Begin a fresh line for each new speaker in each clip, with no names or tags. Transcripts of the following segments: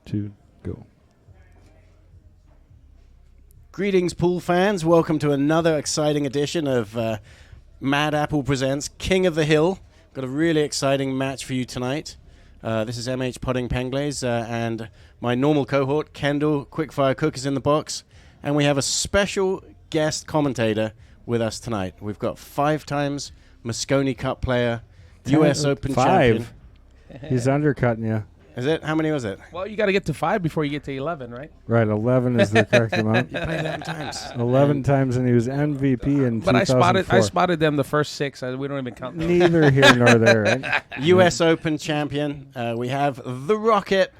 2, go.
Greetings, pool fans. Welcome to another exciting edition of Mad Apple Presents King of the Hill. Got a really exciting match for you tonight. This is MH Podding Penglaze and my normal cohort, Kendall, Quickfire Cook, is in the box. And we have a special guest commentator with us tonight. We've got 5 times Mosconi Cup player, U.S. Open
5.
champion.
He's undercutting you.
Is it? How many was it?
Well, you got to get to 5 before you get to 11, right?
Right, 11 is the correct amount.
You played 11 times.
11 times, and he was MVP in 2004.
But I spotted them the first 6. We don't even count those.
Neither here nor there, right?
U.S. Open champion. We have the Rocket,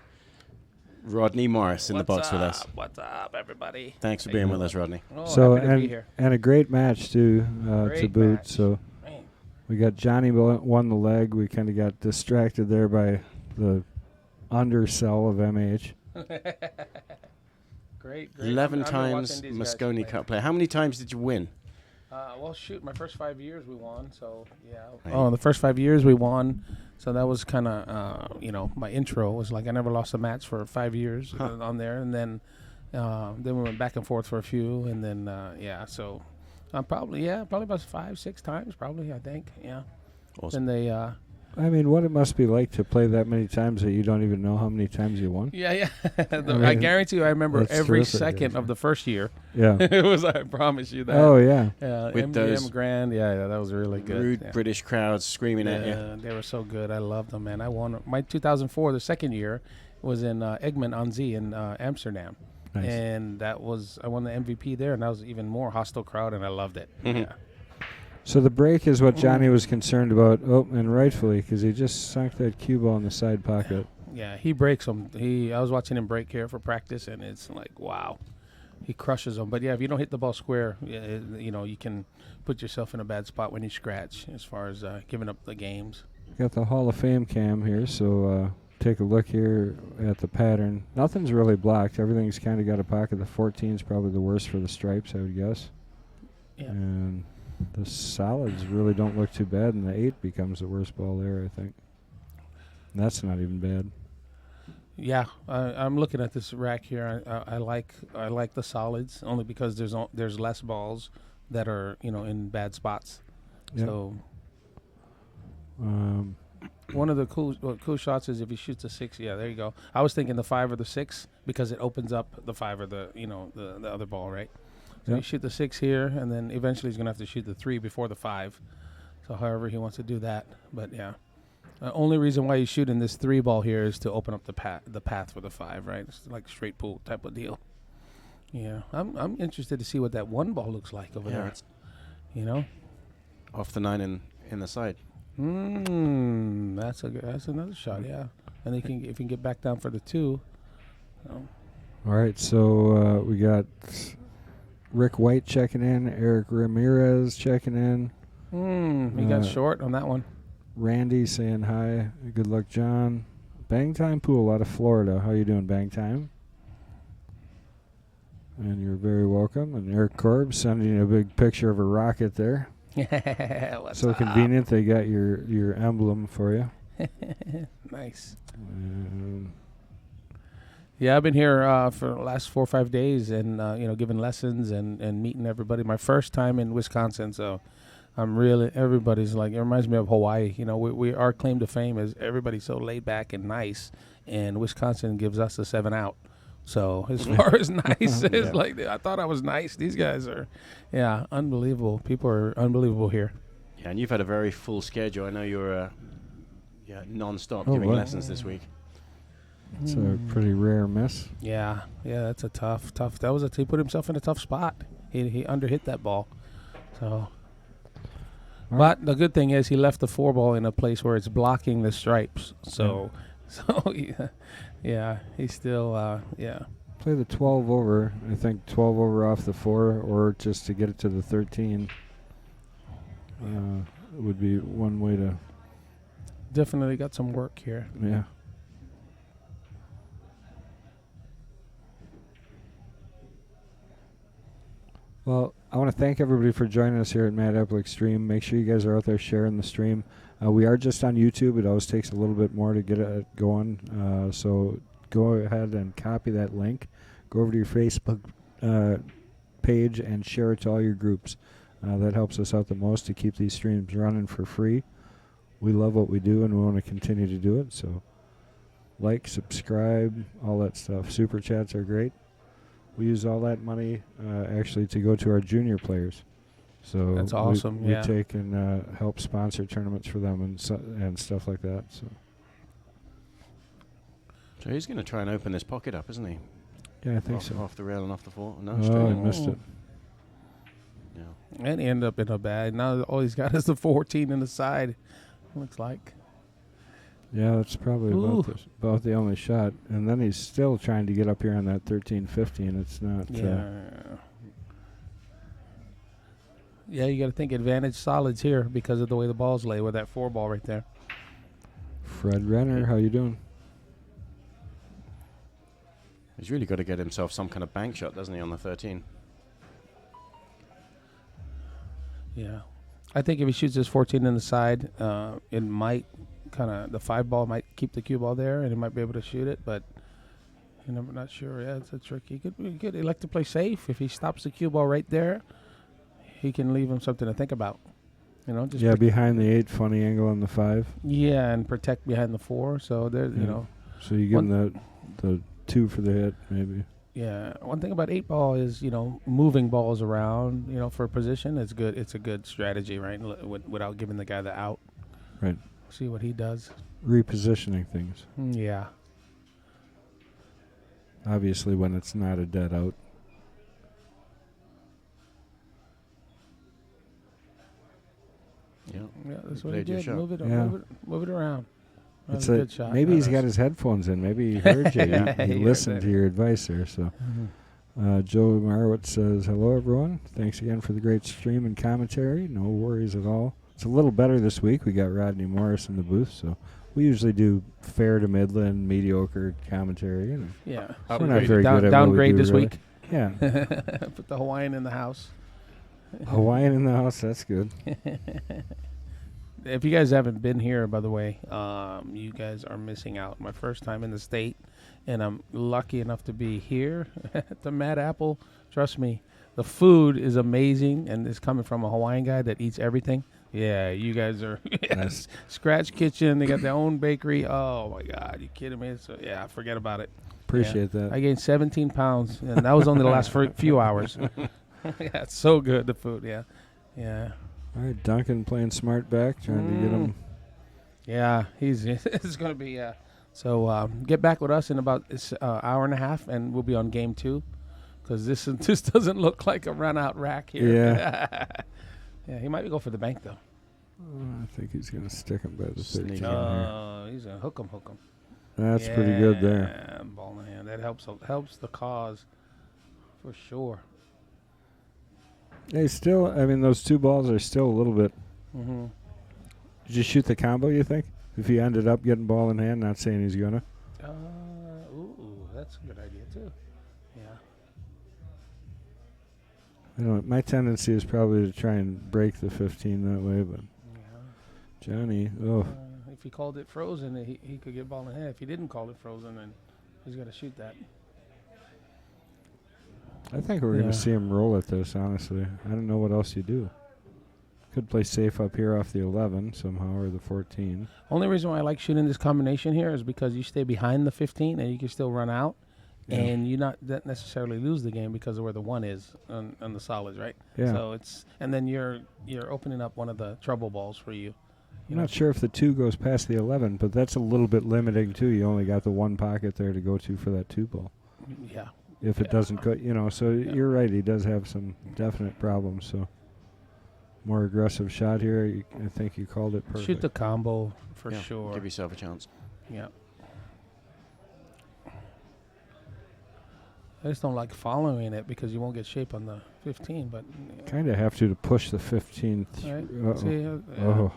Rodney Morris, in the box with us.
What's up, everybody?
Thanks for being with us, Rodney.
Oh,
So
happy to be here.
and a great match too to
Great
boot.
match.
So
Man.
we got Johnny won the leg. We kind of got distracted there by the undersell of MH.
Great.
11
I've been
times
watching these guys
Mosconi
play.
Cup player. How many times did you win?
Well, shoot, my first 5 years we won, so yeah.
Right.
Oh, the first 5 years we won, so that was kind of, my intro was like I never lost a match for 5 years on there, and then we went back and forth for a few, and then so probably about 5-6 times, probably I think, yeah.
Awesome.
And they.
I mean, what it must be like to play that many times that you don't even know how many times you won.
Yeah. I
mean,
guarantee you, I remember
that's
every
terrific,
second
actually.
of the first year.
Yeah.
It was, I promise you that.
Oh, yeah.
Yeah,
With
MGM
those
Grand, that was really good.
Rude
yeah.
British crowds screaming at you.
They were so good. I loved them, man. I won my 2004, the second year, was in Egmond aan Zee in Amsterdam.
Nice.
And I won the MVP there, and that was even more hostile crowd, and I loved it.
Mhm.
Yeah.
So the break is what Johnny was concerned about. Oh, and rightfully, because he just sunk that cue ball in the side pocket.
Yeah, he breaks them. I was watching him break here for practice, and it's like, wow. He crushes them. But, yeah, if you don't hit the ball square, you can put yourself in a bad spot when you scratch as far as giving up the games.
Got the Hall of Fame cam here, so take a look here at the pattern. Nothing's really blocked. Everything's kind of got a pocket. The 14 is probably the worst for the stripes, I would guess.
Yeah.
And the solids really don't look too bad, and the 8 becomes the worst ball there, I think. And that's not even bad.
Yeah, I'm looking at this rack here. I like the solids only because there's less balls that are in bad spots.
Yep.
So one of the cool shots is if he shoots a 6. Yeah, there you go. I was thinking the 5 or the 6 because it opens up the 5 or the the other ball, right? So
Yep.
you shoot the 6 here, and then eventually he's gonna have to shoot the 3 before the 5. So however he wants to do that, but yeah. The only reason why he's shooting this 3 ball here is to open up the path for the 5, right? It's like straight pool type of deal. Yeah, I'm interested to see what that 1 ball looks like over there.
It's
You
off the 9 in the side.
know, that's another shot. Yeah, and if he can get back down for the 2.
All right, so we got Rick White checking in, Eric Ramirez checking in.
He got short on that one.
Randy saying hi. Good luck, John. Bang Time Pool out of Florida. How you doing, Bang Time? And you're very welcome. And Eric Korb sending you a big picture of a rocket there.
What's
So
up?
convenient they got your emblem for you.
Nice.
Um,
Yeah, I've been here for the last 4 or 5 days, and giving lessons and meeting everybody. My first time in Wisconsin, so everybody's like, it reminds me of Hawaii. Our claim to fame is everybody's so laid back and nice, and Wisconsin gives us a 7 out. So as far as nice, it's like I thought I was nice. These guys are, unbelievable. People are unbelievable here.
Yeah, and you've had a very full schedule. I know you're non-stop
Oh,
giving
wow.
lessons this week.
it's a pretty rare miss.
Yeah, that's a tough. That was he put himself in a tough spot. He underhit that ball. So, but the good thing is he left the 4 ball in a place where it's blocking the stripes. So he's still
Play the 12 over. I think 12 over off the 4, or just to get it to the 13 would be one way to.
Definitely got some work here.
Yeah. Well, I want to thank everybody for joining us here at Mad Apple Xstream. Make sure you guys are out there sharing the stream. We are just on YouTube. It always takes a little bit more to get it going. So go ahead and copy that link. Go over to your Facebook page and share it to all your groups. That helps us out the most to keep these streams running for free. We love what we do, and we want to continue to do it. So like, subscribe, all that stuff. Super chats are great. We use all that money actually to go to our junior players. So
that's awesome.
We take and help sponsor tournaments for them and stuff like that. So
he's going to try and open this pocket up, isn't he?
Yeah, I think so.
Off the rail and off the floor. No,
I missed it.
Yeah. And he ended up in a bag. Now all he's got is the 14 in the side. Looks like.
Yeah, that's probably about the only shot. And then he's still trying to get up here on that 13-15. It's not.
Yeah, you got to think advantage solids here because of the way the balls lay with that 4 ball right there.
Fred Renner, how you doing?
He's really got to get himself some kind of bank shot, doesn't he, on the 13?
Yeah. I think if he shoots his 14 in the side, it might the 5 ball might keep the cue ball there, and he might be able to shoot it, but I'm not sure. Yeah, it's a trick. He could elect to play safe. If he stops the cue ball right there, he can leave him something to think about. Just
behind the 8, funny angle on the 5.
Yeah, and protect behind the 4. So there,
So you give him the 2 for the hit, maybe.
Yeah, one thing about 8 ball is moving balls around. For position, it's good. It's a good strategy, right? Without giving the guy the out.
Right.
See what he does.
Repositioning things.
Yeah.
Obviously, when it's not a dead out.
Yeah,
that's what he did. Move it around.
It's a good shot. Maybe he's got his headphones in. Maybe he heard you. He listened to your advice there. So, Joe Marowitz says, "Hello, everyone. Thanks again for the great stream and commentary. No worries at all. It's a little better this week. We got Rodney Morris in the booth, so we usually do fair to midland, mediocre commentary.
Yeah,
we're not very good at
downgrade
what we do,
this
really.
week.
Yeah,
put the Hawaiian in the house.
Hawaiian in the house. That's good."
If you guys haven't been here, by the way, you guys are missing out. My first time in the state, and I'm lucky enough to be here at the Mad Apple. Trust me, the food is amazing, and it's coming from a Hawaiian guy that eats everything. Yeah, you guys are Scratch Kitchen. They got their own bakery. Oh, my God. You kidding me? So, yeah, forget about it.
Appreciate that.
I gained 17 pounds, and that was only the last few hours. Yeah, it's so good, the food. Yeah. Yeah.
All right, Duncan playing smart back, trying to get him.
Yeah, it's going to be, So get back with us in about an hour and a half, and we'll be on game 2, because this doesn't look like a run-out rack here.
Yeah.
Yeah, he might go for the bank, though.
I think he's going to stick him by the 13 here.
He's going to hook him.
That's pretty good there.
Yeah, ball in hand. That helps the cause for sure.
Hey, still, those 2 balls are still a little bit. Mm-hmm. Did you shoot the combo, you think? If he ended up getting ball in hand, not saying he's going to.
That's a good idea, too. Yeah.
My tendency is probably to try and break the 15 that way, but Johnny,
if he called it frozen, he could get ball in hand. If he didn't call it frozen, then he's got to shoot that.
I think we're going to see him roll at this, honestly. I don't know what else you do. Could play safe up here off the 11 somehow, or the 14.
Only reason why I like shooting this combination here is because you stay behind the 15 and you can still run out, and you not necessarily lose the game because of where the 1 is on the solids, right?
Yeah.
So and then you're opening up one of the trouble balls for you.
I'm not sure if the 2 goes past the 11, but that's a little bit limiting too. You only got the 1 pocket there to go to for that 2 ball.
Yeah.
If it doesn't go, so you're right. He does have some definite problems. So more aggressive shot here. I think you called it perfect.
Shoot the combo for sure.
Give yourself a chance.
Yeah. I just don't like following it because you won't get shape on the 15. But
kind of have to push the 15.
Right.
Oh.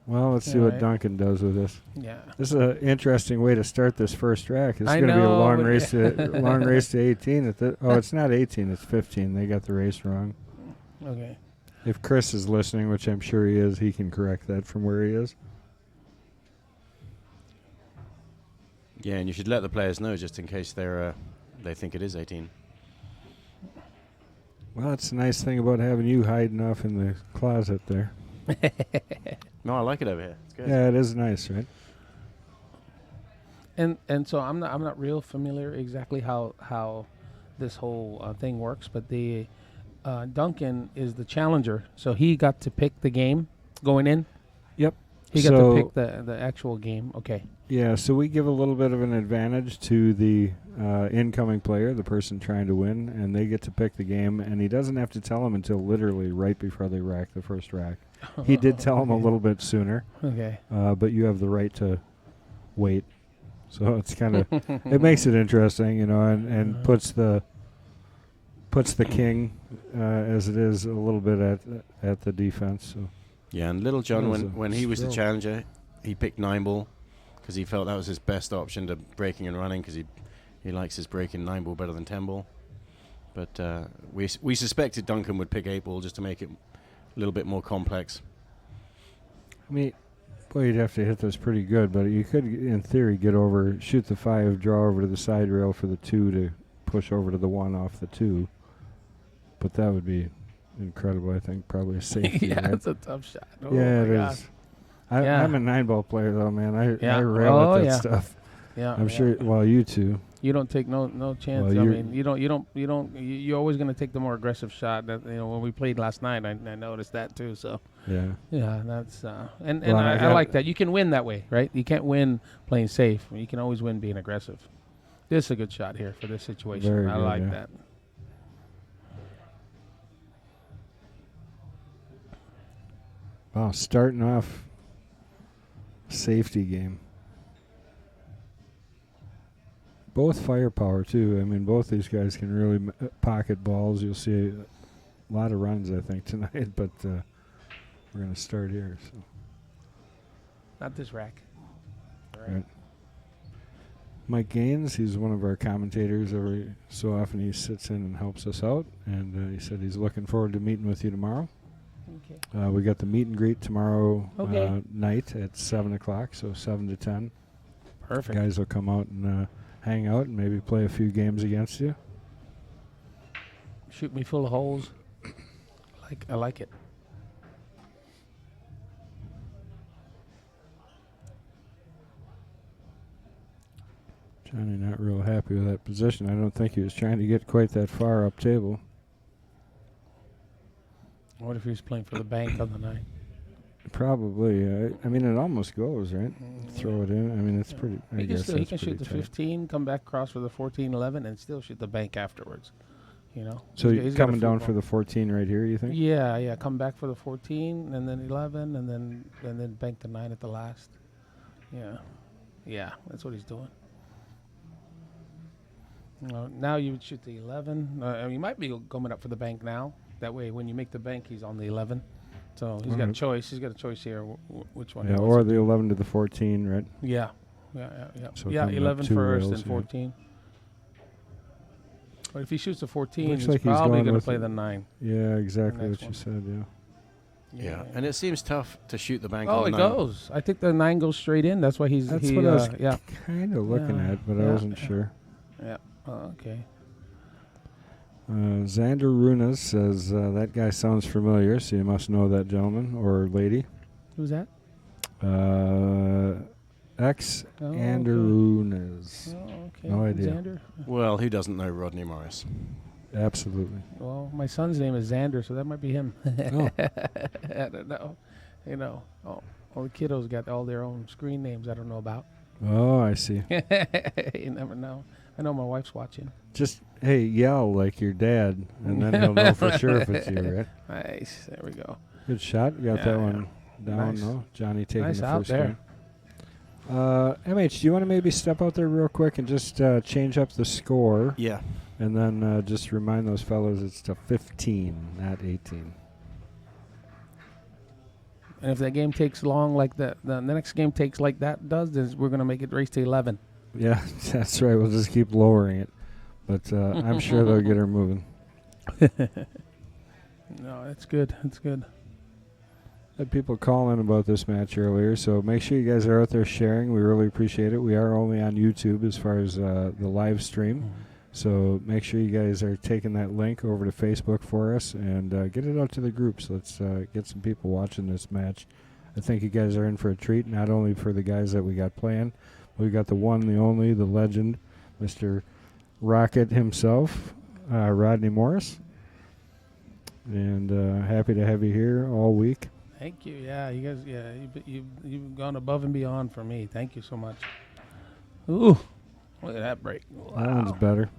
Well, let's see what Duncan does with this.
Yeah.
This is an interesting way to start this first rack. It's going to be a long race to 18. It's not 18. It's 15. They got the race wrong.
Okay.
If Chris is listening, which I'm sure he is, he can correct that from where he is.
Yeah, and you should let the players know just in case they think it is 18.
Well, that's the nice thing about having you hiding off in the closet there.
No, I like it over here. It's good.
Yeah, it is nice, right?
And so I'm not real familiar exactly how this whole thing works, but the Duncan is the challenger, so he got to pick the game going in.
Yep.
He got to pick the actual game. Okay.
Yeah, so we give a little bit of an advantage to the incoming player, the person trying to win, and they get to pick the game, and he doesn't have to tell them until literally right before they rack the first rack. He did tell them a little bit sooner.
Okay.
But you have the right to wait. So it's kind of it makes it interesting, and puts the king as it is a little bit at the defense. So.
Yeah, and Little John, when he was the
stroke.
challenger, he picked 9-ball because he felt that was his best option to breaking and running because he likes his breaking 9-ball better than 10-ball. But we suspected Duncan would pick 8-ball just to make it a little bit more complex.
I mean, boy, you'd have to hit this pretty good, but you could, in theory, shoot the 5, draw over to the side rail for the 2 to push over to the 1 off the 2. But that would be incredible, I think. Probably a safety.
Yeah,
right?
it's a tough shot. Oh
Yeah, it
my
is.
God. Yeah.
I'm a 9-ball player, though, man.
Yeah.
I rail
Oh,
at that
yeah.
stuff.
Yeah,
I'm
yeah.
sure. Well, you too.
You don't take no chance.
Well,
I
you're-
mean, you're always going to take the more aggressive shot. That when we played last night, I noticed that too. So
Yeah.
yeah, that's and
Well,
I like that. You can win that way, right? You can't win playing safe. You can always win being aggressive. This is a good shot here for this situation.
Very
I
good,
like
yeah.
that.
Wow, starting off safety game. Both firepower, too. I mean, both these guys can really pocket balls. You'll see a lot of runs, I think, tonight, but we're going to start here. So.
Not this rack.
Right. Mike Gaines, he's one of our commentators. Every so often he sits in and helps us out, and he said he's looking forward to meeting with you tomorrow.
Okay.
We got the meet and greet tomorrow
Okay.
night at 7 o'clock, so 7 to 10.
Perfect.
Guys will come out and hang out and maybe play a few games against you.
Shoot me full of holes. I like it.
Johnny not real happy with that position. I don't think he was trying to get quite that far up table.
What if he was playing for the bank on the night?
Probably. I mean, it almost goes, right? Throw it in. I mean, it's pretty. I
He
guess
can
that's
shoot
pretty
the
tight.
15, come back across for the 14, 11, and still shoot the bank afterwards.
So
He's
you're
got a
coming down
football.
for the 14 right here, you think?
Yeah. Come back for the 14, and then 11, and then bank the 9 at the last. Yeah. That's what he's doing. Now you would shoot the 11. You might be coming up for the bank now. That way, when you make the bank, he's on the 11. So he's got a choice. He's got a choice here. Which one? he
Yeah,
wants
or
to
the
do.
11 to the 14, right?
Yeah.
So
Yeah,
coming up
11
two
first
rails
and
here.
14. But if he shoots the 14,
Looks
he's
like he's
probably
going
going to
with
play
it.
the 9.
Yeah, exactly
next
what you
one.
said, yeah.
Yeah, and it seems tough to shoot the bank
Oh,
on
it
the 9.
goes. I think the 9 goes straight in. That's why he's.
That's
he,
what I was
yeah.
kind of looking
Yeah,
at, but I
yeah,
wasn't
yeah.
sure.
Yeah. Okay.
Xander Runas says, that guy sounds familiar, so you must know that gentleman or lady.
Who's that?
X
Oh,
Anderunas.
Oh, okay.
No idea.
Xander.
Well, who doesn't know Rodney Morris?
Absolutely.
Well, my son's name is Xander, so that might be him.
Oh.
I don't know. All the kiddos got all their own screen names I don't know about.
Oh, I see.
You never know. I know my wife's watching.
Just, hey, yell like your dad, and then he'll know for sure if it's you, right?
Nice. There we go.
Good shot. You got
Yeah,
that
yeah.
one down,
Nice.
though. Johnny taking
Nice
the
out
first
there.
game. MH, do you want to maybe step out there real quick and just change up the score?
Yeah.
And then just remind those fellas it's to 15, not 18.
And if that game takes long like that, the next game takes like that does, then we're going to make it race to 11.
Yeah, that's right. We'll just keep lowering it. But I'm sure they'll get her moving.
No, that's good. That's good.
Had people call in about this match earlier, so make sure you guys are out there sharing. We really appreciate it. We are only on YouTube as far as the live stream, so make sure you guys are taking that link over to Facebook for us and get it out to the groups. Let's get some people watching this match. I think you guys are in for a treat, not only for the guys that we got playing, but we got the one, the only, the legend, Mr. Rocket himself, Rodney Morris. And happy to have you here all week.
Thank you. Yeah, you guys. Yeah, you've gone above and beyond for me. Thank you so much. Ooh, look at that break. Wow.
That one's better.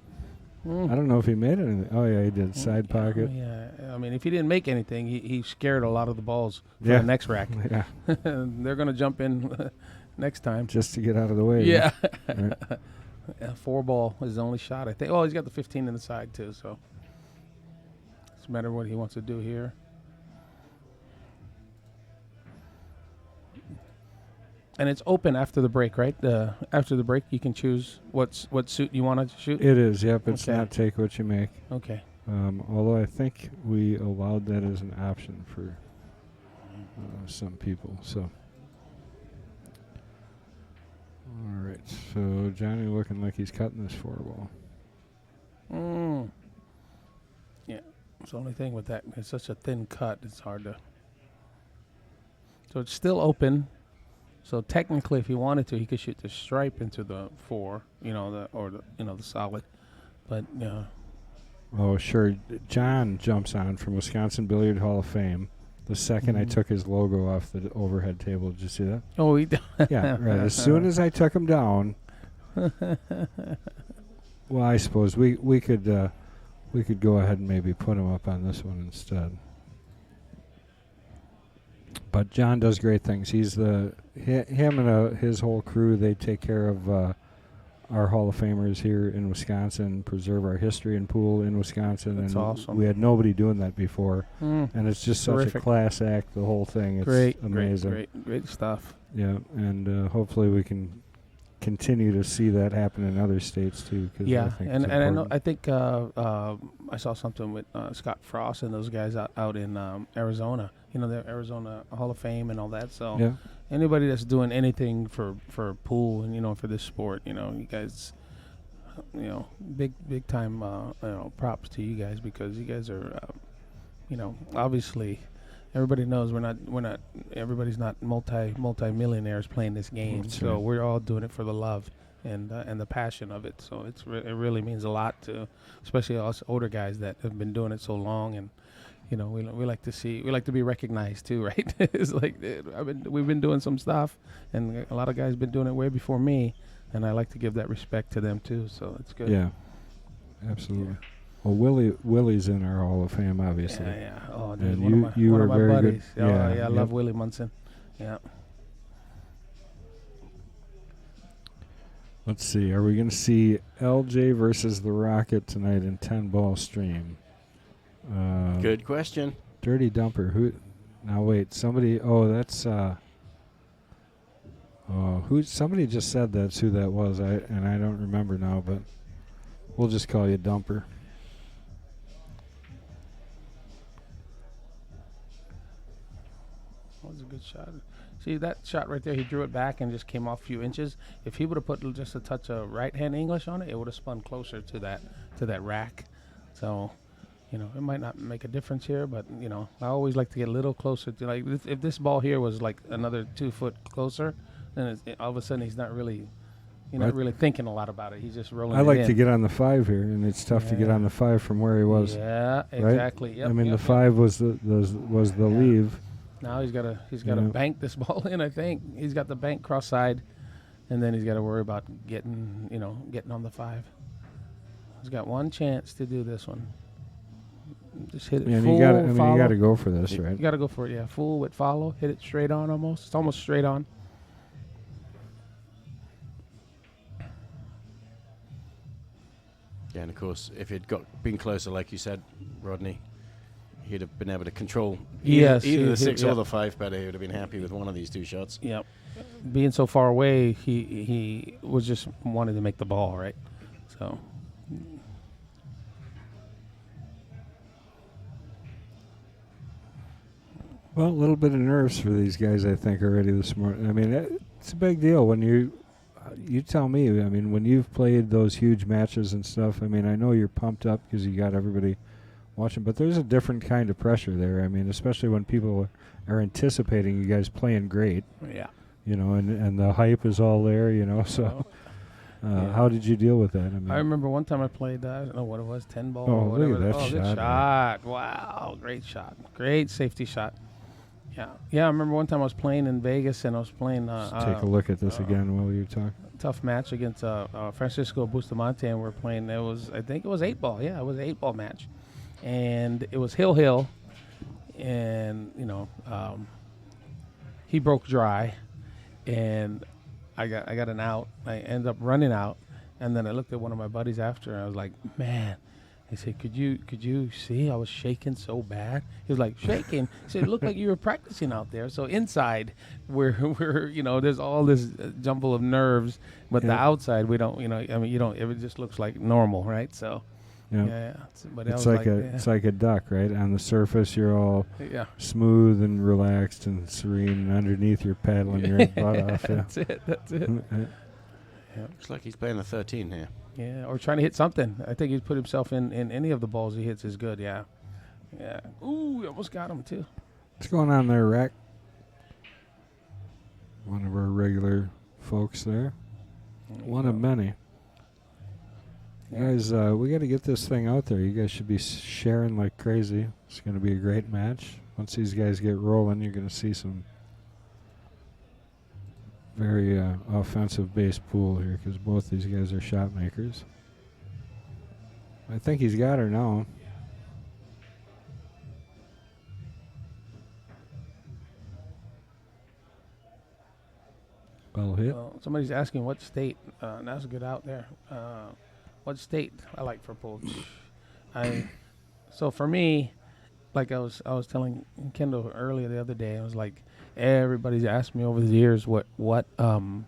I don't know if he made anything. Oh yeah, he did. Side pocket.
Yeah, I mean, if he didn't make anything, he scared a lot of the balls for
Yeah.
the next rack.
Yeah,
They're gonna jump in next time.
just to get out of the way.
Yeah.
Right.
Yeah, 4-ball is the only shot, I think. Oh, he's got the 15 in the side too. So it's a matter of what he wants to do here. And it's open after the break, right? After the break, you can choose what suit you want to shoot.
It is. Yep. It's
Okay.
not take what you make.
Okay.
Although I think we allowed that as an option for some people. So. All right. So Johnny looking like he's cutting this 4-ball.
Yeah. It's the only thing with that. It's such a thin cut. It's hard to. So it's still open. So technically, if he wanted to, he could shoot the stripe into the 4, the solid. But yeah.
Oh, sure. John jumps on from Wisconsin Billiard Hall of Fame. The second I took his logo off the overhead table. Did you see that?
Oh,
Yeah, right. As soon as I took him down, well, I suppose we could go ahead and maybe put him up on this one instead. But John does great things. He's him and his whole crew. They take care of our Hall of Famers here in Wisconsin, preserve our history in pool in Wisconsin.
That's
and
awesome.
We had nobody doing that before, and it's just such a
Terrific.
class act. The whole thing. It's
Great,
amazing.
great stuff.
Yeah, and hopefully we can continue to see that happen in other states too. 'Cause I
Yeah,
think
and
it's
I know
important.
I think I saw something with Scott Frost and those guys out in Arizona. You know, the Arizona Hall of Fame and all that. So
Yeah,
anybody that's doing anything for pool and for this sport, you guys, big time props to you guys, because you guys are obviously everybody knows we're not everybody's not multi-millionaires playing this game.
That's
So
right.
we're all doing it for the love and the passion of it. So it really means a lot to, especially us older guys that have been doing it so long. And we like to be recognized too, right? It's like we've been doing some stuff, and a lot of guys been doing it way before me, and I like to give that respect to them too. So it's good.
yeah, absolutely. Well, Willie's in our Hall of Fame, obviously.
Yeah. Oh, dude,
And
one
you
of
were
my
very good.
buddies. Oh,
Yeah,
I
yep.
love Willie Munson. Yeah.
Let's see. Are we going to see LJ versus the Rocket tonight in 10-ball stream?
Good question.
Dirty Dumper. Who? Now wait. Somebody. Oh, that's. Who? Somebody just said that's who that was. I don't remember now, but we'll just call you Dumper.
That was a good shot. See that shot right there? He drew it back and just came off a few inches. If he would have put just a touch of right-hand English on it, it would have spun closer to that rack. So, it might not make a difference here, but I always like to get a little closer to, like, if this ball here was like another 2 foot closer, then all of a sudden he's not really thinking a lot about it. He's just rolling.
I like
it
to
in.
get on the 5 here, and it's tough to get
Yeah.
on the 5 from where he was.
Yeah,
right?
exactly. Yep,
I mean,
yep,
the 5 was the
Yeah.
leave.
Now he's got to
Yeah.
bank this ball in. I think he's got the bank cross side, and then he's got to worry about getting on the 5. He's got one chance to do this one. Just hit it
And
full.
you got
follow.
to go for this, right?
You got to go for it. Yeah, full with follow. Hit it straight on almost. It's almost straight on.
Yeah, and of course, if he'd been closer, like you said, Rodney, he'd have been able to control
Yes,
either the
he-
6
yeah.
or the 5 better. He would have been happy with one of these 2 shots.
Yep. Being so far away, he was just wanting to make the ball, right? So.
Well, a little bit of nerves for these guys, I think, already this morning. I mean, it's a big deal when you tell me. I mean, when you've played those huge matches and stuff, I mean, I know you're pumped up because you got everybody watching, but there's a different kind of pressure there. I mean, especially when people are anticipating you guys playing great.
Yeah.
You know, and the hype is all there, you know, so how did you deal with that? I mean,
I remember one time I played, I don't know what it was, 10 ball
Oh,
or whatever.
look at that
good
shot,
shot. Wow, great shot. Great safety shot. Yeah, I remember one time I was playing in Vegas and I was playing
just take a look at this again while you're talking.
tough match against Francisco Bustamante, and we're playing, I think it was 8 ball. Yeah, it was an 8 ball match. And it was Hill, and, you know, he broke dry. And I got an out. I ended up running out, and then I looked at one of my buddies after, and I was like, "Man," he said, "Could you see I was shaking so bad?" He was like, "Shaking?" He said, "It looked like you were practicing out there." So inside, we're you know, there's all this jumble of nerves, but the outside we don't, you know, I mean, you don't. It just looks like normal, right? So. Yeah. But
It's it's like a duck, right? On the surface, you're all smooth and relaxed and serene. And underneath, you're paddling your butt off. Yeah.
That's it.
Looks like he's playing a 13 here.
Yeah, or trying to hit something. I think he's put himself in any of the balls he hits is good. Yeah. Ooh, we almost got him too.
What's going on there, Rack? One of our regular folks there. One of many. Guys, we got to get this thing out there. You guys should be sharing like crazy. It's going to be a great match. Once these guys get rolling, you're going to see some very offensive-based pool here because both these guys are shot makers. I think he's got her now. Well hit.
Somebody's asking what state. That's a good out there. What state I like for pool? So for me, like I was telling Kendall earlier the other day, I was like, everybody's asked me over the years what you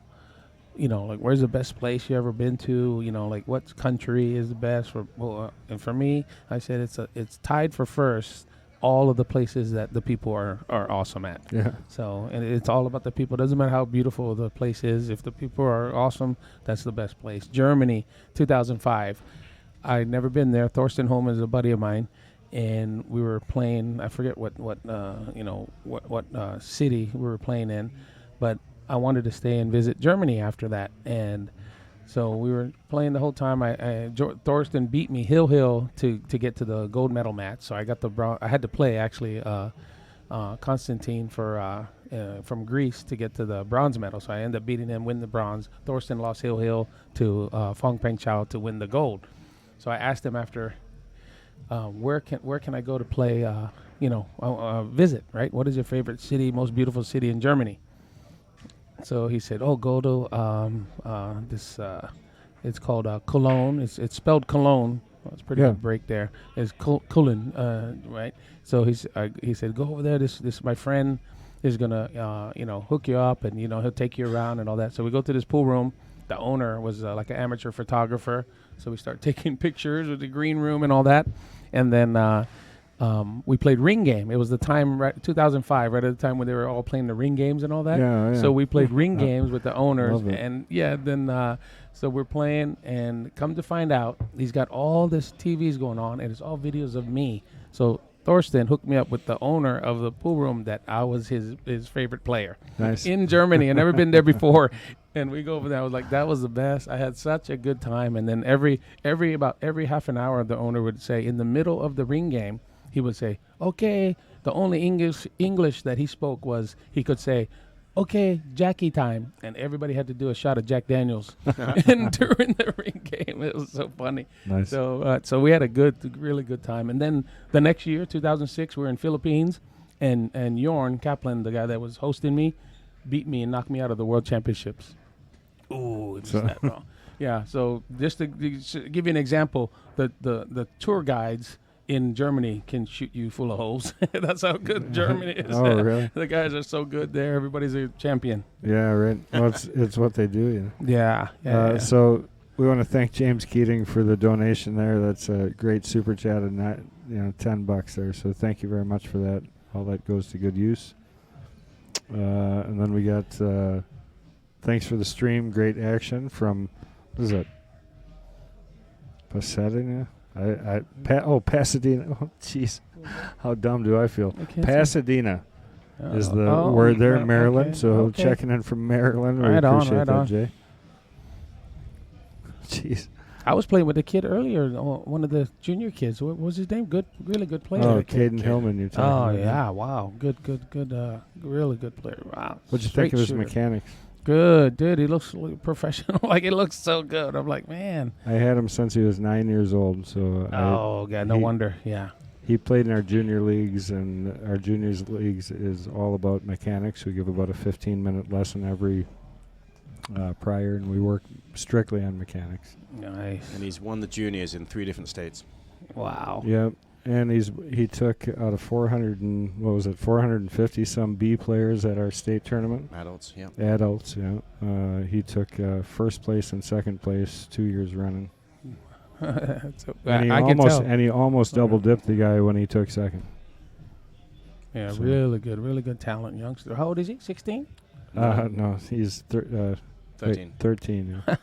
know, like where's the best place you ever been to? You know, like what country is the best for? And for me, I said it's tied for first. All of the places that the people are awesome at.
Yeah.
So, and it's all about the people. It doesn't matter how beautiful the place is. If the people are awesome, that's the best place. Germany, 2005. I'd never been there. Thorsten Holm is a buddy of mine, and we were playing. I forget what city we were playing in, but I wanted to stay and visit Germany after that, and so we were playing the whole time. Thorsten beat me hill to get to the gold medal match. So I got the I had to play actually Constantine from Greece to get to the bronze medal. So I ended up beating him, win the bronze. Thorsten lost hill to Fong Peng Chao to win the gold. So I asked him after, where can I go to play? Visit, right? What is your favorite city, most beautiful city in Germany? So he said, go to this, it's called Cologne. It's spelled Cologne. Well, it's pretty good break there. It's Cologne, right? So he said, go over there. This my friend is going to, hook you up and, he'll take you around and all that. So we go to this pool room. The owner was like an amateur photographer. So we start taking pictures with the green room and all that. And then we played ring game. It was the time, 2005, right at the time when they were all playing the ring games and all that.
Yeah.
So we played ring games with the owners. And then so we're playing, and come to find out, he's got all this TVs going on, and it's all videos of me. So Thorsten hooked me up with the owner of the pool room that I was his favorite player.
Nice.
In Germany. I'd never been there before. And we go over there. I was like, that was the best. I had such a good time. And then every half an hour, the owner would say, in the middle of the ring game, he would say, okay. The only English that he spoke was he could say, okay, Jackie time. And everybody had to do a shot of Jack Daniels and during the ring game. It was so funny.
Nice.
So we had a really good time. And then the next year, 2006, we were in Philippines, and Jorn Kaplan, the guy that was hosting me, beat me and knocked me out of the World Championships. Ooh, it's that wrong. Yeah, so just to give you an example, the tour guides in Germany can shoot you full of holes. That's how good Germany is.
Oh, really?
The guys are so good there. Everybody's a champion.
Yeah, right. Well, it's what they do.
Yeah.
So we want to thank James Keating for the donation there. That's a great super chat, and $10 there. So thank you very much for that. all that goes to good use. And then we got thanks for the stream, great action from, what is it? Pasadena? Pasadena. Oh, jeez. How dumb do I feel? Pasadena is the word there in Maryland.
Okay,
So checking in from Maryland. We appreciate that, Jay. Jeez.
I was playing with a kid earlier, one of the junior kids. What was his name? Really good player.
Oh, Caden Hillman, you're talking about.
Yeah, wow. Good, really good player. Wow.
What'd you think of his mechanics?
Good, dude. He looks professional. Like, it looks so good. I'm like, man.
I had him since he was 9 years old. So
God, no wonder. Yeah.
He played in our junior leagues, and our juniors leagues is all about mechanics. We give about a 15-minute lesson every prior, and we work strictly on mechanics.
Nice.
And he's won the juniors in 3 different states.
Wow.
Yep. And he took out of 450 some B players at our state tournament.
Adults, yeah.
Adults, yeah. He took first place and second place 2 years running. And he almost double dipped the guy when he took second.
Yeah, so really good talent youngster. How old is he? 16?
No, he's 13. 13. Yeah.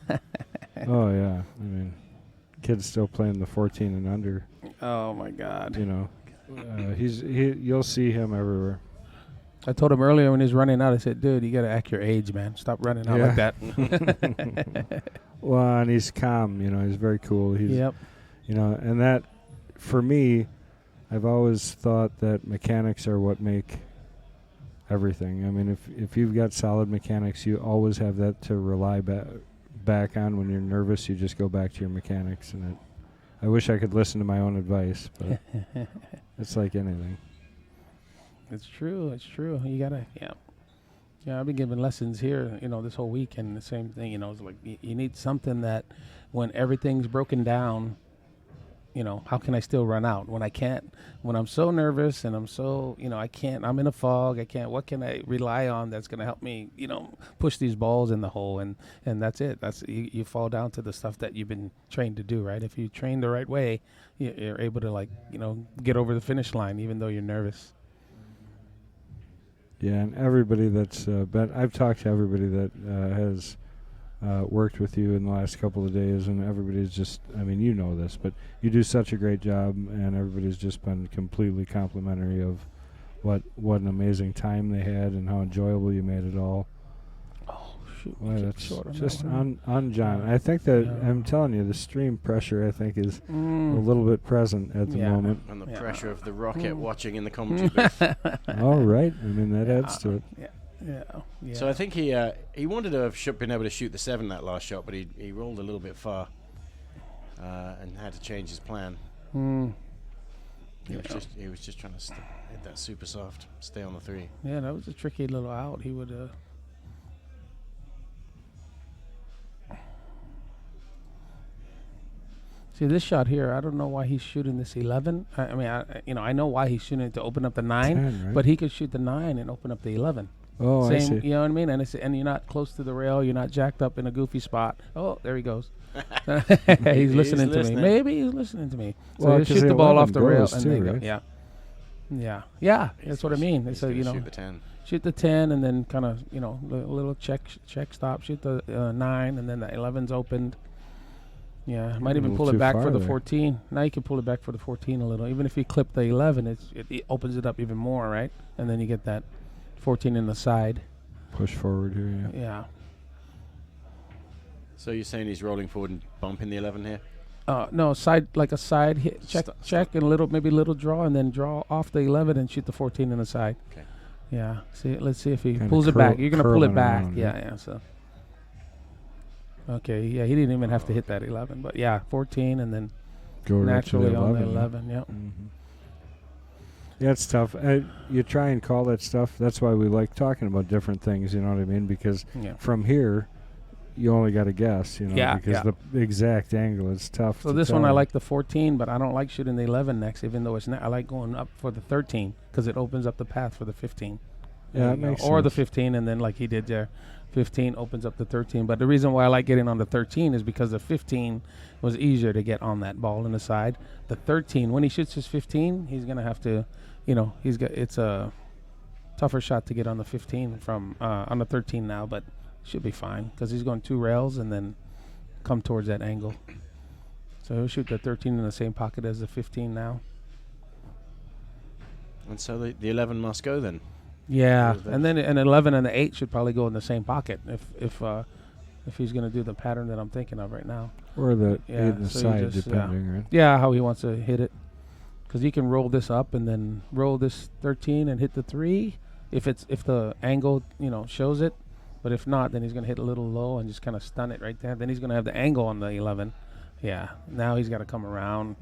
Oh yeah, I mean, kids still playing the 14 and under.
Oh my God.
You know, you'll see him everywhere.
I told him earlier when he was running out, I said, dude, you got to act your age, man. Stop running out like that.
Well, and he's calm, you know, he's very cool. He's,
you
know, and that, for me, I've always thought that mechanics are what make everything. I mean, if you've got solid mechanics, you always have that to rely back on. When you're nervous, you just go back to your mechanics. And I wish I could listen to my own advice, but it's like anything.
It's true. You gotta, yeah. I've been giving lessons here, you know, this whole week, and the same thing. You know, it's like you need something that when everything's broken down, you know, how can I still run out when I can't? When I'm so nervous and I'm so, you know, I can't. I'm in a fog. I can't. What can I rely on that's going to help me, you know, push these balls in the hole? And that's it. That's you fall down to the stuff that you've been trained to do, right? If you train the right way, you're able to, like, you know, get over the finish line even though you're nervous.
Yeah, and everybody that's I've talked to everybody that has worked with you in the last couple of days, and everybody's just, I mean, you know this, but you do such a great job, and everybody's just been completely complimentary of what an amazing time they had and how enjoyable you made it all.
Oh, shoot.
Well, that's just on John. I think that, I'm telling you, the stream pressure, I think, is a little bit present at the moment.
And the pressure of the rocket watching in the commentary booth.
All right. I mean, that adds to it.
Yeah.
So I think he wanted to have been able to shoot the 7 that last shot, but he rolled a little bit far and had to change his plan. He was just trying to hit that super soft, stay on the 3.
Yeah, that was a tricky little out. He would. See this shot here. I don't know why he's shooting this 11. I mean, I know why he's shooting it to open up the 9,
10, right?
but he could shoot the 9 and open up the 11.
Oh, I see.
You know what I mean? And you're not close to the rail. You're not jacked up in a goofy spot. Oh, there he goes. He's listening to me. Maybe he's listening to me. So
Well,
he'll shoot the ball off the rail and
too,
then
right?
go. Yeah. That's what I mean. So
shoot the 10.
Shoot the 10 and then kind of, you know, a little check stop. Shoot the 9 and then the 11's opened. Yeah, might even pull it back for the 14. Now you can pull it back for the 14 a little. Even if you clip the 11, it opens it up even more, right? And then you get that 14 in the side.
Push forward here,
Yeah.
So you're saying he's rolling forward and bumping the 11 here?
No, side, like a side hit, check, and maybe a little draw, and then draw off the 11 and shoot the 14 in the side.
Okay.
Yeah. Let's see if he
Kinda
pulls it back. You're gonna pull it
curling
back.
around,
Yeah. So. Okay. Yeah, he didn't even have to hit that 11, but yeah, 14, and then
Go
naturally
right to
on the
11.
11. Yep.
Mm-hmm. Yeah, it's tough. You try and call that stuff. That's why we like talking about different things. You know what I mean? Because from here, you only got to guess. You know, because the exact angle is tough.
So this one I like the 14, but I don't like shooting the 11 next. Even though it's not, I like going up for the 13 because it opens up the path for the 15.
Yeah, that makes sense.
Or the 15, and then like he did there, 15 opens up the 13. But the reason why I like getting on the 13 is because the 15 was easier to get on that ball in the side. The 13, when he shoots his 15, he's gonna have to, it's a tougher shot to get on the 15 from on the 13 now, but should be fine because he's going 2 rails and then come towards that angle. So he'll shoot the 13 in the same pocket as the 15 now.
And so the 11 must go then.
Yeah, and then an 11 and the 8 should probably go in the same pocket if he's going to do the pattern that I'm thinking of right now.
Or the 8 and the
so
side, depending, right?
Yeah, how he wants to hit it. Because he can roll this up and then roll this 13 and hit the 3 if the angle shows it. But if not, then he's going to hit a little low and just kind of stun it right there. Then he's going to have the angle on the 11. Yeah, now he's got to come around.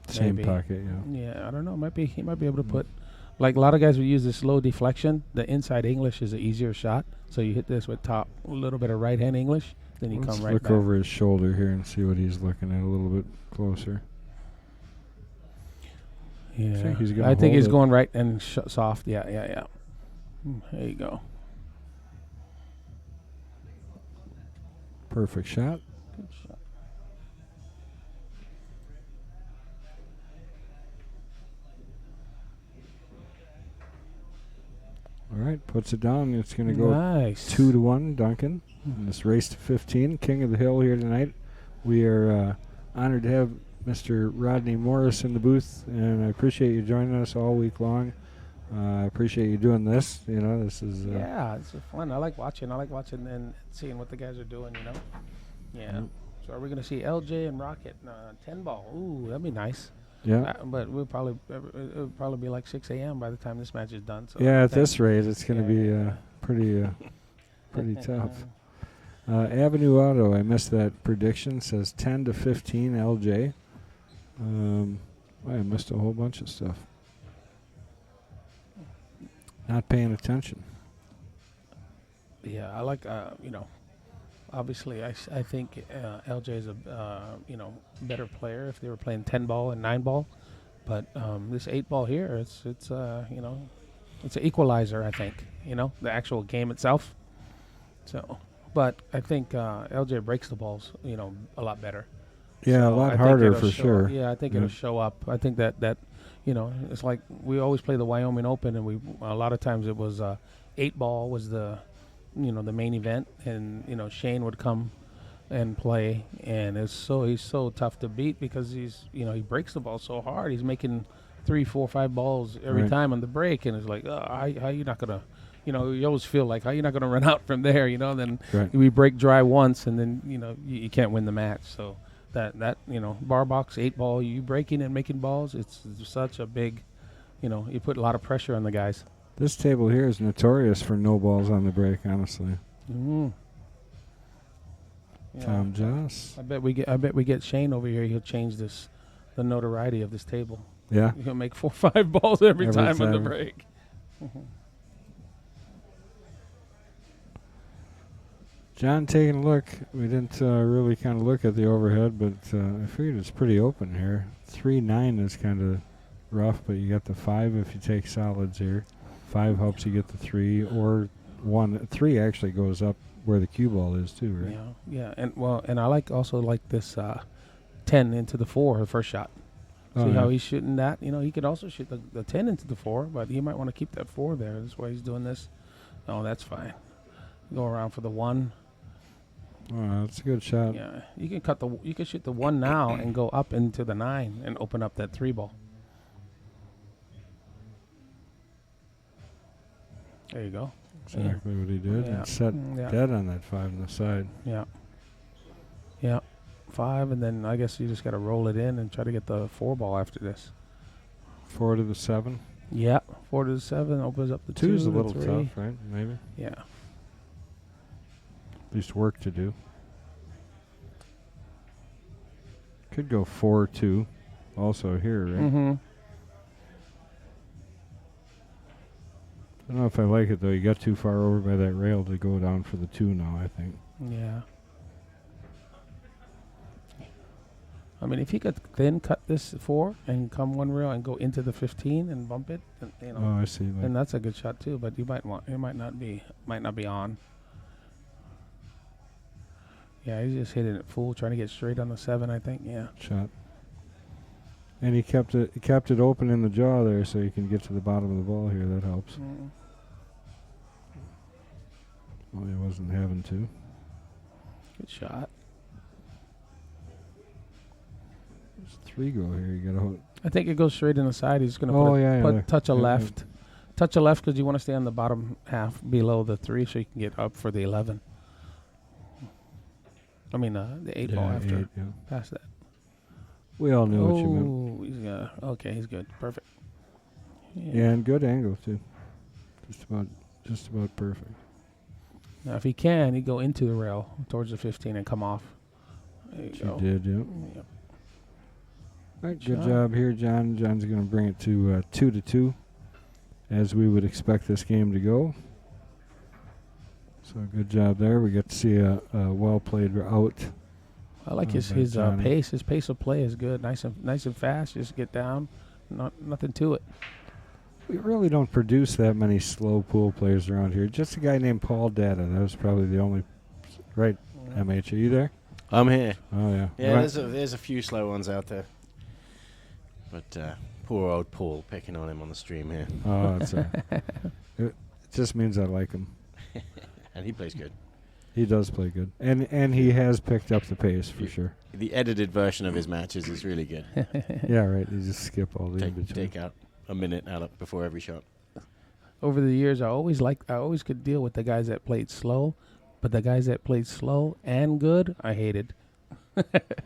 Same
maybe.
pocket, yeah.
Yeah, I don't know. He might be able to put, like a lot of guys would use this low deflection. The inside English is an easier shot. So you hit this with top, a little bit of right hand English, then you
Let's
come right
look
back.
over his shoulder here and see what he's looking at a little bit closer.
Yeah,
I think
he's going right and soft. Yeah. There you go.
Perfect shot.
Good shot.
All right, puts it down. It's going to go
Nice.
2-1, Duncan. In this race to 15, King of the Hill here tonight. We are honored to have Mr. Rodney Morris in the booth, and I appreciate you joining us all week long. I appreciate you doing this. This is
Yeah, it's fun. I like watching and seeing what the guys are doing. Yeah. So are we gonna see LJ and Rocket 10 ball? Ooh, that'd be nice.
yeah.
But it'll probably be like 6 a.m. by the time this match is done. So
Yeah, at this rate, it's going to be pretty tough. Avenue Auto, I missed that prediction. Says 10 to 15 LJ. I missed a whole bunch of stuff. Not paying attention.
Yeah, I like obviously I think LJ is a better player if they were playing 10 ball and 9 ball, but this 8 ball here it's an equalizer, I think, the actual game itself. So, but I think LJ breaks the balls a lot better.
Yeah,
So
a lot
I think
harder
it'll
for
show
sure.
up. Yeah, I think it'll show up. I think that it's like we always play the Wyoming Open, and a lot of times it was 8 ball was the the main event, and Shane would come and play, and he's so tough to beat because he breaks the ball so hard. He's making 3, 4, 5 balls every
Right.
time on the break, and it's like, how you not gonna, you always feel like how you not gonna run out from there, Then
Right.
we break dry once, and then you can't win the match. So that bar box 8 ball, you breaking and making balls, it's such a big, you put a lot of pressure on the guys.
This table here is notorious for no balls on the break, honestly.
Yeah.
Tom Joss.
I bet we get Shane over here. He'll change the notoriety of this table.
Yeah.
He'll make 4 or 5 balls every time on the
time.
break.
John taking a look. We didn't really kind of look at the overhead, but I figured it's pretty open here. 3-9 is kind of rough, but you got the 5 if you take solids here. 5 helps you get the 3, or 1. 3 actually goes up where the cue ball is too, right?
Yeah, and I also like this 10 into the 4, the first shot. See how he's shooting that? He could also shoot the 10 into the 4, but he might want to keep that 4 there. That's why he's doing this. Oh, that's fine. Go around for the 1.
Oh, that's a good shot.
Yeah, you can shoot the 1 now and go up into the 9 and open up that 3 ball. There you go.
Exactly what he did.
Yeah.
And set dead on that 5 on the side.
Yeah. 5, and then I guess you just got to roll it in and try to get the 4 ball after this.
4 to the 7.
Yeah, 4 to the 7 opens up the 2.
2 is a
the
little
3.
tough, right? Maybe.
Yeah.
At least work to do. Could go 4-2 also here, right?
Mm-hmm.
I don't know if I like it, though. You got too far over by that rail to go down for the 2 now, I think.
Yeah. I mean, if he could then cut this 4 and come 1 rail and go into the 15 and bump it, then,
Oh, I see.
then that's a good shot too. But it might not be on. Yeah, he's just hitting it full, trying to get straight on the 7, I think. Yeah.
Shot. And he kept it open in the jaw there, so you can get to the bottom of the ball here. That helps. Well, he wasn't having to.
Good shot.
There's 3 go here. You got to.
I think it goes straight in the side. He's going to put touch a left. Touch a left because you want to stay on the bottom half below the 3 so you can get up for the 11. I mean, the 8 ball after. Past that.
We all knew what you meant.
Okay, he's good. Perfect.
Yeah, and good angle, too. Just about perfect.
Now, if he can, he'd go into the rail towards the 15 and come off. There you go.
He did, yep. All right, good job here, John. John's going to bring it to 2-2, as we would expect this game to go. So good job there. We get to see a well-played out.
I like his pace. His pace of play is good. Nice and fast. Just get down. Nothing to it.
We really don't produce that many slow pool players around here. Just a guy named Paul Data. That was probably the only. Right, MH, are you there?
I'm here.
Oh, yeah.
Yeah, there's a few slow ones out there. But poor old Paul picking on him on the stream here.
Oh, it just means I like him.
And he plays good.
He does play good. And he has picked up the pace for sure.
The edited version of his matches is really good.
Yeah, right. You just skip all the in between.
Take out a minute out before every shot.
Over the years, I always could deal with the guys that played slow, but the guys that played slow and good, I hated.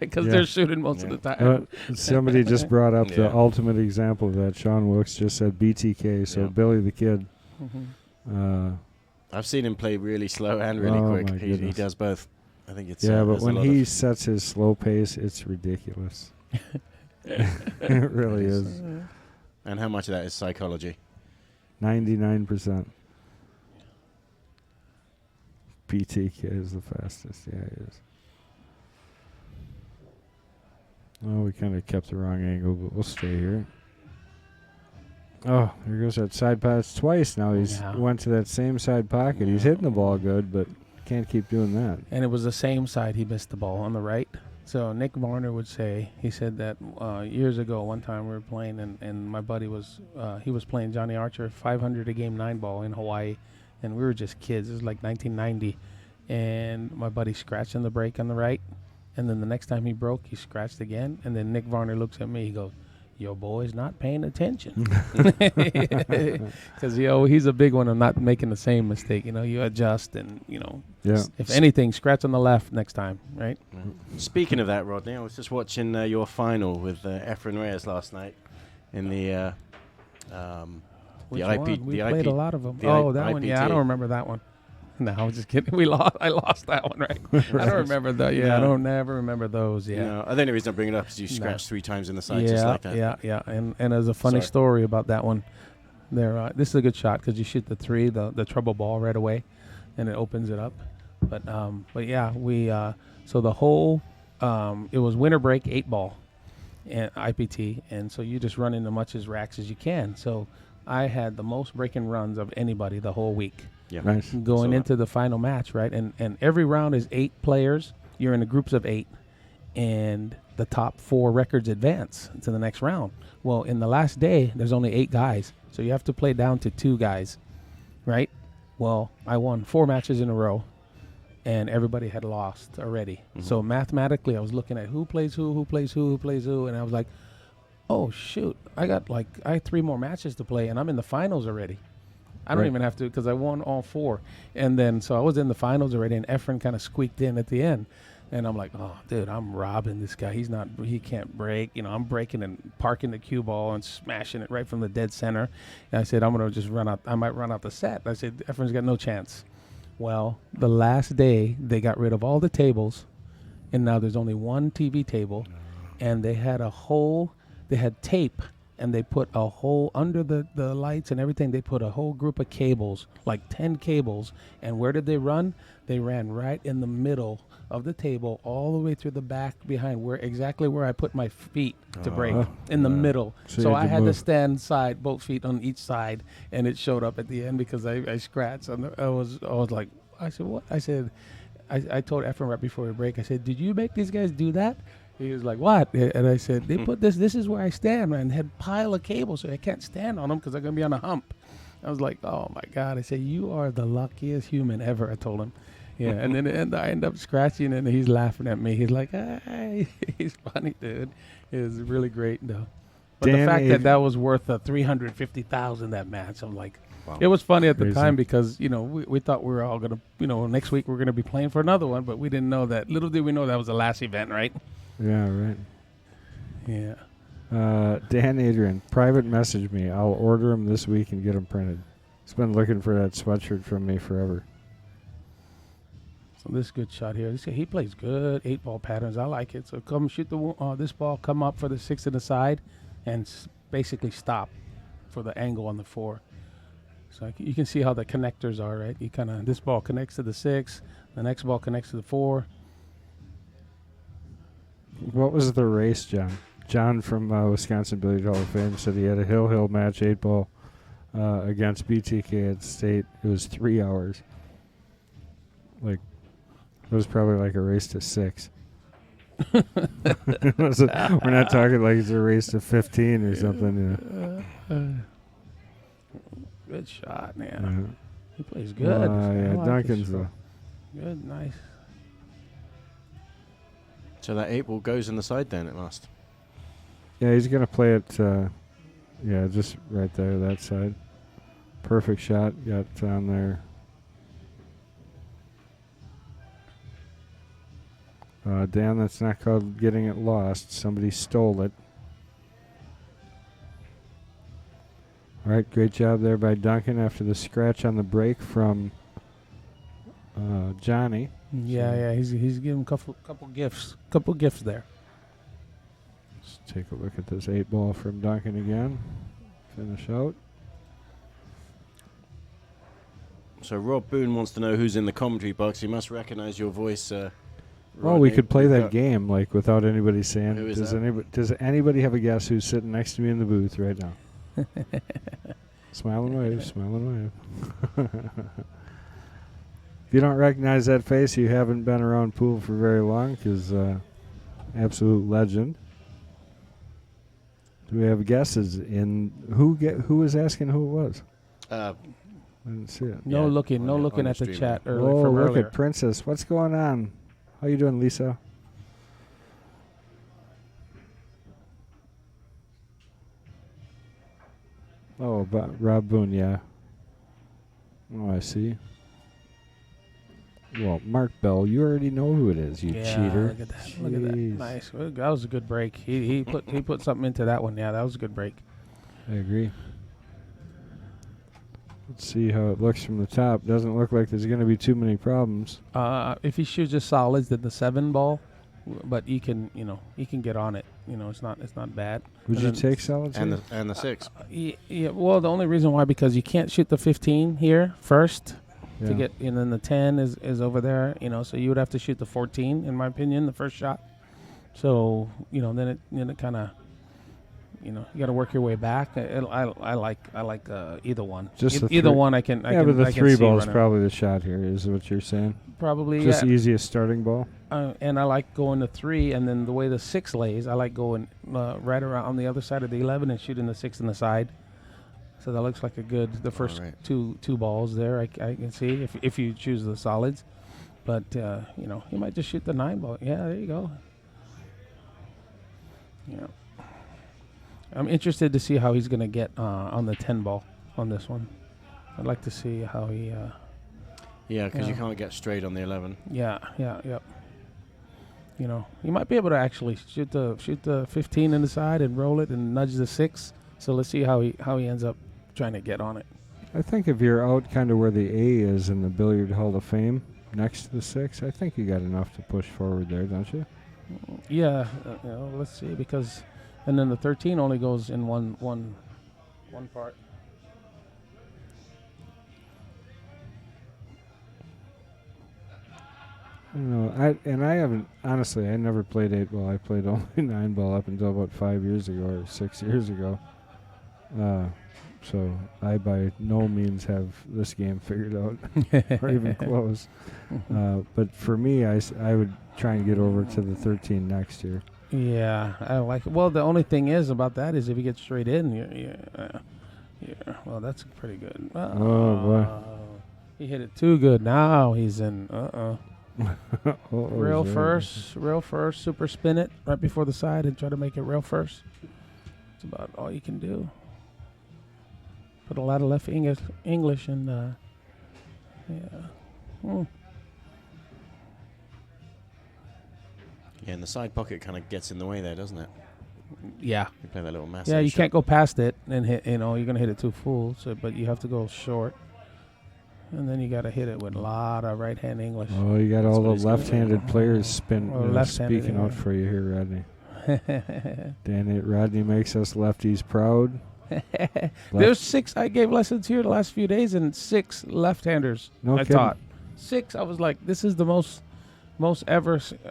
Because they're shooting most of the time.
Somebody just brought up the ultimate example of that. Sean Wilkes just said BTK, so Billy the Kid.
I've seen him play really slow and really quick. He does both. I think it's
but when he sets his slow pace, it's ridiculous. It really is.
And how much of that is psychology?
99%. BTK is the fastest. Yeah, he is. Oh, we kind of kept the wrong angle, but we'll stay here. Oh, there goes that side pass twice. Now he's went to that same side pocket. He's hitting the ball good, but can't keep doing that.
And it was the same side he missed the ball on the right. So Nick Varner would say, he said that years ago, one time we were playing, and my buddy was playing Johnny Archer 500 a game 9 ball in Hawaii, and we were just kids. It was like 1990, and my buddy scratched in the break on the right, and then the next time he broke, he scratched again, and then Nick Varner looks at me, he goes, "Your boy's not paying attention," because he's a big one of not making the same mistake. You adjust and if anything, scratch on the left next time, right?
Speaking of that, Rodney, I was just watching your final with Efren Reyes last night in the
Which one? We played a lot of them. That one. Yeah, I don't remember that one. No, I was just kidding. I lost that one, right? I don't remember that. Yeah, I don't never remember those. Yeah.
No, the only reason I bring it up is you scratched 3 times in the side just like that.
Yeah. And there's a funny story about that one. This is a good shot because you shoot the 3, the treble ball right away, and it opens it up. But yeah, we so the whole it was winter break 8 ball, and IPT, and so you just run into much as racks as you can. So I had the most break-in runs of anybody the whole week.
Yeah,
nice.
Going into the final match, right? And every round is 8 players. You're in a groups of 8, and the top 4 records advance to the next round. Well, in the last day, there's only 8 guys, so you have to play down to 2 guys, right? Well, I won 4 matches in a row, and everybody had lost already. Mm-hmm. So mathematically, I was looking at who plays who plays who, and I was like, oh shoot, I had 3 more matches to play, and I'm in the finals already. I don't even have to because I won all 4. And then, so I was in the finals already, and Efren kind of squeaked in at the end. And I'm like, oh, dude, I'm robbing this guy. He can't break. I'm breaking and parking the cue ball and smashing it right from the dead center. And I said, I'm going to just run out. I might run out the set. I said, Efren's got no chance. Well, the last day, they got rid of all the tables, and now there's only one TV table, and they had tape. And they put a whole, under the lights and everything, they put a whole group of cables, like 10 cables. And where did they run? They ran right in the middle of the table, all the way through the back behind, exactly where I put my feet to break, in the middle. So I had to stand both feet on each side, and it showed up at the end because I scratched. And I was like, I said, what? I said, I told Efren right before we break, I said, did you make these guys do that? He was like, what? And I said, they put this is where I stand, man. Had pile of cables, so I can't stand on them because I'm going to be on a hump. I was like, oh, my God. I said, you are the luckiest human ever, I told him. Yeah, and then I end up scratching, and he's laughing at me. He's like, hey. He's funny, dude. It was really great, though. But the fact that was worth $350,000, that match, I'm like, wow. It was funny at the time because, we thought we were all going to, next week we're going to be playing for another one, but we didn't know that. Little did we know that was the last event, right?
Yeah, right.
Yeah.
Dan Adrian, private message me. I'll order them this week and get them printed. He's been looking for that sweatshirt from me forever.
So this good shot here. He plays good 8-ball patterns. I like it. So come shoot this ball, come up for the 6 in the side, and basically stop for the angle on the 4. So you can see how the connectors are, right? This ball connects to the 6, the next ball connects to the 4.
What was the race, John? John from Wisconsin Billiard Hall of Fame said he had a hill match 8-ball against BTK at State. It was 3 hours. Like, it was probably like a race to 6. We're not talking like it's a race to 15 or something.
Good shot, man. Yeah. He plays good.
Yeah, Duncan's
good, nice.
So that 8-ball goes in the side then at last.
Yeah, he's going to play it, just right there, that side. Perfect shot, got down there. Dan, that's not called getting it lost. Somebody stole it. All right, great job there by Duncan after the scratch on the break from Johnny.
Yeah, he's giving a couple gifts there.
Let's take a look at this 8-ball from Duncan again. Finish out.
So Rob Boone wants to know who's in the commentary box. He must recognize your voice.
Well, we could play that game like without anybody saying.
Who is
does anybody have a guess who's sitting next to me in the booth right now? Smile and wave, smile and wave. If you don't recognize that face, you haven't been around pool for very long, because absolute legend. Do we have guesses in who was asking who it was? I didn't see it.
No looking at the chat earlier.
Oh,
from
look
earlier.
at Princess. What's going on? How you doing, Lisa? Oh, Rob Boone, yeah. Oh, I see. Well, Mark Bell, you already know who it is, you cheater.
Look at that. Look at that. Nice. That was a good break. He put something into that one. Yeah, that was a good break.
I agree. Let's see how it looks from the top. Doesn't look like there's going to be too many problems.
If he shoots just solids, then the 7 ball, but he can get on it. It's not bad.
Would you take solids
and the 6?
Yeah. Well, the only reason why, because you can't shoot the 15 here first.
Yeah.
To get, and then the 10 is over there, so you would have to shoot the 14, in my opinion, the first shot. So, then it kind of, you got to work your way back. I like either one.
Just
either one I can.
But the 3 ball is probably the shot here, is what you're saying?
Probably.
Just the easiest starting ball.
And I like going to 3, and then the way the 6 lays, I like going right around on the other side of the 11 and shooting the 6 in the side. So that looks like the first two balls there. I can see if you choose the solids, but you might just shoot the 9 ball. Yeah, there you go. Yeah, I'm interested to see how he's gonna get on the 10 ball on this one. I'd like to see how he.
Yeah, because you can't get straight on the 11.
Yep. You might be able to actually shoot the 15 in the side and roll it and nudge the 6. So let's see how he ends up trying to get on it.
I think if you're out kind of where the A is in the Billiard Hall of Fame, next to the 6, I think you got enough to push forward there, don't you?
Yeah, let's see, because, and then the 13 only goes in one part.
I don't know. I haven't, honestly, I never played 8 ball. I played only 9 ball up until about 5 years ago or 6 years ago. So I by no means have this game figured out or even close. But for me, I would try and get over to the 13 next year.
Yeah, I like it. Well, the only thing is about that is if you get straight in, well, that's pretty good.
Oh, boy.
He hit it too good. Now he's in. Rail
Rail
first, super spin it right before the side and try to make it rail first. That's about all you can do. Put a lot of left English in.
Yeah, and the side pocket kind of gets in the way there, doesn't it?
Yeah.
You play that little massive
Yeah, you
shot.
can't go past it and hit. You're gonna hit it too full. So, but you have to go short, and then you got to hit it with a lot of right hand English.
Oh, you got
That's
all
what
the
he's gonna do.
left-handed players
Left-handed,
speaking out
yeah.
for you here, Rodney. Danny, Rodney makes us lefties proud.
There's 6. I gave lessons here the last few days, and 6 left-handers
No
I
kidding.
taught. 6. I was like, this is the most ever since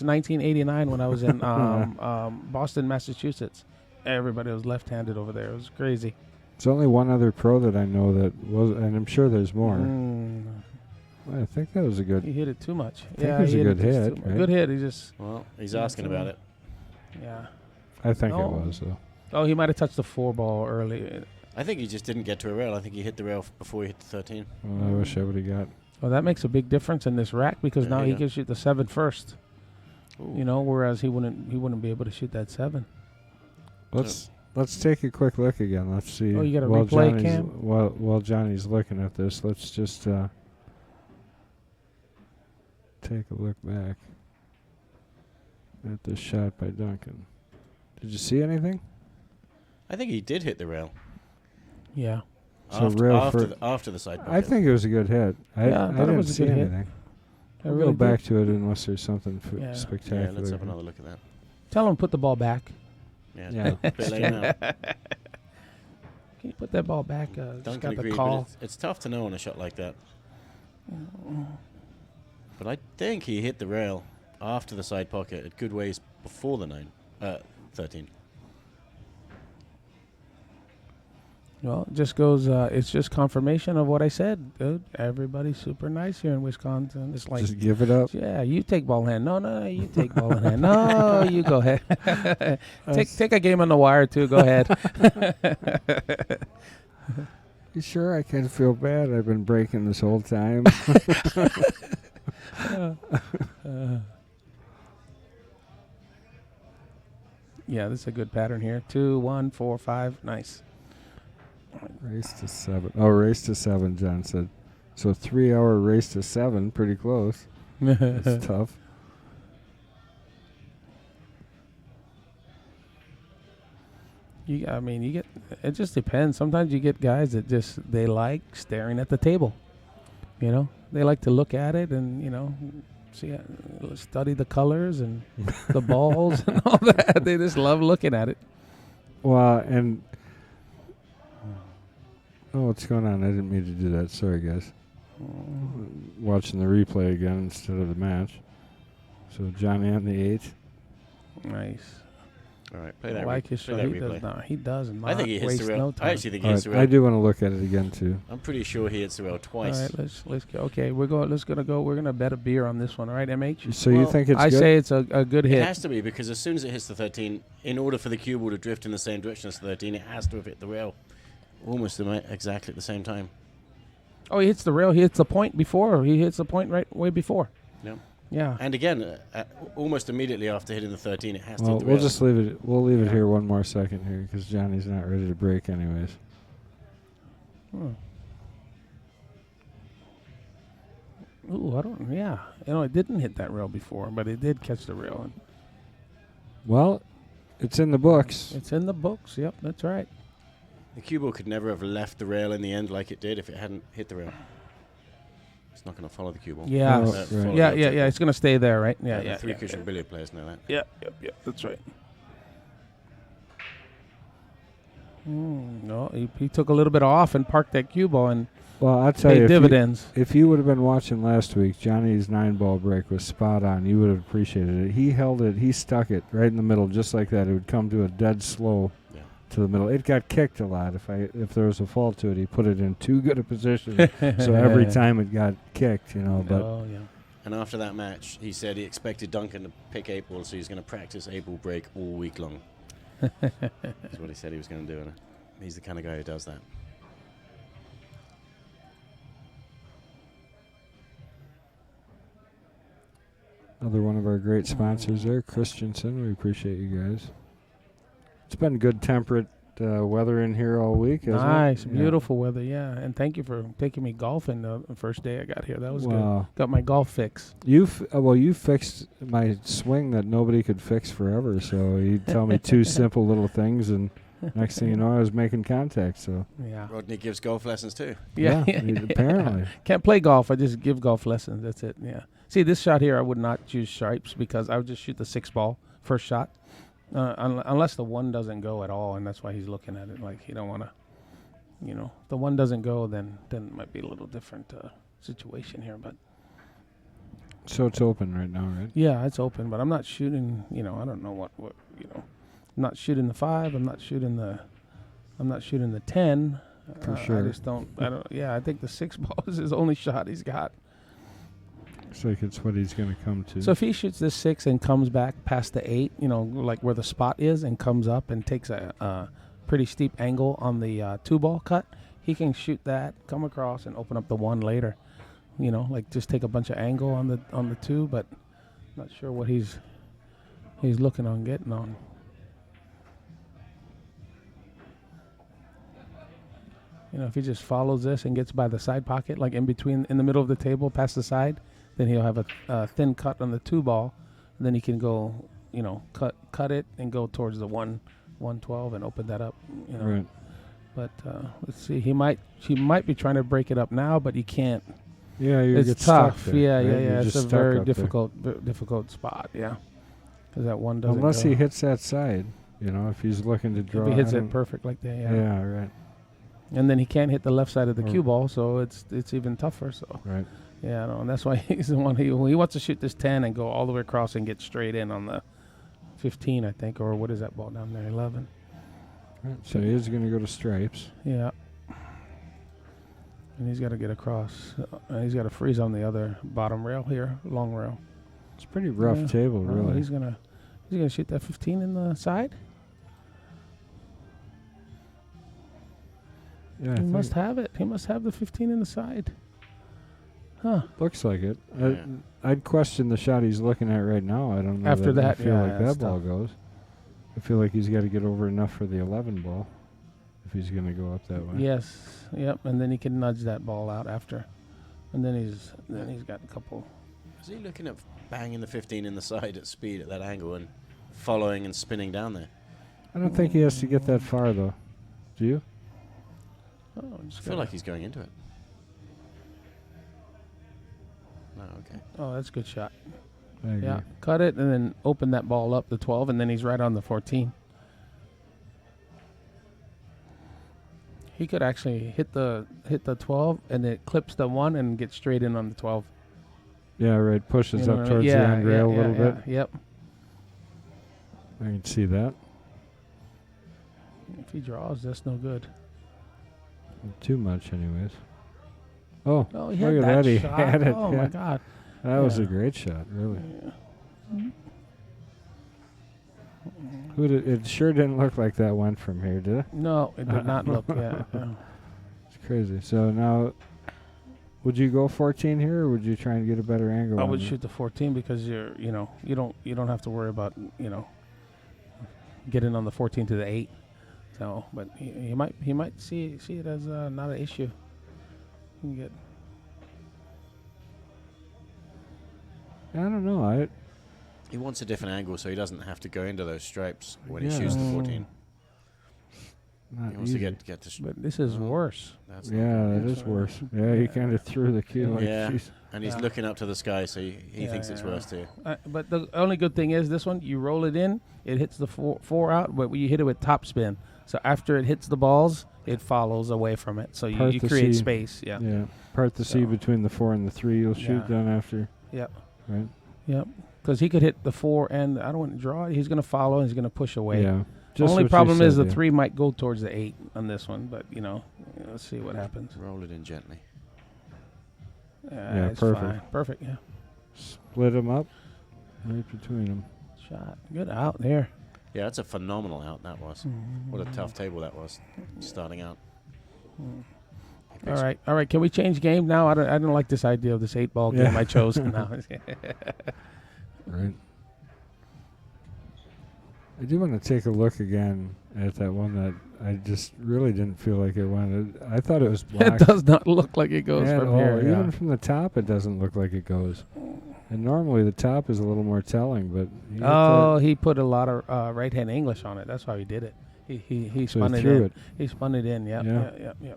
1989 when I was in Boston, Massachusetts. Everybody was left-handed over there. It was crazy.
There's only one other pro that I know that was, and I'm sure there's more. I think that was a good.
He hit it too much.
I think it was
he
a
hit
good
it just
hit,
too much.
right?
Good hit. He just
Well, he's asking about it.
yeah.
I think
No.
it was though.
Oh, he might have touched the 4 ball early.
I think he just didn't get to a rail. I think he hit the rail before he hit the 13.
Well, I wish I would have got.
Well, that makes a big difference in this rack because
There
now
you
he
go.
can shoot the 7 first.
Ooh.
You know, whereas he wouldn't be able to shoot that 7.
Let's take a quick look again. Let's see.
Oh, you got a
while
replay
Johnny's,
cam?
While Johnny's looking at this, let's just take a look back at this shot by Duncan. Did you see anything?
I think he did hit the rail.
Yeah.
So rail
after the side pocket.
I think it was a good hit. I
Yeah, I thought it
didn't
was a
see
good hit.
anything.
I
We'll
really
go back
did.
to it unless there's something
Yeah.
spectacular.
Yeah, let's have another look at that.
Tell him put the ball back.
Yeah,
Yeah.
a bit late now.
Can you put that ball back? Just
Duncan
got the
agreed,
call.
but it's tough to know on a shot like that. But I think he hit the rail after the side pocket at good ways before the 13.
Well, it just goes. It's just confirmation of what I said, dude. Everybody's super nice here in Wisconsin. It's like,
Just give it up.
yeah, you take ball in hand. No, you take ball in hand. No, you go ahead. take a game on the wire too. Go ahead.
You sure? I kind of feel bad. I've been breaking this whole time.
Yeah, this is a good pattern here. 2, 1, 4, 5. Nice.
Race to 7. Oh, race to 7, John said. So 3-hour race to 7, pretty close. It's tough.
You get. It just depends. Sometimes you get guys that they like staring at the table. You know, they like to look at it and see, study the colors and the balls and all that. They just love looking at it.
Well, and what's going on? I didn't mean to do that. Sorry, guys. Watching the replay again instead of the match. So Johnny on the 8.
Nice.
All right, play
I
that.
like his
play
shot.
that
He does
replay.
not. He does not.
I think he hits
waste
the rail.
no time.
I actually think he
All
hits the
right,
rail.
I do want to look at it again too.
I'm pretty sure he hits the rail twice.
All right, let's go. Okay, we're gonna bet a beer on this one. All right, MH.
So you
Well,
think it's
I
good?
say it's a good
It
hit.
has to be because as soon as it hits the 13, in order for the cue ball to drift in the same direction as the 13, it has to have hit the rail almost exactly at the same time.
Oh, he hits the rail. He hits the point before. He hits the point right way before.
Yeah.
Yeah.
And again, almost immediately after hitting the 13, it has to
Well,
hit the
we'll
rail.
just leave it. We'll leave it
Yeah.
here one more second here because Johnny's not ready to break anyways.
Ooh, I don't. Yeah, it didn't hit that rail before, but it did catch the rail. And
Well, it's in the books.
it's in the books. Yep, that's right.
The cue ball could never have left the rail in the end like it did if it hadn't hit the rail. It's not going to follow the cue ball.
Yeah.
Oh,
Follow
right.
the
Yeah.
objective.
It's gonna stay there, right? Yeah.
The
Yeah.
three cushion billiard players know that.
Yeah. That's right. No, he took a little bit off and parked that cue ball and
Well, I'll tell
paid
you,
dividends.
if you would have been watching last week, Johnny's 9-ball break was spot on. You would have appreciated it. He held it. He stuck it right in the middle, just like that. It would come to a dead slow
Yeah.
to the middle. It got kicked a lot. If there was a fault to it, he put it in too good a position. So every time it got kicked, But
Oh yeah.
And after that match, he said he expected Duncan to pick 8-ball, so he's going to practice 8-ball break all week long. That's what he said he was going to do, and he's the kind of guy who does that.
Another one of our great sponsors there, Christensen. We appreciate you guys. It's been good temperate weather in here all week, hasn't
Nice,
it?
beautiful weather, yeah. And thank you for taking me golfing the first day I got here. That was
Wow.
good. Got my golf fix.
You fixed my swing that nobody could fix forever. So you'd tell me two simple little things, and next thing you know, I was making contact. So
Yeah.
Rodney gives golf lessons too.
Yeah.
apparently.
Can't play golf. I just give golf lessons. That's it. Yeah. See, this shot here, I would not choose stripes because I would just shoot the 6-ball first shot, unless the 1 doesn't go at all, and that's why he's looking at it like he don't want to. If the 1 doesn't go, then it might be a little different situation here. But
So it's open right now, right?
yeah, it's open, but I'm not shooting. I don't know what. I'm not shooting the 5. I'm not shooting the 10.
For sure.
I just don't. I don't. Yeah, I think the 6-ball is his only shot he's got.
Looks like it's what he's going to come to.
So if he shoots this 6 and comes back past the 8, like where the spot is, and comes up and takes a pretty steep angle on the 2-ball cut, he can shoot that, come across, and open up the 1 later. Like just take a bunch of angle on the 2, but not sure what he's looking on getting on. If he just follows this and gets by the side pocket, like in the middle of the table, past the side, then he'll have a thin cut on the 2-ball. And then he can go, cut it and go towards the 112 and open that up.
Right.
But let's see, he might be trying to break it up now, but he can't.
Yeah, you
It's
get
tough.
stuck there, right? You're
It's
just
a
stuck
very
up there.
difficult spot. Yeah, because that 1 doesn't.
Unless
go.
he hits that side, if he's looking to draw.
If he hits
I
it
don't-
perfect like that,
Yeah, right.
And then he can't hit the left side of the
Or-
cue ball, so it's even tougher. So
Right.
yeah, no, and that's why he's the one. He wants to shoot this 10 and go all the way across and get straight in on the 15, I think, or what is that ball down there? 11.
Right. So he is going to go to stripes.
Yeah. And he's got to get across. He's got to freeze on the other bottom rail here, long rail.
It's a pretty rough
Yeah.
table,
Oh,
really.
he's gonna shoot that 15 in the side.
Yeah, I
He
think
must have it. He must have the 15 in the side. Huh.
looks like it.
Yeah.
I'd question the shot he's looking at right now. I don't know.
After
I
that,
feel
yeah,
like
that's
that ball
tough.
goes. I feel like he's got to get over enough for the 11 ball if he's going to go up that way.
Yes. Yep. And then he can nudge that ball out after. And then he's got a couple.
Is he looking at banging the 15 in the side at speed at that angle and following and spinning down there?
I don't think he has to get that far, though. Do you?
Oh,
I feel like he's going into it. No, okay.
Oh, that's a good shot.
I agree.
Yeah. Cut it and then open that ball up the 12, and then he's right on the 14. He could actually hit the 12 and it clips the 1 and get straight in on the 12.
Yeah, right. Pushes
You know
up
what I mean?
towards the end rail a little bit.
Yep.
I can see that.
If he draws, that's no good.
Too much, anyways. Oh,
Oh, he
look
had
at that. He
shot.
had it.
Oh
yeah.
my God.
That was a
Yeah.
great shot, really.
Yeah.
It sure didn't look like that went from here, did it?
No, it did not look. Yeah.
It's crazy. So now, would you go 14 here, or would you try and get a better angle?
I
on
would
it?
shoot the 14 because you don't have to worry about getting on the 14 to the 8. So, but he might see it as not an issue. You can get.
I don't know.
He wants a different angle so he doesn't have to go into those stripes when
Yeah.
he shoots the 14.
Not
He wants
easy.
to get to
But this is worse.
That's not
Yeah,
good.
that is worse. Yeah, he kind of threw the cue like,
Yeah.
jeez.
And he's
Yeah.
looking up to the sky, so he
Yeah,
thinks it's
yeah.
worse too.
But the only good thing is this one, you roll it in, it hits the four out, but you hit it with top spin. So after it hits the balls, it follows away from it. So
Part
you
the
create
C.
space. Yeah.
Yeah, part the C
So-
between the 4 and the 3 you'll shoot
Yeah.
down after,
Yep.
right?
Yep. Because he could hit the 4 and I don't want to draw it. He's going to follow and he's going to push away.
Yeah.
Only
what you
problem is
said,
the
yeah.
3 might go towards the 8 on this one, but let's see what happens.
Roll it in gently.
Yeah,
It's
perfect.
fine. Perfect, yeah.
Split them up right between them.
Shot. Good out there.
Yeah, that's a phenomenal out that was. What a tough table that was, starting out.
All right. Can we change game now? I don't like this idea of this 8-ball game I chose now.
Right. I do want to take a look again at that one that I just really didn't feel like it went. I thought it was black.
It does not look like it goes
at
from
all.
here.
Even
Yeah.
from the top, it doesn't look like it goes. And normally the top is a little more telling, but
He put a lot of right-hand English on it. That's why he did it. He
so
spun
he
it
threw
in.
it.
He spun it in. Yep.
Yeah.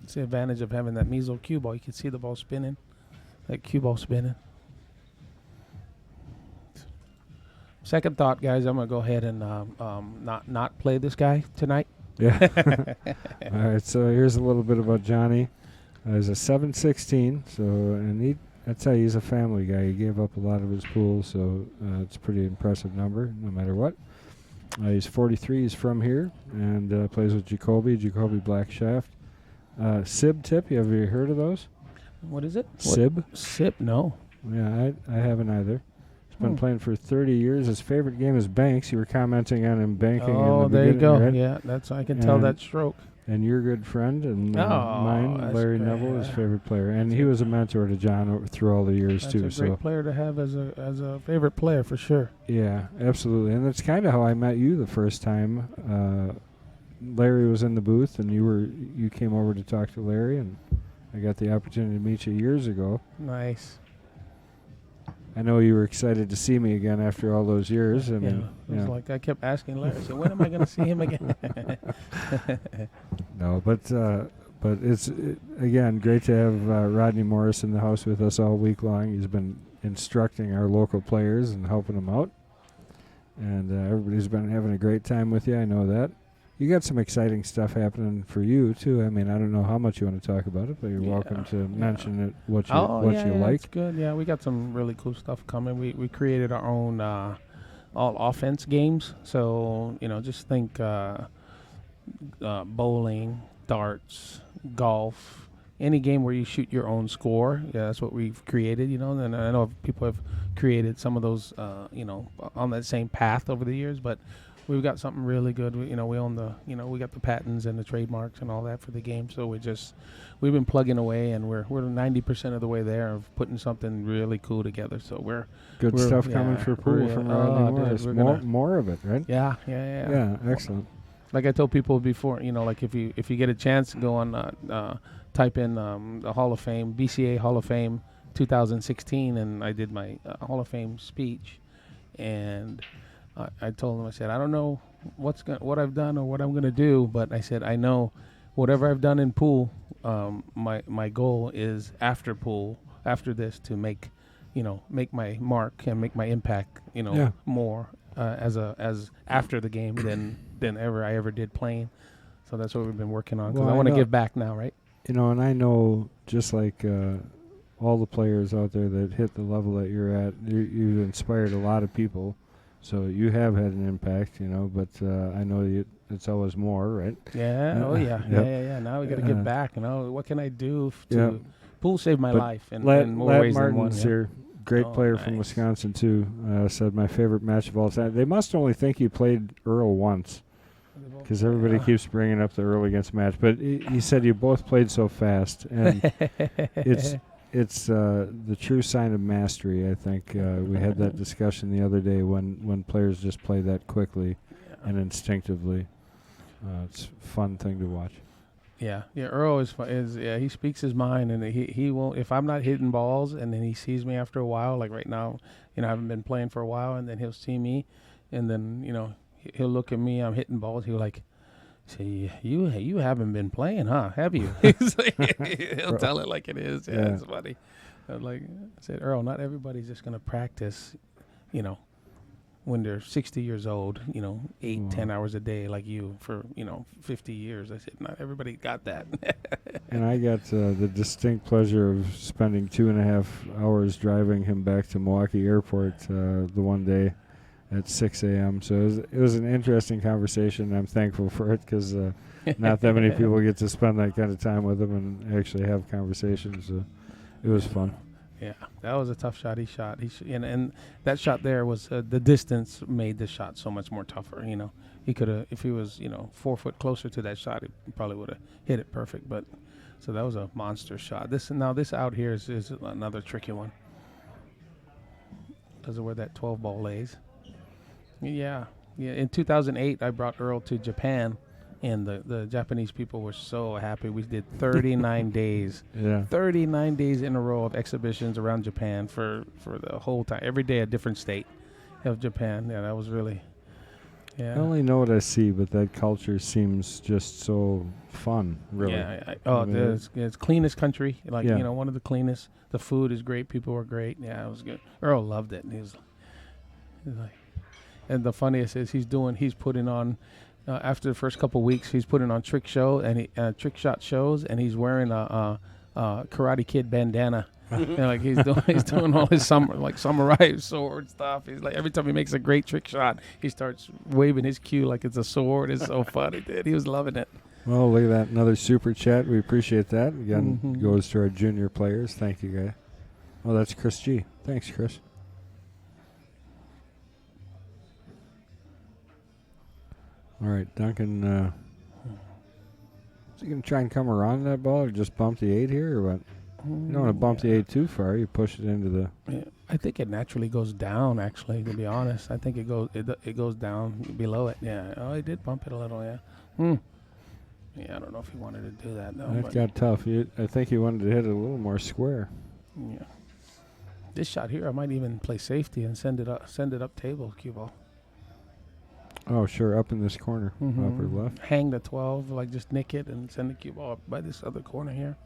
It's the advantage of having that measle cue ball. You can see the ball spinning. That cue ball spinning. Second thought, guys, I'm gonna go ahead and not play this guy tonight.
Yeah. All right. So here's a little bit about Johnny. He's a 716. So that's how he's a family guy. He gave up a lot of his pools, so it's a pretty impressive number, no matter what. He's 43. He's from here and plays with Jacoby Black Shaft. Sib tip. You ever heard of those?
What is it?
Sib.
Sip? No.
Yeah, I haven't either. He's been playing for 30 years. His favorite game is Banks. You were commenting on him banking.
Oh,
in the
there you go.
right?
Yeah, I can tell that stroke.
And your good friend and
Oh,
mine,
that's
Larry
great.
Neville, his favorite player, and he was a mentor to John through all the years
That's
too.
a great player to have as a favorite player for sure.
Yeah, absolutely, and that's kind of how I met you the first time. Larry was in the booth, and you came over to talk to Larry, and I got the opportunity to meet you years ago.
Nice.
I know you were excited to see me again after all those years. I mean,
it was like I kept asking Larry, so when am I going to see him again?
No, but it's again great to have Rodney Morris in the house with us all week long. He's been instructing our local players and helping them out, and everybody's been having a great time with you. I know that. You got some exciting stuff happening for you too. I mean, I don't know how much you want to talk about it, but you're welcome to mention it. What you like.
That's good. Yeah, we got some really cool stuff coming. We created our own all offense games. So just think bowling, darts, golf, any game where you shoot your own score. Yeah, that's what we've created. And I know people have created some of those on that same path over the years, but we've got something really good. We own we got the patents and the trademarks and all that for the game. So we've been plugging away, and we're 90% of the way there of putting something really cool together. So we're
good stuff coming for pool from Rodney Morris. More of it, right?
Yeah.
Yeah, excellent.
Like I told people before, like if you get a chance, go on type in the Hall of Fame, BCA Hall of Fame 2016, and I did my Hall of Fame speech, and I told him, I said, I don't know what I've done or what I'm going to do, but I said, I know whatever I've done in pool, my goal is after this to make my mark and make my impact, more as after the game than I ever did playing. So that's what we've been working on, because I want to give back now, right?
And I know just like all the players out there that hit the level that you're at, you've inspired a lot of people. So you have had an impact, but I know it's always more, right?
Yeah. Yeah. Now we got to give back. What can I do to pool saved my life in more ways than one.
Martin's here, great player from Wisconsin too. Said my favorite match of all time. They must only think you played Earl once, because everybody keeps bringing up the Earl against match. But he said you both played so fast, and it's the true sign of mastery. I think we had that discussion the other day when players just play that quickly and instinctively. It's a fun thing to watch.
Yeah. Earl is he speaks his mind, and he won't. If I'm not hitting balls, and then he sees me after a while, like right now, I haven't been playing for a while, and then he'll see me, and then he'll look at me. I'm hitting balls. He'll say, you haven't been playing, huh? Have you? He'll tell it like it is. Yeah, it's funny. I said, Earl, not everybody's just gonna practice, when they're 60 years old, 8-10 hours a day like you for 50 years. I said, not everybody got that.
And I got the distinct pleasure of spending 2.5 hours driving him back to Milwaukee Airport the one day at 6 a.m. So it was an interesting conversation. I'm thankful for it, because not that many people get to spend that kind of time with him and actually have conversations. So it was fun.
Yeah, that was a tough shot he shot. And that shot there was the distance made the shot so much more tougher. He could have, if he was 4 foot closer to that shot, he probably would have hit it perfect. But so that was a monster shot. This out here is another tricky one because of where that 12 ball lays. Yeah. In 2008, I brought Earl to Japan. And the Japanese people were so happy. We did 39 days.
Yeah.
39 days in a row of exhibitions around Japan for the whole time. Every day a different state of Japan. Yeah, that was really, yeah.
I only know what I see, but that culture seems just so fun, really.
Yeah. It's cleanest country. One of the cleanest. The food is great. People were great. Yeah, it was good. Earl loved it. He was like, and the funniest is he's putting on, after the first couple weeks, he's putting on trick shot shows, and he's wearing a Karate Kid bandana. He's doing all his samurai sword stuff. He's like, every time he makes a great trick shot, he starts waving his cue like it's a sword. It's so funny, dude. He was loving it.
Well, look at that, another super chat. We appreciate that. Again, goes to our junior players. Thank you, guys. Oh, that's Chris G. Thanks, Chris. All right, Duncan, is he going to try and come around that ball or just bump the 8 here or what? You don't want to bump the 8 too far. You push it into the...
Yeah, I think it naturally goes down, actually, to be honest. I think it goes down below it. Yeah. Oh, he did bump it a little, yeah. Yeah, I don't know if he wanted to do that, though.
That got tough. I think he wanted to hit it a little more square.
Yeah. This shot here, I might even play safety and send it up table, cue ball.
Oh, sure, up in this corner, upper left.
Hang the 12, just nick it and send the cue ball up by this other corner here.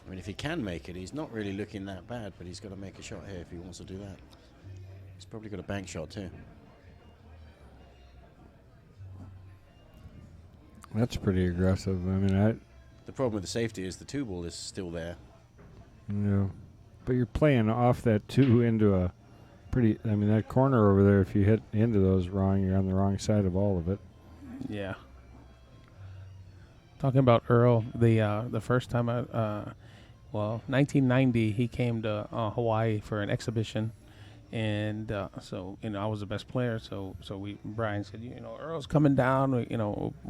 I mean, if he can make it, he's not really looking that bad, but he's got to make a shot here if he wants to do that. He's probably got a bank shot too.
That's pretty aggressive. I mean,
the problem with the safety is the 2 ball is still there.
Yeah, but you're playing off that 2 into a pretty... I mean, that corner over there, if you hit into those wrong, you're on the wrong side of all of it.
Yeah. Talking about Earl, the first time 1990, he came to Hawaii for an exhibition. And so I was the best player. So Brian said, Earl's coming down. We're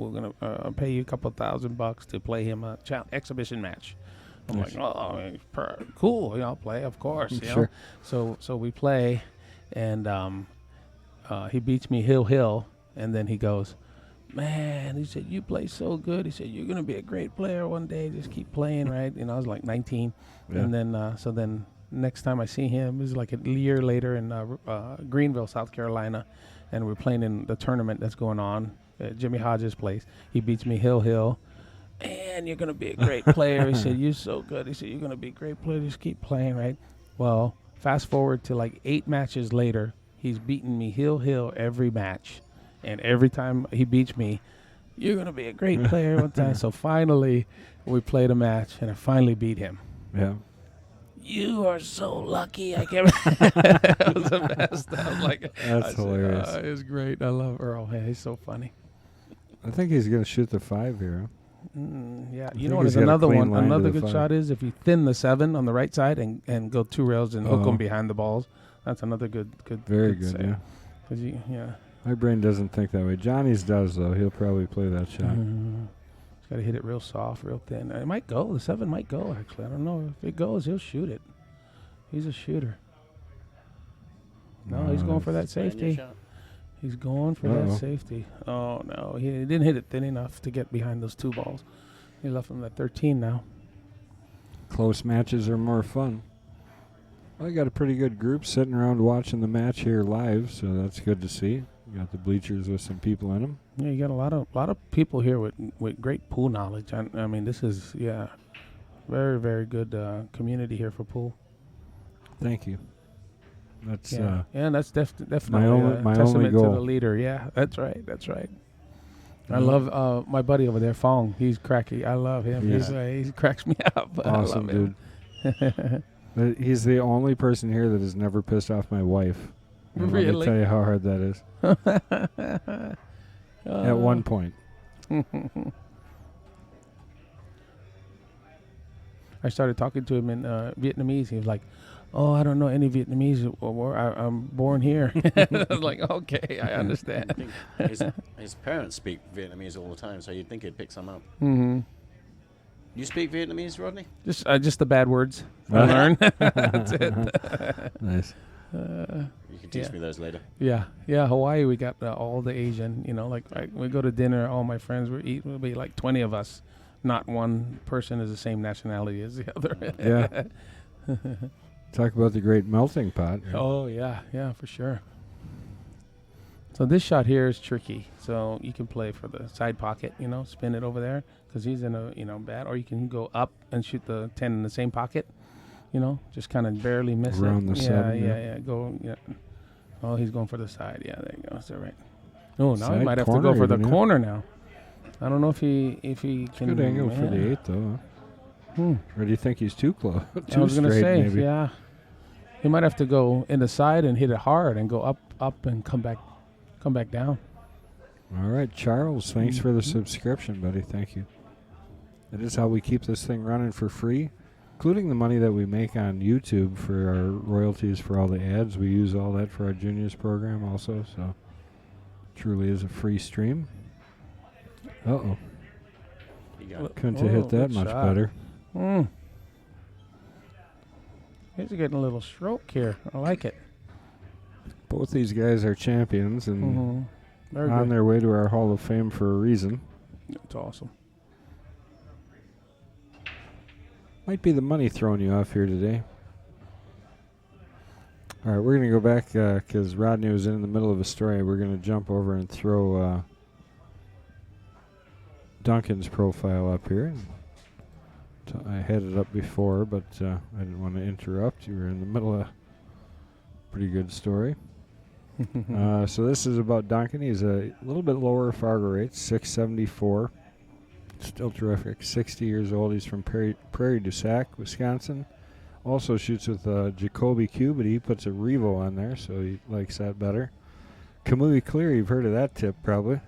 gonna pay you a couple $1,000 to play him a exhibition match. I'm like, cool. I'll play, of course.
Sure.
So we play, and he beats me hill, and then he goes, man, he said, you play so good. He said, you're gonna be a great player one day. Just keep playing, right? I was like 19, and then. Next time I see him, it was like a year later in Greenville, South Carolina, and we're playing in the tournament that's going on at Jimmy Hodges' place. He beats me hill. Man, you're going to be a great player. He said, you're so good. He said, you're going to be a great player. Just keep playing, right? Well, fast forward to like 8 matches later, he's beaten me hill every match. And every time he beats me, you're going to be a great player one time. So finally, we played a match, and I finally beat him.
Yeah.
You are so lucky. I can't. That was the best. I was like,
that's hilarious.
It was great. I love Earl. Yeah, he's so funny.
I think he's going to shoot the 5 here.
Yeah, you know what? There's another one. Another good shot is if you thin the 7 on the right side and go 2 rails and hook them behind the balls. That's another good.
Very good.
Save.
Yeah.
Yeah.
My brain doesn't think that way. Johnny's does though. He'll probably play that shot.
Got to hit it real soft, real thin. It might go. The 7 might go, actually. I don't know. If it goes, he'll shoot it. He's a shooter. No, he's going for that safety. He's going for that safety. Oh, no. He didn't hit it thin enough to get behind those 2 balls. He left him at 13 now.
Close matches are more fun. I got a pretty good group sitting around watching the match here live, so that's good to see. You got the bleachers with some people in them.
Yeah, you got a lot of people here with great pool knowledge. I mean, this is very, very good community here for pool.
Thank you. That's
that's definitely
my
a
only
testament
goal.
to the leader. Yeah, that's right. I love my buddy over there, Fong. He's cracky. I love him.
Yeah.
He cracks me up.
Awesome,
I love
dude. But he's the only person here that has never pissed off my wife. And let me
Really?
tell you how hard that is. At one point.
I started talking to him in Vietnamese. He was like, "Oh, I don't know any Vietnamese. I'm born here." I was like, "Okay, I understand."
I think his parents speak Vietnamese all the time, so you'd think he'd pick some up.
Mm-hmm.
You speak Vietnamese, Rodney?
Just the bad words I learn. That's it.
Nice.
You can teach me those later.
Yeah. Hawaii, we got all the Asian. Like we go to dinner. All my friends we'll be like 20 of us. Not one person is the same nationality as the other.
Yeah. Talk about the great melting pot.
Oh yeah, for sure. So this shot here is tricky. So you can play for the side pocket, spin it over there because he's in a bad, or you can go up and shoot the 10 in the same pocket. Just kind of barely miss
Around
it.
the
Yeah,
seven,
Go. Yeah. Oh, he's going for the side. Yeah, there you go. Is that right? Oh, now he
Side
might have to
corner
go for the
even, yeah.
corner now. I don't know if he can.
Good angle for the 8, though. Or do you think he's too close?
I was
going to
say,
maybe.
yeah. He might have to go in the side and hit it hard and go up and come back down.
All right, Charles, thanks for the subscription, buddy. Thank you. That is how we keep this thing running for free, including the money that we make on YouTube for our royalties for all the ads. We use all that for our juniors program also, so truly is a free stream. Uh-oh. Couldn't have hit that much better.
He's getting a little stroke here. I like it.
Both these guys are champions and
Very
on
good.
their way to our Hall of Fame for a reason.
It's awesome.
Might be the money throwing you off here today. All right, we're going to go back because Rodney was in the middle of a story. We're going to jump over and throw Duncan's profile up here. I had it up before, but I didn't want to interrupt. You were in the middle of a pretty good story. So this is about Duncan. He's a little bit lower Fargo rate, 674. Still terrific. 60 years old. He's from Prairie du Sac, Wisconsin. Also shoots with Jacoby Q, but he puts a Revo on there, so he likes that better. Kamui Clear, you've heard of that tip probably.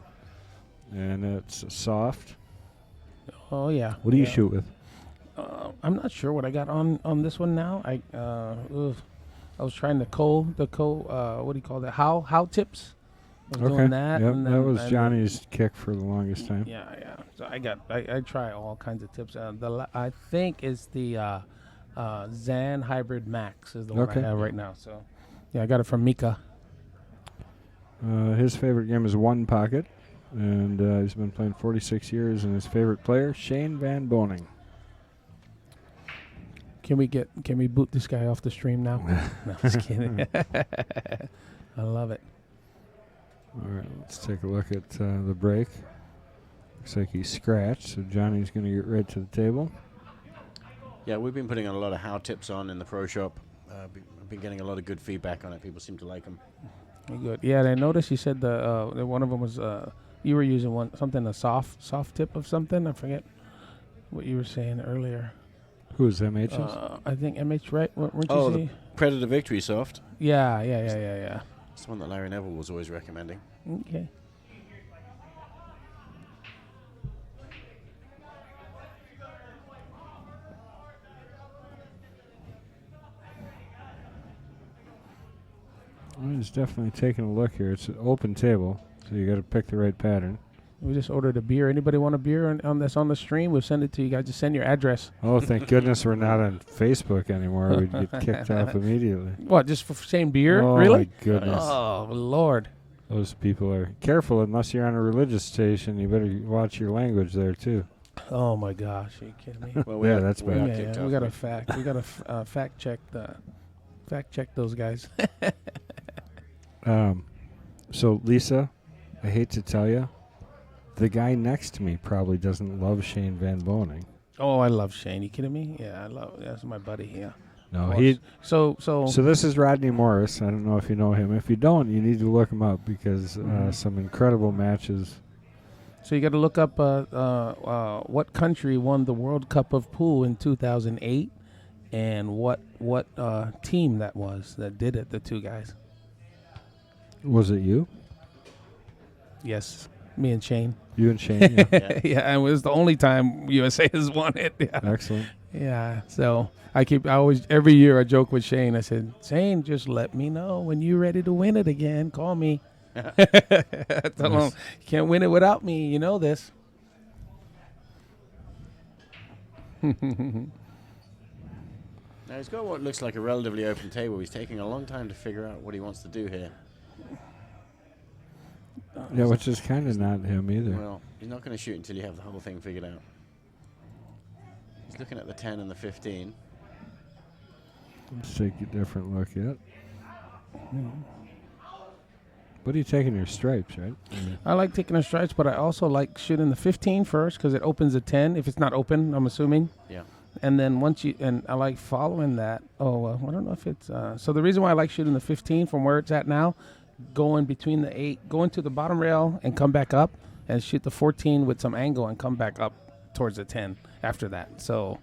And it's soft.
Oh, yeah.
What do you shoot with?
I'm not sure what I got on this one now. I was trying what do you call that? How tips? I was doing that.
Yep,
and
that
then
was Johnny's kick for the longest time.
Yeah. So I try all kinds of tips. I think it's the Zan Hybrid Max is the one I have right now. So yeah, I got it from Mika.
His favorite game is One Pocket, and he's been playing 46 years. And his favorite player, Shane Van Boning.
Can we boot this guy off the stream now? No, just kidding. I love it.
All right, let's take a look at the break. Looks like he's scratched, so Johnny's going to get right to the table.
Yeah, we've been putting a lot of how tips on in the pro shop. I've been getting a lot of good feedback on it. People seem to like them.
Good. Yeah, and I noticed you said that one of them was you were using a soft tip of something. I forget what you were saying earlier.
Who is MH's?
I think MH, right? Weren't
Oh,
you
the Predator Victory Soft.
Yeah.
It's the one that Larry Neville was always recommending.
Okay.
Well, he's definitely taking a look here. It's an open table, so you got to pick the right pattern.
We just ordered a beer. Anybody want a beer on this on the stream? We'll send it to you guys. Just send your address.
Oh, thank goodness we're not on Facebook anymore. We'd get kicked off immediately.
What, just for same beer?
Oh,
Really?
my goodness.
Oh, Lord.
Those people are careful. Unless you're on a religious station, you better watch your language there, too.
Oh, my gosh. Are you kidding me?
Well,
That's bad.
Yeah, we got to fact check those guys.
So, Lisa, I hate to tell you, the guy next to me probably doesn't love Shane Van Boning.
Oh, I love Shane. You kidding me? Yeah, that's my buddy. Yeah.
No,
So
this is Rodney Morris. I don't know if you know him. If you don't, you need to look him up because some incredible matches
So you got to look up what country won the World Cup of Pool in 2008, and what team that was that did it. The two guys.
Was it you?
Yes, me and Shane.
You and Shane? Yeah.
Yeah.
Yeah, it was the only time USA has won it. Yeah.
Excellent.
Yeah, so I always, every year I joke with Shane. I said, Shane, just let me know when you're ready to win it again. Call me. Tell him, you can't win it without me. You know this.
Now he's got what looks like a relatively open table. He's taking a long time to figure out what he wants to do here.
Yeah, which is kind of not him either.
Well, he's not going to shoot until you have the whole thing figured out. He's looking at the 10 and the 15.
Let's take a different look at. What are you taking your stripes, right?
I like taking the stripes, but I also like shooting the 15 first because it opens the 10. If it's not open, I'm assuming.
Yeah.
And then I like following that. I don't know if it's. So the reason why I like shooting the 15 from where it's at now, going between the 8, going to the bottom rail and come back up, and shoot the 14 with some angle and come back up towards the 10 after that. So,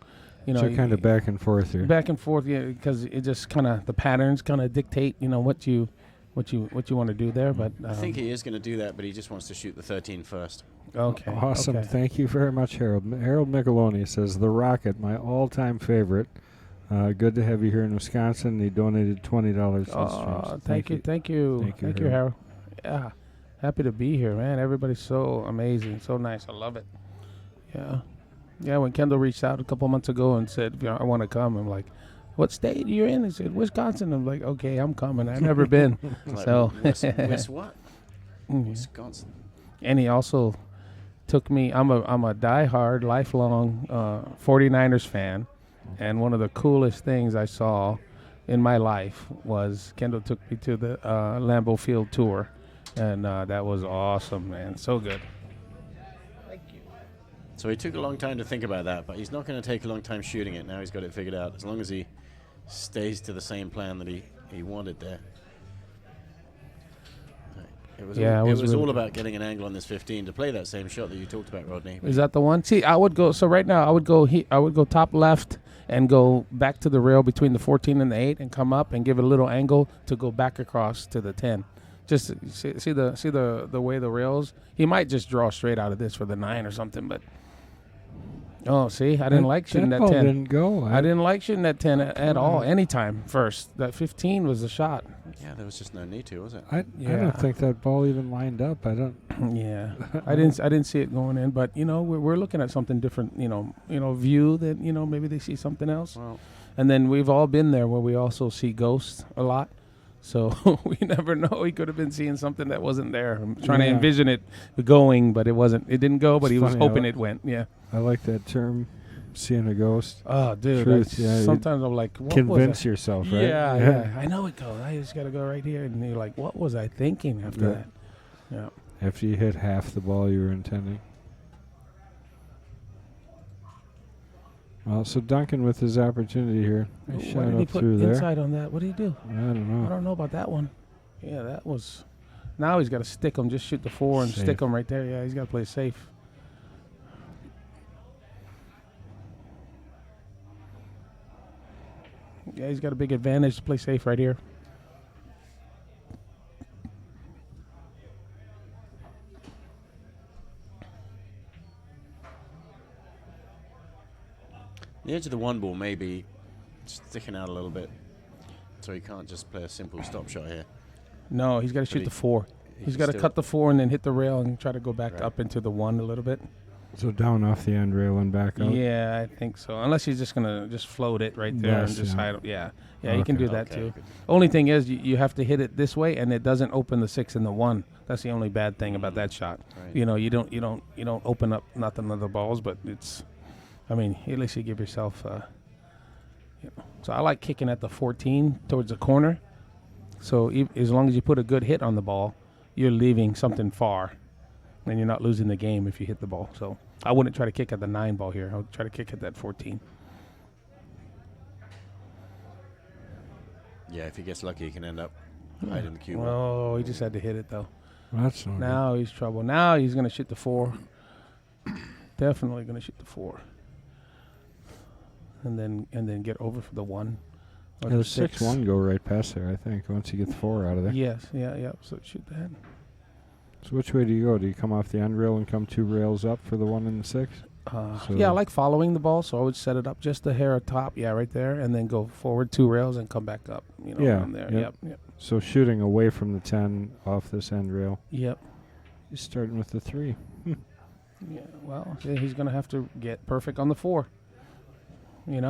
So kind of back and forth here.
Back and forth, yeah, because it just kind of, the patterns kind of dictate, what you want to do there. But
I think he is going to do that, but he just wants to shoot the 13 first.
Okay.
Awesome.
Okay.
Thank you very much, Harold. Harold Micheloni says, The Rocket, my all-time favorite. Good to have you here in Wisconsin. He donated $20 to the streams.
Thank you. Thank you, Harold. Yeah. Happy to be here, man. Everybody's so amazing, so nice. I love it. Yeah. Yeah, when Kendall reached out a couple months ago and said, I want to come, I'm like, what state you're in? He said, Wisconsin. I'm like, okay, I'm coming. I've never been. So
West what?
Mhm.
Wisconsin.
And he also took me. I'm a diehard, lifelong 49ers fan, and one of the coolest things I saw in my life was Kendall took me to the Lambeau Field tour, and that was awesome, man. So good.
So he took a long time to think about that, but he's not going to take a long time shooting it. Now he's got it figured out. As long as he stays to the same plan that he wanted there. It was
really
all about getting an angle on this 15 to play that same shot that you talked about, Rodney.
Is that the one? See, I would go. So right now, I would go top left and go back to the rail between the 14 and the 8, and come up and give it a little angle to go back across to the 10. Just see the way the rails. He might just draw straight out of this for the 9 or something, but. Oh, see, I didn't like shooting that 10.
Didn't go.
I didn't like shooting that 10 at all. Anytime first. That 15 was the shot.
Yeah, there was just no need to, was it?
I don't think that ball even lined up. I don't.
Yeah, I didn't see it going in. But we're looking at something different. View that maybe they see something else.
Well,
And then we've all been there where we also see ghosts a lot. So we never know. He could have been seeing something that wasn't there. I'm trying to envision it going, but it wasn't. It didn't go, but he was hoping it went. Yeah.
I like that term, seeing a ghost.
Oh, dude.
Truth,
Sometimes I'm like, what
Convince
was I?
yourself, right?
Yeah. I know it goes. I just got to go right here. And you're like, what was I thinking after that? Yeah.
After you hit half the ball you were intending. Well, so Duncan with his opportunity here.
What
Nice shot
did he
up
put
through there.
inside on that? What did he do?
I don't know.
I don't know about that one. Yeah, that was. Now he's got to stick him. Just shoot the 4 and
Safe.
stick him right there. Yeah, he's got to play safe. Yeah, he's got a big advantage to play safe right here.
the edge of the 1 ball may be sticking out a little bit, so he can't just play a simple stop shot here.
No, he's got to shoot the 4. He's got to cut the 4 and then hit the rail and try to go back up into the 1 a little bit.
So down off the end rail and back out?
Yeah, I think so. Unless he's just going to float it right there and just hide it. Yeah, you can do that too.
Good.
Only thing is you have to hit it this way and it doesn't open the 6 and the 1. That's the only bad thing about that shot.
Right.
You don't open up nothing other balls, but it's, at least you give yourself, So I like kicking at the 14 towards the corner. So as long as you put a good hit on the ball, you're leaving something far, and you're not losing the game if you hit the ball. So I wouldn't try to kick at the 9 ball here. I would try to kick at that 14.
Yeah, if he gets lucky, he can end up right in the cue ball.
Oh, he just had to hit it, though.
That's no good.
Now he's trouble. Now he's going to shoot the 4. Definitely going to shoot the 4. And then get over for the 1. Or
Yeah, the
6.
6-1 go right past there, I think, once you get the 4 out of there.
Yes, yeah. So shoot that.
So which way do you go? Do you come off the end rail and come 2 rails up for the 1 and the 6?
Yeah, I like following the ball, so I would set it up just a hair top, right there, and then go forward 2 rails and come back up, around there. Yep.
So shooting away from the 10 off this end rail.
Yep.
He's starting with the 3.
Yeah, well, he's going to have to get perfect on the 4. He's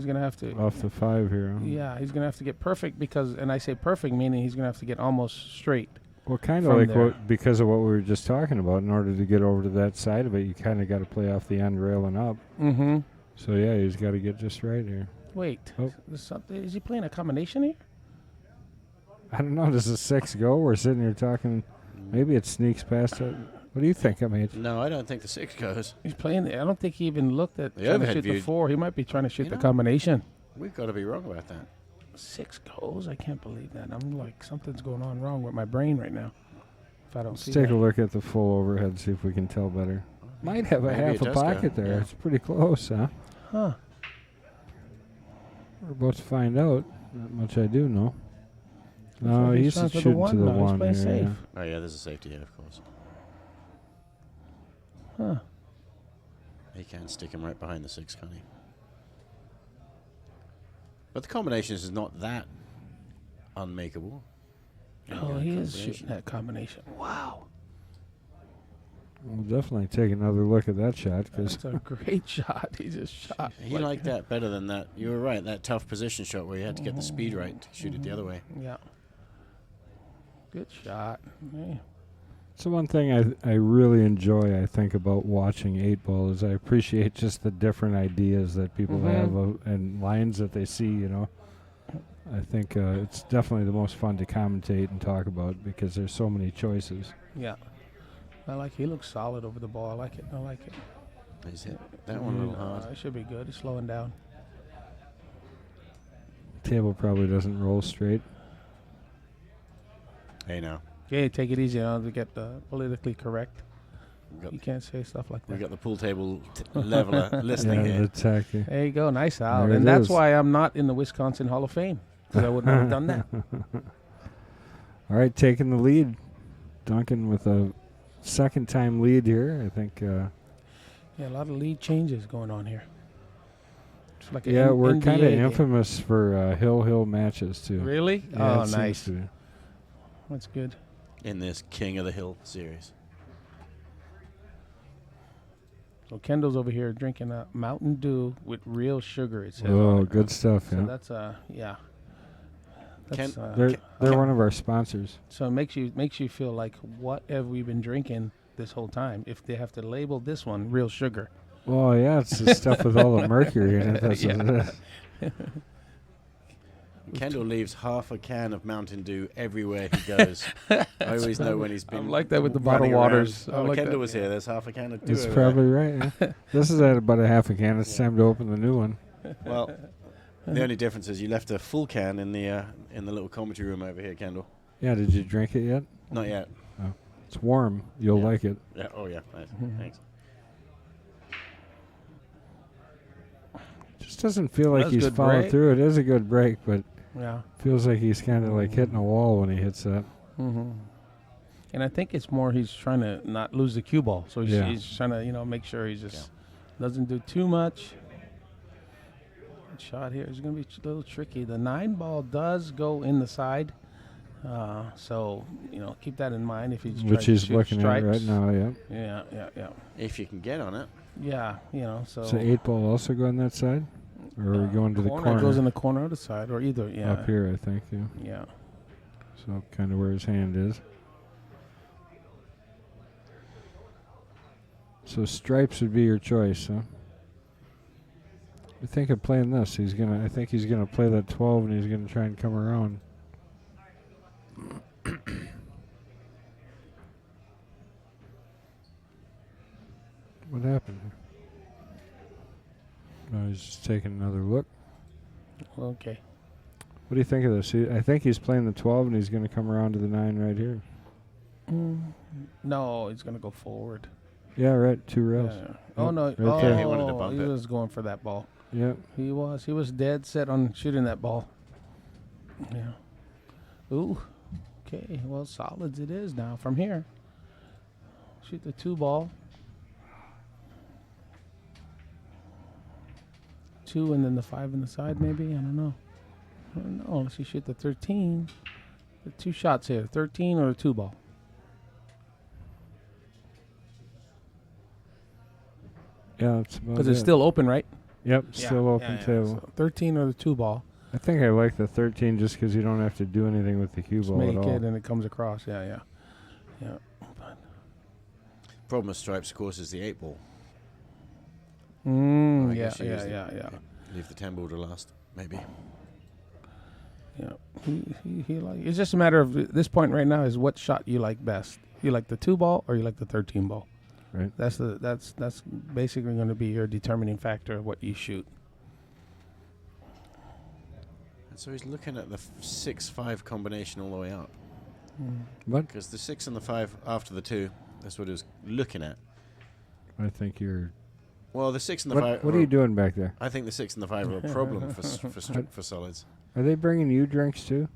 going to have to.
Off the 5 here. Huh?
Yeah, he's going to have to get perfect and I say perfect meaning he's going to have to get almost straight.
Well, kind of
from
like
there.
because of what we were just talking about. In order to get over to that side of it, you kind of got to play off the end rail and up.
Mm-hmm.
So, yeah, he's got to get just right here.
Wait,
Oh.
Is he playing a combination here?
I don't know. Does the 6 go? We're sitting here talking. Maybe it sneaks past it. What do you think,
No, I don't think the 6 goes.
He's playing. I don't think he even looked at
The
trying to
overhead
shoot the
view.
4. He might be trying to shoot
You
the
know?
combination.
We've got to be wrong about that.
6 goes? I can't believe that. I'm like, something's going on wrong with my brain right now. If I don't
Let's
see
take
that.
a look at the full overhead, see if we can tell better. Might have a
Maybe
half
it
a
does go,
pocket there.
yeah.
It's pretty close, huh?
Huh.
We're about to find out. Not much I do know. No,
like
he's
trying for
shooting to the
now. He's
1
playing
here.
safe.
Yeah.
Oh, yeah, there's a safety here, of course.
Huh.
He can stick him right behind the 6, can't he? But the combination is not that unmakeable.
Oh, he is shooting that combination. Wow.
We'll definitely take another look at that shot because
That's a great shot. He just shot.
He liked that better than that. You were right, that tough position shot where you had to get the speed right to shoot it the other way.
Yeah. Good shot. Hey.
so one thing I really enjoy, I think, about watching 8-ball is I appreciate just the different ideas that people have and lines that they see, I think it's definitely the most fun to commentate and talk about because there's so many choices.
Yeah. He looks solid over the ball. I like it.
He's hit that one a little hard.
It should be good. He's slowing down.
Table probably doesn't roll straight.
Hey, now.
Okay, take it easy to get politically correct.
We've got,
You can't say stuff like
we
that.
got the pool table leveler listening
Yeah,
here.
the tacky.
There you go. Nice out.
There it
And that's
is.
why I'm not in the Wisconsin Hall of Fame, because I would not have done that.
All right, taking the lead. Duncan with a second-time lead here. I think,
Yeah, a lot of lead changes going on here. It's like
yeah, we're
NBA
kind of
game.
infamous for hill matches, too.
Really?
Yeah,
Oh,
it seems
nice.
to be.
That's good.
In this King of the Hill series.
So Kendall's over here drinking a Mountain Dew with real sugar. It says.
Oh,
on it.
good stuff,
So
yeah.
that's yeah. That's,
Ken-
They're one of our sponsors.
so it makes you feel like, what have we been drinking this whole time? If they have to label this one real sugar.
Oh, yeah, it's the stuff with all the mercury in it. That's what it is.
Kendall leaves half a can of Mountain Dew everywhere he goes. I always know when he's been.
I'm like that with the
running
bottled
around.
waters.
Oh,
I'm like
Kendall
that.
was here. There's half a can of Dew.
It's
over
probably right. Yeah. This is at about a half a can. It's time to open the new one.
there. Well, the only difference is you left a full can in the little commentary room over here, Kendall.
Yeah, did you drink it yet?
Not yet.
It's warm. You'll
Yeah.
like it.
Yeah. Oh yeah. Nice. Thanks.
Just doesn't feel like
That's
he's
good
followed
break.
through. It is a good break, but
Yeah.
feels like he's kind of like hitting a wall when he hits that.
Mm-hmm. And I think it's more he's trying to not lose the cue ball. So
Yeah.
he's trying to, make sure he just doesn't do too much. Good shot here is going to be a little tricky. The 9 ball does go in the side. So, keep that in mind if he's
Which he's looking at right now, yeah.
Yeah.
If you can get on it.
Yeah, so.
So 8-ball also go on that side? Or are we going to the
It
corner?
goes in the corner of the side, or either, yeah.
Up here, I think, yeah.
Yeah.
So kind of where his hand is. So stripes would be your choice, huh? I think of playing this. I think he's gonna play that 12 and he's gonna try and come around. What happened here? No, he's just taking another look.
Okay.
What do you think of this? I think he's playing the 12 and he's going to come around to the 9 right here.
No, he's gonna go forward.
Yeah, right. 2 rails.
Yeah. Oh no!
Right
Oh,
there.
He wanted to bump
he
it.
was going for that ball.
Yeah.
He was dead set on shooting that ball. Yeah. Ooh. Okay. Well, solids it is now from here. Shoot the 2 ball. 2 and then the 5 in the side, maybe. I don't know. Let's see. Shoot the 13. The 2 shots here. 13 or a 2 ball.
Yeah, it's about
Because it's
it.
still open, right?
Yep, still open table.
So 13 or the 2 ball.
I think I like the 13 just because you don't have to do anything with the cue
Just
ball
make
at all.
it and it comes across. Yeah.
Problem with stripes, of course, is the 8 ball. I
Yeah.
guess you use the- Leave the 10 ball to last, maybe.
Yeah. He like. It's just a matter of at this point right now is what shot you like best. You like the 2 ball or you like the 13 ball.
Right.
That's basically going to be your determining factor of what you shoot.
And so he's looking at the 6-5 combination all the way up.
What?
Because the 6 and the 5 after the 2, that's what he was looking at.
I think you're...
Well, the 6 and the 5...
What are you doing back there?
I think the 6 and the 5 are a problem for solids.
Are they bringing you drinks too?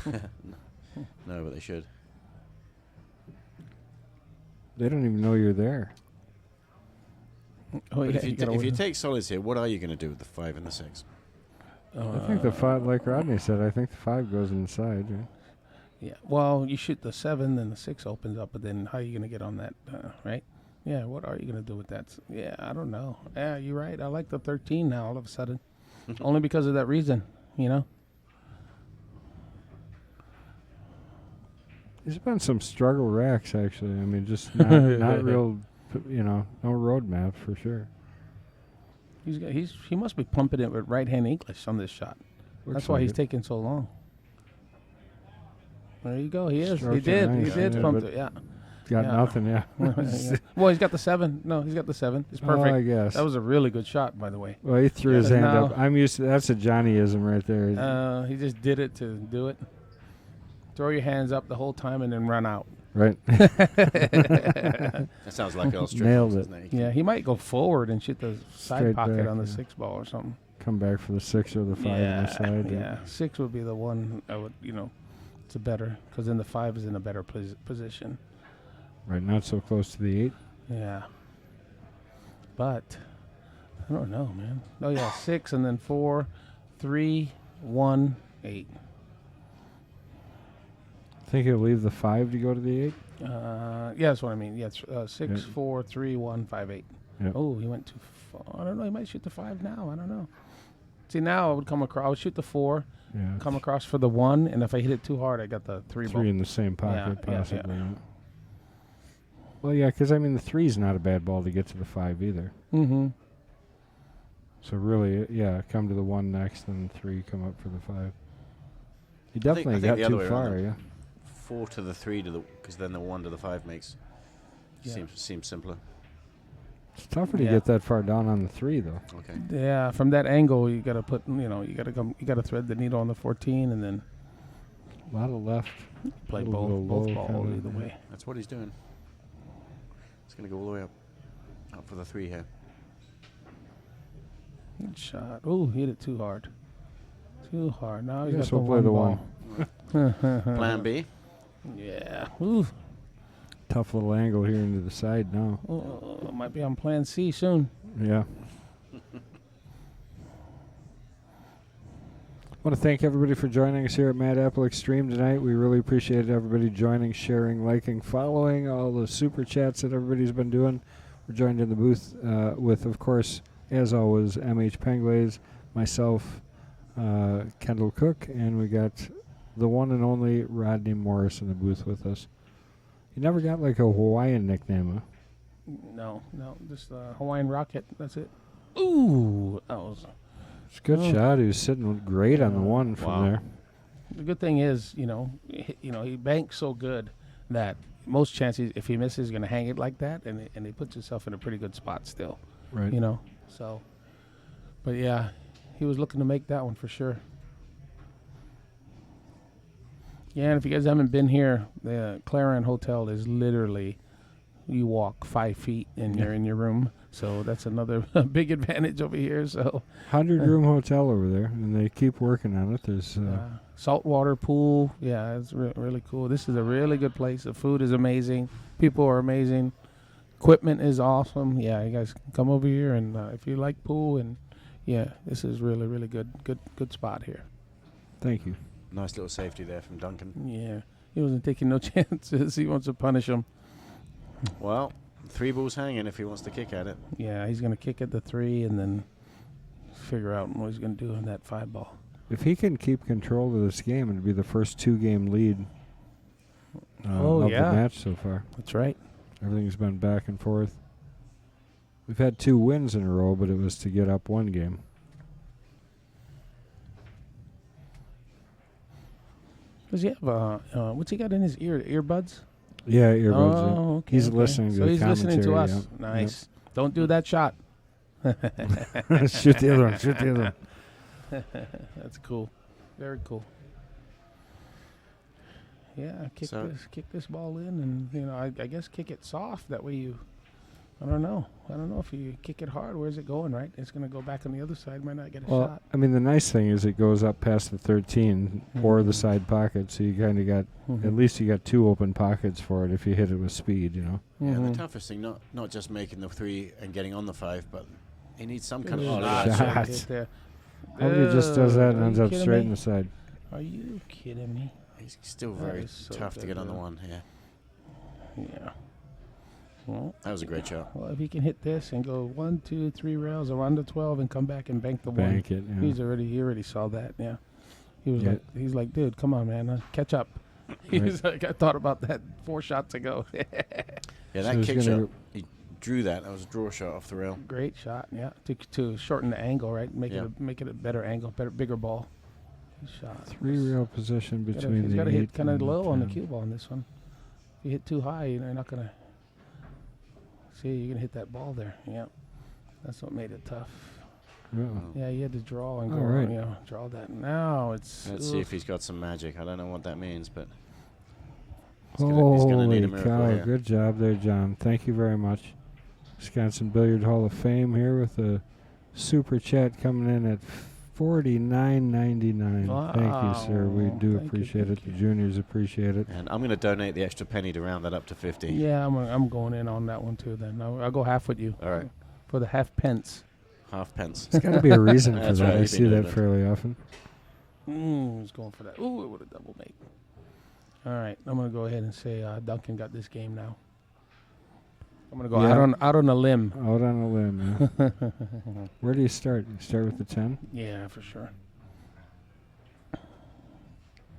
No, but they should.
They don't even know you're there.
Oh,
But
yeah,
if you take solids here, what are you going to do with the 5 and the 6?
I think the 5, like Rodney said, I think the 5 goes inside. Right?
Yeah. Well, you shoot the 7, then the 6 opens up, but then how are you going to get on that, right? Yeah. What are you going to do with that? Yeah, I don't know. Yeah, you're right. I like the 13 now. All of a sudden, only because of that reason, you know.
There's been some struggle racks actually. I mean, just not real, no roadmap for sure.
He must be pumping it with right hand English on this shot.
Looks
That's why
like
he's
it.
taking so long. There you go. He is.
Strokes
He
are
did.
nice,
He did
yeah,
pump
but
it. Yeah.
Got
Yeah.
nothing. Yeah.
Yeah. Well, he's got the 7. No, he's got the 7. It's
Oh, I
perfect.
guess.
That was a really good shot, by the way.
Well, he threw his
Yeah.
hand
Now-
up. I'm used to that's a Johnnyism right there.
He just did it to do it. Throw your hands up the whole time and then run out.
Right.
That sounds like Australia.
Nailed it.
Doesn't it?
Yeah, he might go forward and shoot the side
Straight
pocket
back,
on the
yeah.
6 ball or something.
Come back for the 6 or the 5 on the side.
Yeah. 6 would be the one I would, it's a better, because then the 5 is in a better position.
Right. Not so close to the 8.
Yeah. But, I don't know, man. Oh, yeah, 6 and then 4, 3, 1, 8.
Think he'll leave the 5 to go to the 8.
Yeah, that's what I mean. Yeah, 6,
Yeah.
4, 3, 1, 5, 8.
Yep.
Oh, he went too far. I don't know. He might shoot the 5 now. I don't know. See, now I would come across. I would shoot the 4,
Yeah.
come across for the 1, and if I hit it too hard, I got the 3 ball.
3 in the same pocket,
Yeah, yeah.
possibly. Yeah. Well, yeah, because I mean the 3 is not a bad ball to get to the 5 either.
Mm-hmm.
So really, yeah, come to the 1 next, then 3 come up for the 5. He definitely
I think
got
the other
too
way around
far,
then.
yeah.
4 to the 3 to the, because then the 1 to the 5 makes
Yeah.
seems simpler.
It's tougher to
Yeah.
get that far down on the 3 though.
Okay.
Yeah, from that angle, you got to put, you got to thread the needle on the 14 and then
A lot of left.
play
Little
both
low
balls
kinda,
either
yeah.
way.
That's what he's doing. It's going to go all the way up for the 3 here.
Good shot. Oh, hit it too hard. Too hard. Now he's
Guess
got the
we'll play
one
the
ball.
Plan B.
Yeah. Ooh.
Tough little angle here into the side now.
Oh, might be on plan C soon.
Yeah. I want to thank everybody for joining us here at Mad Apple Xstream tonight. We really appreciate everybody joining, sharing, liking, following, all the super chats that everybody's been doing. We're joined in the booth with, of course, as always, MH Penglaze, myself, Kendall Cook, and we got the one and only Rodney Morris in the booth with us. You never got like a Hawaiian nickname, huh?
No, just Hawaiian Rocket. That's it. Ooh, that was.
It's a good
Oh.
shot. He was sitting great on the one from
Wow.
there.
The good thing is, he banks so good that most chances, if he misses, he's going to hang it like that, and he puts himself in a pretty good spot still.
Right.
So, but yeah, he was looking to make that one for sure. Yeah, and if you guys haven't been here, the Clarion Hotel is literally, you walk 5 feet and you're in your room. So that's another big advantage over here. So
100-room hotel over there, and they keep working on it. There's
saltwater pool. Yeah, it's really cool. This is a really good place. The food is amazing. People are amazing. Equipment is awesome. Yeah, you guys can come over here, and if you like pool, and yeah, this is really, really good spot here.
Thank you.
Nice little safety there from Duncan.
Yeah, he wasn't taking no chances. He wants to punish him.
Well, 3 balls hanging if he wants to kick at it.
Yeah, he's going to kick at the 3 and then figure out what he's going to do in that 5 ball.
If he can keep control of this game, it'd be the first 2-game lead of the match so far.
That's right.
Everything's been back and forth. We've had 2 wins in a row, but it was to get up 1 game.
Does he have what's he got in his earbuds?
Yeah, earbuds.
Oh, okay.
He's listening to
so
the
he's listening to us.
Yep.
Nice. Yep. Don't do that shot.
Shoot the other one. Shoot the other one.
That's cool. Very cool. Yeah, kick this ball in, and I guess kick it soft. That way you, I don't know if you kick it hard. Where's it going? Right, it's gonna go back on the other side. Might not get a shot.
I mean, the nice thing is it goes up past the 13 or the side pocket, so you kind of got at least you got 2 open pockets for it if you hit it with speed.
Yeah, the toughest thing not just making the 3 and getting on the 5, but he needs some kind of
shot. Nobody just does that and ends up straight in the side.
Are you kidding me?
He's still very tough to get on the 1 here.
Yeah. Well,
that was a great shot.
Well, if he can hit this and go 1, 2, 3 rails around the 12 and come back and bank the 1.
Bank it, yeah.
He already saw that, yeah. He's like, dude, come on, man, catch up. He's like, I thought about that 4 shots ago.
Yeah, that kick shot, he drew that. That was a draw shot off the rail.
Great shot, yeah. To shorten the angle, right? Make it a better angle, bigger ball. Shot.
3 rail position between
he's
the 8
got to hit kind of low
10.
on the cue ball on this one. If you hit too high, you're not going to. See, you're going to hit that ball there. Yeah. That's what made it tough. Yeah, you had to draw and go, draw that. Now it's...
Let's see if he's got some magic. I don't know what that means, but...
He's gonna need a miracle here. Good job there, John. Thank you very much. Wisconsin Billiard Hall of Fame here with a super chat coming in at $49.99.
Wow.
Thank you, sir. We do appreciate it. The juniors appreciate it.
And I'm going to donate the extra penny to round that up to 50.
Yeah, I'm going in on that one too. Then I'll go half with you.
All right.
For the half pence.
Half pence.
There's got to be a reason for that.
Right,
I see that fairly often.
He's going for that. Ooh, it would have double made. All right, I'm going to go ahead and say Duncan got this game now. I'm going to go out on a limb.
Out on a limb, yeah. Where do you start? You start with the 10?
Yeah, for sure.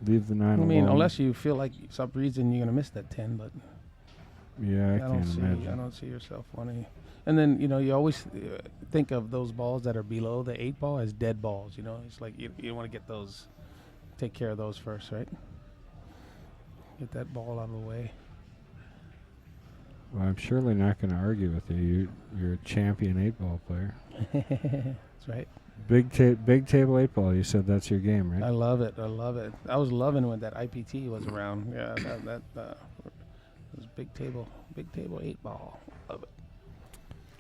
Leave the 9 alone.
Unless you feel like some reason you're going to miss that 10, but...
Yeah, I can't imagine.
I don't see yourself wanting... And then, you always think of those balls that are below the 8 ball as dead balls, It's like you want to get those... Take care of those first, right? Get that ball out of the way.
Well, I'm surely not going to argue with you. You're a champion 8-ball player.
That's right.
Big table 8-ball. You said that's your game, right?
I love it. I was loving when that IPT was around. Yeah, that was big table 8-ball. Love it.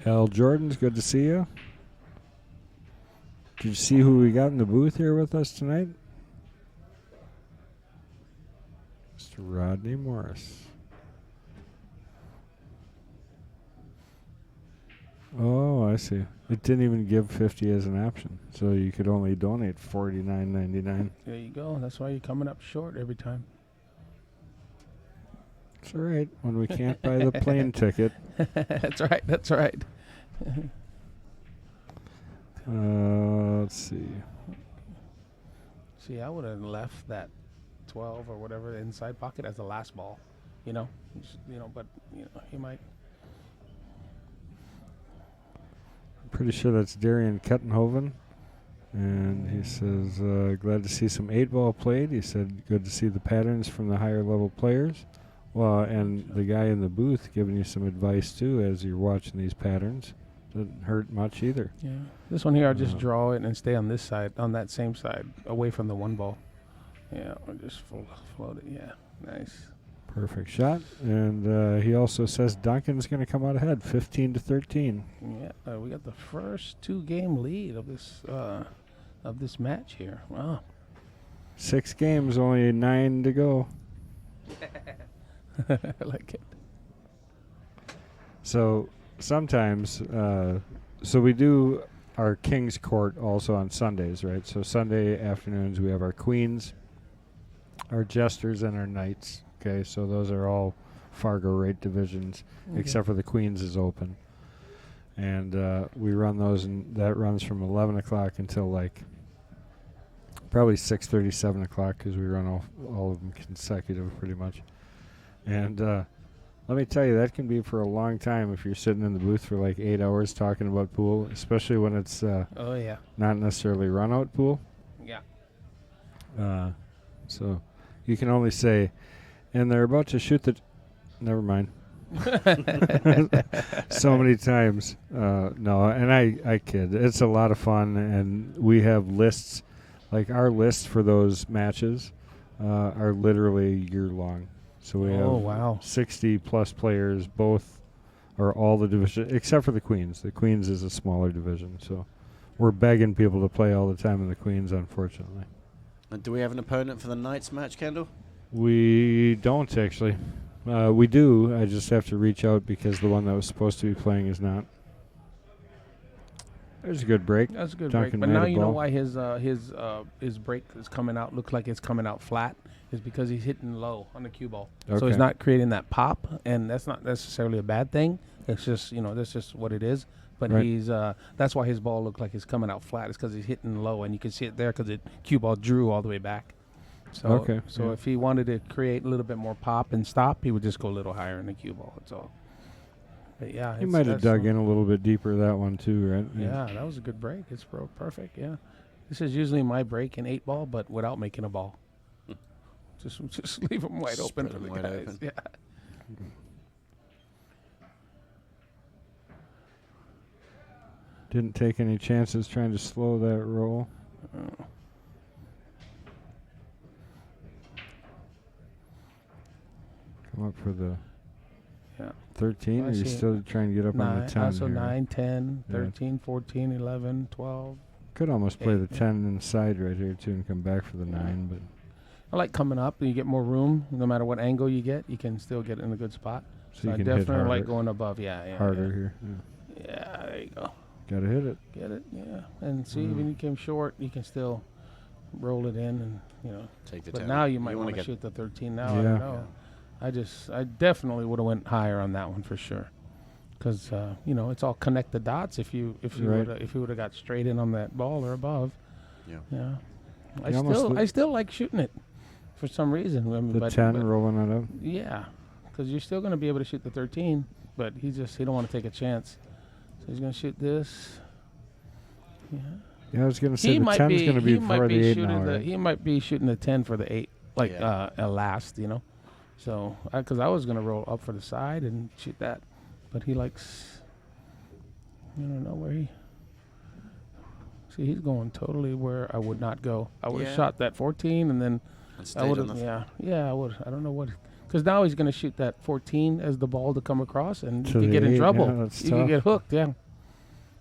Al Jordan's good to see you. Did you see who we got in the booth here with us tonight? Mr. Rodney Morris. Oh, I see. It didn't even give 50 as an option, so you could only donate $49.99.
There you go. That's why you're coming up short every time.
It's all right when we can't buy the plane ticket.
That's right.
Let's see.
See, I would have left that 12 or whatever inside pocket as the last ball, but he might.
I'm pretty sure that's Darian Kettenhoven. And he says, glad to see some 8-ball played. He said, good to see the patterns from the higher level players. Well, and the guy in the booth giving you some advice, too, as you're watching these patterns. Doesn't hurt much either.
Yeah. This one here, I'll just draw it and stay on this side, on that same side, away from the 1 ball. Yeah, or just float it. Yeah, nice.
Perfect shot. And he also says Duncan's going to come out ahead, 15-13.
Yeah, we got the first 2-game lead of this match here. Wow.
6 games, only 9 to go.
I like it.
So sometimes, so we do our King's Court also on Sundays, right? So Sunday afternoons we have our Queens, our Jesters, and our Knights. Okay, so those are all Fargo rate divisions, except for the Queens is open. And we run those, and that runs from 11 o'clock until like probably 6:30, 7 o'clock, because we run all of them consecutive pretty much. And let me tell you, that can be for a long time if you're sitting in the booth for like 8 hours talking about pool, especially when it's not necessarily run-out pool.
Yeah.
So you can only say, and they're about to shoot the... Never mind. So many times. No, and I kid. It's a lot of fun, and we have lists. Like our lists for those matches are literally year-long. So we have 60-plus players, both or all the divisions, except for the Queens. The Queens is a smaller division, so we're begging people to play all the time in the Queens, unfortunately.
And do we have an opponent for the Knights match, Kendall?
We don't, actually. We do. I just have to reach out because the one that was supposed to be playing is not. There's a good break.
That's a good
Duncan
break. But now you know
ball.
why his break is coming out. Looks like it's coming out flat. Is because he's hitting low on the cue ball.
Okay.
So he's not creating that pop, and that's not necessarily a bad thing. It's just that's just what it is. But
Right.
he's that's why his ball looked like it's coming out flat. It's because he's hitting low, and you can see it there because the cue ball drew all the way back. So
Yeah.
if he wanted to create a little bit more pop and stop, he would just go a little higher in the cue ball. That's all. But yeah,
He might have dug in a little bit deeper that one too, right?
Yeah, that was a good break. It's perfect. Yeah, this is usually my break in 8-ball, but without making a ball. Just leave them wide open for the
Wide
guys.
open.
Yeah.
Didn't take any chances trying to slow that roll. Come up for the 13,
I
or you
see
still trying to get up on the 10?
So
here?
9, 10,
Yeah.
13, 14, 11, 12.
Could almost play
8,
the 10 inside right here too and come back for the 9, but
I like coming up. You get more room. No matter what angle you get, you can still get in a good spot.
so you
I
can hit
definitely like
harder,
going above. Yeah.
harder here.
Yeah, there you go.
Gotta hit it.
Get it. Yeah. And see, when you came short, you can still roll it in and,
Take the
But
10.
now you might
wanna
want to
get
shoot the 13 now.
Yeah.
I don't know. I definitely would have went higher on that one for sure. Because, it's all connect the dots if you
Right.
would have got straight in on that ball or above.
Yeah.
I still like shooting it for some reason. I mean,
The 10 rolling it up.
Yeah, because you're still going to be able to shoot the 13, but he don't want to take a chance. So he's going to shoot this. Yeah.
Yeah, I was gonna say the 10's gonna be for the 8 now. Right?
He might be shooting the 10 for the 8, last, So, because I was going to roll up for the side and shoot that, but he likes. I don't know where he. See, he's going totally where I would not go. I would have shot that 14 and then I would have. I would. I don't know what. Because now he's going to shoot that 14 as the ball to come across, and you
To
could
the
get in
8,
trouble.
yeah, that's
You could
tough.
get hooked. Yeah.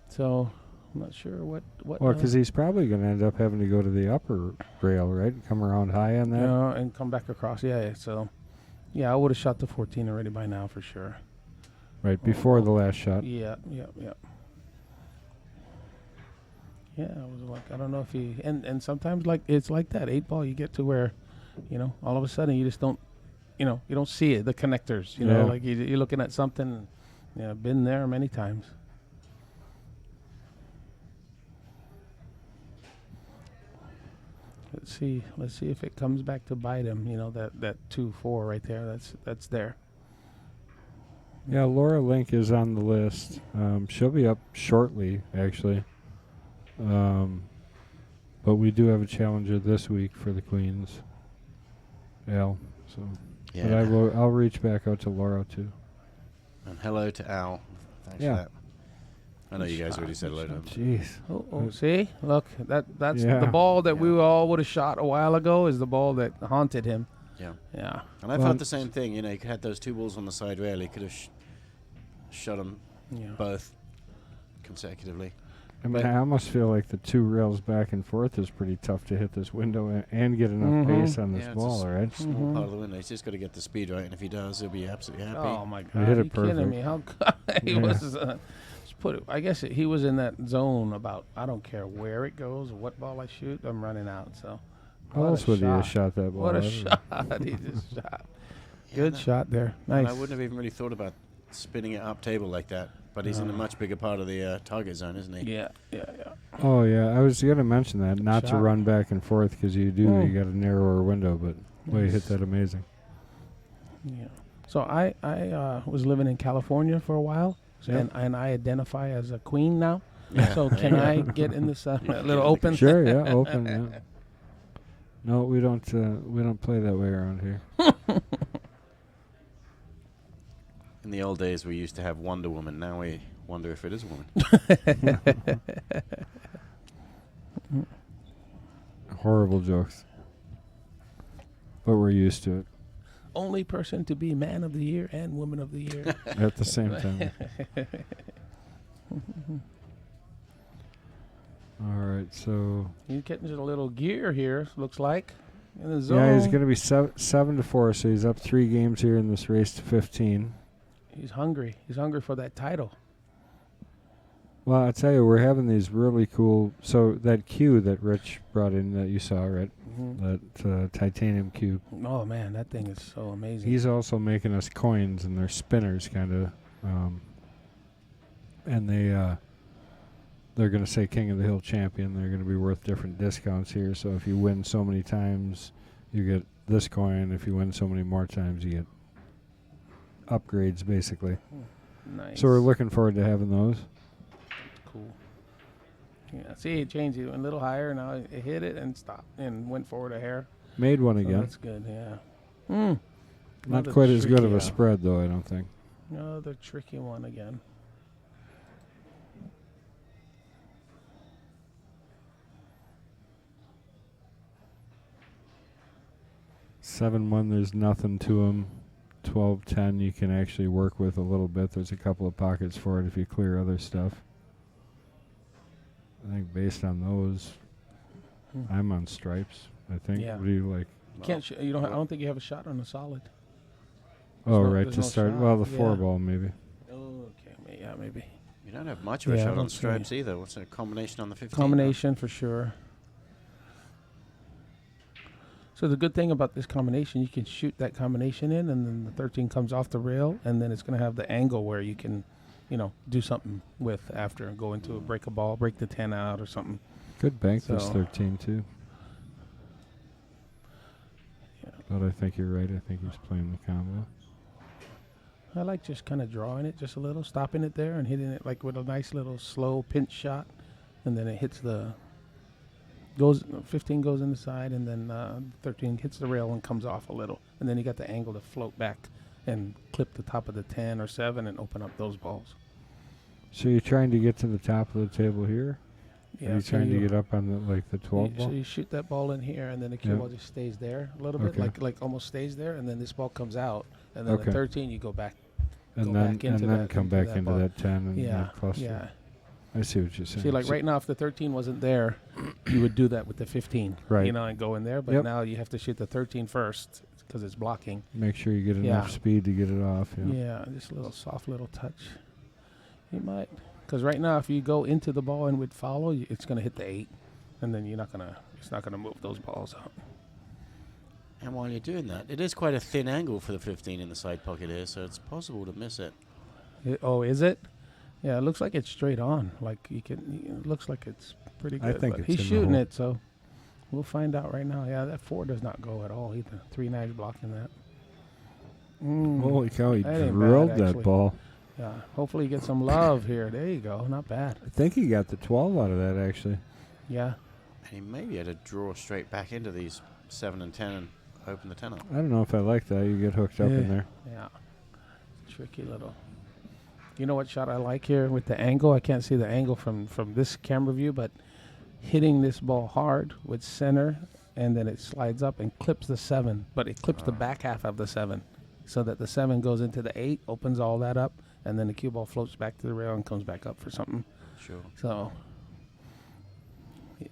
So, I'm not sure what.
Well, because he's probably gonna end up having to go to the upper rail, right? Come around high on that.
and come back across. Yeah. So, I would have shot the 14 already by now for sure.
Right before the last shot.
Yeah. Yeah, I was like, I don't know if he and sometimes like it's like that 8-ball. You get to where, all of a sudden you just don't, you don't see it. The connectors,
Yeah.
like you're looking at something. Yeah, been there many times. Let's see if it comes back to bite him. That 2-4 right there. That's there.
Yeah, Laura Link is on the list. She'll be up shortly, actually. But we do have a challenger this week for the Queens. Al. So, but I'll reach back out to Laura too.
And hello to Al. Thanks
Yeah.
for that. I know you guys already said hello to him.
Jeez.
Oh, see? Look, that's
Yeah.
the ball that we
Yeah.
all would have shot a while ago is the ball that haunted him.
Yeah.
Yeah.
And I
Well,
felt the same thing. You know, he had those 2 balls on the side rail. He could have shot them
Yeah.
both consecutively.
I mean, I almost feel like the 2 rails back and forth is pretty tough to hit this window and get enough
Mhm.
pace on this
Yeah, it's
ball,
a
right?
small
Mhm.
part of the window. He's just got to get the speed right, and if he does, he'll be absolutely happy.
Oh my
hit
God!
it
Are you kidding
perfect.
me? How he
Yeah.
was? Just put it. I guess he was in that zone about. I don't care where it goes or what ball I shoot. I'm running out. So.
How
What a
else would he have
shot.
shot that ball?
What
I
a
don't know.
shot! He just shot.
Yeah,
Good
no,
shot there.
and
Nice.
I wouldn't have even really thought about spinning it up table like that. But he's in a much bigger part of the target zone, isn't he?
Yeah.
Oh, yeah. I was going to mention that. Not to
Shot.
run back and forth because you do.
Mm.
You got a narrower window, but boy, you hit
Nice.
that amazing.
Yeah. So I was living in California for a while,
Yeah.
and I identify as a queen now.
Yeah.
So can I get in this little open?
Sure, yeah, open, yeah. No, we don't play that way around here.
In the old days, we used to have Wonder Woman. Now we wonder if it is a woman.
Horrible jokes. But we're used to it
Only person to be man of the year and woman of the year.
at the same time. All right, so
He's getting a little gear here. Looks like in the zone.
yeah, he's going to be 7-4, so he's up 3 games here in this race to 15.
He's hungry. He's hungry for that title.
Well, I tell you, we're having these really cool. So that cue that Rich brought in that you saw, right? That titanium cube.
Oh man, that thing is so amazing.
He's also making us coins, and they're spinners, kind of. And they're going to say King of the Hill champion. They're going to be worth different discounts here. So if you win so many times, you get this coin. If you win so many more times, you get upgrades, basically.
Nice.
So we're looking forward to having those.
Cool. Yeah. See, it changed. It went a little higher. Now it hit it and stopped and went forward a hair.
Made one
So
again.
that's good. Yeah.
Not
Another
quite as good of
tricky,
a spread, though, I don't think.
Another tricky one again.
Seven one, there's nothing to him. 12-10, you can actually work with a little bit. There's a couple of pockets for it if you clear other stuff. I think based on those, I'm on stripes. I think.
Yeah.
What do you like?
You can't. You don't. I don't think you have a shot on a solid.
Oh,
no-
right,
there's
to
no
start.
shot.
Well, the
Yeah.
4-ball maybe.
Okay. Yeah, maybe.
You don't have much of a
Yeah,
shot on
let's
stripes
see.
either. What's a combination on the 15?
Combination for sure. So the good thing about this combination, you can shoot that combination in, and then the 13 comes off the rail, and then it's going to have the angle where you can, do something with after and go into break a ball, break the 10 out or something.
Good bank this
So-
13 too.
Yeah.
But I think you're right. I think he's playing the combo.
I like just kind of drawing it just a little, stopping it there and hitting it like with a nice little slow pinch shot, and then it hits 15 goes in the side, and then 13 hits the rail and comes off a little, and then you got the angle to float back and clip the top of the 10 or 7 and open up those balls.
So you're trying to get to the top of the table here?
Yeah,
Are you
so
trying to get up on the 12
So
ball?
you shoot that ball in here, and then the cue
Yeah.
ball just stays there a little bit,
Okay.
like almost stays there, and then this ball comes out, and then
Okay.
the 13 you go back.
And
go
then
back into that-
come
into
back
that
into
ball.
that 10 and
Yeah,
that cluster.
yeah.
I see what you're saying.
See, like
So-
right now, if the 13 wasn't there, you would do that with the 15,
Right.
and go in there. But
Yep.
now you have to shoot the 13 first because it's blocking.
Make sure you get
Yeah.
enough speed to get it off. Yeah.
Yeah, just a little soft little touch. You might, because right now, if you go into the ball and would follow, it's going to hit the 8, and then it's not gonna move those balls out.
And while you're doing that, it is quite a thin angle for the 15 in the side pocket here, so it's possible to miss it.
Is it? Yeah, it looks like it's straight on. Like it looks like it's pretty
I
good.
think
but
it's
he's
in the
shooting
hole.
it, so we'll find out right now. Yeah, that 4 does not go at all either. 3 knives blocking that.
Holy cow, he
That ain't
drilled
bad,
that
actually.
ball.
Yeah, hopefully you get some love here. There you go. Not bad.
I think he got the 12 out of that, actually.
Yeah.
And he maybe had to draw straight back into these 7 and 10 and open the 10 up.
I don't know if I like that. You get hooked up in there.
Yeah. Tricky little. You know what shot I like here with the angle? I can't see the angle from this camera view, but hitting this ball hard with center, and then it slides up and clips the 7, but it clips the back half of the 7, so that the 7 goes into the 8, opens all that up, and then the cue ball floats back to the rail and comes back up for something.
Sure.
So,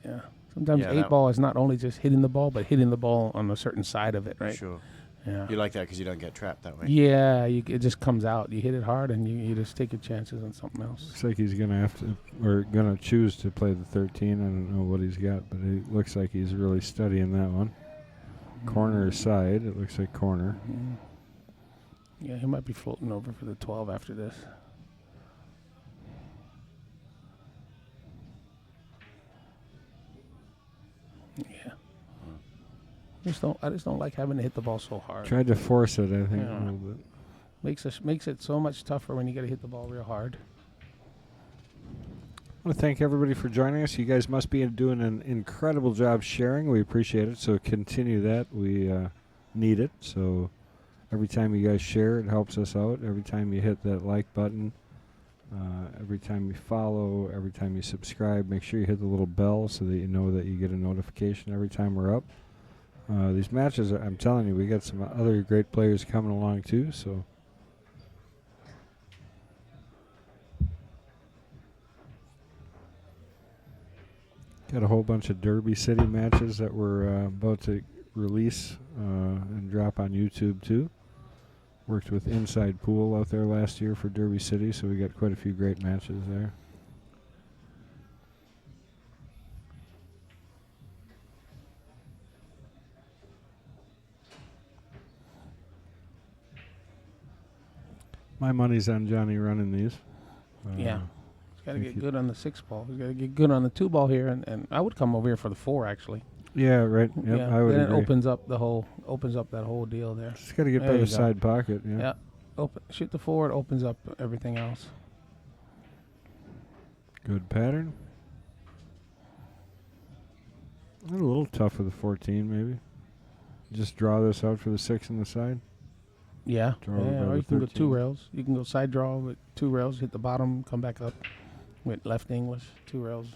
yeah. Sometimes
Yeah,
8 ball is not only just hitting the ball, but hitting the ball on a certain side of it, right?
Sure.
Yeah.
You like that because you don't get trapped that way.
Yeah, it just comes out. You hit it hard, and you just take your chances on something else.
Looks like he's gonna have to, or gonna choose to play the 13. I don't know what he's got, but it looks like he's really studying that one. Corner or side? It looks like corner.
Mhm. Yeah, he might be floating over for the 12 after this. Yeah. I just don't like having to hit the ball so hard.
Tried to force it, I think,
Yeah.
a little bit.
Makes it so much tougher when you got to hit the ball real hard.
I want to thank everybody for joining us. You guys must be doing an incredible job sharing. We appreciate it. So continue that. We need it. So every time you guys share, it helps us out. Every time you hit that like button, every time you follow, every time you subscribe, make sure you hit the little bell so that you know that you get a notification every time we're up. These matches, I'm telling you, we got some other great players coming along too. So. Got a whole bunch of Derby City matches that we're about to release and drop on YouTube too. Worked with Inside Pool out there last year for Derby City, so we got quite a few great matches there. My money's on Johnny running these.
Yeah. Got to
Thank
get
you.
good on the 6 ball. We got to get good on the 2 ball here, and I would come over here for the 4 actually.
Yeah, right. Yep,
yeah.
I would
then
agree.
it opens up that whole deal there.
Just got to get
There
by
you
the
go.
side pocket. Yeah.
Yeah. Shoot the 4. It opens up everything else.
Good pattern. A little tough for the 14, maybe. Just draw this out for the 6 on the side.
Yeah.
Draw over by
Or
the
you can go 2
13.
rails. You can go side draw with 2 rails, hit the bottom, come back up with left English, 2 rails.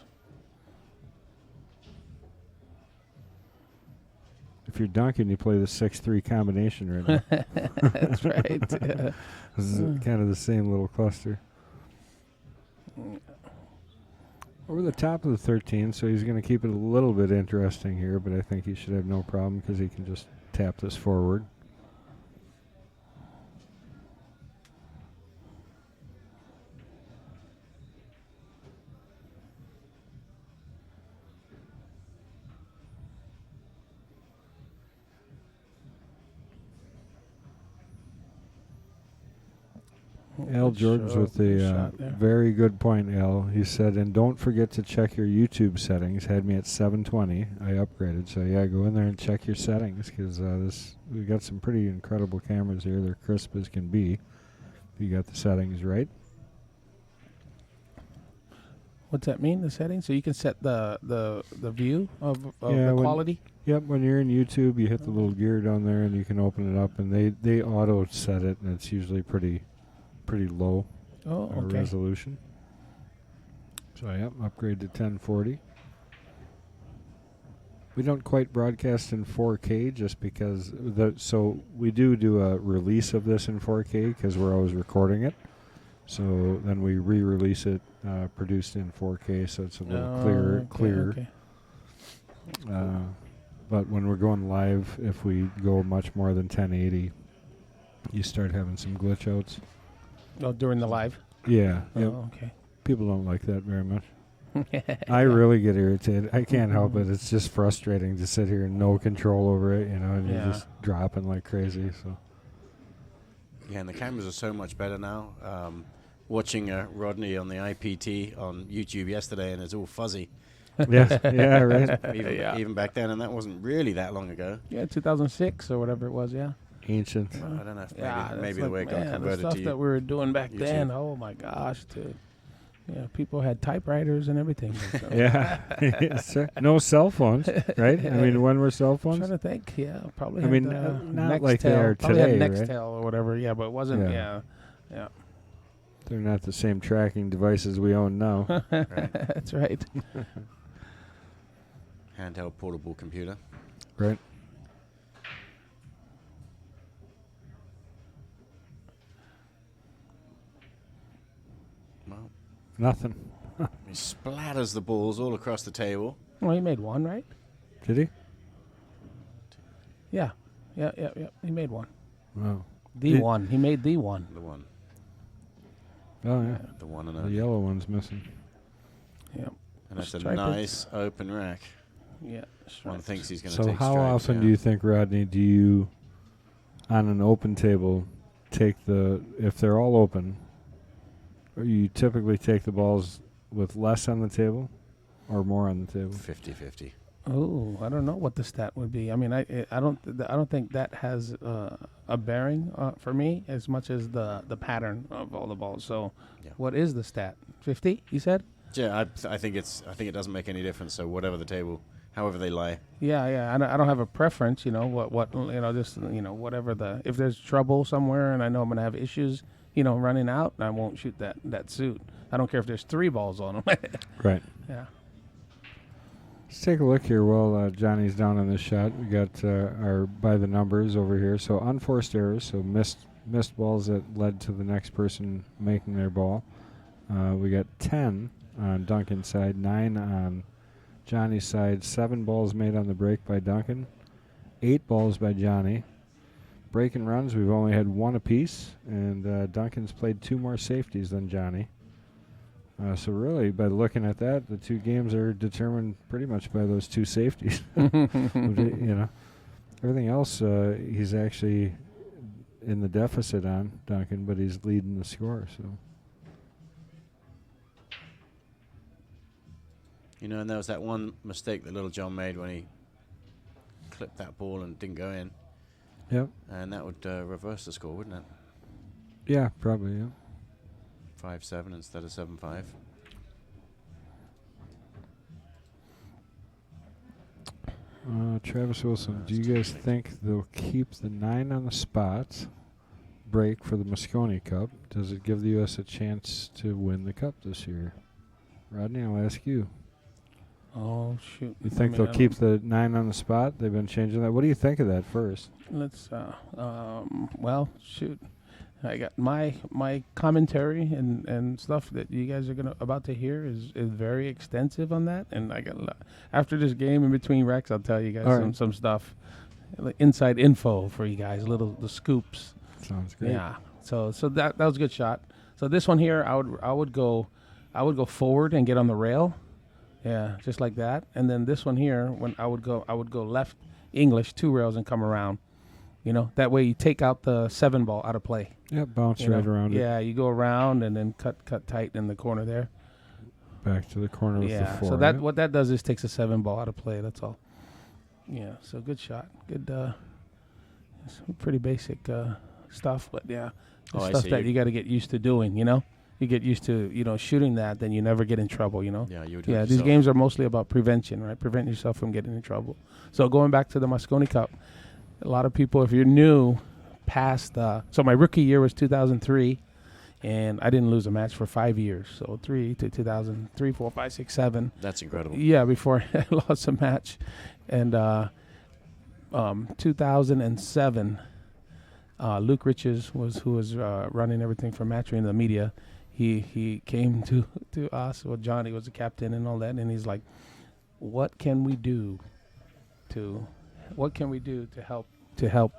If you're Duncan, you play the 6-3 combination right now.
That's right. Yeah.
This is kind of the same little cluster. Over the top of the 13, so he's going to keep it a little bit interesting here, but I think he should have no problem because he can just tap this forward. Al
Good
Jordan's
shot.
with
Good
the
shot there.
very good point, Al. He said, and don't forget to check your YouTube settings. Had me at 720. I upgraded. So, yeah, go in there and check your settings because we got some pretty incredible cameras here. They're crisp as can be if you got the settings right.
What's that mean, the settings? So you can set the view of
Yeah,
the
when-
quality?
Yep, when you're in YouTube, you hit the little gear down there and you can open it up, and they auto set it, and it's usually pretty low
Oh, okay.
resolution. So, yep, upgrade to 1040. We don't quite broadcast in 4K just because so we do a release of this in 4K because we're always recording it. So then we re-release it produced in 4K, so it's a little clearer.
Okay.
But when we're going live, if we go much more than 1080, you start having some glitch outs.
Oh, during the live?
Yeah, yep.
Oh, okay.
People don't like that very much. I really get irritated. I can't help it. It's just frustrating to sit here and no control over it, and
Yeah.
you're just dropping like crazy. So
Yeah, and the cameras are so much better now. Watching Rodney on the IPT on YouTube yesterday, and it's all fuzzy.
yes, yeah, right.
Even back then, and that wasn't really that long ago.
Yeah, 2006 or whatever it was, yeah.
Ancient.
I don't know if
Yeah,
maybe
that's
the way it
like,
got
man, the
converted
stuff
to
that we were doing back
YouTube.
then, oh my gosh, dude. Yeah, people had typewriters and everything.
Yeah, yes, sir. No cell phones, right? I mean, when were cell
I'm
phones?
trying to think. Yeah, probably.
I
had,
mean, not like they are
Probably had
today, right?
Nextel or whatever. Yeah, but it wasn't.
Yeah.
Yeah.
They're not the same tracking devices we own now.
Right.
That's right.
Handheld portable computer.
Right.
Well,
Nothing.
he splatters the balls all across the table.
Well, he made one, right?
Did he?
Yeah. Yeah. He made one.
Oh.
The one. He made the one.
The one.
Oh, yeah.
The one and
The
only.
yellow one's missing.
Yeah.
And that's a
Stripe it.
nice open rack.
Yeah.
One
stripes.
thinks he's going to
So
take
how
stripes,
often
yeah.
do you think, Rodney, do you, on an open table, if they're all open, or you typically take the balls with less on the table or more on the table?
50-50.
Oh, I don't know what the stat would be. I mean, I don't think that has a bearing for me as much as the pattern of all the balls. So,
Yeah.
what is the stat? 50? You said?
Yeah, I think it doesn't make any difference. So whatever the table, however they lie.
Yeah. I don't have a preference. You know what just whatever if there's trouble somewhere and I know I'm gonna have issues, running out, I won't shoot that suit. I don't care if there's 3 balls on them.
Right.
Yeah.
Let's take a look here while Johnny's down on this shot. We got our by the numbers over here. So unforced errors, so missed balls that led to the next person making their ball. We got 10 on Duncan's side, 9 on Johnny's side, 7 balls made on the break by Duncan, 8 balls by Johnny. Break and runs, we've only had 1 apiece, and Duncan's played 2 more safeties than Johnny. So really, by looking at that, the 2 games are determined pretty much by those 2 safeties. Everything else, he's actually in the deficit on Duncan, but he's leading the score. So,
And there was that one mistake that Little John made when he clipped that ball and didn't go in,
yep,
and that would reverse the score, wouldn't it?
yeah, probably, yeah.
5-7 instead of 7-5.
Travis Wilson, do you guys think they'll keep the 9 on the spot break for the Moscone Cup? Does it give the U.S. a chance to win the Cup this year? Rodney, I'll ask you.
Oh shoot.
You think they'll keep the 9 on the spot? They've been changing that. What do you think of that first?
Let's well, shoot. I got my commentary and stuff that you guys are about to hear is very extensive on that, and I got after this game in between racks, I'll tell you guys some stuff, like inside info for you guys, the scoops.
Sounds great.
Yeah. So that was a good shot. So this one here, I would go forward and get on the rail, yeah, just like that, and then this one here, when I would go left English 2 rails and come around. That way you take out the 7 ball out of play.
Yeah, bounce right around it.
Yeah, you go around and then cut tight in the corner there.
Back to the corner with the 4.
So that what that does is takes a 7 ball out of play. That's all. Yeah. So good shot. Good. Some pretty basic stuff, but yeah, stuff that you got to get used to doing. You get used to shooting that, then you never get in trouble.
Yeah, you would.
Yeah, these games are mostly about prevention, right? Prevent yourself from getting in trouble. So going back to the Moscone Cup. A lot of people, if you're new, past so my rookie year was 2003, and I didn't lose a match for 5 years. So 3 to 2003, 4, 5, 6, 7.
That's incredible.
Yeah, before I lost a match, and 2007, Luke Riches who was running everything for Matchery in the media. He came to us. Well, Johnny was the captain and all that, and he's like, "What can we do to help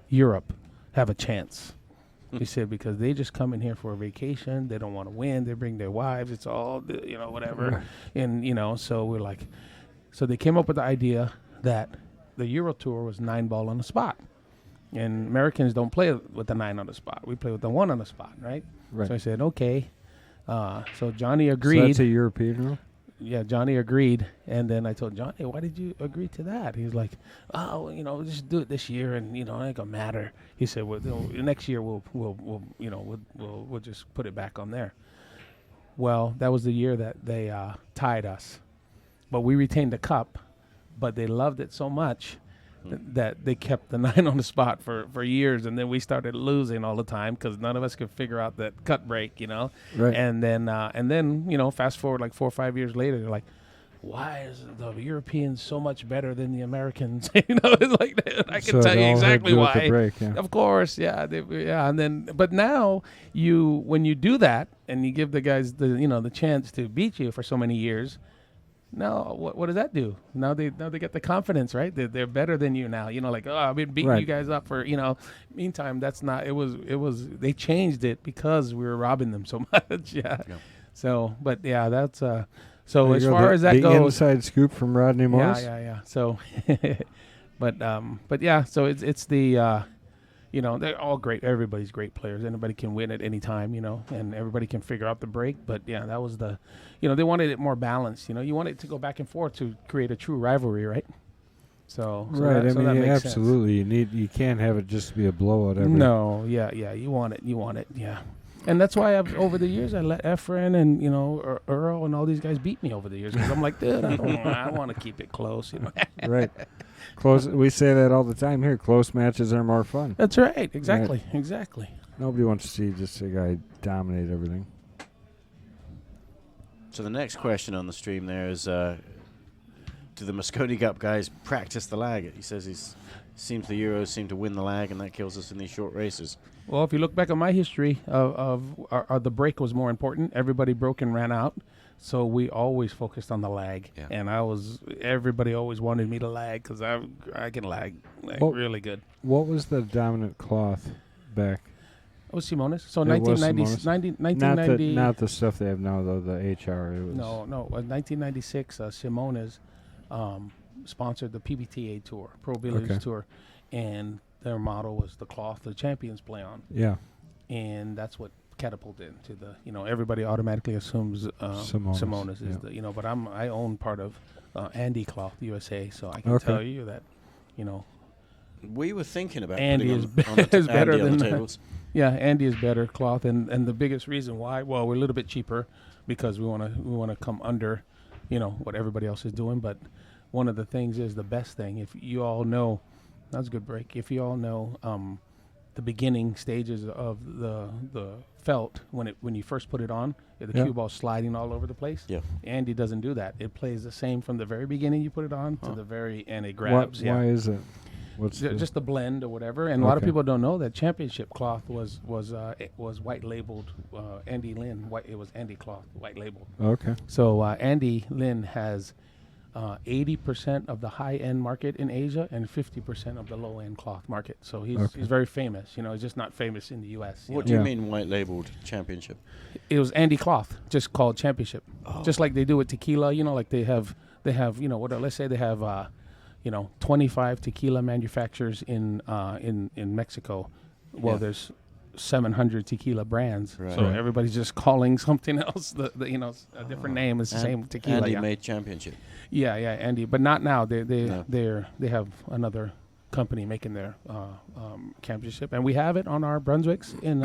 Europe have a chance?" He said, because they just come in here for a vacation. They don't want to win. They bring their wives. It's all, whatever. And, so we're like, so they came up with the idea that the Euro Tour was 9 ball on the spot. And Americans don't play with the 9 on the spot. We play with the 1 on the spot, right? So I said, okay. So Johnny agreed.
So that's a European rule?
Yeah, Johnny agreed, and then I told Johnny, "Why did you agree to that?" He's like, "Oh, just do it this year, and it ain't gonna matter." He said, "Well, next year we'll just put it back on there." Well, that was the year that they tied us, but we retained the cup. But they loved it so much that they kept the 9 on the spot for years, and then we started losing all the time because none of us could figure out that cut break,
Right.
And then fast forward like 4 or 5 years later, they're like, why is the Europeans so much better than the Americans? It's like that. I can
So
tell
it
you
all had to
exactly
do with the
why.
break, yeah.
Of course, yeah, and then but now when you do that and you give the guys the chance to beat you for so many years. Now, what does that do? Now they get the confidence, right? They're better than you now. Like, oh, I've been beating you guys up for, Meantime, that's not. It was. They changed it because we were robbing them so much. Yeah. So, but yeah, that's. So
There
as
you go,
far as that
the
goes,
inside scoop from Rodney Morris.
yeah. So, but yeah. So it's the. They're all great. Everybody's great players. Anybody can win at any time, and everybody can figure out the break. But yeah, that was the, they wanted it more balanced. You want it to go back and forth to create a true rivalry, right? So
Right.
that makes
absolutely. You can't have it just be a blowout every.
No. Yeah. You want it. Yeah. And that's why over the years I let Efren and Earl and all these guys beat me over the years because I'm like, dude, I want to keep it close.
Right. Close. We say that all the time here. Close matches are more fun.
That's right. Exactly.
Nobody wants to see just a guy dominate everything.
So the next question on the stream there is, do the Mosconi Cup guys practice the lag? He says the Euros seem to win the lag, and that kills us in these short races.
Well, if you look back at my history of the break was more important. Everybody broke and ran out. So we always focused on the lag, and everybody always wanted me to lag because I can lag really good.
What was the dominant cloth back?
It was Simonis. So
It was
1990.
Not the stuff they have now, though. The HR. It was
No. 1996. Simonis sponsored the PBTA tour, Pro Billiards Tour, and their model was the cloth the champions play on.
Yeah.
And that's what catapulted into the everybody automatically assumes Simonis is the but I own part of Andy Cloth USA, so I can tell you that
we were thinking about
Andy
putting
is better
Andy on
than
the tables.
Andy is better cloth, and the biggest reason why, well, we're a little bit cheaper because we want to come under what everybody else is doing, but one of the things is the best thing, if you all know, that's a good break, if you all know the beginning stages of the felt when you first put it on, the cue ball sliding all over the place.
Yeah.
Andy doesn't do that. It plays the same from the very beginning you put it on to the very end. It grabs.
Why is it? What's
just the blend or whatever. And a lot of people don't know that championship cloth was white labeled. Andy Lynn, it was Andy Cloth, white labeled.
Okay.
So Andy Lynn has 80% of the high-end market in Asia and 50% of the low-end cloth market. So he's very famous. He's just not famous in the U.S.
What do you mean white labeled championship?
It was Andy Cloth, just called championship. Just like they do with tequila. Like they have let's say they have 25 tequila manufacturers in Mexico. Well, there's 700 tequila brands, so everybody's just calling something else a different name. It's the same tequila.
Andy made championship.
Yeah, Andy, but not now. They have another company making their championship, and we have it on our Brunswicks in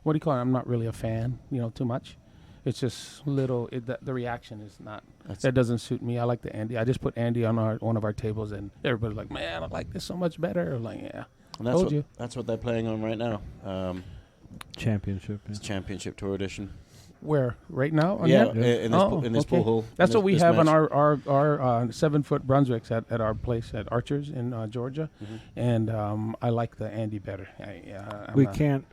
what do you call it? I'm not really a fan, too much. It's just little. The reaction is not. That doesn't suit me. I like the Andy. I just put Andy on one of our tables, and everybody's like, "Man, I like this so much better." I'm like, yeah.
And that's what they're playing on right now.
Championship.
It's Championship Tour Edition.
Where right now?
In this pool hole.
That's what we have on our 7-foot Brunswicks at our place at Archers in Georgia, and I like the Andy better.
We can't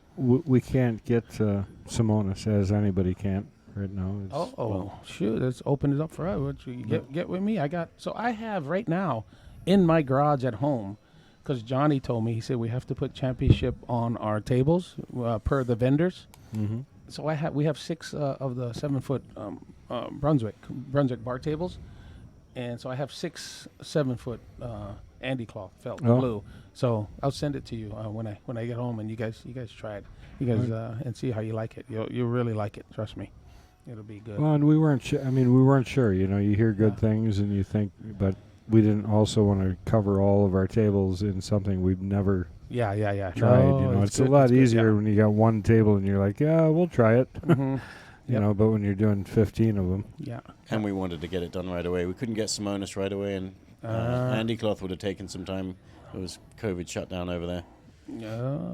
get Simonis as anybody can right now.
Shoot! Let's open it up for us. Get with me. I have right now in my garage at home. Because Johnny told me, he said we have to put championship on our tables per the vendors. Mm-hmm. So we have 6 of the 7-foot Brunswick bar tables, and so I have 6 7-foot Andy Cloth felt blue. So I'll send it to you when I get home, and you guys try it. You guys and see how you like it. You'll really like it. Trust me, it'll be good.
Well, and we weren't sure. You hear good things, and you think, but. We didn't also want to cover all of our tables in something we've never tried.
No,
it's a lot easier when you got one table and you're like, yeah, we'll try it.
Mm-hmm.
But when you're doing 15 of them.
Yeah.
And we wanted to get it done right away. We couldn't get Simonis right away, and Andy Cloth would have taken some time. It was COVID shutdown over there.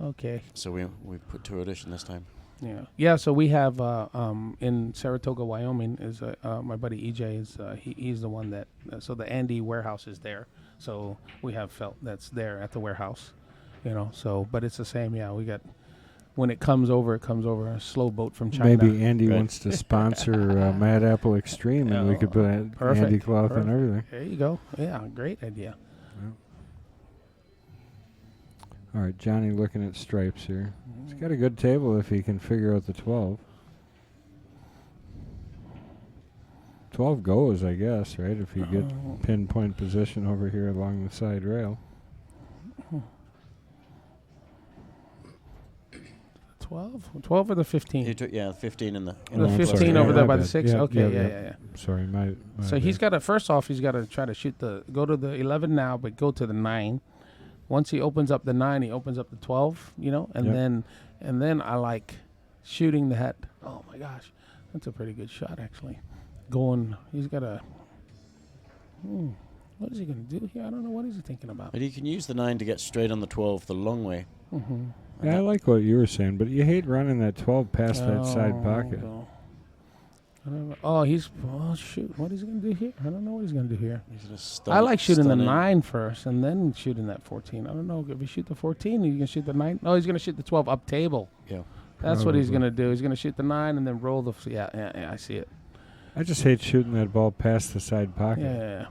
Okay.
So we put 2 edition this time.
Yeah. So we have in Saratoga, Wyoming, is my buddy EJ is he's the one that so the Andy warehouse is there. So we have felt that's there at the warehouse, So but it's the same. Yeah, we got when it comes over a slow boat from China.
Maybe Andy wants to sponsor Mad Apple Extreme, and we could put Andy Cloth and everything.
There you go. Yeah, great idea.
All right, Johnny looking at stripes here. He's got a good table if he can figure out the 12. 12 goes, I guess, right? If you get pinpoint position over here along the side rail.
12 or the 15?
He took 15 in the.
The 15 over there by the 6. Okay, yeah.
Sorry, my
so he's got to first off, he's got to try to go to the 11 now, but go to the 9. Once he opens up the 9, he opens up the 12, and then I like shooting that. Oh my gosh, that's a pretty good shot actually. He's got a. What is he going to do here? I don't know what he's thinking about.
But he can use the 9 to get straight on the 12 the long way.
Mm-hmm.
Yeah, I like what you were saying, but you hate running that 12 past that side pocket.
No. Shoot. What is he going to do here? I don't know what he's going to do here. I like shooting the 9 first and then shooting that 14. I don't know. If you shoot the 14, you can shoot the 9. No, he's going to shoot the 12 up table.
Yeah.
That's what he's going to do. He's going to shoot the 9 and then roll the. Yeah, I see it.
I just hate shooting that ball past the side pocket.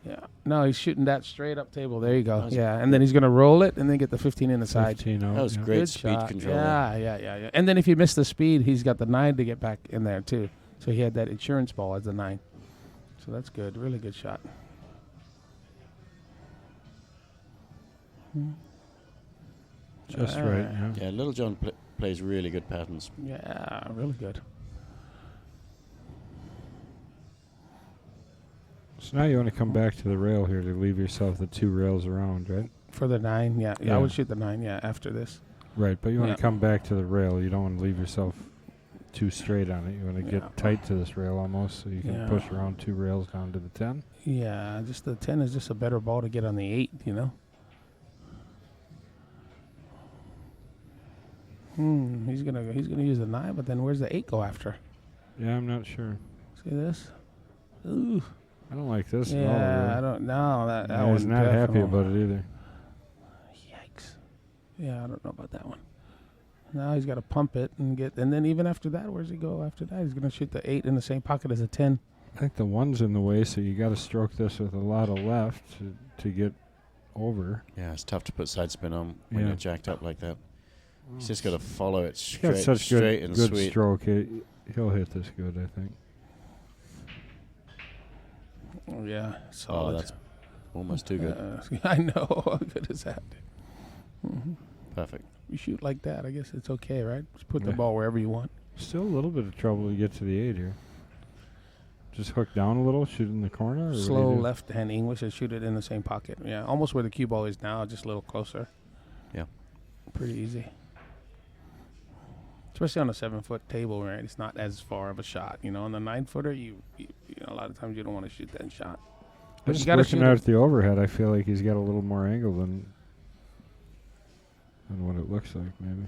Yeah. No, he's shooting that straight up table. There you go. And then he's going to roll it and then get the 15 in the side.
15
that was great
good
speed
shot.
control.
Yeah. And then if you miss the speed, he's got the 9 to get back in there too. So he had that insurance ball as the 9. So that's good. Really good shot.
Just right.
Yeah, Little John plays really good patterns.
Yeah, really good.
So now you want to come back to the rail here to leave yourself the 2 rails around, right?
For the 9, yeah. I would shoot the 9, after this.
Right, but you want to come back to the rail. You don't want to leave yourself too straight on it. You want to get tight to this rail almost so you can push around 2 rails down to the 10.
Yeah, just the 10 is just a better ball to get on the 8, He's gonna use the 9, but then where's the 8 go after?
Yeah, I'm not sure.
See this? Ooh.
I don't like this at all.
Yeah, I don't know. That
was not happy about it either.
Yikes. Yeah, I don't know about that one. Now he's got to pump it and then even after that, where's he go after that? He's going to shoot the 8 in the same pocket as a 10.
I think the 1's in the way, so you got to stroke this with a lot of left to get over.
Yeah, it's tough to put side spin on when you're jacked up like that. He's just got to follow it
He's got such
straight and
good
sweet.
Stroke. He'll hit this good, I think.
Oh, yeah. Solid.
Oh, that's almost too good.
I know. How good is that? Mm-hmm.
Perfect.
You shoot like that, I guess it's okay, right? Just put the ball wherever you want.
Still a little bit of trouble to get to the 8 here. Just hook down a little, shoot in the corner? Or
slow left hand English and shoot it in the same pocket. Yeah, almost where the cue ball is now, just a little closer.
Yeah.
Pretty easy. Especially on a 7-foot table, right? It's not as far of a shot. On the 9-footer, you a lot of times you don't want to shoot that shot. But
just looking at the overhead, I feel like he's got a little more angle than what it looks like, maybe.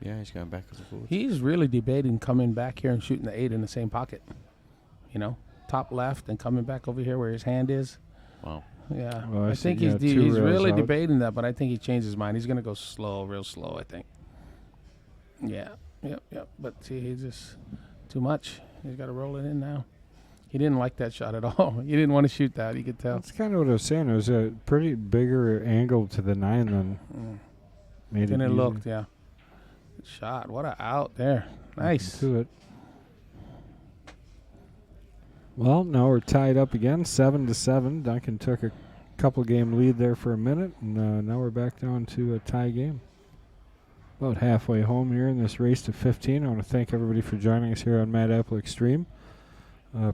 Yeah, he's going back as a forward.
He's really debating coming back here and shooting the 8 in the same pocket. Top left and coming back over here where his hand is.
Wow.
Yeah.
Well,
I think he's really debating that, but I think he changed his mind. He's going to go slow, real slow, I think. Yeah. Yep. But see, he's just too much. He's got to roll it in now. He didn't like that shot at all. He didn't want to shoot that. You could tell.
That's kind of what I was saying. It was a pretty bigger angle to the 9 than made it.
Then it
easy.
looked, yeah. Good shot. What a out there. Nice.
To it. Well, now we're tied up again, 7-7. Duncan took a couple game lead there for a minute, and now we're back down to a tie game. About halfway home here in this race to 15. I want to thank everybody for joining us here on Mad Apple Extreme.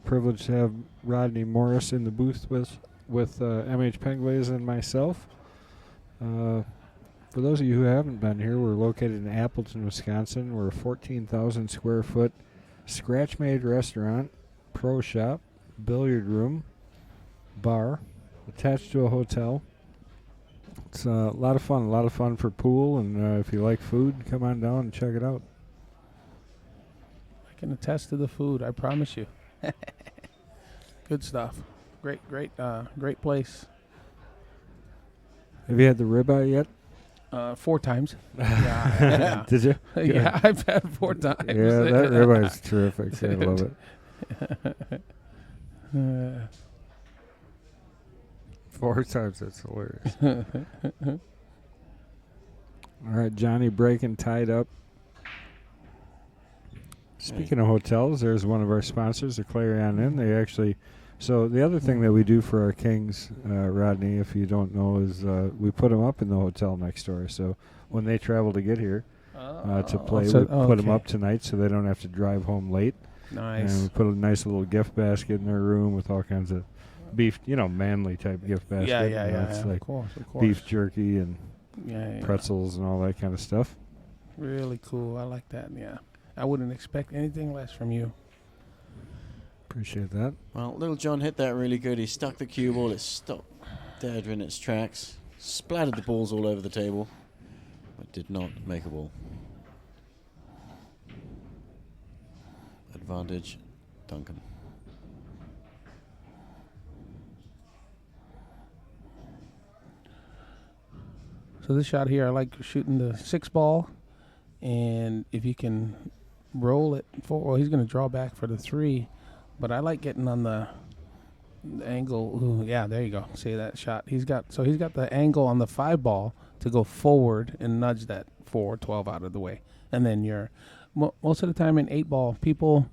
Privileged to have Rodney Morris in the booth with MH Penglaze and myself. For those of you who haven't been here, we're located in Appleton, Wisconsin. We're a 14,000 square foot scratch-made restaurant, pro shop, billiard room, bar, attached to a hotel. It's a lot of fun. A lot of fun for pool, and if you like food, come on down and check it out.
I can attest to the food. I promise you. Good stuff. Great place.
Have you had the ribeye yet?
4 times. Yeah.
Did you?
Yeah, I've had 4 times.
Yeah, that ribeye is terrific. I love it. 4 times, that's hilarious. All right, Johnny breaking tied up. Speaking of hotels, there's one of our sponsors, the Clarion Inn. They actually, so the other thing that we do for our kings, Rodney, if you don't know, is we put them up in the hotel next door. So when they travel to get here to play, we put them up tonight so they don't have to drive home late.
Nice.
And we put a nice little gift basket in their room with all kinds of beef, manly type gift basket.
Yeah.
It's
Of
like
course.
beef jerky and
Yeah.
pretzels and all that kind of stuff.
Really cool. I like that. Yeah. I wouldn't expect anything less from you.
Appreciate that.
Well, Little John hit that really good. He stuck the cue ball. It stopped dead in its tracks. Splattered the balls all over the table, but did not make a ball. Advantage, Duncan.
So this shot here, I like shooting the 6 ball, and if you can roll it forward, well, he's going to draw back for the 3, but I like getting on the angle. Ooh, yeah, there you go. See that shot? He's got the angle on the 5 ball to go forward and nudge that 4-12 out of the way, and then you're most of the time in 8 ball, people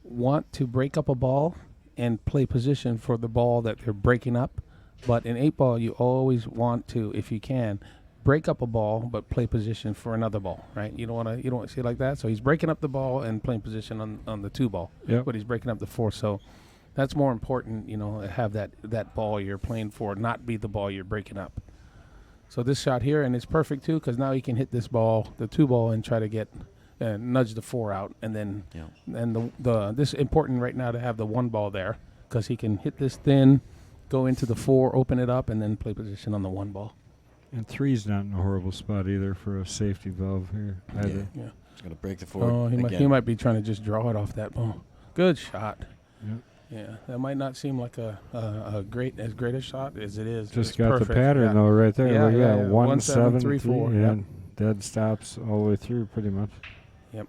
want to break up a ball and play position for the ball that they're breaking up, but in 8 ball, you always want to, if you can, break up a ball, but play position for another ball, right? You don't want to see it like that. So he's breaking up the ball and playing position on the 2 ball, but he's breaking up the 4. So that's more important, have that ball you're playing for not be the ball you're breaking up. So this shot here, and it's perfect too, because now he can hit this ball, the 2 ball, and try to get nudge the 4 out, and then and this is important right now to have the 1 ball there, because he can hit this thin, go into the 4, open it up, and then play position on the 1 ball.
And 3's not in a horrible spot either for a safety valve here either.
Yeah. He's going to break the 4.
Oh, he might be trying to just draw it off that ball. Good shot.
Yep.
Yeah, that might not seem like a great a shot as it is.
Just
it's
got
perfect.
the pattern though right there.
Yeah,
1 7 3
4.
Yeah,
Yep.
dead stops all the way through pretty much.
Yep.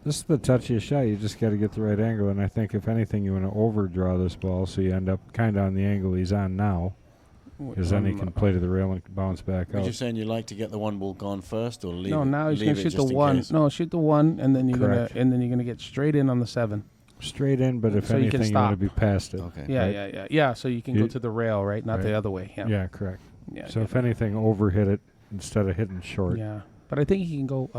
This is the touchiest shot. You just got to get the right angle, and I think if anything, you want to overdraw this ball so you end up kind of on the angle he's on now, because then he can play to the rail and bounce back
Were
out.
you saying you like to get the 1 ball gone first, or leave
No,
it?
now he's
leave
gonna
it
shoot
just
the
in
1.
case?
No, shoot the 1, and then you're
Correct.
gonna get straight in on the 7.
Straight in, but if
So you can
anything, you want to
stop.
be past it.
Okay.
Yeah, yeah. So you can go to the rail, right? Not the
Right.
other way. Yeah.
Yeah, correct.
Yeah.
So if anything, overhit it instead of hitting short.
Yeah, but I think he can go.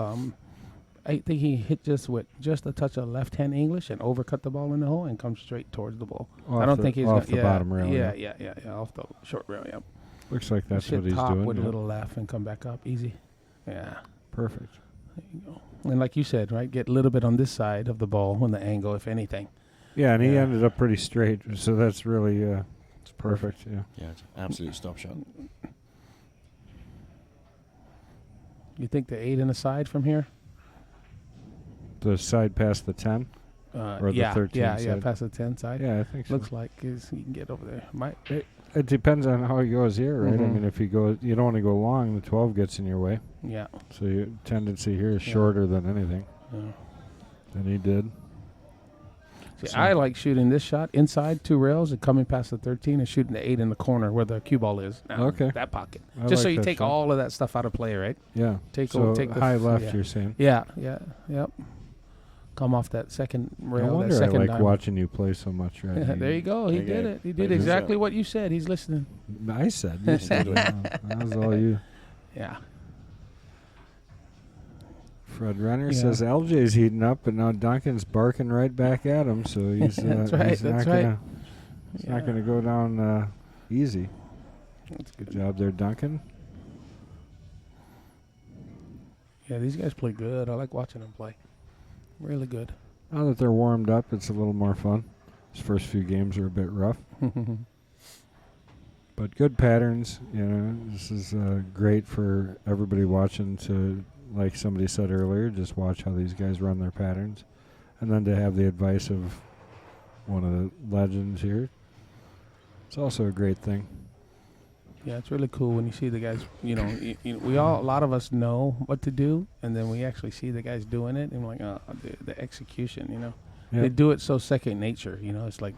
I think he hit just a touch of left-hand English and overcut the ball in the hole and come straight towards the ball. I don't think he's
off the bottom rail.
Yeah, off the short rail. Yeah.
Looks like that's
Hit
what he's
top
doing.
with a
yeah.
little left and come back up easy. Yeah.
Perfect.
There you go. And like you said, right, get a little bit on this side of the ball on the angle, if anything.
Yeah, and he
Yeah.
ended up pretty straight, so that's really it's perfect. Yeah.
Yeah, it's an absolute stop shot.
You think the 8 in the side from here?
The side past the 10? Or the 13
yeah,
side?
past the 10 side.
Yeah, I think so.
Looks like you can get over there.
It depends on how he goes here, right? I
Mhm.
mean, if he goes, you don't want to go long, the 12 gets in your way.
Yeah.
So your tendency here is
Yeah.
shorter than anything.
Yeah.
Than he did.
See,
So-
I like shooting this shot inside 2 rails and coming past the 13 and shooting the 8 in the corner where the cue ball is. Now,
Okay.
That pocket.
I
Just so
like
you
that
take
shot.
all of that stuff out of play, right?
Yeah.
Take
so
take the
high left,
yeah.
you're saying?
Yeah. Yep. Come off that second rail.
No wonder
that
I
second
like
diamond.
watching you play so much, right?
There you go. He
Okay.
did it. He did
Good
exactly
shot.
what you said. He's listening.
I said. You said it. That was all you.
Yeah.
Fred Renner
Yeah.
says LJ's heating up, but now Duncan's barking right back at him, so he's,
That's right,
he's
that's
not
right.
gonna he's not gonna go down easy.
That's
Good job there, Duncan.
Yeah, these guys play good. I like watching them play. Really good.
Now that they're warmed up, it's a little more fun. His first few games are a bit rough. But good patterns, this is great for everybody watching to, like somebody said earlier, just watch how these guys run their patterns. And then to have the advice of one of the legends here, it's also a great thing.
Yeah, it's really cool when you see the guys. A lot of us know what to do, and then we actually see the guys doing it, and we're like, oh, the execution.
Yep.
They do it so second nature. It's like,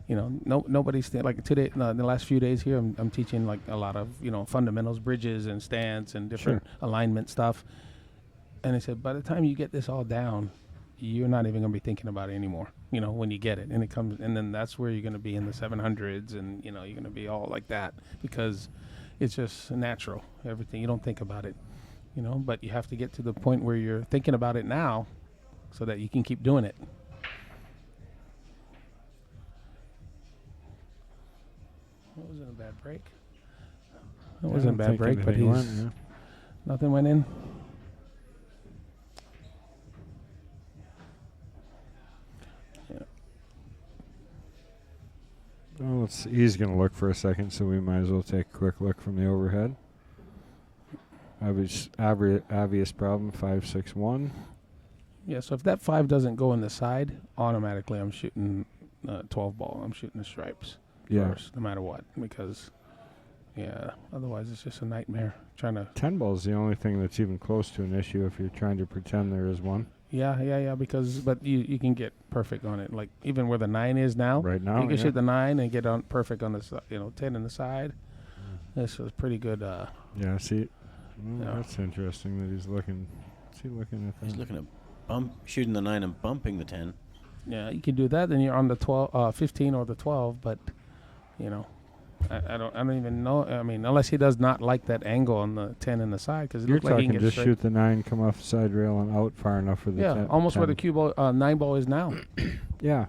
nobody's like today. In the last few days here, I'm teaching like a lot of fundamentals, bridges, and stance, and different alignment stuff. And I said, by the time you get this all down, you're not even going to be thinking about it anymore. When you get it, and it comes, and then that's where you're going to be in the 700s, and you're going to be all like that because it's just natural. Everything, you don't think about it, but you have to get to the point where you're thinking about it now, so that you can keep doing it. That wasn't a bad break. That wasn't a bad break, but nothing went in.
Well, he's going to look for a second, so we might as well take a quick look from the overhead. Obvious problem, 5-6-1.
Yeah, so if that 5 doesn't go in the side, automatically I'm shooting 12 ball. I'm shooting the stripes first, no matter what, because, otherwise it's just a nightmare trying to...
10 ball is the only thing that's even close to an issue if you're trying to pretend there is one.
Yeah, but you can get perfect on it. Like, even where the 9 is now.
Right now,
you can shoot the 9 and get on perfect on the 10 in the side. This is pretty good.
See, that's interesting that he's looking. Is he looking at that?
He's looking at shooting the 9 and bumping the 10.
Yeah, you can do that. Then you're on the 15 or the 12. But, I don't even know. I mean, unless he does not like that angle on the 10 in the side, because
you're
looks like he
talking
can get
just shoot the 9, come off the side rail and out far enough for the 10.
Yeah, almost 10. Where the cue ball 9 ball is now.
Yeah.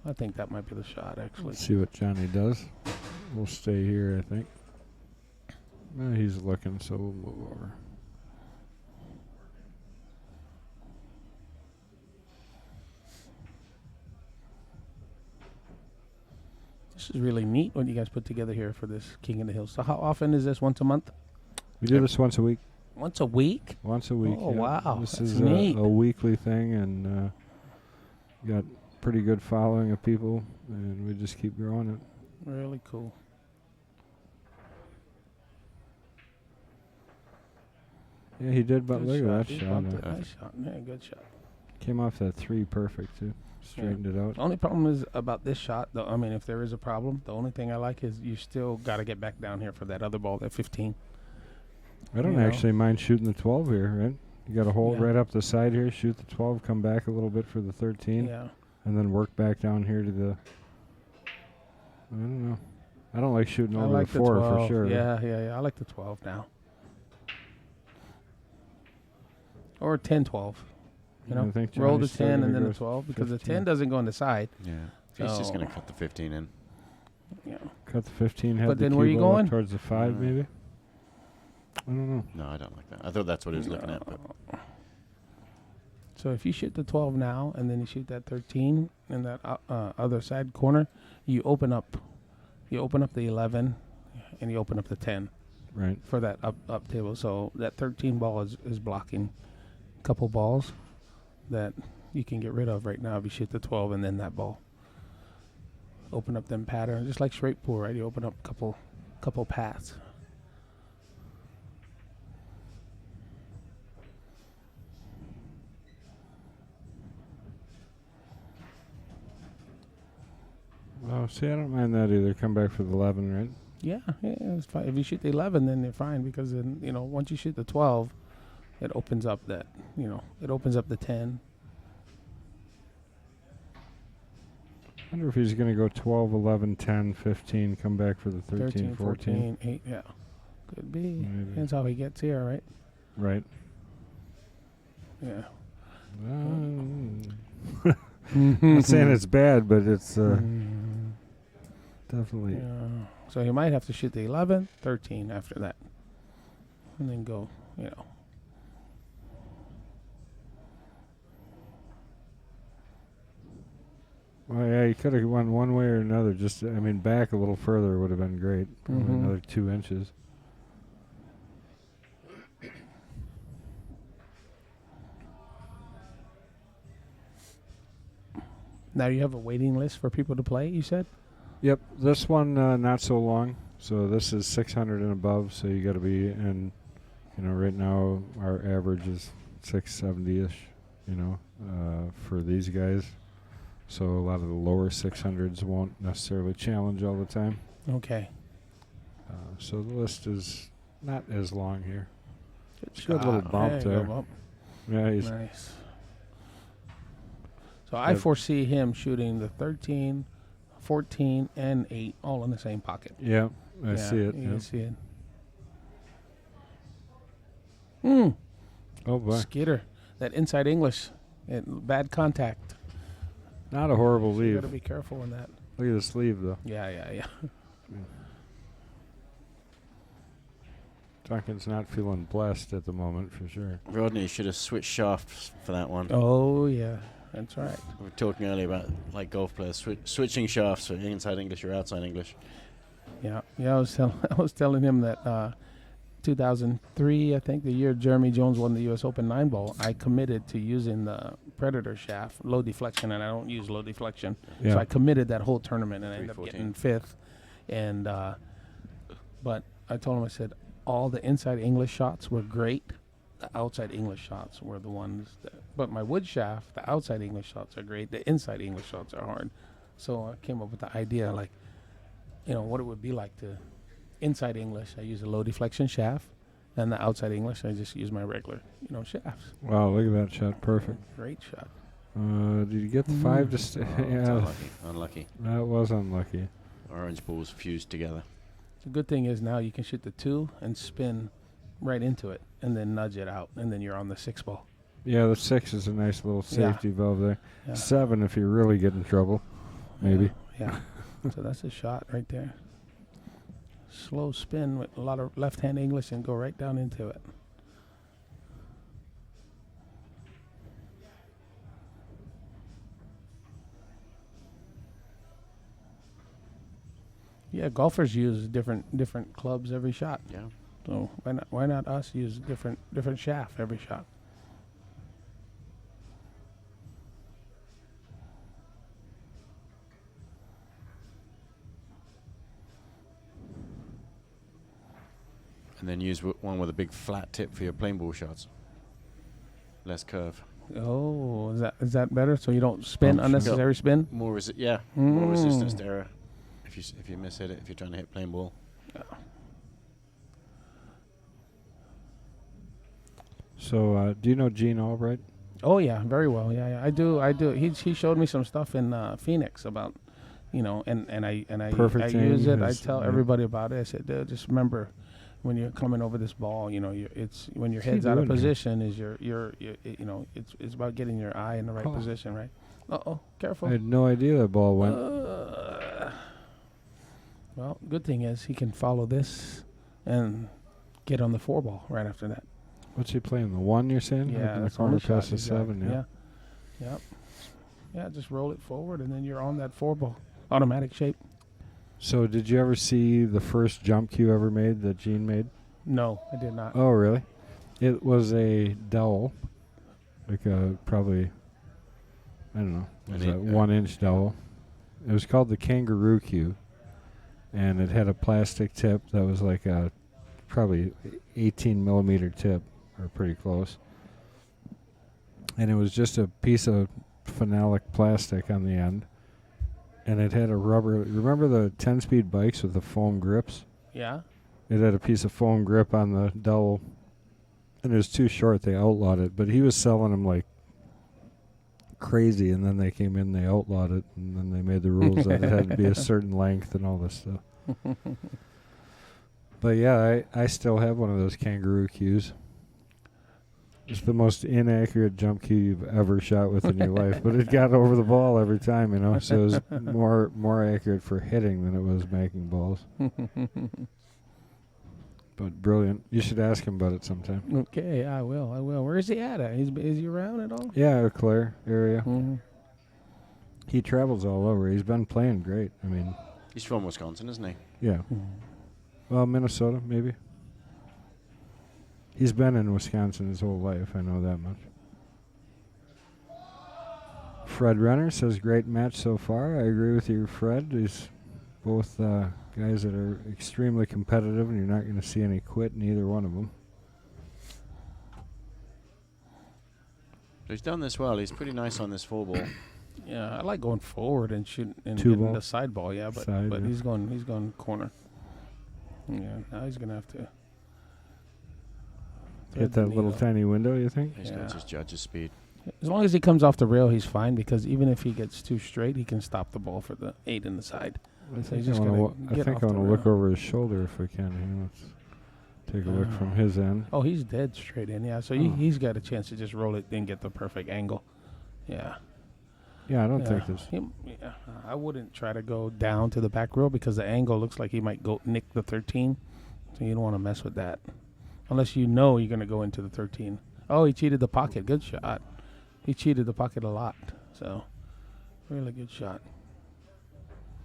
I think that might be the shot, actually.
Let's see what Johnny does. We'll stay here, I think. He's looking, so we'll move over.
This is really neat what you guys put together here for this King of the Hills. So how often is this? Once a month?
We do this once a week.
Once a week?
Once a week.
Oh, wow.
This
That's
is
neat.
a weekly thing, and got pretty good following of people, and we just keep growing it.
Really cool.
Yeah, he did, but
Good
look at
shot.
that
He
shot.
bumped it. Nice shot. Yeah, good shot.
Came off that 3 perfect, too. Straightened it out.
The only problem is about this shot, though. I mean, if there is a problem, the only thing I like is you still got to get back down here for that other ball, that 15.
I don't actually mind shooting the 12 here, right? You got to hold
Yeah.
right up the side here, shoot the 12, come back a little bit for the 13, and then work back down here to the... I don't know. I don't like shooting over
like
the 4
the 12.
for sure.
Yeah. I like the 12 now. Or 10-12.
I think
roll the
Johnny's still
10
gonna
and then
go
the 12 because the
15.
10 doesn't go on the side.
Yeah. He's just
So-
going to cut the 15 in.
Yeah.
Cut the 15, head
But
the
then where
cue
you
ball up
going?
towards the 5,
Mm.
maybe? I don't know.
No, I don't like that. I thought that's what he was looking at. But
So if you shoot the 12 now and then you shoot that 13 in that other side corner, you open up the 11 and you open up the 10
Right.
for that up table. So that 13 ball is blocking a couple balls that you can get rid of right now if you shoot the 12 and then that ball. Open up them patterns, just like straight pool, right? You open up a couple paths.
Oh, see, I don't mind that either. Come back for the 11, right?
Yeah, it's fine. If you shoot the 11, then you're fine because then once you shoot the 12, it opens up that it opens up the 10.
I wonder if he's going to go 12, 11, 10, 15, come back for the 13, 14.
8, yeah. Could be.
Maybe.
Depends how he gets here, right?
Right.
Yeah.
Not saying it's bad, but it's definitely...
Yeah. So he might have to shoot the 11, 13 after that. And then go,
Well, yeah, he could have won one way or another. Just, I mean, back a little further would have been great. Probably another 2 inches.
Now you have a waiting list for people to play, you said?
Yep, this one not so long. So this is 600 and above. So you got to be in. Right now our average is 670ish. For these guys. So a lot of the lower 600s won't necessarily challenge all the time.
Okay.
So the list is not as long here.
Good
little bump there.
Bump.
Yeah, he's
Nice. So I foresee him shooting the 13, 14, and 8 all in the same pocket.
Yeah, I see it.
You
Yeah.
can see it. Mm.
Oh boy,
Skitter. That inside English. Bad contact.
not a horrible
So you
leave.
got to be careful in that.
Look at the sleeve though.
Yeah.
Duncan's not feeling blessed at the moment for sure.
Rodney should have switched shafts for that one.
Oh, yeah. That's right.
We were talking earlier about like golf players switching shafts for inside English or outside English.
Yeah. I was telling him that 2003, I think, the year Jeremy Jones won the U.S. Open 9-ball, I committed to using the Predator shaft, low deflection, and I don't use low deflection.
Yeah.
So I committed that whole tournament, and I ended up
314.
getting 5th. And but I told him, I said, all the inside English shots were great. The outside English shots were the ones but my wood shaft, the outside English shots are great. The inside English shots are hard. So I came up with the idea, like, what it would be like to inside English. I use a low deflection shaft, and the outside English, I just use my regular, shafts.
Wow, look at that shot, perfect.
Great shot.
Did you get the 5 to stay?
Oh, it's
Yeah,
unlucky.
that was unlucky.
Orange balls fused together.
The good thing is now you can shoot the 2 and spin right into it, and then nudge it out, and then you're on the 6 ball.
Yeah, the 6 is a nice little safety valve there.
Yeah.
7 if you really get in trouble, maybe.
Yeah. So that's a shot right there. Slow spin with a lot of left-hand English and go right down into it. Yeah, golfers use different clubs every shot.
Yeah.
So why not us use different shaft every shot?
And then use one with a big flat tip for your plain ball shots. Less curve.
Oh, is that better? So you don't spin unnecessary spin?
More more resistance to error. If you miss hit it, if you're trying to hit plain ball.
So, do you know Gene Albright?
Oh yeah, very well. Yeah, I do. He showed me some stuff in Phoenix about, and I
Perfect
use
aim
it. I
is-
tell
yeah.
everybody about it. I said, dude, just remember, when you're coming over this ball, it's when your
What's he
head's out of
doing here?
position is it's about getting your eye in the right position, right? Careful.
I had no idea that ball went.
Well, good thing is he can follow this and get on the 4 ball right after that.
What's he playing? The 1 you're saying? Up
Yeah,
in the
that's
corner
one shot,
past the
exactly.
7, yeah.
Yeah, just roll it forward and then you're on that 4 ball. Automatic shape.
So, did you ever see the first jump cue ever made that Gene made?
No, I did not.
Oh, really? It was a dowel, like a probably, I don't know, it was a 1-inch dowel. It was called the kangaroo cue, and it had a plastic tip that was like a probably 18 millimeter tip, or pretty close. And it was just a piece of phenolic plastic on the end, and it had a rubber. Remember the 10-speed bikes with the foam grips?
Yeah?
It had a piece of foam grip on the dowel, and it was too short. They outlawed it, but he was selling them like crazy, and then they came in, they outlawed it, and then they made the rules that it had to be a certain length and all this stuff. But yeah, I still have one of those kangaroo cues. It's the most inaccurate jump cue you've ever shot with in your life, but it got over the ball every time, so it was more accurate for hitting than it was making balls. But brilliant. You should ask him about it sometime.
Okay, I will. Where is he at? Is he around at all?
Yeah, Eau Claire area.
Mm-hmm.
He travels all over. He's been playing great. I mean,
He's from Wisconsin, isn't he?
yeah. Well, Minnesota, maybe. He's been in Wisconsin his whole life. I know that much. Fred Renner says, great match so far. I agree with you, Fred. These both guys that are extremely competitive, and you're not going to see any quit in either one of them.
He's done this well. He's pretty nice on this 4-ball.
Yeah, I like going forward and shooting and
Two
getting
ball.
the side ball. Yeah, but
Side,
but
yeah.
he's going corner. Yeah, now he's gonna have to
Hit that little tiny window, you think?
He's got his judge's speed.
As long as he comes off the rail, he's fine, because even if he gets too straight, he can stop the ball for the 8 in the side.
I
So he's
think I
just
want
gonna get off
to
the
look
rail.
over his shoulder if we can. Here, let's take a look from his end.
Oh, he's dead straight in. Yeah, so he's got a chance to just roll it and get the perfect angle. Yeah.
Yeah, I don't think this.
I wouldn't try to go down to the back row, because the angle looks like he might go nick the 13. So you don't want to mess with that, unless you know you're going to go into the 13. Oh, he cheated the pocket. Good shot. He cheated the pocket a lot. So really good shot.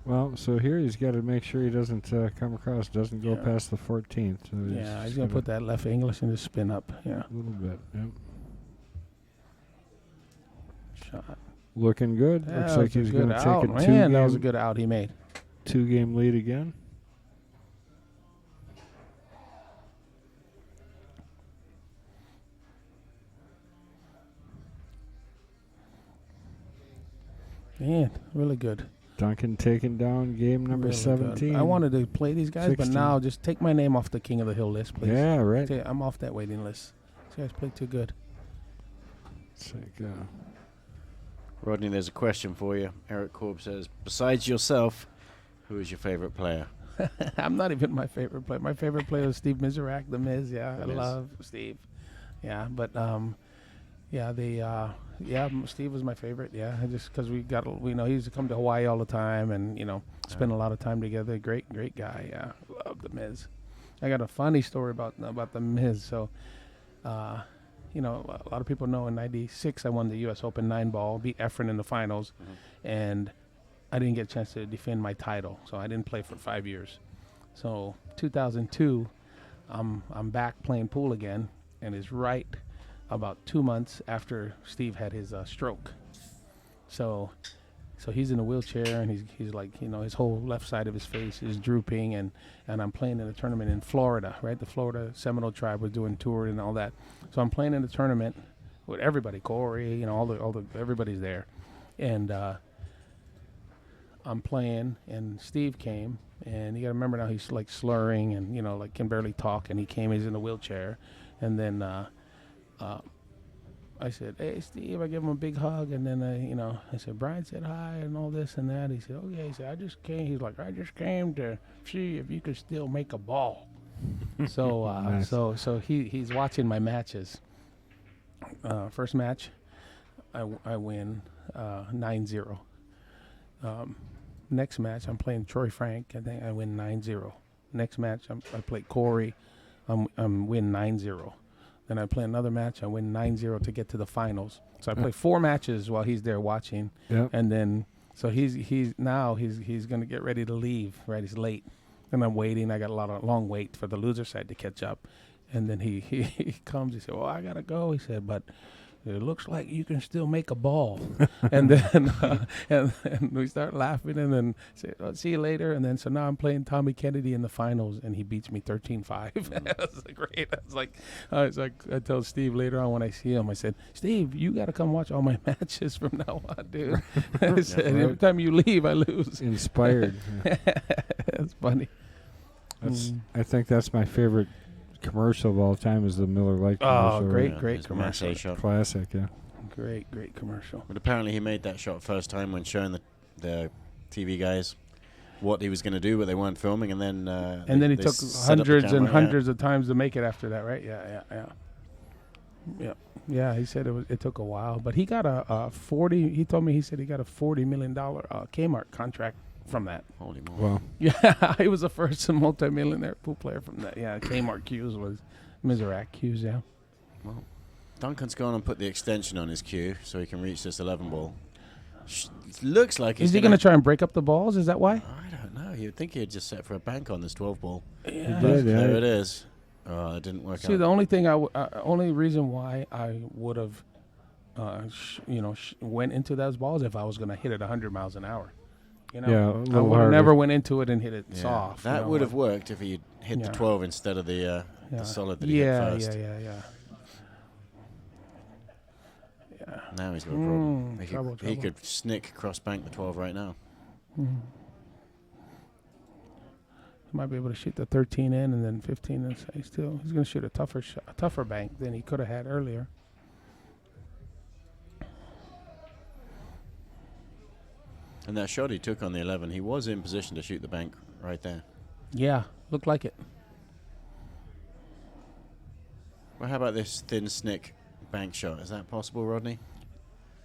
Well, so here he's got to make sure he doesn't come across, doesn't go past the 14th. So
Yeah, he's going to put that left English and just spin up. Yeah.
a little bit. Yep.
Shot.
Looking good.
Yeah,
Looks
that
like
was a
he's
good
going to
out.
take a
Man, that was a good out he made.
2-game lead again.
Man, really good.
Duncan taking down game number
Really
17.
good. I wanted to play these guys,
16.
but now just take my name off the King of the Hill list, please.
Yeah, right.
I'm off that waiting list. These guys play too good.
It's like,
Rodney, there's a question for you. Eric Korb says, besides yourself, who is your favorite player?
I'm not even my favorite player. My favorite player is Steve Miserak, The Miz. Yeah,
The
I
Miz.
love Steve. Yeah, but Steve was my favorite. Yeah, just because we know he used to come to Hawaii all the time, and spend a lot of time together. Great guy. Yeah, love The Miz. I got a funny story about The Miz. So, a lot of people know in '96 I won the U.S. Open 9-ball, beat Efren in the finals, and I didn't get a chance to defend my title, so I didn't play for 5 years. So 2002, I'm back playing pool again, and it's right about 2 months after Steve had his stroke. So he's in a wheelchair, and he's like, his whole left side of his face is drooping, and I'm playing in a tournament in Florida, right? The Florida Seminole tribe was doing tour and all that. So I'm playing in a tournament with everybody, Corey, everybody's there, and I'm playing, and Steve came, and you got to remember now he's like slurring and like can barely talk, and he's in a wheelchair, and then I said, hey Steve, I give him a big hug, and then I said, Brian said hi and all this and that. He said, oh yeah. He said, I just came to see if you could still make a ball. So
Nice.
so he's watching my matches. First match, I win 9-0. Next match, I'm playing Troy Frank. I think I win 9-0. Next match, I play Corey. I'm win 9-0. Then I play another match. I win 9-0 to get to the finals. So I play 4 matches while he's there watching.
Yep.
And then so he's gonna get ready to leave. Right, he's late, and I'm waiting. I got a long wait for the loser side to catch up. And then he comes. He said, "Well, I gotta go." He said, "But it looks like you can still make a ball." And then and we start laughing, and then say, oh, "See you later." And then so now I'm playing Tommy Kennedy in the finals, and he beats me 13-5. That's great. I was like, I told Steve later on when I see him, I said, "Steve, you got to come watch all my matches from now on, dude." I said,
right.
every time you leave, I lose.
Inspired. Yeah.
That's funny.
I think that's my favorite commercial of all time is the Miller Lite
Oh,
commercial.
great
his
commercial.
Marseille shot.
Classic, yeah.
Great commercial.
But apparently he made that shot first time when showing the TV guys what he was going to do, but they weren't filming, and then
He took hundreds and hundreds of times to make it after that, right? Yeah. He said it took a while, but he got a 40. He told me he got a $40 million Kmart contract from that.
Holy moly!
Well,
Yeah, he was the first multi-millionaire pool player from that. Yeah, Kmart Q's was Miserak Q's. Yeah.
Well, Duncan's gone and put the extension on his cue so he can reach this 11 ball. Looks like he's
Is he going to try and break up the balls? Is that why?
I don't know. You'd think he'd just set for a bank on this 12 ball.
Yeah.
He did,
There
yeah.
it is. Oh, it didn't work
See,
out.
the only thing only reason why I would have, went into those balls if I was going to hit it 100 miles an hour. You know,
Yeah, a
I
little
would have
harder.
never went into it and hit it
Yeah,
soft.
that
you know,
would have
like-
worked if he hit the
Yeah.
12 instead of the
yeah.
solid that he hit first.
Yeah.
Now he's got a problem. He,
Trouble.
he could snick cross bank the 12 right now.
He might be able to shoot the 13 in and then 15 in. He's going to shoot a tougher bank than he could have had earlier.
And that shot he took on the 11, he was in position to shoot the bank right there.
Yeah, looked like it.
Well, how about this thin snick bank shot? Is that possible, Rodney?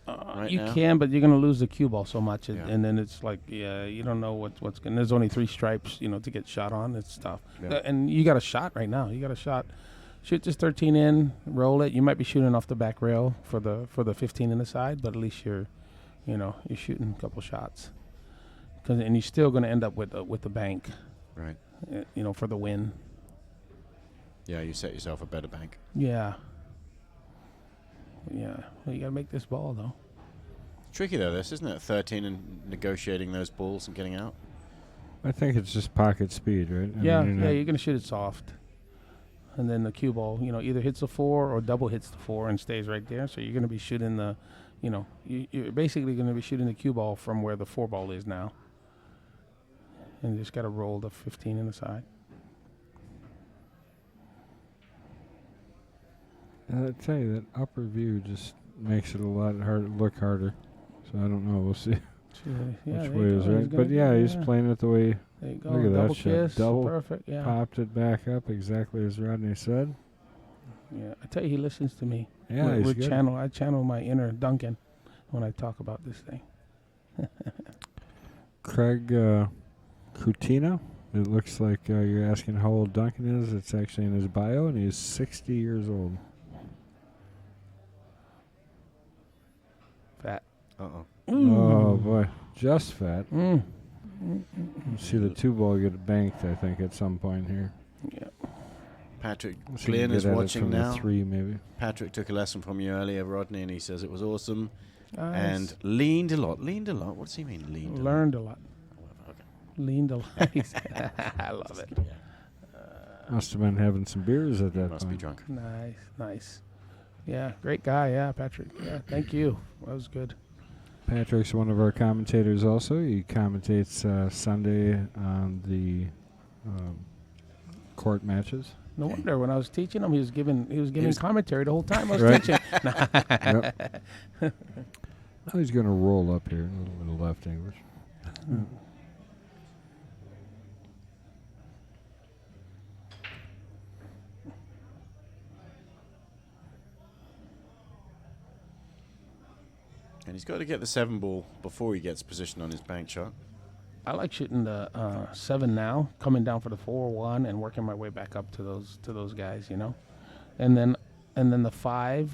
Right
You
now?
can, but you're going to lose the cue ball so much,
Yeah.
and then it's like, you don't know what's going. There's only 3 stripes, to get shot on. It's tough,
Yeah.
And you got a shot right now. You got a shot. Shoot this 13 in, roll it. You might be shooting off the back rail for the 15 in the side, but at least you're shooting a couple shots. And you're still going to end up with the bank,
Right.
For the win.
Yeah, you set yourself a better bank.
Yeah. Well, you got to make this ball though.
Tricky though, this isn't it? 13 and negotiating those balls and getting out.
I think it's just pocket speed, right? I
Yeah,
mean,
you're going to shoot it soft. And then the cue ball, either hits the 4 or double hits the 4 and stays right there. So you're going to be shooting you're basically going to be shooting the cue ball from where the 4 ball is now. And you just got to roll the 15 in the side.
I tell you, that upper view just makes it a lot look harder. So I don't know. We'll see which way is right. But yeah, he's playing it the way.
There you go.
Look at that
Double
shot.
kiss.
Double
Perfect. Yeah.
popped it back up exactly as Rodney said.
Yeah. I tell you, he listens to me.
Yeah, he's good.
I channel my inner Duncan when I talk about this thing.
Craig Coutinho. It looks like you're asking how old Duncan is. It's actually in his bio, and he's 60 years old.
Fat.
Uh-oh.
Oh, boy. Just fat.
Mm.
You see the 2 ball get banked, I think, at some point here.
Yeah.
Patrick
See if you
Glynn
can
is
get at it
watching
from the
now.
3, maybe.
Patrick took a lesson from you earlier, Rodney, and he says it was awesome.
Nice.
And leaned a lot. What does he mean, leaned a lot?
Learned a lot.
Okay.
Leaned a lot. I love it.
Must have been having some beers at that
Must be
point.
drunk.
Nice. Yeah, great guy. Yeah, Patrick. Yeah, thank you. That was good.
Patrick's one of our commentators also. He commentates Sunday on the court matches.
No wonder when I was teaching him, he was giving
was-
commentary the whole time I was
Right.
teaching.
Yep. Now he's going to roll up here, a little bit of left English.
And he's got to get the 7 ball before he gets position on his bank shot.
I like shooting the 7 now, coming down for the 4-1 and working my way back up to those guys, and then the 5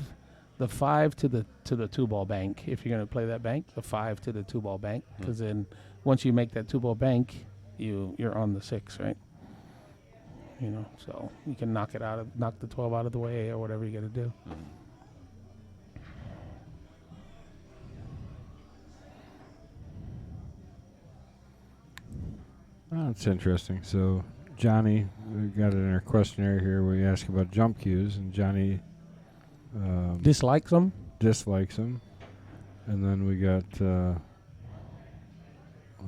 to the 2 ball bank. If you're gonna play that bank, the 5 to the 2 ball bank, because then once you make that 2 ball bank, you're on the 6, right? So you can knock the 12 out of the way or whatever you got to do.
Oh, that's interesting. So, Johnny, we got it in our questionnaire here where we ask about jump cues, and Johnny
Dislikes them?
dislikes them. And then we got, how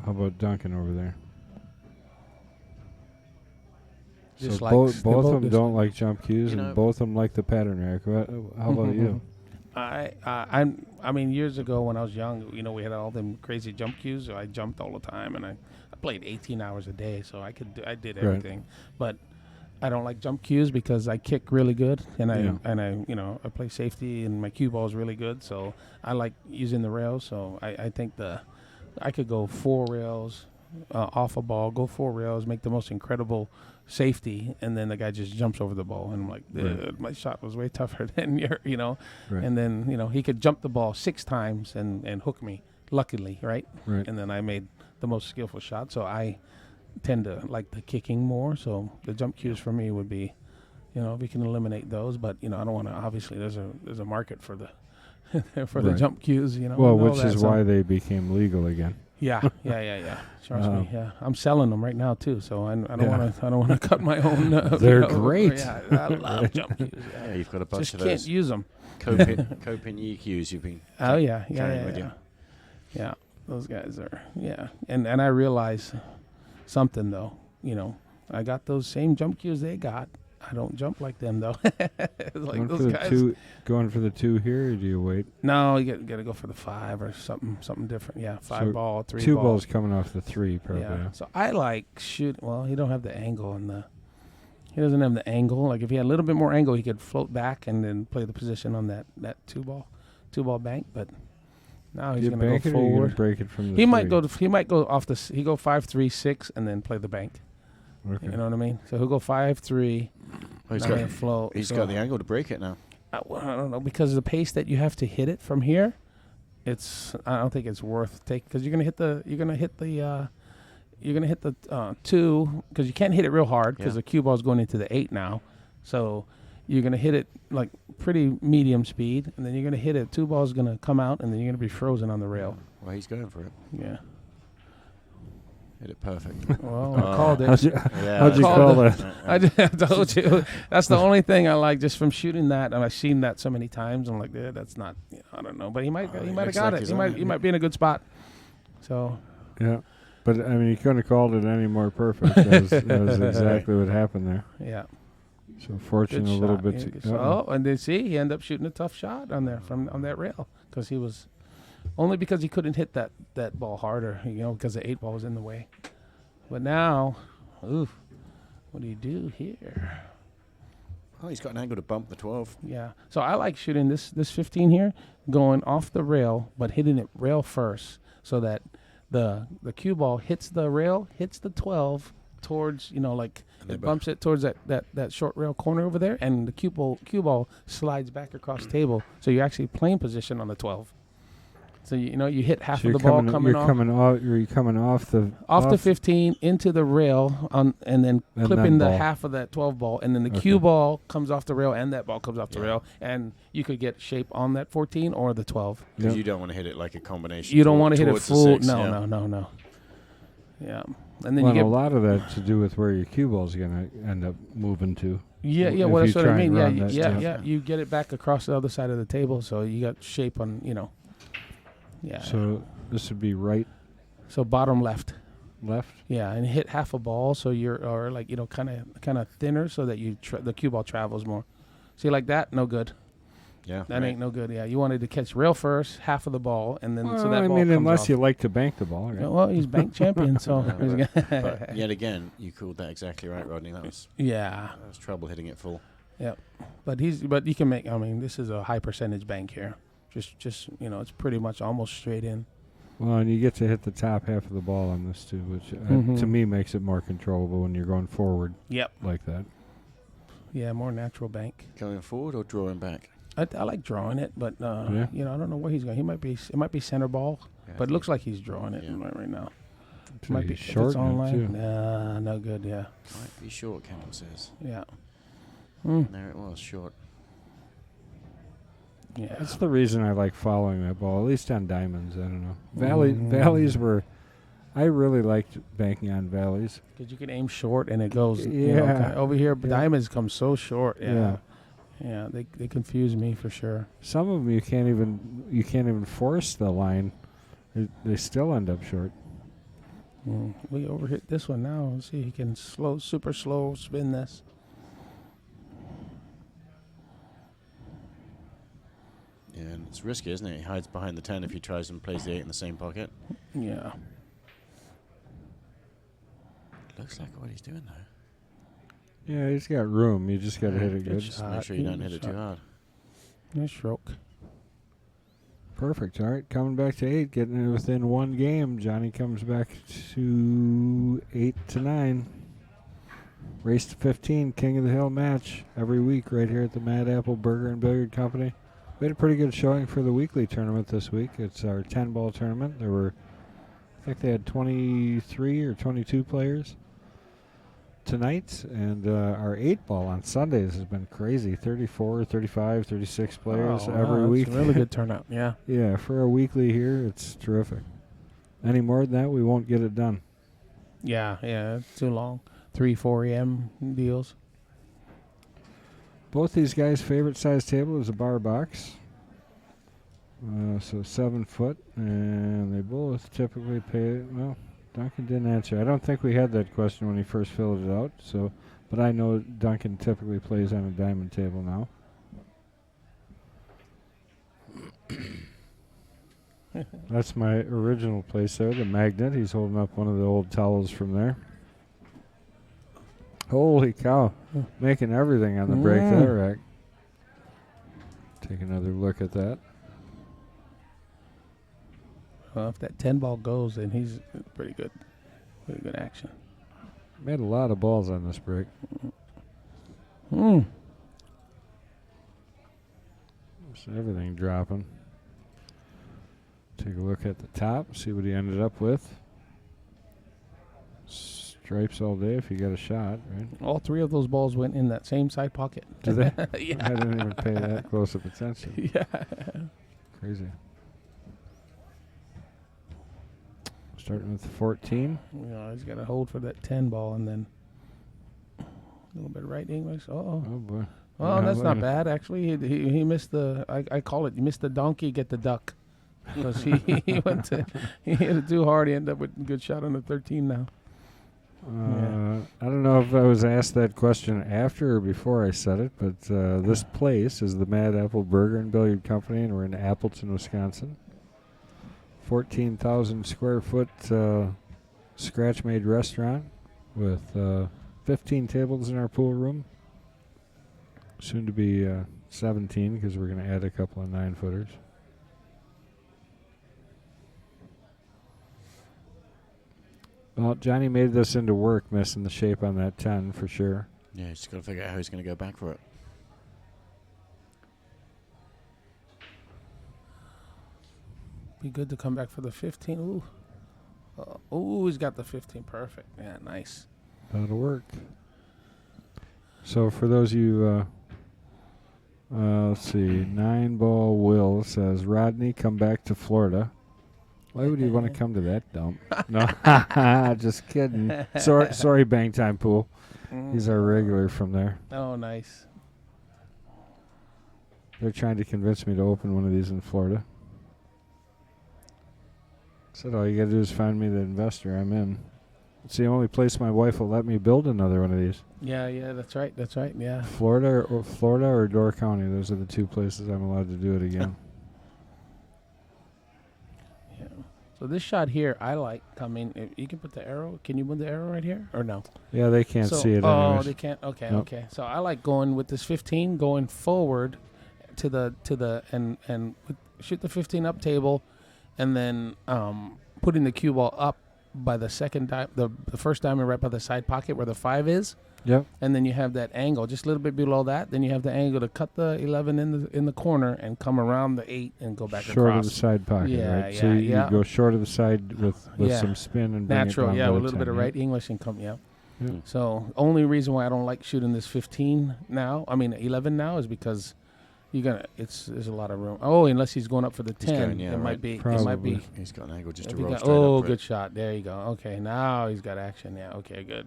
about Duncan over there? So
Dislikes.
both
They
of them don't like jump cues,
You
and
know-
both of them like the pattern rack. How about you?
I mean, years ago when I was young, we had all them crazy jump cues. So I jumped all the time, and I played 18 hours a day, so I did
Right.
everything. But I don't like jump cues because I kick really good, and
Yeah.
I play safety, and my cue ball is really good. So I like using the rails. So I think I could go 4 rails off a ball, go 4 rails, make the most incredible safety, and then the guy just jumps over the ball, and I'm like,
Right.
my shot was way tougher than your,
Right.
and then he could jump the ball 6 times and hook me, luckily, right?
Right.
And then I made the most skillful shot. So I tend to like the kicking more. So the jump cues for me would be, if we can eliminate those. But I don't want to. Obviously, there's a market for the for the
Right.
jump cues.
Well,
and all
which
that,
is
so-
why they became legal again.
Yeah. Trust me. Yeah, I'm selling them right now too. So I don't
Yeah.
want to. I don't want to cut my own.
They're great.
Yeah, I love jump cues.
Yeah, you've got a bunch
Just
of
can't
those
use them.
Copin EQs you've been.
Oh yeah,
carrying with you.
yeah. Those guys are and I realize something though. I got those same jump cues they got. I don't jump like them though. Like
Going
those
for the
guys.
going for the 2 here, or do you wait?
No, you got to go for the 5 or something different. Yeah, 5
So
ball, 3
2
ball.
balls coming off the 3, probably.
Yeah. So I like shoot. Well, he don't have the angle on the. He doesn't have the angle. Like if he had a little bit more angle, he could float back and then play the position on that 2 ball bank. But now
Do
he's
you
going to
bank
go
it, or you gonna
forward.
break it from the
He might
3?
go. He might go off the. He go 5, 3, 6, and then play the bank.
Okay.
You know what I mean? So he'll go 5, 3.
Oh, he's
and
got
then float.
he's
So
got the angle to break it now.
I don't know, because the pace that you have to hit it from here, I don't think it's worth because you're gonna hit the 2 because you can't hit it real hard because
Yeah.
the cue ball is going into the 8 now, so you're gonna hit it like pretty medium speed, and then you're gonna hit it. 2 ball is gonna come out, and then you're gonna be frozen on the rail.
Well, he's going for it.
Yeah.
Hit it perfect.
Well, I called
How'd
it.
you,
Yeah,
how'd you
Called
call
it.
that?
I just told you. That's the only thing I like just from shooting that, and I've seen that so many times. I'm like, yeah, that's not. I don't know, but he might.
Oh,
he
he
might have
looks
got
like
it.
he's
He
on
might.
it.
He might be in a good spot. So
Yeah. But, I mean, you couldn't have called it any more perfect. That was exactly what happened there.
yeah,
So,
good
fortunate a little
shot.
bit.
Yeah,
To,
good shot. Oh, and then see, he ended up shooting a tough shot on there on that rail because he was only because he couldn't hit that ball harder. Because the 8 ball was in the way. But now, what do you do here?
Oh, he's got an angle to bump the 12.
Yeah. So I like shooting this 15 here, going off the rail, but hitting it rail first, so that the cue ball hits the rail, hits the 12 towards, like
And
it bumps it towards that short rail corner over there, and the cue ball slides back across the table, so you're actually playing position on the 12. So you hit half
so
of the ball coming off.
You're coming off the
Off the 15 into the rail and then
And
clipping
then
the
ball.
half of that 12 ball, and then the
Okay.
cue ball comes off the rail and that ball comes off the
Yeah.
rail, and you could get shape on that 14 or the 12.
Because
Yep.
you don't want to hit it like a combination.
You don't want to hit it
towards the
full.
6,
No,
yeah.
no. Yeah, and then
Well,
you
a
get
lot of that to do with where your cue ball's going to end up moving to.
yeah.
if
Well,
you
that's what I
try and
mean.
run that
Yeah.
jump.
You get it back across the other side of the table, so you got shape on. Yeah.
So this would be right,
So bottom left.
left.
Yeah, and hit half a ball, so you're kind of thinner, so that the cue ball travels more. See, like that, no good.
Yeah.
That ain't no good. Yeah, you wanted to catch rail first, half of the ball, and then so
Well,
that
I
ball
mean,
comes
unless
off.
you like to bank the ball. Right?
Yeah, well, he's bank champion, so
But yet again, you called that exactly right, Rodney. That was trouble hitting it full.
But you can make. I mean, this is a high percentage bank here. Just it's pretty much almost straight in.
Well, and you get to hit the top half of the ball on this too, which to me makes it more controllable when you're going forward.
Yep.
Like that.
Yeah, more natural bank.
Going forward or drawing back?
I like drawing it, but
Yeah.
I don't know where he's going. It might be center ball,
Yeah,
but it looks like he's drawing it
Yeah.
right now.
So
Might be
he's
if it's
short now,
online.
too.
Nah, no good. Yeah,
might be short, Campbell says.
yeah.
And there it was, short.
Yeah.
That's the reason I like following that ball, at least on diamonds. I don't know.
Mm.
Valleys were. I really liked banking on valleys.
Because you can aim short and it goes.
Yeah.
Kinda over here,
Yeah.
diamonds come so short.
Yeah.
Yeah. Yeah, they confuse me for sure.
Some of them you can't even force the line. They still end up short.
We overhit this one now. Let's see, he can super slow spin this.
Yeah, and it's risky, isn't it? He hides behind the 10 if he tries and plays the 8 in the same pocket.
Yeah.
Looks like what he's doing though.
Yeah, he's got room. You just got to hit it
Good
good.
Just make sure you don't hit it too hard.
Nice stroke.
Perfect. All right, coming back to 8, getting it within one game. Johnny comes back to 8-9. Race to 15, King of the Hill match every week right here at the Mad Apple Burger and Billiard Company. We had a pretty good showing for the weekly tournament this week. It's our 10-ball tournament. There were, I think they had 23 or 22 players tonight, and our 8-ball on Sundays has been crazy. 34, 35, 36 players every week.
It's a really good turnout, yeah.
Yeah, for a weekly here, it's terrific. Any more than that, we won't get it done.
Yeah, it's too long. 3, 4 a.m. deals.
Both these guys' favorite size table is a bar box. So 7 foot, and they both typically pay. Well, Duncan didn't answer. I don't think we had that question when he first filled it out. So, but I know Duncan typically plays on a diamond table now. That's my original place there, the magnet. He's holding up one of the old towels from there. Holy cow. Making everything on the break there, rack. Take another look at that.
Well, if that 10-ball goes, then he's pretty good. Pretty good action.
Made a lot of balls on this break.
Mm.
Just everything dropping. Take a look at the top, see what he ended up with. Stripes all day if you got a shot, right?
All 3 of those balls went in that same side pocket.
Did they?
Yeah.
I didn't even pay that close of attention.
Yeah.
Crazy. Starting with 14.
He's got to hold for that 10 ball and then a little bit of right English.
Oh boy.
Oh, that's not bad actually. He missed the. I call it. You missed the donkey, get the duck, because he he hit it too hard. He ended up with a good shot on the 13 now.
I don't know if I was asked that question after or before I said it, but this place is the Mad Apple Burger and Billiard Company, and we're in Appleton, Wisconsin. 14,000 square foot scratch-made restaurant with 15 tables in our pool room. Soon to be 17 because we're going to add a couple of 9-footers. Well, Johnny made this into work, missing the shape on that 10 for sure.
Yeah, he's just got to figure out how he's going to go back for it.
Be good to come back for the 15. Ooh. He's got the 15. Perfect. Yeah, nice.
That'll work. So for those of you, let's see, 9-ball Will says, Rodney, come back to Florida. Why would you want to come to that dump? No, just kidding. Sorry, Bang Time Pool. He's our regular from there.
Oh, nice.
They're trying to convince me to open one of these in Florida. Said all you got to do is find me the investor. I'm in. It's the only place my wife will let me build another one of these.
Yeah, that's right. Yeah.
Florida or Door County. Those are the 2 places I'm allowed to do it again.
So this shot here, I like coming. You can put the arrow. Can you put the arrow right here or no?
Yeah, they can't see it.
Oh,
anyways.
they can't. Okay,
Nope.
okay. So I like going with this 15, going forward to the and shoot the 15 up table, and then putting the cue ball up by the first diamond right by the side pocket where the 5 is.
Yep.
And then you have that angle just a little bit below that. Then you have the angle to cut the 11 in the corner and come around the 8 and go back
short
across.
of the side pocket,
Yeah,
right? So you go short of the side with some spin and bring
natural,
it down
with a little bit of right English and come,
Yeah.
So only reason why I don't like shooting this 15 now, 11 now, is because there's a lot of room. Oh, unless he's going up for the 10, it might be.
Probably.
It might be.
He's got an angle just to roll straight up.
Oh, good shot. There you go. Okay, now he's got action. Yeah. Okay, good.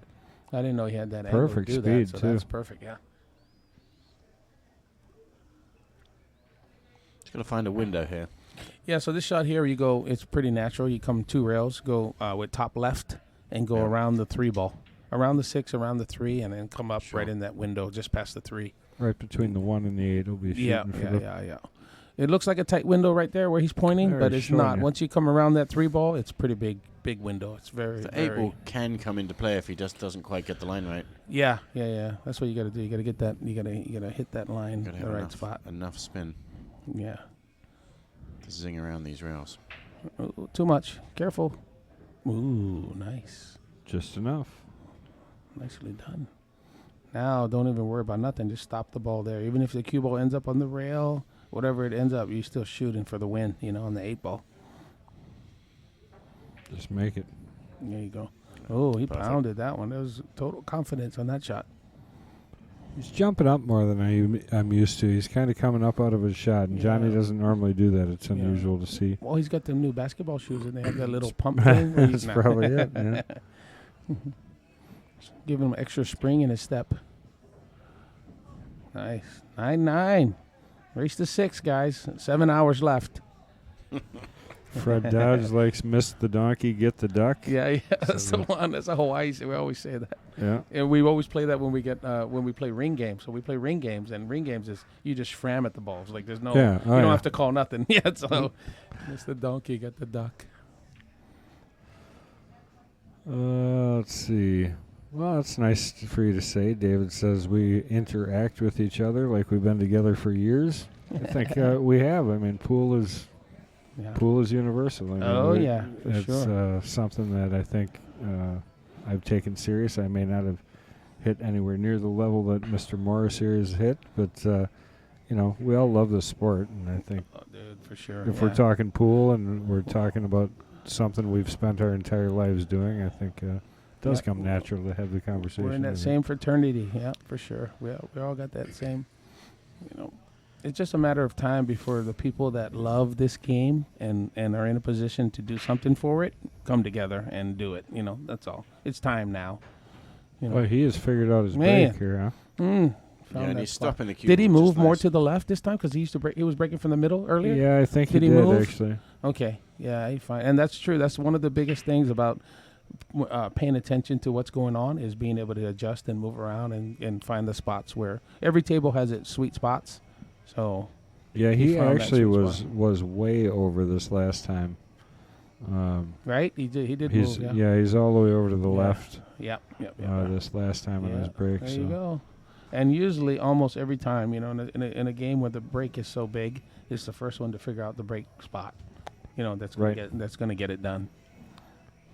I didn't know he had that angle
Perfect
to do
speed
that, so
too.
that's perfect. Yeah.
Just got to find a window here.
Yeah. So this shot here, you go. It's pretty natural. You come 2 rails, go with top left, and go around the 3 ball, around the 6, around the 3, and then come up right in that window just past the 3.
Right between the 1 and the 8 will be shooting for the
Yeah. It looks like a tight window right there where he's pointing,
There,
but
he's
it's
showing
not.
you.
Once you come around that 3 ball, it's pretty big window. It's very,
The
very
8 ball can come into play if he just doesn't quite get the line right.
Yeah. That's what you got to do. You got to get that. You got to hit that line
Gotta
in
have
the right spot.
enough spin
Yeah.
to zing around these rails.
Ooh, too much. Careful. Ooh, nice.
just enough.
Nicely done. Now, don't even worry about nothing. Just stop the ball there. Even if the cue ball ends up on the rail, whatever it ends up, you're still shooting for the win, on the 8-ball.
Just make it.
There you go. Oh, he
Perfect.
pounded that one. There was total confidence on that shot.
He's jumping up more than I'm used to. He's kind of coming up out of his shot, and Johnny
Yeah.
doesn't normally do that. It's unusual to see.
Well, he's got the new basketball shoes, and they have that little pump thing. where
That's
he's
probably it. Yeah.
Give him extra spring in his step. Nice. 9-9. Race to 6, guys. 7 hours left.
Fred Dodge likes miss the donkey, get the duck.
Yeah, that's
So
the one. That's a Hawaii. We always say that.
Yeah.
And we always play that when we play ring games. So we play ring games, and ring games is you just shram at the balls. Like there's no,
Yeah.
you
Oh,
don't
yeah.
have to call nothing. Yeah, so it's the donkey, get the duck.
Let's see. Well, it's nice for you to say. David says we interact with each other like we've been together for years. I think we have. I mean, pool is universal. I mean,
Oh, yeah, for
it's
sure.
something that I think I've taken serious. I may not have hit anywhere near the level that Mr. Morris here has hit, but we all love the sport, and I think
Oh, dude, for sure.
if we're talking pool and we're talking about something we've spent our entire lives doing, I think it does
Yeah.
come natural to have the conversation.
We're in that
I think.
same fraternity. Yeah, for sure. We all got that same, It's just a matter of time before the people that love this game and are in a position to do something for it come together and do it. That's all. It's time now.
Well, he has figured out his
Man.
break here, huh?
Found
and
that
he's
spot.
stopping the cue.
Did he
which is
move more
nice.
to the left this time? Because he used to break. He was breaking from the middle earlier.
Yeah, I think
Did
he
he
did
move?
actually.
Okay. Yeah, he fine. And that's true. That's one of the biggest things about paying attention to what's going on is being able to adjust and move around and find the spots where every table has its sweet spots. So
Yeah,
He
he
found that
actually
sweet
was way over this last time.
right, he did
He's
move. Yeah.
he's all the way over to the
Yeah.
left
Yep.
this last time on his break.
There
So
you go. And usually, almost every time, in a game where the break is so big, it's the first one to figure out the break spot. That's
Right.
going to get it done.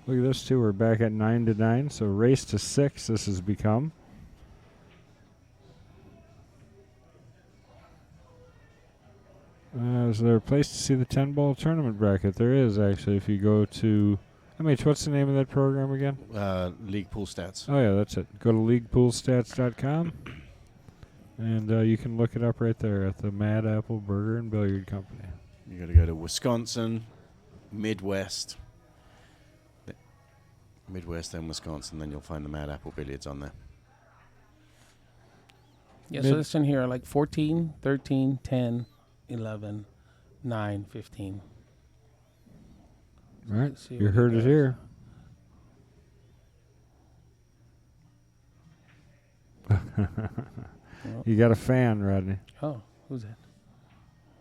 look at this too. We're back at 9-9. So race to 6. This has become. Is there a place to see the 10-ball tournament bracket? There is, actually. If you go to... MH, what's the name of that program again?
League pool stats.
Oh, yeah, that's it. Go to leaguepoolstats.com, and you can look it up right there at the Mad Apple Burger and Billiard Company.
You got to go to Wisconsin, Midwest, then Wisconsin. Then you'll find the Mad Apple Billiards on there.
Yeah, so it's in here like 14, 13, 10, 11, 9, 15.
All right,
Let's see
you
what
heard
he
it
does.
here.
Well,
You got a fan, Rodney.
oh, who's that?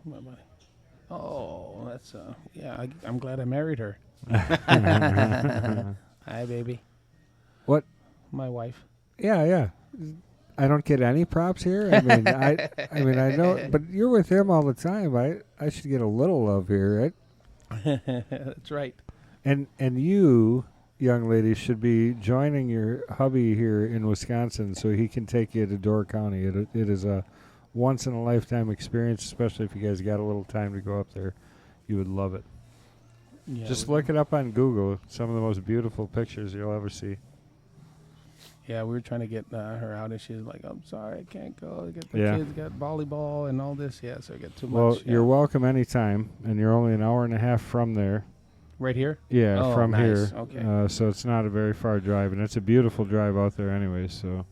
My buddy. Oh, that's I'm glad I married her. Hi, baby.
What?
My wife.
Yeah. I don't get any props here. I mean, I know, but you're with him all the time. I should get a little love here, right?
That's right.
And you, young lady, should be joining your hubby here in Wisconsin so he can take you to Door County. It is a once-in-a-lifetime experience, especially if you guys got a little time to go up there. You would love it.
Yeah,
Just look it up on Google. Some of the most beautiful pictures you'll ever see.
Yeah, we were trying to get her out, and she was like, "I'm sorry, I can't go. The
Yeah.
kids got volleyball and all this. Yeah, so I got too
Well,
much."
you're welcome anytime, and you're only an hour and a half from there.
right here.
Yeah,
Oh,
from
nice.
here.
Okay.
So it's not a very far drive, and it's a beautiful drive out there anyway, so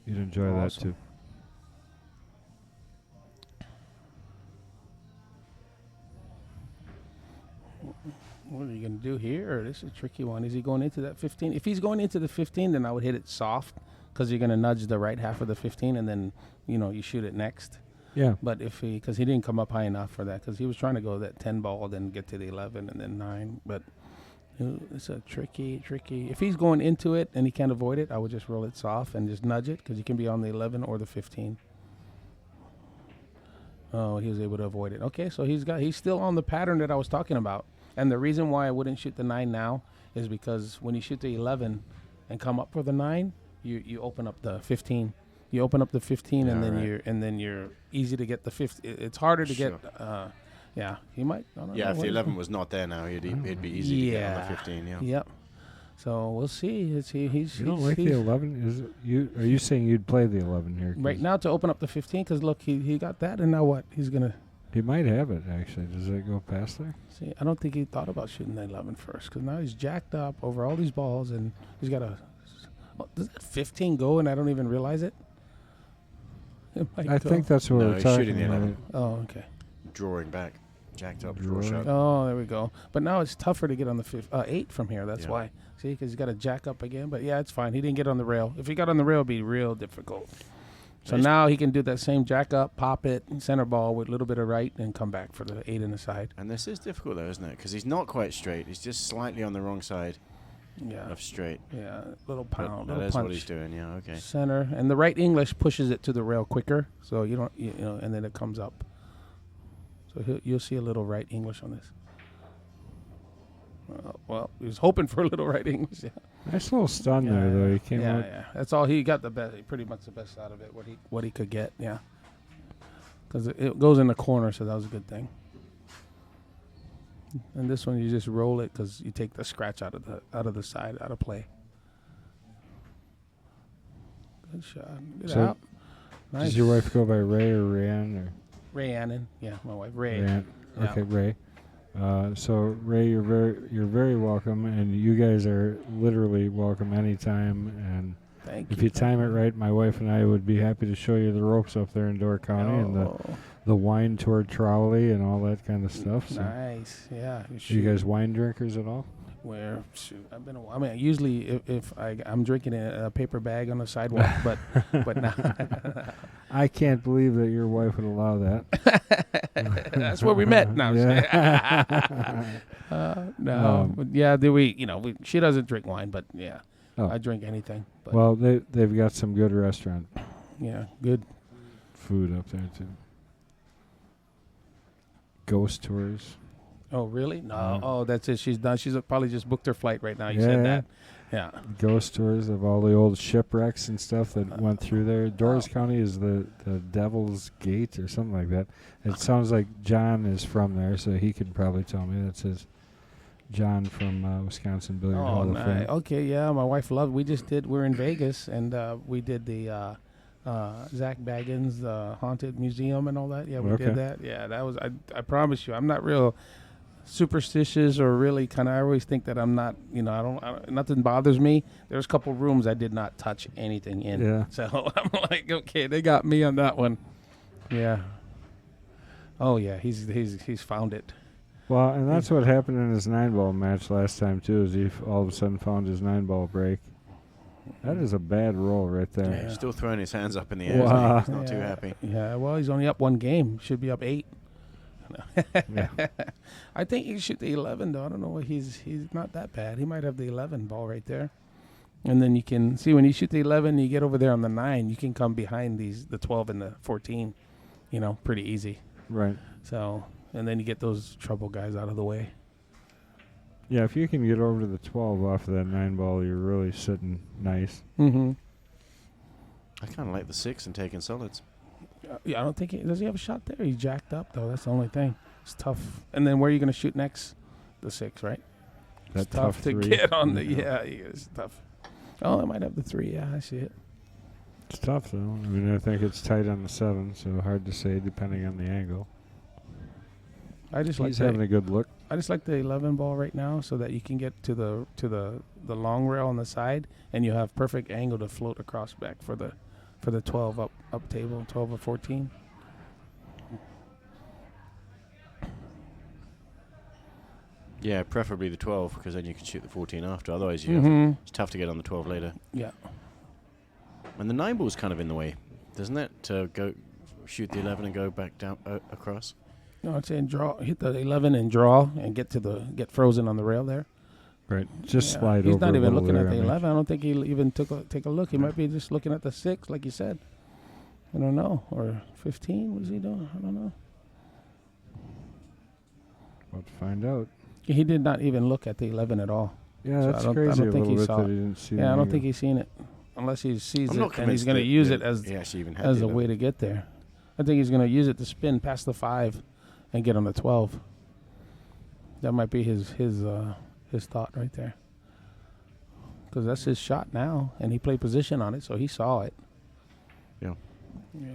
you'd enjoy that
Awesome.
too.
What are you going to do here? This is a tricky one. Is he going into that 15? If he's going into the 15, then I would hit it soft because you're going to nudge the right half of the 15, and then, you shoot it next.
Yeah.
But because he didn't come up high enough for that, because he was trying to go that 10 ball, then get to the 11, and then 9. But it's a tricky. If he's going into it and he can't avoid it, I would just roll it soft and just nudge it because he can be on the 11 or the 15. Oh, he was able to avoid it. Okay, so he's still on the pattern that I was talking about. And the reason why I wouldn't shoot the 9 now is because when you shoot the 11 and come up for the 9, you open up the 15. You open up the 15, and
Yeah,
then
right.
you're easy to get the 50. It's harder to
Sure.
get. Yeah, he might. I don't
Yeah,
know
if
what
the
he's
11 was not there now, it'd be easy to get on the 15. Yeah.
Yep. So we'll see. He's
You don't like the 11? Is it you? Are you saying you'd play the 11 here? 'Cause
right now to open up the 15, because look, he got that, and now what? He's gonna
he might have it actually. Does it go past there?
see. I don't think he thought about shooting the 11 first, because now he's jacked up over all these balls, and he's got a. Oh, does that 15 go, and I don't even realize it? It might
I
go.
think that's what
No,
we're
he's
talking
shooting the
about.
11.
Oh, okay.
Drawing back. Jacked up,
Draw
draw
it.
shot.
Oh, there we go. But now it's tougher to get on the 8 from here. That's
Yeah.
why. See, because he's got to jack up again. But yeah, it's fine. He didn't get on the rail. If he got on the rail, it'd be real difficult. So
Nice.
now he can do that same jack up, pop it, center ball with a little bit of right, and come back for the 8 in the side.
And this is difficult, though, isn't it? Because he's not quite straight. He's just slightly on the wrong side
Yeah.
of straight.
Yeah. Little
But
pound.
that
Little
is
punch.
what he's doing, yeah, okay.
Center. And the right English pushes it to the rail quicker. So you don't, and then it comes up. So you'll see a little right English on this. Well, he was hoping for a little right English. Yeah.
Nice little stun there, though. He came
yeah,
out.
yeah. That's all he got. The best, pretty much the best out of it. What he could get. Yeah. Because it goes in the corner, so that was a good thing. And this one, you just roll it because you take the scratch out of the side, out of play. Good shot. Get
So,
out. Nice.
Does your wife go by Ray or Rayanne or
Ray Annan? Yeah, my wife Ray.
Rayanne?
Yeah.
Okay, Ray. So Ray, you're very welcome, and you guys are literally welcome anytime. And
Thank you.
if you time it right, my wife and I would be happy to show you the ropes up there in Door County and the wine toward Trolley and all that kind of stuff. So
Nice. Yeah.
are you guys wine drinkers at all?
Where I've been. I mean, usually if I'm drinking in a paper bag on the sidewalk, but not.
I can't believe that your wife would allow that.
That's where we met. No, no. But yeah, she doesn't drink wine, but yeah,
Oh.
I drink anything. But
Well, they've got some good restaurant
yeah, good.
food up there too. Ghost tours.
Oh, really? No.
Yeah.
Oh, that's it. She's done. She's probably just booked her flight right now. You
Yeah.
said that. Yeah.
Ghost tours of all the old shipwrecks and stuff that went through there. Doris County is the Devil's Gate or something like that. It sounds like John is from there, so he could probably tell me. That's his John from Wisconsin Billiard
Oh,
Hall of
nice.
Fame.
Okay, yeah. My wife loved. We're in Vegas, and we did the Zach Baggins Haunted Museum and all that. Yeah, we
Okay.
did that. Yeah, that was. I promise you, I'm not real superstitious or really kind of. I always think that I'm not. I don't. Nothing bothers me. There's a couple rooms I did not touch anything in.
Yeah.
So I'm like, okay, they got me on that one. Yeah. Oh yeah, he's found it.
Well, and that's what happened in his 9-ball match last time too. Is he all of a sudden found his 9-ball break? That is a bad roll right there.
Yeah.
He's still throwing his hands up in the air.
Wow.
He's not too happy.
Yeah. Well, he's only up one game. Should be up 8.
Yeah.
I think he should the 11 though. I don't know. He's not that bad. He might have the 11 ball right there, and then you can see when you shoot the 11, you get over there on the 9. You can come behind the 12 and the 14. Pretty easy.
Right.
So and then you get those trouble guys out of the way.
Yeah, if you can get over to the 12 off of that 9-ball, you're really sitting nice.
Mm-hmm.
I kind of like the 6 and taking solids.
Yeah, I don't think does he have a shot there? He's jacked up though. That's the only thing. It's tough. And then where are you going to shoot next? The 6, right?
That
It's tough to
3.
get on the. Yeah, it's tough. Oh, I might have the 3. Yeah, I see it.
It's tough, though. I mean, I think it's tight on the 7, so hard to say depending on the angle.
I just
He's having a good look.
I just like the 11 ball right now, so that you can get to the long rail on the side, and you have perfect angle to float across back for the 12 up table, 12 or 14.
Yeah, preferably the 12, because then you can shoot the 14 after. Otherwise, it's tough to get on the 12 later.
Yeah.
And the 9 ball's kind of in the way, doesn't it? To go shoot the 11 and go back down across.
No, I'm saying hit the 11 and draw and get frozen on the rail there.
Right. Just
Yeah.
slide
He's
over
not
a
even
little
looking
there,
at the
I mean.
11. I don't think he'll even take a look. He might be just looking at the 6, like you said. I don't know. Or 15. What is he doing? I don't know.
We'll have to find out.
He did not even look at the 11 at all.
Yeah,
So
that's
I don't
crazy
think
a
he
little bit
saw
that
it.
he didn't see
Yeah, I
the
don't think
angle.
he's seen it. unless he sees
I'm
it
not
and
convinced
he's going to
that-
use
that
it as
he actually even had
as
the
a way
11.
to get there. I think he's going to use it to spin past the 5 and get on the 12. That might be his thought right there. Because that's his shot now, and he played position on it, so he saw it.
Yeah.
Yeah.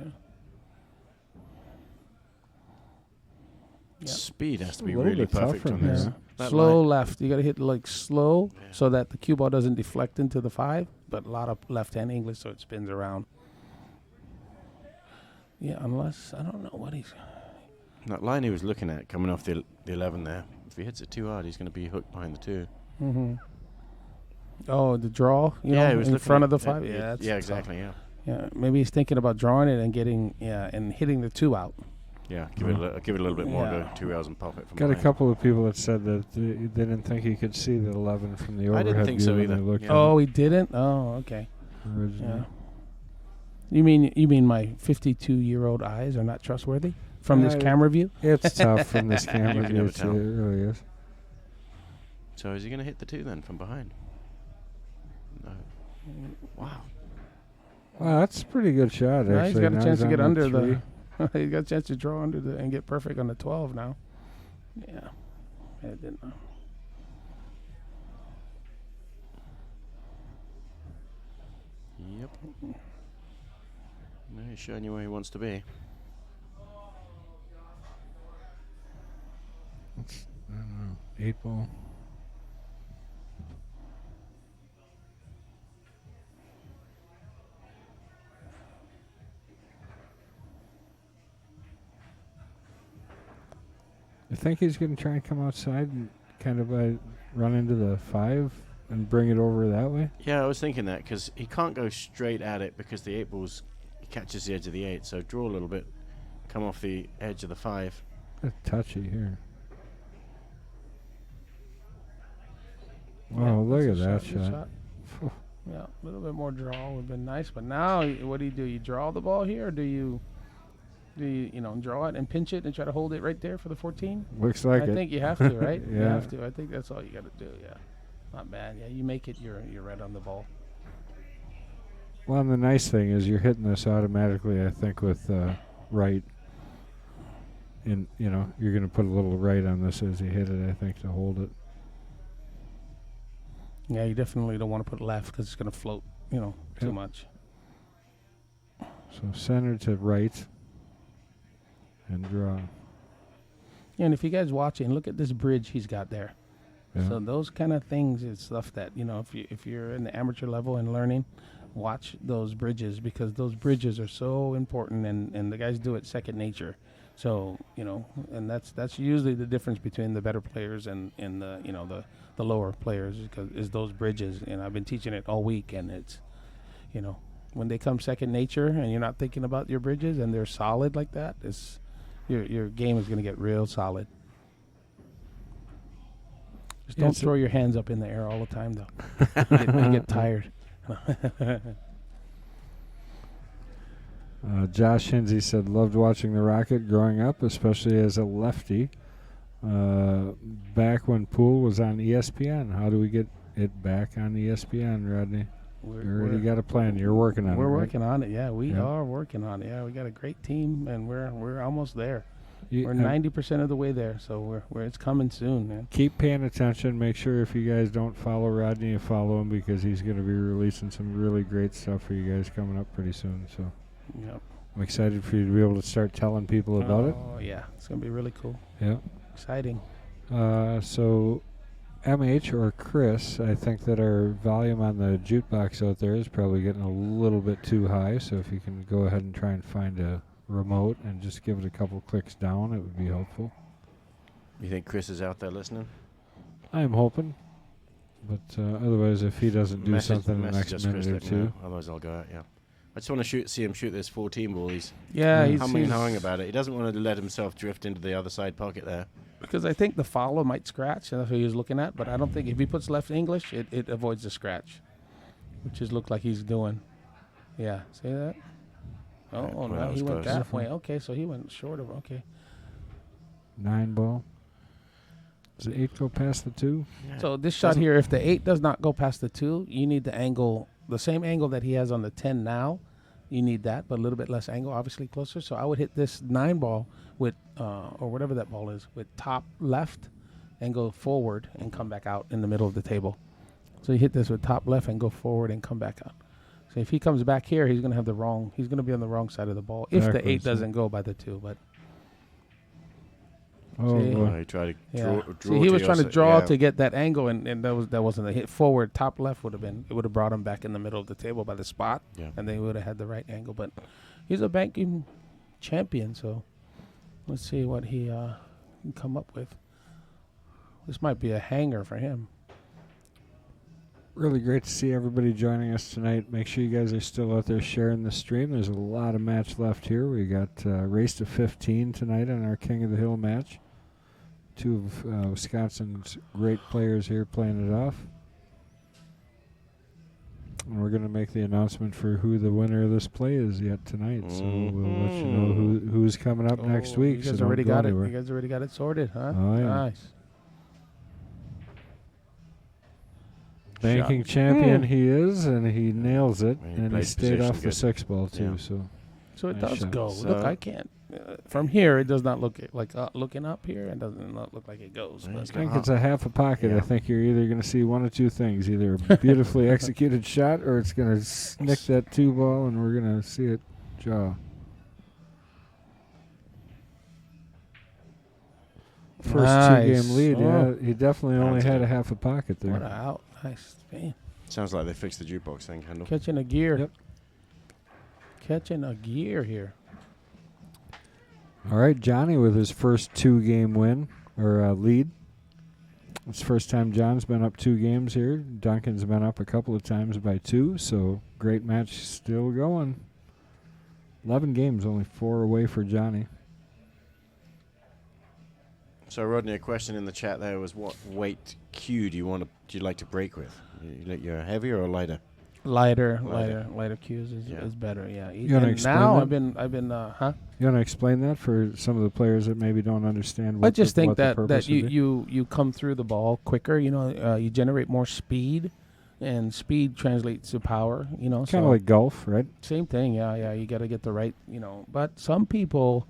Yeah.
Speed has to be
A little
really
bit tougher
perfect on
there.
this.
Yeah.
That
Slow
line-
left. You got to hit like slow
Yeah.
so that the cue ball doesn't deflect into the 5, but a lot of left-hand English so it spins around. Yeah, unless, I don't know what he's...
That line he was looking at coming off the 11 there. If he hits it too hard, he's going to be hooked behind the 2.
Mm-hmm. Oh, the draw,
He
know,
was
in
looking
front
at-
of the 5.
at-
Yeah, that's
yeah,
tough.
exactly. Yeah,
Yeah, maybe he's thinking about drawing it and getting and hitting the 2 out.
yeah. Give it a little bit more.
Yeah.
Go 2 hours and pop it from
Got a
behind.
couple of people that said that they didn't think he could see the 11 from the
I
overhead
didn't think
view
so
when
either.
they looked
Yeah.
at
Oh,
it
he didn't. Oh, okay.
originally.
Yeah. You mean my 52-year-old eyes are not trustworthy from this
Yeah,
camera view?
It's tough from this camera
can
view.
never
It
tell.
really is.
So is he going to hit the 2 then from behind? No. Wow.
Wow, that's a pretty good shot,
Now
actually.
he's got a
Now
chance to
on
get
that
under
3.
the. He's got a chance to draw under the and get perfect on the 12 now. Yeah, it didn't.
Yep. No, he's showing you where he wants to be.
I don't know. 8 ball. I think he's going to try and come outside and kind of run into the 5 and bring it over that way.
Yeah, I was thinking that because he can't go straight at it because the 8 ball's he catches the edge of the 8. So draw a little bit, come off the edge of the 5.
That's touchy here.
Yeah,
Wow, look at
that's
that
a good
shot.
Yeah, a little bit more draw would have been nice. But now, what do? You draw the ball here, or do you draw it and pinch it and try to hold it right there for the 14?
Looks like
I
it.
think you have to, right? You
Yeah.
have to. I think that's all you got to do. Yeah, not bad. Yeah, you make it. You're right on the ball.
Well, and the nice thing is you're hitting this automatically, I think, with right. And, you're going to put a little right on this as you hit it, I think, to hold it.
Yeah, you definitely don't want to put left because it's going to float, too
Yeah.
much.
So center to right and draw.
Yeah, and if you guys watching, look at this bridge he's got there.
Yeah.
So those kind of things is stuff that if you're in the amateur level and learning, watch those bridges because those bridges are so important and the guys do it second nature. So and that's usually the difference between the better players and the lower players is those bridges. And I've been teaching it all week, and it's when they come second nature and you're not thinking about your bridges and they're solid like that, it's your game is going to get real solid. Just don't throw your hands up in the air all the time, though. You get tired.
Josh Hinsey said, loved watching the Rocket growing up, especially as a lefty. Back when Pool was on ESPN. How do we get it back on ESPN, Rodney? You already got a plan. You're working on it.
We're
right?
working on it. Yeah, we
Yeah.
are working on it. Yeah, we got a great team, and we're almost there.
You-
We're 90% of the way there, so we're it's coming soon, man.
keep paying attention. Make sure if you guys don't follow Rodney, you follow him because he's going to be releasing some really great stuff for you guys coming up pretty soon. So
Yep.
I'm excited for you to be able to start telling people about it.
Oh yeah, it's gonna be really cool,
Yeah.
exciting.
So MH or Chris, I think that our volume on the jukebox out there is probably getting a little bit too high. So if you can go ahead and try and find a remote and just give it a couple clicks down, it would be helpful.
You think Chris is out there listening?
I'm hoping. But otherwise, if he doesn't do something in the
message
next
us, Chris,
minute or
let me
two.
know. Otherwise, I'll go out. Yeah. I just want to see him shoot this 14 ball. He's
Yeah,
Mm.
he's
humming and hawing about it. He doesn't want to let himself drift into the other side pocket there.
because I think the follow might scratch. That's what he was looking at, but I don't think if he puts left English, it avoids the scratch, which is look like he's doing. Yeah, see that? Oh,
Yeah, well,
no,
that
he
was
went
close.
that way. Okay, so he went short of. Okay.
9 ball. Does the 8 go past the 2?
Yeah.
So this shot
Doesn't-
here, if the 8 does not go past the 2, you need to angle the same angle that he has on the 10 now. You need that, but a little bit less angle, obviously closer. So I would hit this 9 ball with, or whatever that ball is, with top left and go forward and come back out in the middle of the table. So you hit this with top left and go forward and come back out. So if he comes back here, he's going to be on the wrong side of the ball if the 8 doesn't go by the 2. But
Oh,
see?
boy.
He tried to
yeah.
draw
See, he was trying to draw
yeah.
to get that angle, and that wasn't a hit. Forward, top left would have brought him back in the middle of the table by the spot, and they would have had the right angle. But he's a banking champion, so let's see what he can come up with. This might be a hanger for him.
Really great to see everybody joining us tonight. Make sure you guys are still out there sharing the stream. There's a lot of match left here. We got race to 15 tonight in our King of the Hill match. 2 of Wisconsin's great players here playing it off. And we're going to make the announcement for who the winner of this play is yet tonight. So we'll let you know who's coming up next week.
You guys already got it. You guys already got it sorted, huh?
Oh, yeah.
Nice.
Banking champion he is, and he nails it.
And he
And he
plays
stayed off
position
the
good.
6 ball, too.
Yeah.
So it
Nice
does
shot.
go.
So-
Look, I can't. From here, it does not look like looking up here. It doesn't not look like it goes.
Yeah,
But
it's
I think it's a half a pocket.
Yeah.
I think you're either going to see one of 2 things. Either a beautifully executed shot, or it's going to nick that 2 ball, and we're going to see it draw. First
Nice.
2-game lead.
Oh.
Yeah, he definitely only had
Absolutely.
a half a pocket
what a
there.
out. Nice. Man.
Sounds like they fixed the jukebox thing, Kendall.
Catching a gear.
Yep.
Catching a gear here.
All right, Johnny with his first 2-game win or lead. It's the first time John's been up 2 games here. Duncan's been up a couple of times by 2, so great match still going. 11 games, only 4 away for Johnny.
So, Rodney, a question in the chat there was, what weight cue do you like to break with? You're heavier or lighter?
Lighter cues
Yeah.
is better. Yeah.
You wanna explain
now
that?
I've been huh?
You want to explain that for some of the players that maybe don't understand what
I just think
what the
that
purpose would be?
you come through the ball quicker. You know, you generate more speed, and speed translates to power. You know,
Kind of like golf, right?
same thing. Yeah. You got to get the right. You know, but some people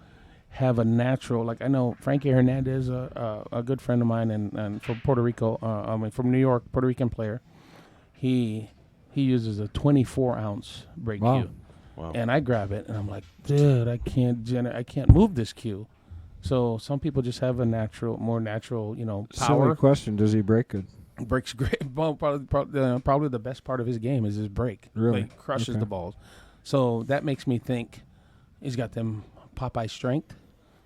have a natural. Like I know Frankie Hernandez, a good friend of mine, and from Puerto Rico. From New York, Puerto Rican player. He uses a 24-ounce break
Wow.
cue.
Wow.
And I grab it, and I'm like, dude, I can't move this cue. So some people just have more natural, power.
Silly question. Does he break good?
Breaks great. Well, probably the best part of his game is his break.
Really?
Like, crushes
Okay.
the balls. So that makes me think he's got them Popeye strength,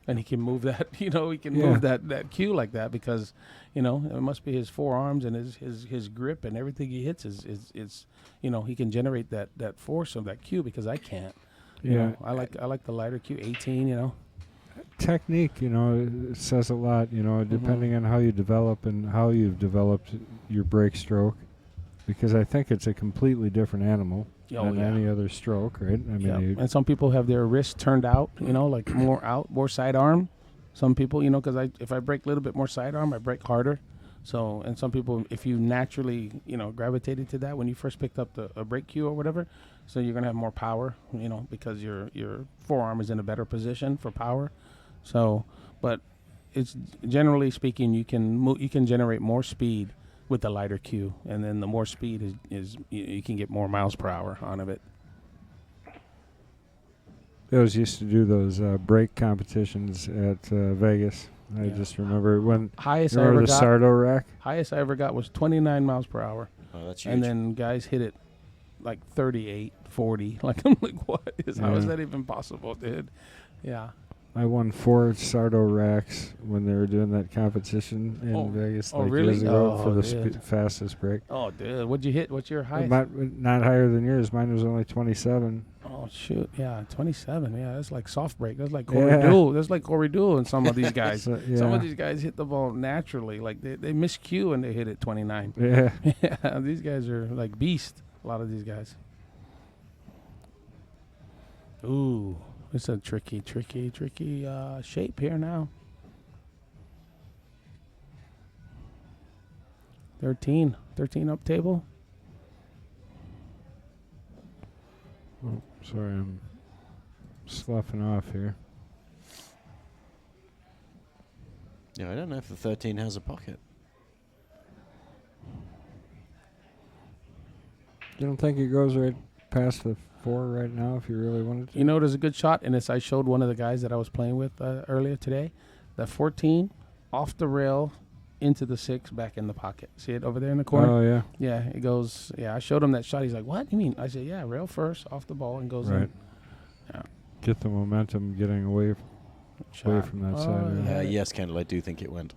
and he can move that. He can move that cue like that because, it must be his forearms and his grip and everything he hits is he can generate that force of that cue because I can't. You know, I like the lighter cue 18.
Technique, it says a lot, depending on how you develop and how you've developed your break stroke, because I think it's a completely different animal than any other stroke, right? I mean,
And some people have their wrist turned out, like more sidearm. Some people, because if I break a little bit more sidearm, I break harder. So, and some people, if you naturally, gravitated to that when you first picked up a break cue or whatever, so you're gonna have more power, because your forearm is in a better position for power. So, but it's generally speaking, you can generate more speed with the lighter cue, and then the more speed is you can get more miles per hour out of it.
I was used to do those break competitions at Vegas. I just remember when
Highest I
remember
ever
the
got.
Sardo rack.
Highest I ever got was 29 miles per hour.
Oh, that's huge.
And then guys hit it like 38, 40. Like, I'm like, how is that even possible, dude? Yeah.
I won 4 Sardo racks when they were doing that competition in Vegas
really?
years ago for the
dude.
fastest break.
Oh, dude. What'd you hit? What's your highest?
Not higher than yours. Mine was only 27.
Oh, shoot. Yeah, 27. Yeah, that's like soft break. That's like Corey Deuel. That's like Corey Deuel and some of these guys. Some of these guys hit the ball naturally. Like, they miss cue and they hit it 29.
Yeah.
Yeah, these guys are like beast, a lot of these guys. Ooh, it's a tricky shape here now. 13 up table.
Oh, sorry, I'm sloughing off here.
Yeah, I don't know if the 13 has a pocket.
You don't think it goes right past the 4 right now if you really wanted to?
You know, there's a good shot, and I showed one of the guys that I was playing with earlier today. That 14 off the rail into the 6 back in the pocket. See it over there in the corner?
Oh, yeah.
Yeah, it goes. Yeah, I showed him that shot. He's like, "What? You mean?" I said, "Yeah, rail first off the ball and goes
Right.
in." Yeah.
Get the momentum getting away
Shot.
from that
Oh,
side.
yeah.
Yes, Kendall, I do think it went.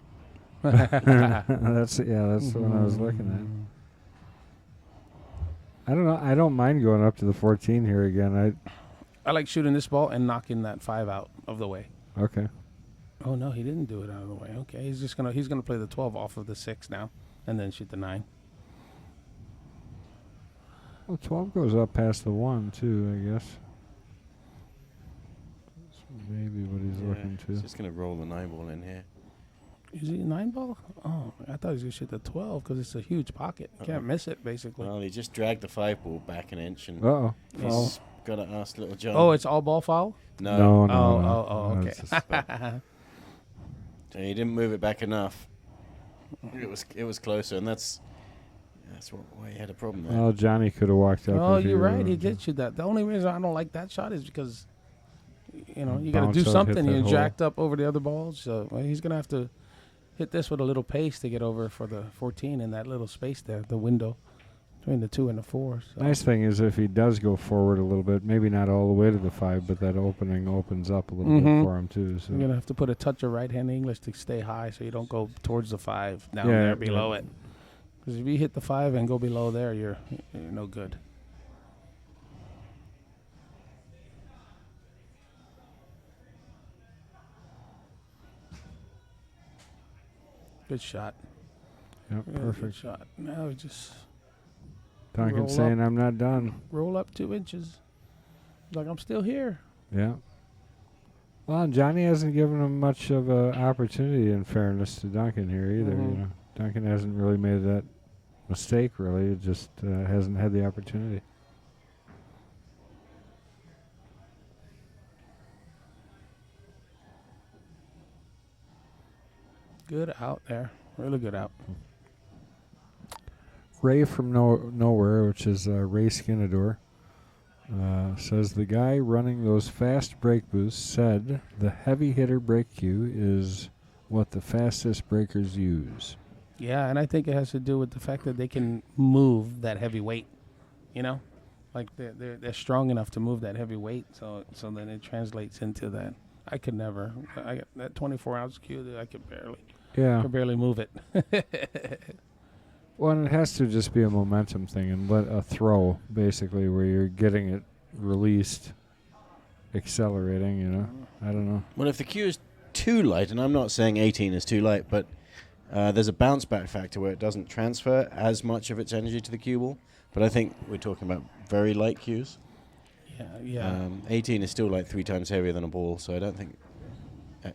That's the one I was looking at. I don't know. I don't mind going up to the 14 here again.
I like shooting this ball and knocking that 5 out of the way.
Okay.
Oh no, he didn't do it out of the way. Okay, he's gonna play the 12 off of the 6 now, and then shoot the 9.
Well, 12 goes up past the 1 too, I guess. That's maybe what he's looking
He's
to.
just going to roll the 9 ball in here.
Is he a 9 ball? Oh, I thought he was gonna shoot the 12 because it's a huge pocket. You can't miss it basically.
Well, he just dragged the 5 ball back an inch, and
Uh-oh.
he's got to ask little John.
Oh, it's all ball foul.
No.
Oh, okay.
That's just-
So he didn't move it back enough. It was closer, and that's why he had a problem there.
well, Johnny could have walked up.
Oh,
if
you're right.
were-
He did shoot that. The only reason I don't like that shot is because, you got to
Bounce
do
out, hit
something.
that
You're
hole.
jacked up over the other balls. So he's going to have to hit this with a little pace to get over for the 14 in that little space there, the window between the 2 and the 4. So.
Nice thing is if he does go forward a little bit, maybe not all the way to the 5, but that opening opens up a little bit for him too. So
You're going to have to put a touch of right-hand English to stay high so you don't go towards the 5 down
Yeah,
there below
yeah.
it. Because if you hit the 5 and go below there, you're no good. Good shot.
Yep,
Really
perfect.
good shot. Now we just
Duncan
roll
saying
up.
I'm not done.
roll up 2 inches. Like I'm still here.
Yeah. Well, Johnny hasn't given him much of an opportunity, in fairness to Duncan here either.
Mhm.
Duncan hasn't really made that mistake. Really, it just hasn't had the opportunity.
Good out there. Really good out.
Ray from nowhere, which is Ray Skinador, says the guy running those fast brake boosts said the heavy hitter brake cue is what the fastest breakers use.
Yeah, and I think it has to do with the fact that they can move that heavy weight. Like they're strong enough to move that heavy weight, so then it translates into that. I could never. I got that 24-ounce cue. I could barely move it.
Well, and it has to just be a momentum thing and let a throw, basically, where you're getting it released, accelerating, I don't know.
Well, if the cue is too light, and I'm not saying 18 is too light, but there's a bounce back factor where it doesn't transfer as much of its energy to the cue ball. But I think we're talking about very light cues.
Yeah.
18 is still like 3 times heavier than a ball, so I don't think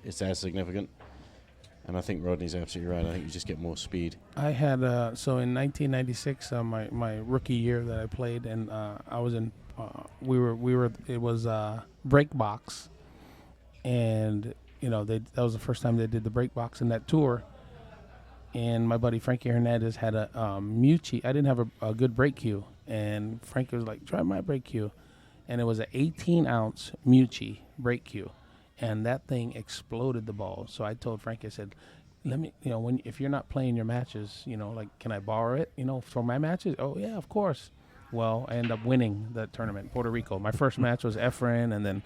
it's as significant. And I think Rodney's absolutely right. I think you just get more speed.
I had so in 1996, my rookie year that I played, and I was in. It was break box, and that was the first time they did the break box in that tour. And my buddy Frankie Hernandez had a Mucci. I didn't have a good brake cue, and Frankie was like, "Try my brake cue," and it was an 18-ounce Mucci brake cue. And that thing exploded the ball. So I told Frank, I said, "Let me, if you're not playing your matches, can I borrow it, for my matches?" "Oh yeah, of course." Well, I ended up winning the tournament in Puerto Rico. My first match was Efren, and then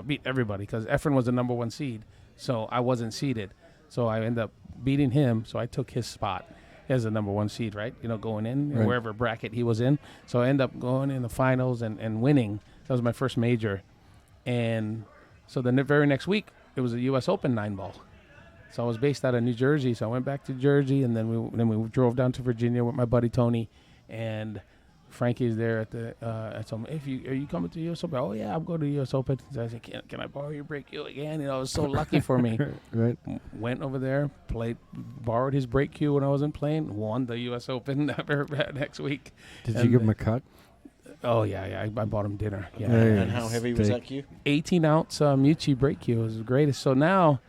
beat everybody because Efren was the number 1 seed, so I wasn't seeded. So I ended up beating him. So I took his spot as the number 1 seed, right? Going in
Right.
wherever bracket he was in. So I ended up going in the finals and winning. That was my first major, and so the very next week, it was a U.S. Open 9-ball. So I was based out of New Jersey. So I went back to Jersey, and then we drove down to Virginia with my buddy Tony, and Frankie's there at the. I told him, "Are you coming to the U.S. Open?" "Oh yeah, I'm going to the U.S. Open." So I said, "Can I borrow your brake cue again?" It was so lucky for me.
Right.
Went over there, borrowed his brake cue when I wasn't playing, won the U.S. Open next week.
Did
And
you give him a cut?
Oh yeah. I bought him dinner. Yeah.
Hey,
And how heavy was that cue?
18-ounce Mucci brake cue was the greatest. So now,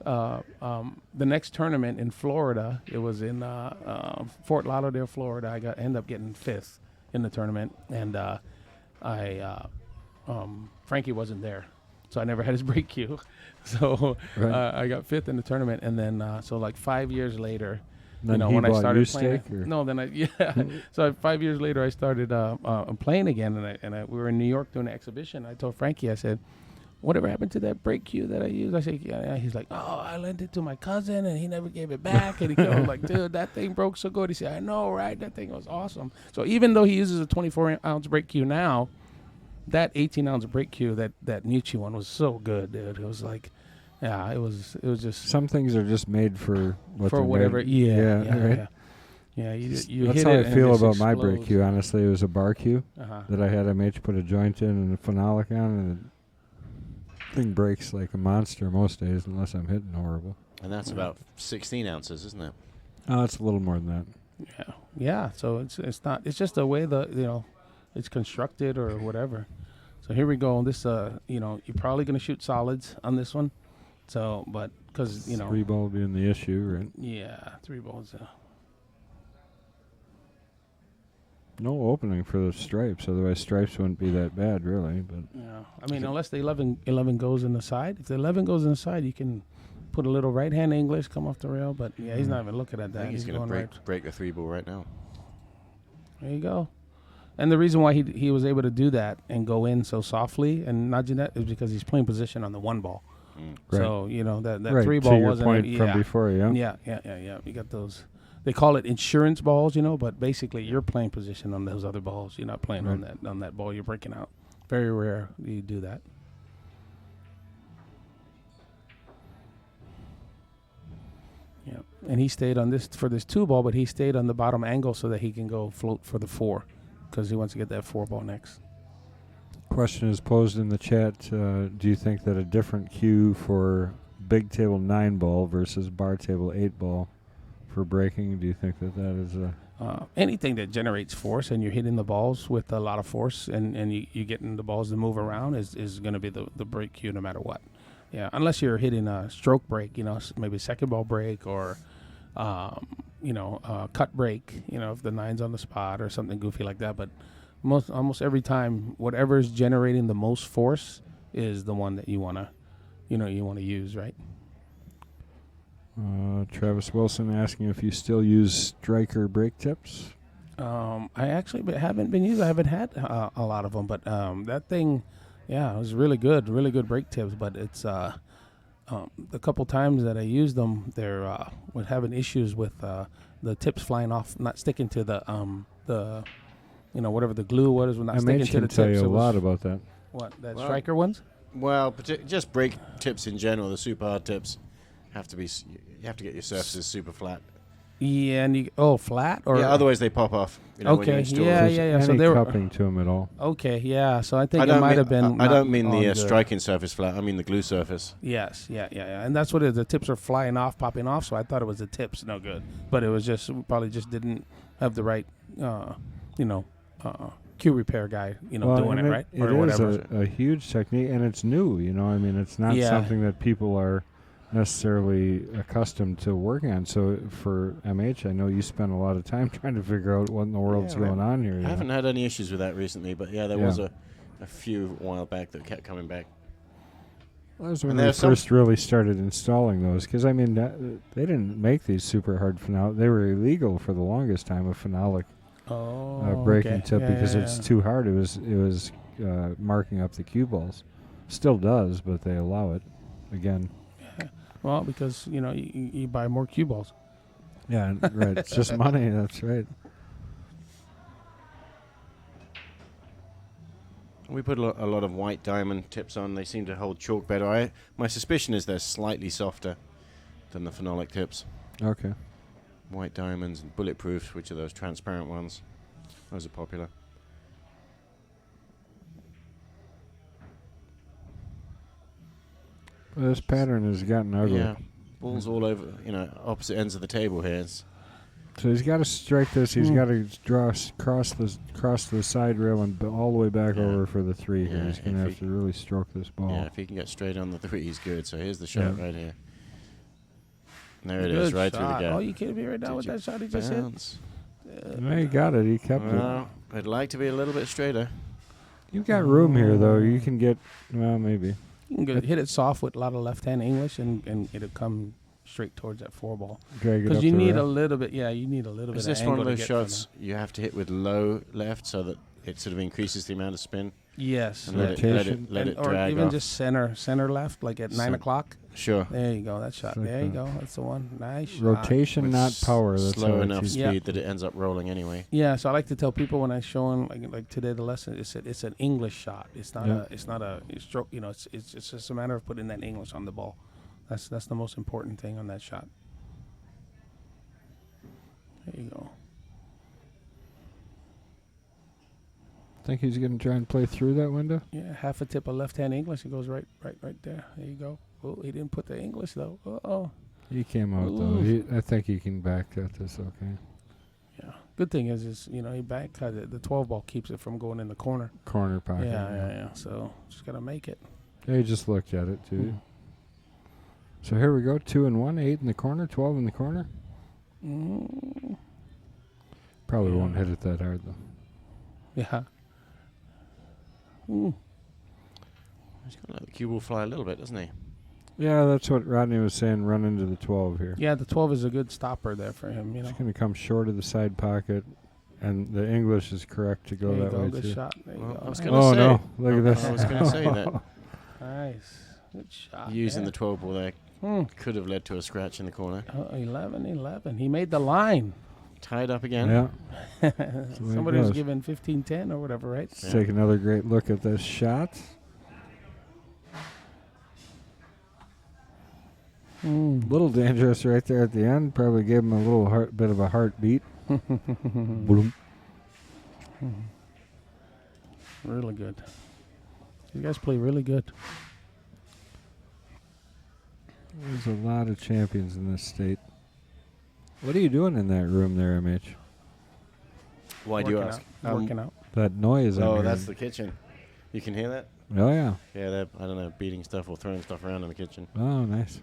the next tournament in Florida, it was in Fort Lauderdale, Florida. I ended up getting 5th in the tournament, and Frankie wasn't there, so I never had his brake cue. So
Right.
I got 5th in the tournament, and then so like 5 years later,
Then he
when I
bought
started
you
playing,
steak, or?
no, then so 5 years later I started playing again, and we were in New York doing an exhibition. I told Frankie, I said, whatever happened to that brake cue that I used? I said, yeah. He's like, oh, I lent it to my cousin and he never gave it back. And he was like, dude, that thing broke so good. He said, I know, right? That thing was awesome. So even though he uses a 24-ounce brake cue now, that 18-ounce brake cue, that Mucci one was so good, dude. It was like, yeah, it was just
Some things are just made for what
for
they're
whatever.
made.
Yeah,
right.
Yeah, you
That's
hit
how
it
I
and
feel
it just
about my brake
explodes.
cue. Honestly, it was a bar cue
Uh-huh.
that I had MH put a joint in and a phenolic on, and the thing breaks like a monster most days unless I'm hitting horrible.
And that's about 16 ounces, isn't it?
Oh, it's a little more than that.
Yeah. So it's not. It's just the way it's constructed or whatever. So here we go. This you're probably gonna shoot solids on this one. So, but because
3 ball being the issue, right?
yeah, 3 balls.
No opening for the stripes, otherwise stripes wouldn't be that bad, really. But
Yeah, I mean, unless the 11 goes in the side. If the 11 goes in the side, you can put a little right hand English, come off the rail. But yeah, he's not even looking at
I
that.
think he's going to
right.
break the 3 ball right now.
There you go. And the reason why he was able to do that and go in so softly and not do that is because he's playing position on the 1 ball.
Right.
So that
right,
3
to
ball
your
wasn't
point from before, yeah.
Yeah. You got those. They call it insurance balls, but basically you're playing position on those other balls. You're not playing
Right.
on that ball you're breaking out. Very rare you do that. Yeah, and he stayed on this for this 2 ball, but he stayed on the bottom angle so that he can go float for the 4, because he wants to get that 4 ball next.
Question is posed in the chat. Do you think that a different cue for big table 9 ball versus bar table 8 ball for breaking, do you think that is a...
Anything that generates force and you're hitting the balls with a lot of force and you getting the balls to move around is going to be the break cue no matter what. Yeah, unless you're hitting a stroke break, maybe second ball break or, cut break, if the 9's on the spot or something goofy like that. But almost every time, whatever's generating the most force is the one that you want to use, right?
Travis Wilson asking if you still use striker brake tips.
I actually haven't been using. I haven't had a lot of them, but that thing, it was really good brake tips. But it's the couple times that I used them, they're was having issues with the tips flying off, not sticking to the whatever the glue was, not sticking to the tips.
I can tell you a lot about that.
What, striker ones?
Well, just brake tips in general, the super hard tips you have to get your surfaces super flat.
Yeah, and flat or
otherwise they pop off. When you
okay,
install
yeah.
Any
So they were
cupping to them at all?
okay, yeah. So I think it might have been.
I don't mean the striking surface flat. I mean the glue surface.
Yes, yeah, and that's what it is. The tips are flying off, popping off. So I thought it was the tips, no good. But it was just probably just didn't have the right, cue repair guy, doing it right
It
or
is
whatever.
a huge technique, and it's new. It's not something that people are necessarily accustomed to working on. So for MH, I know you spend a lot of time trying to figure out what in the world's going on here.
I haven't had any issues with that recently, but there was a few a while back that kept coming back.
Well, that was when they first really started installing those, because they didn't make these super hard phenolic. They were illegal for the longest time, a phenolic braking tip, because it's too hard. It was marking up the cue balls. Still does, but they allow it again.
Well, because you buy more cue balls.
Yeah, right. It's just money. That's right.
We put a lot of white diamond tips on. They seem to hold chalk better. My suspicion is they're slightly softer than the phenolic tips.
Okay.
White diamonds and bulletproofs, which are those transparent ones. Those are popular.
Well, this pattern has gotten ugly.
Yeah, balls all over, opposite ends of the table here.
So he's got to strike this. He's got to cross the side rail and all the way back over for the 3 here.
Yeah,
He's going to have to really stroke this ball.
Yeah, if he can get straight on the 3, he's good. So here's the shot right here. There it
Good
is, right
shot.
through the gap.
Oh, you kidding me right now with that shot he just hit?
No, he got it. He kept
Well, I'd like to be a little bit straighter.
You've got room here, though. You can get, well, maybe.
You can hit it soft with a lot of left-hand English, and it'll come straight towards that 4 ball.
Drag it
Because
up
you
the
need
rail.
a little bit. Yeah, you need a little
Is
bit.
this
of
one
angle
of
to
those
get from
shots you have to hit with low left so that it sort of increases the amount of spin?
Yes.
And let it
or
drag
even
off.
just center left, like at 9 o'clock.
Sure.
There you go. That shot.
Like
There you go. That's the one. Nice shot.
Rotation,
With
not power. That's
slow
how
enough
it's
speed that it ends up rolling anyway.
Yeah, so I like to tell people when I show them, like today, the lesson it's an English shot. It's not a stroke. You know, it's just a matter of putting that English on the ball. That's the most important thing on that shot. There you go.
Think he's going to try and play through that window?
Yeah, half a tip of left-hand English. It goes right there. There you go. Oh, he didn't put the English though. Oh.
He came out, though. I think he can back at this okay.
Yeah. Good thing is he back the 12 ball keeps it from going in the corner.
Corner pocket.
Yeah. So just gotta make it.
Yeah, he just looked at it, too. So here we go. 2 and 1, 8 in the corner, 12 in the corner. Probably won't hit it that hard, though.
Yeah.
He's going to let the cue ball fly a little bit, doesn't he?
Yeah, that's what Rodney was saying. Run into the 12 here.
Yeah, the 12 is a good stopper there for him. You know.
It's going to come short of the side pocket, and the English is correct to go that way,
Good
too.
shot. There you
Well,
go.
I was
Nice.
gonna say-
no. Look at this.
I was going to say that
Nice. Good shot.
using the 12 ball there
the
could have led to a scratch in the corner.
11. He made the line.
Tied up again.
Yeah.
Somebody was given 15-10 or whatever, right?
Let's take another great look at this shot. Little dangerous right there at the end. Probably gave him a little bit of a heartbeat. Boom.
Really good. You guys play really good.
There's a lot of champions in this state. What are you doing in that room there, MH?
Why do you ask?
Working out.
That noise. I'm
Oh,
hearing.
that's the kitchen. You can hear that?
Oh, yeah.
Yeah, they're, I don't know, beating stuff or throwing stuff around in the kitchen.
Oh, nice.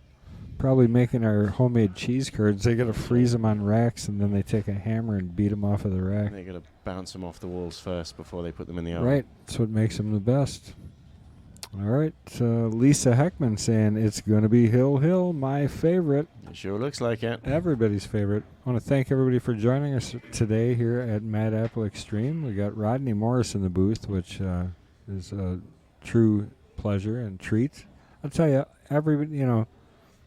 Probably making our homemade cheese curds. They got to freeze them on racks, and then they take a hammer and beat them off of the rack.
They got to bounce them off the walls first before they put them in the oven.
Right. That's what makes them the best. All right. Lisa Heckman saying, it's going to be Hill, my favorite.
It sure looks like it.
Everybody's favorite. I want to thank everybody for joining us today here at Mad Apple Xstream. We got Rodney Morris in the booth, which is a true pleasure and treat. I'll tell you,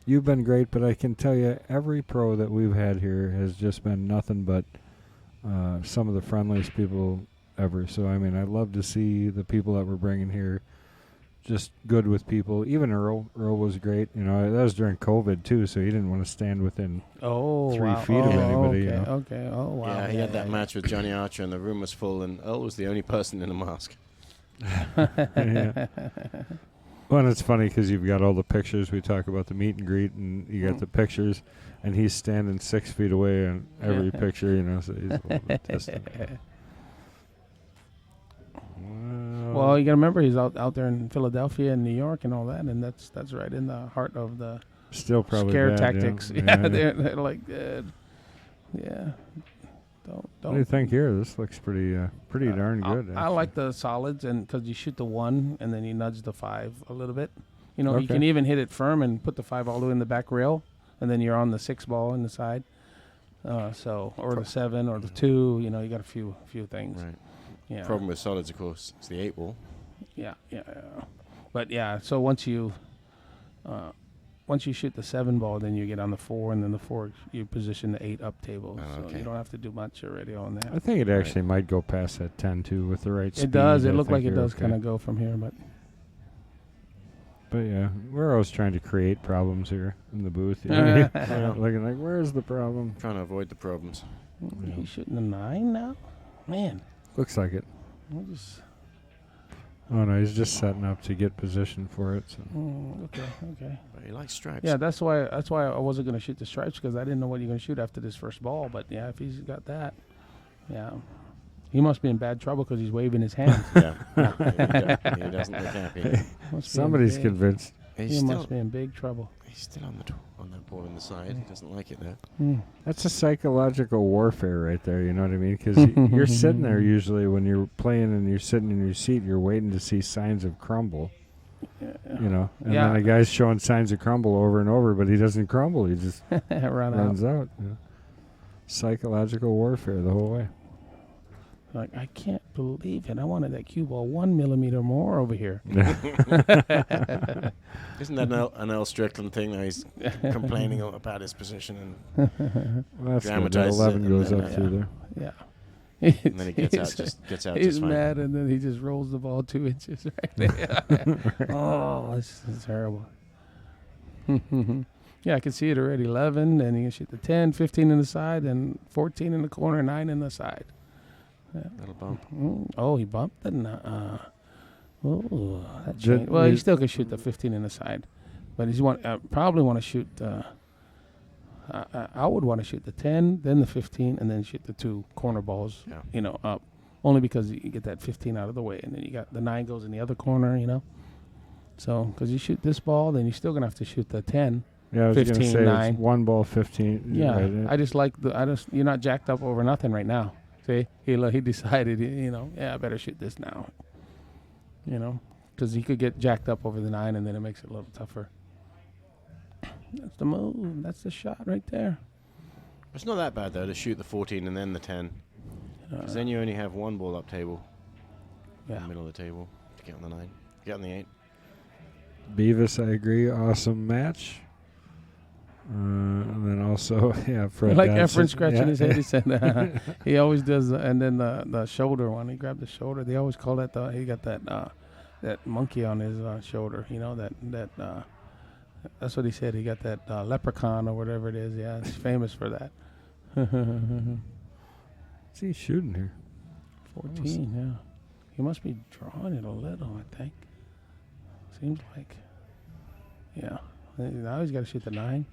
you've been great, but I can tell you every pro that we've had here has just been nothing but some of the friendliest people ever. So, I mean, I love to see the people that we're bringing here just good with people. Even Earl was great. You know, that was during COVID, too, so he didn't want to stand within 3 feet of anybody.
Okay,
you know?
okay. Oh, wow.
Yeah, he had that match with Johnny Archer, and the room was full, and Earl was the only person in a mask.
Yeah. Well, and it's funny because you've got all the pictures. We talk about the meet and greet, and you got the pictures, and he's standing 6 feet away on every picture, you know, so he's a little bit distant.
Well, you got to remember he's out there in Philadelphia and New York and all that, and that's right in the heart of the
still probably
scare
bad,
tactics.
Yeah,
they're like, don't.
What do you think here? This looks pretty darn good.
I like the solids, and because you shoot the 1 and then you nudge the 5 a little bit. You know, you
Okay.
can even hit it firm and put the 5 all the way in the back rail, and then you're on the 6 ball in the side. Or the 7 or the 2. You know, you got a few things.
Right.
Yeah.
Problem with solids, of course, it's the 8 ball.
Yeah. But yeah, so once you shoot the 7 ball, then you get on the 4, and then the 4 you position the 8 up table.
Oh,
So
okay.
you don't have to do much already on that.
I think it actually might go past that 10 too with the right speed.
It does. It
I
looked
think
like it
you're
does
okay.
kind of go from here, but
But yeah, we're always trying to create problems here in the booth. You know? Looking like, where's the problem?
Trying to avoid the problems.
he's shooting a 9 now. Man,
Looks like it.
we'll just
Oh, no, he's just setting up to get position for it. So.
Okay.
But he likes stripes.
Yeah, that's why I wasn't going to shoot the stripes, because I didn't know what you're going to shoot after this first ball. But yeah, if he's got that, yeah, he must be in bad trouble because he's waving his hands.
Yeah. He doesn't look happy.
Somebody's convinced.
He must be in big trouble.
He's still on that ball in the side. He doesn't like it there.
That's a psychological warfare right there, you know what I mean? Because you're sitting there usually when you're playing and you're sitting in your seat, you're waiting to see signs of crumble, you know? And then a guy's showing signs of crumble over and over, but he doesn't crumble. He just runs out. Yeah. Psychological warfare the whole way.
Like, I can't believe it. I wanted that cue ball 1 millimeter more over here.
Isn't that an L. Strickland thing? That he's complaining about his position and
well, that's good.
dramatizes
11
it,
goes
and
up
then,
through
Yeah.
and then he gets out
He's
just fine.
mad, and then he just rolls the ball 2 inches right there. Oh, this is terrible. Yeah, I can see it already. 11, and he can shoot the 10, 15 in the side, and 14 in the corner, 9 in the side. Yeah.
Little bump.
Oh, he bumped it. Oh, that changed. Well, he still can shoot the 15 in the side, but he's probably want to shoot. I would want to shoot the 10, then the 15, and then shoot the 2 corner balls.
Yeah.
You know, up. Only because you get that 15 out of the way, and then you got the 9 goes in the other corner. You know, so because you shoot this ball, then you're still gonna have to shoot the 10.
Yeah, I was
15,
going to say
9.
It's 1 ball, 15.
Yeah,
Right?
I just like you're not jacked up over nothing right now. See, he decided, I better shoot this now. Because he could get jacked up over the 9, and then it makes it a little tougher. That's the move. That's the shot right there.
It's not that bad though to shoot the 14 and then the 10, because then you only have 1 ball up table. In the middle of the table to get on the 9, get on the 8.
Beavis, I agree. Awesome match. And then also, Fred.
Like
Dodson.
Efren scratching his head. He said he always does, and then the shoulder one. He grabbed the shoulder. They always call that he got that monkey on his shoulder. That's what he said. He got that leprechaun or whatever it is. Yeah, he's famous for that.
What's he shooting here?
14. Yeah, he must be drawing it a little. I think. Seems like. Yeah. Now he's got to shoot the 9.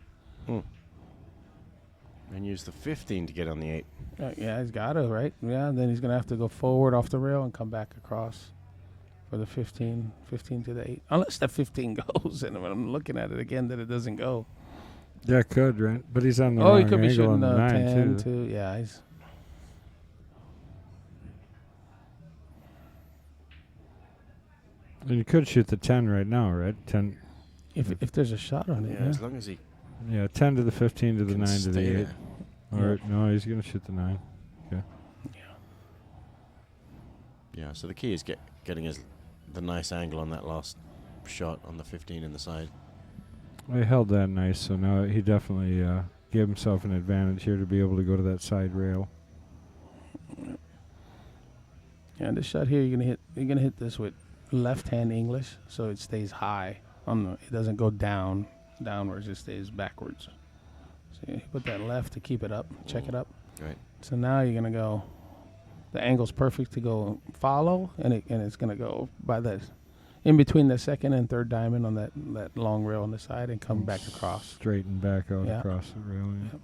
And use the 15 to get on the 8.
Yeah, he's got to, right? Yeah, then he's going to have to go forward off the rail and come back across for the 15 to the 8. Unless the 15 goes, and when I'm looking at it again that it doesn't go.
Yeah, it could, right? But he's on the wrong
he could be
angle
shooting
on
the
the 9,
10 too. Yeah, he's...
And you could shoot the 10 right now, right? 10.
If there's a shot on it,
Yeah, as long as he
10 to the 15 to the
can
9 to
stay
the 8.
there.
Or no, he's going to shoot the 9. Okay.
Yeah, so the key is getting the nice angle on that last shot on the 15 in the side.
Well, he held that nice, so now he definitely gave himself an advantage here to be able to go to that side rail.
Yeah, this shot here, you're gonna hit this with left hand English, so it stays high. It doesn't go downwards. It stays backwards. So you put that left to keep it up, check it up.
Right.
So now you're gonna go. The angle's perfect to go follow, and it's gonna go by the in between the second and third diamond on that long rail on the side and come back across.
Straighten back out across the rail. Yeah.
Yep.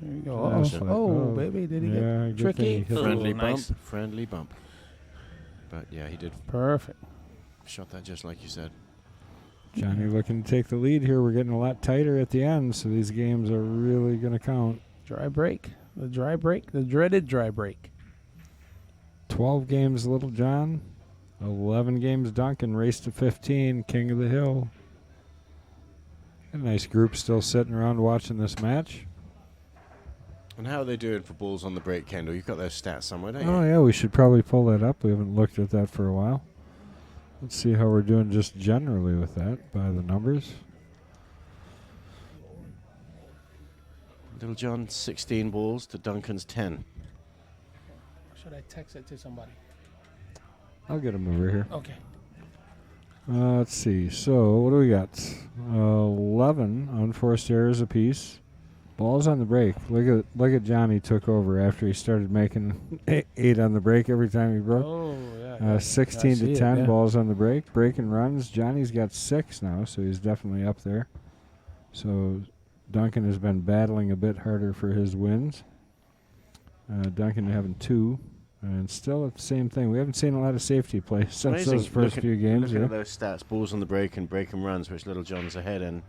There you go. Oh, baby, did he get tricky?
Friendly bump. But yeah, he did.
Perfect.
Shot that just like you said.
Johnny looking to take the lead here. We're getting a lot tighter at the end, so these games are really going to count.
Dry break. The dreaded dry break.
12 games, Little John. 11 games, Duncan. Race to 15, King of the Hill. A nice group still sitting around watching this match.
And how are they doing for balls on the break, Kendall? You've got those stats somewhere, don't you?
Oh, yeah, we should probably pull that up. We haven't looked at that for a while. Let's see how we're doing just generally with that by the numbers.
Little John, 16 balls to Duncan's 10.
Should I text it to somebody?
I'll get him over here.
Okay.
Let's see. So, what do we got? 11 unforced errors apiece. Balls on the break. Look at Johnny took over after he started making 8 on the break every time he broke.
Oh, yeah.
16 to 10
yeah.
balls on the break. Breaking runs. Johnny's got 6 now, so he's definitely up there. So Duncan has been battling a bit harder for his wins. Duncan having 2. And still at the same thing. We haven't seen a lot of safety play since
Amazing.
those first few games.
Looking at those stats, balls on the break and breaking runs, which Little John's ahead, and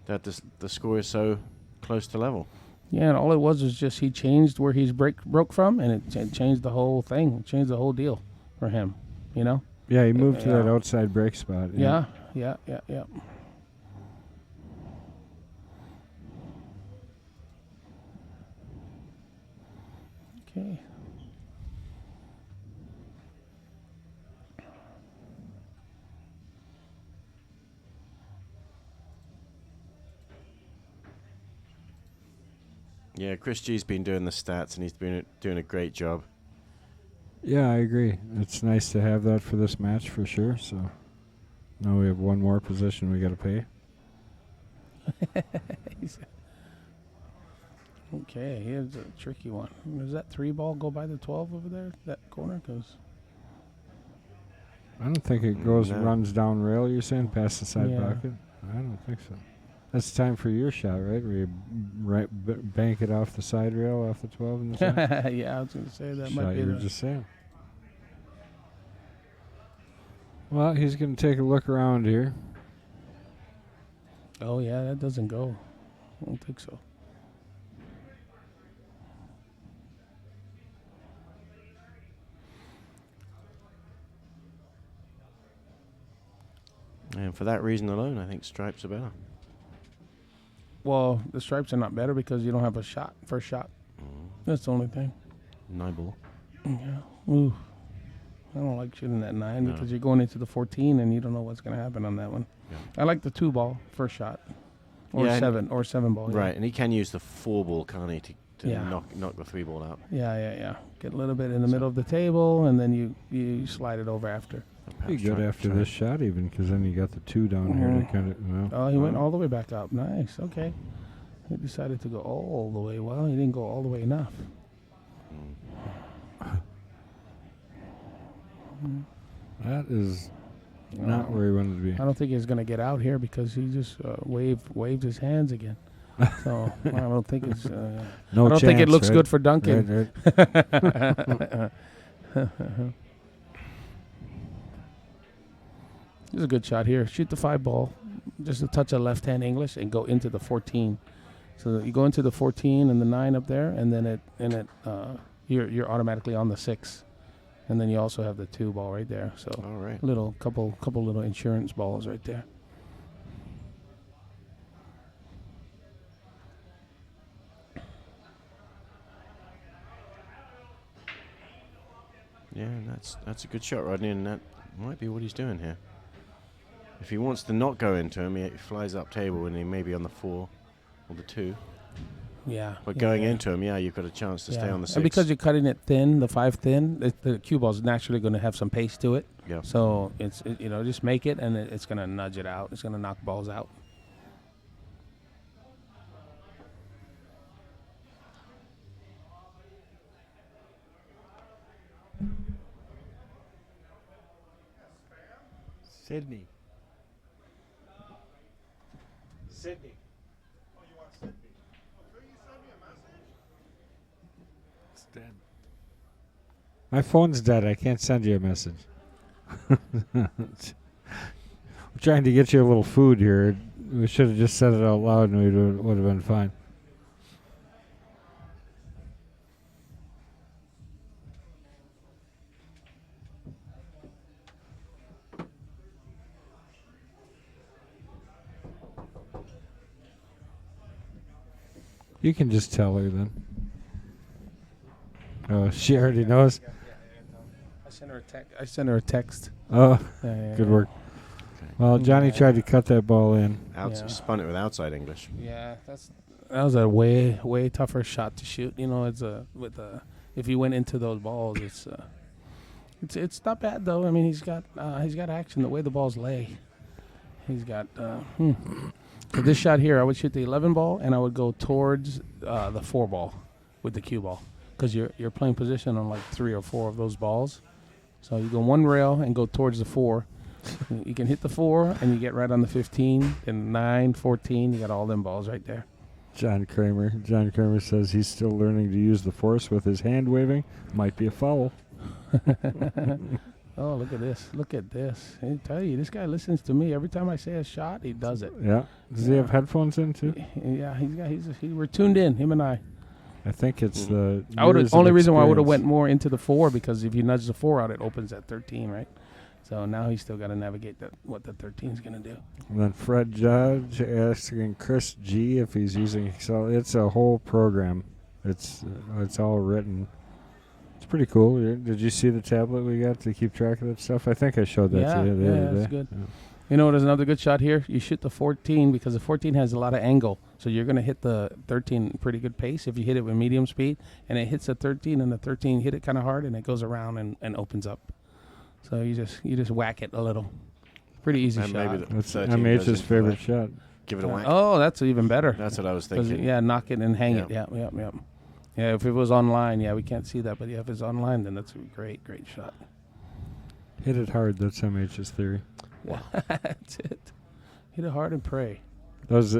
that the score is so close to level.
Yeah, and all it was just he changed where he's broke from, and it changed the whole thing, changed the whole deal for him, you know?
Yeah, he moved to that outside break spot.
Yeah. Okay.
Yeah, Chris G's been doing the stats, and he's been doing a great job.
Yeah, I agree. It's nice to have that for this match for sure. So now we have one more position we got to pay.
Okay, here's a tricky one. Does that 3 ball go by the 12 over there, that corner? Because
I don't think it goes
No.
runs down rail. You're saying past the side
Yeah.
pocket? I don't think so. That's time for your shot, right? Where you bank it off the side rail, off the 12 in the side.
yeah, I was going to say that
Shot
might be
you were
the.
just saying. Well, he's going to take a look around here.
Oh, yeah, that doesn't go. I don't think so.
And for that reason alone, I think stripes are better.
Well, the stripes are not better because you don't have a first shot. That's the only thing.
9 ball.
Yeah. Ooh. I don't like shooting that 9
No.
because you're going into the 14 and you don't know what's going to happen on that one.
Yeah.
I like the 2 ball first shot, or
Yeah,
7 ball.
Right, and he can use the 4 ball, can't he, to
Yeah.
knock the 3 ball out.
Yeah. Get a little bit in the middle of the table and then you slide it over after.
Be good after this shot even, because then you got the 2 down here to kind of.
Oh, he went all the way back up. Nice. Okay. He decided to go all the way. Well, he didn't go all the way enough.
That is not where he wanted to be.
I don't think he's going to get out here because he just waved his hands again. So I don't think it's.
No
I don't think it
chance,
looks
right?
good for Duncan.
Right.
This is a good shot here. Shoot the 5 ball, just a touch of left-hand English, and go into the 14. So that you go into the 14 and the 9 up there, and then you're automatically on the 6, and then you also have the 2 ball right there. So
All right.
couple little insurance balls right there.
Yeah, and that's a good shot, Rodney, and that might be what he's doing here. If he wants to not go into him, he flies up table and he may be on the 4 or the 2.
Yeah.
But
yeah,
going
yeah.
into him, you've got a chance to stay on the 6.
And because you're cutting it thin, the 5 thin, the cue ball is naturally going to have some pace to it.
Yeah.
So just make it, and it's going to nudge it out. It's going to knock balls out.
Sydney.
Sydney. Oh, you want Sydney? Oh, could you send me a message?
It's dead. My phone's dead. I can't send you a message. We're trying to get you a little food here. We should have just said it out loud and we would have been fine. You can just tell her then. Oh, she already knows.
I sent her a text.
Oh,
Yeah,
good work.
Okay.
Well, Johnny
Yeah.
tried to cut that ball in.
Yeah.
Spun it with outside English.
Yeah, that was a way tougher shot to shoot. You know, if he went into those balls, it's not bad though. I mean, he's got action the way the balls lay. He's got So this shot here, I would shoot the 11 ball, and I would go towards the 4 ball with the cue ball, because you're playing position on like 3 or 4 of those balls. So you go one rail and go towards the 4. You can hit the 4, and you get right on the 15, then 9, 14. You got all them balls right there.
John Kramer says he's still learning to use the force with his hand waving. Might be a foul.
Oh, look at this. Look at this. I tell you, this guy listens to me. Every time I say a shot, he does it.
Yeah. Does he have headphones in too?
Yeah, we're tuned in, him and I.
I think it's the
Only reason why I would have went more into the 4, because if you nudge the 4 out, it opens at 13, right? So now he's still got to navigate what the 13 is going to do.
And then Fred Judge asking Chris G if he's using Excel. It's a whole program. It's all written. It's pretty cool. Did you see the tablet we got to keep track of that stuff? I think I showed that to you the other day.
That's good. Yeah. You know, there's another good shot here. You shoot the 14 because the 14 has a lot of angle. So you're going to hit the 13 pretty good pace if you hit it with medium speed. And it hits the 13, and the 13 hit it kind of hard, and it goes around and opens up. So you just whack it a little. Pretty easy shot.
Maybe
that's MH's favorite shot.
Give it a whack.
Oh, that's even better.
That's what I was thinking.
Yeah, knock it and hang it. Yeah. Yeah, if it was online, we can't see that. But yeah, if it's online, then that's a great shot.
Hit it hard. That's MH's theory.
Yeah, that's it. Hit it hard and pray.
That was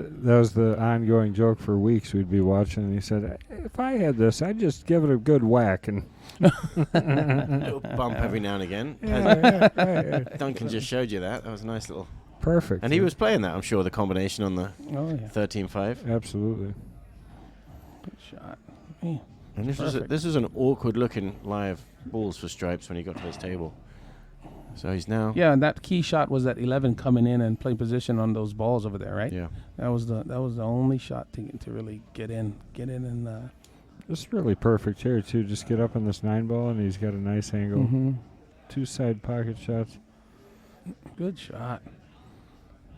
the ongoing joke for weeks. We'd be watching, and he said, "If I had this, I'd just give it a good whack." And
a little bump every now and again.
Right.
Duncan just showed you that. That was a nice little.
Perfect.
And he was playing that, I'm sure, the combination on the 13-5.
Absolutely.
Good shot. Yeah.
And this was an awkward looking live balls for Stripes when he got to his table. So he's now.
Yeah, and that key shot was that 11 coming in and playing position on those balls over there, right?
Yeah.
That was the only shot to really get in and.
This is really perfect here too. Just get up on this 9 ball, and he's got a nice angle.
Mm-hmm.
2 side pocket shots.
Good shot.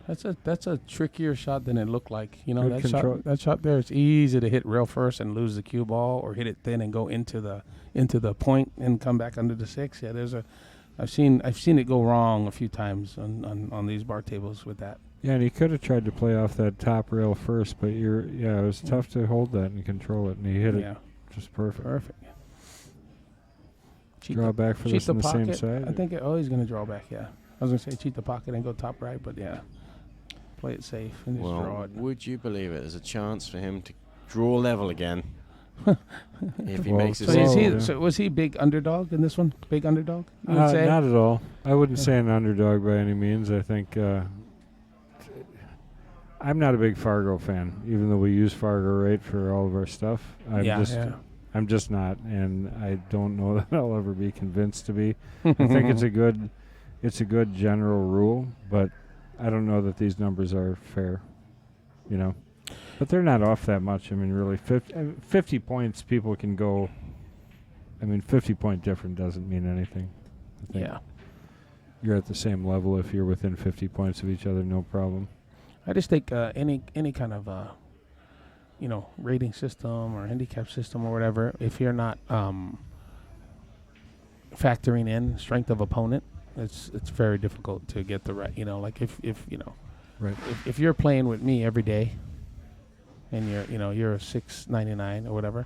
That's a trickier shot than it looked like. You know,
Good
that shot there, it's easy to hit rail first and lose the cue ball, or hit it thin and go into the point and come back under the 6. Yeah, I've seen it go wrong a few times on these bar tables with that.
Yeah, and he could have tried to play off that top rail first, but it was tough to hold that and control it, and he hit it just perfect.
Perfect.
Draw back for this on the same side?
I think he's going to draw back, yeah. I was going to say cheat the pocket and go top right, but yeah. Play it safe and just draw it.
Would you believe it? There's a chance for him to draw level again. If he makes
it. So was he big underdog in this one? Big underdog?
Not at all. I wouldn't say an underdog by any means. I think I'm not a big Fargo fan, even though we use Fargo rate for all of our stuff. I'm just not, and I don't know that I'll ever be convinced to be. I think it's a good general rule, but I don't know that these numbers are fair, you know. But they're not off that much. I mean, really, 50 points people can go. I mean, 50-point difference doesn't mean anything. I think you're at the same level if you're within 50 points of each other, no problem.
I just think any kind of rating system or handicap system or whatever, if you're not factoring in strength of opponent, it's very difficult to get the right. You know, like if if you're playing with me every day, and you're a 699 or whatever,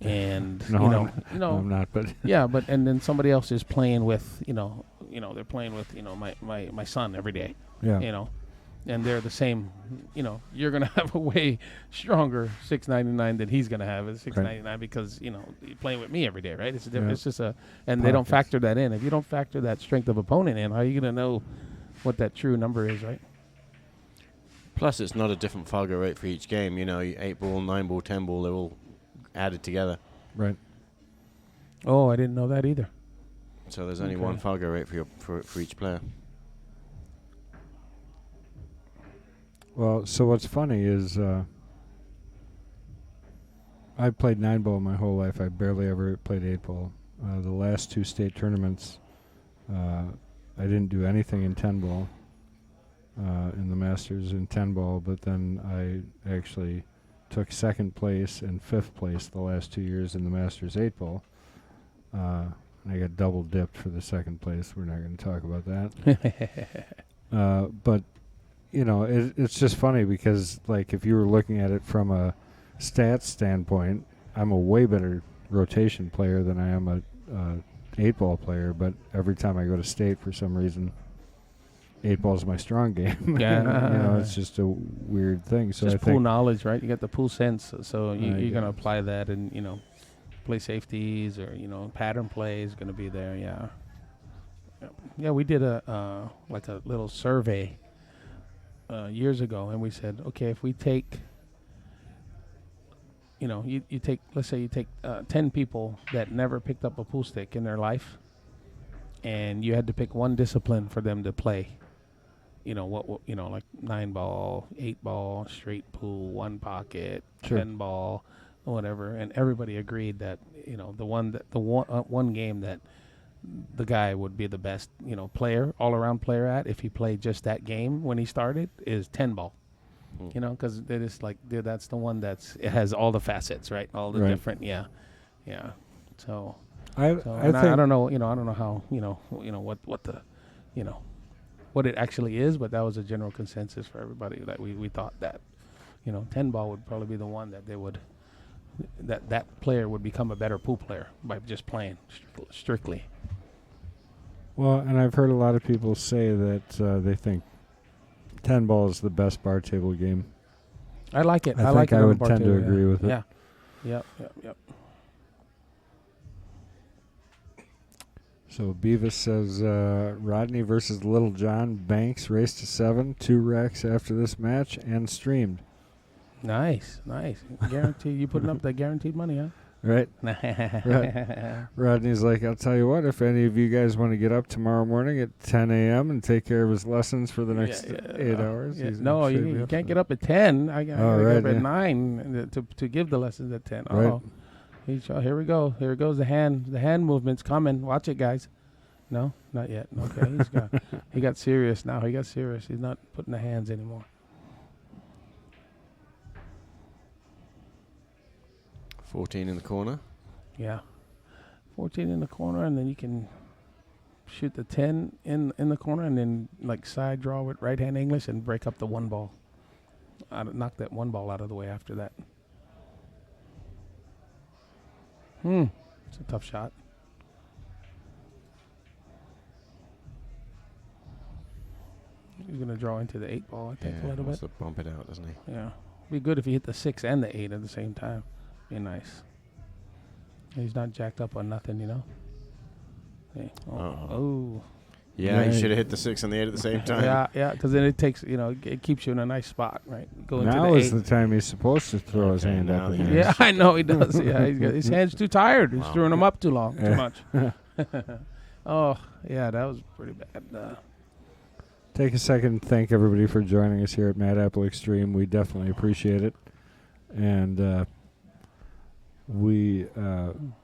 and
I'm not, but
and then somebody else is playing with they're playing with my son every day, and they're the same, you're gonna have a way stronger 699 than he's gonna have at 699 because you're playing with me every day, right? It's it's just they don't factor that in. If you don't factor that strength of opponent in, how are you gonna know what that true number is, right?
Plus, it's not a different Fargo rate for each game. 8 ball, 9 ball, 10 ball, they're all added together.
Right.
Oh, I didn't know that either.
So there's only one Fargo rate for each player.
Well, so what's funny is I played 9 ball my whole life. I barely ever played 8 ball. The last 2 state tournaments, I didn't do anything in 10 ball. In the Masters in 10 ball, but then I actually took 2nd place and 5th place the last 2 years in the Masters 8 ball. And I got double dipped for the 2nd place. We're not going to talk about that. But it's just funny because, like, if you were looking at it from a stats standpoint, I'm a way better rotation player than I am a 8-ball player. But every time I go to state, for some reason, 8-ball is my strong game.
Yeah.
It's just a weird thing. So
Just
I
pool
think
knowledge, right? You got the pool sense, so you're going to
guess.
apply that, and play safeties or pattern play is going to be there. Yeah. Yeah, we did a like a little survey years ago, and we said, okay, if we take, you take, let's say you take 10 people that never picked up a pool stick in their life, and you had to pick one discipline for them to play. Like 9-ball, 8-ball, straight pool, 1 pocket,
Sure.
10-ball, whatever, and everybody agreed that the one game that the guy would be the best player, all around player at, if he played just that game when he started, is 10-ball. Because it is like that's the one it has all the facets, right? All the
Right.
different, yeah. So
I
and
think
I don't know, I don't know how, what the, what it actually is, but that was a general consensus for everybody that we thought that, 10-ball would probably be the one that they would, that player would become a better pool player by just playing strictly.
Well, and I've heard a lot of people say that they think 10-ball is the best bar table game.
I like it.
I
like
think
it
I
on the
would tend to
bar table,
agree with it.
Yeah. Yep.
So Beavis says Rodney versus Little John Banks race to 7, 2 racks after this match, and streamed.
Nice. Guarantee you putting up that guaranteed money, huh?
Right. Rodney's like, I'll tell you what, if any of you guys want to get up tomorrow morning at 10 a.m. and take care of his lessons for the next 8 hours.
Yeah.
he's
No,
sure be
you
up
can't
for
get
that.
up at 10. I got to get up at
yeah.
9 to give the lessons at 10.
Right.
Oh, here we go. Here goes the hand. The hand movement's coming. Watch it, guys. No, not yet. Okay, he got serious now. He got serious. He's not putting the hands anymore.
14 in the corner.
Yeah. 14 in the corner, and then you can shoot the 10 in the corner, and then like side draw with right hand English and break up the 1 ball. Knock that 1 ball out of the way after that. It's a tough shot. He's going to draw into the 8 ball, I think, a little
wants
bit.
to bump it out, doesn't he?
Yeah. Be good if he hit the 6 and the 8 at the same time. Be nice. He's not jacked up on nothing, Okay. Oh.
Yeah,
Right.
he should have hit the 6 and the 8 at the same time.
Yeah, because then it takes, it keeps you in a nice spot, right? Go into
Now
the
is
8.
the time he's supposed to throw his
Okay,
hand
now
up. in
the
the
hand.
air.
Yeah, I know he does. Yeah, his hand's too tired. He's
Wow.
screwing him up too much.
Yeah.
Oh, yeah, that was pretty bad.
Take a second and thank everybody for joining us here at Mad Apple Extreme. We definitely appreciate it. And we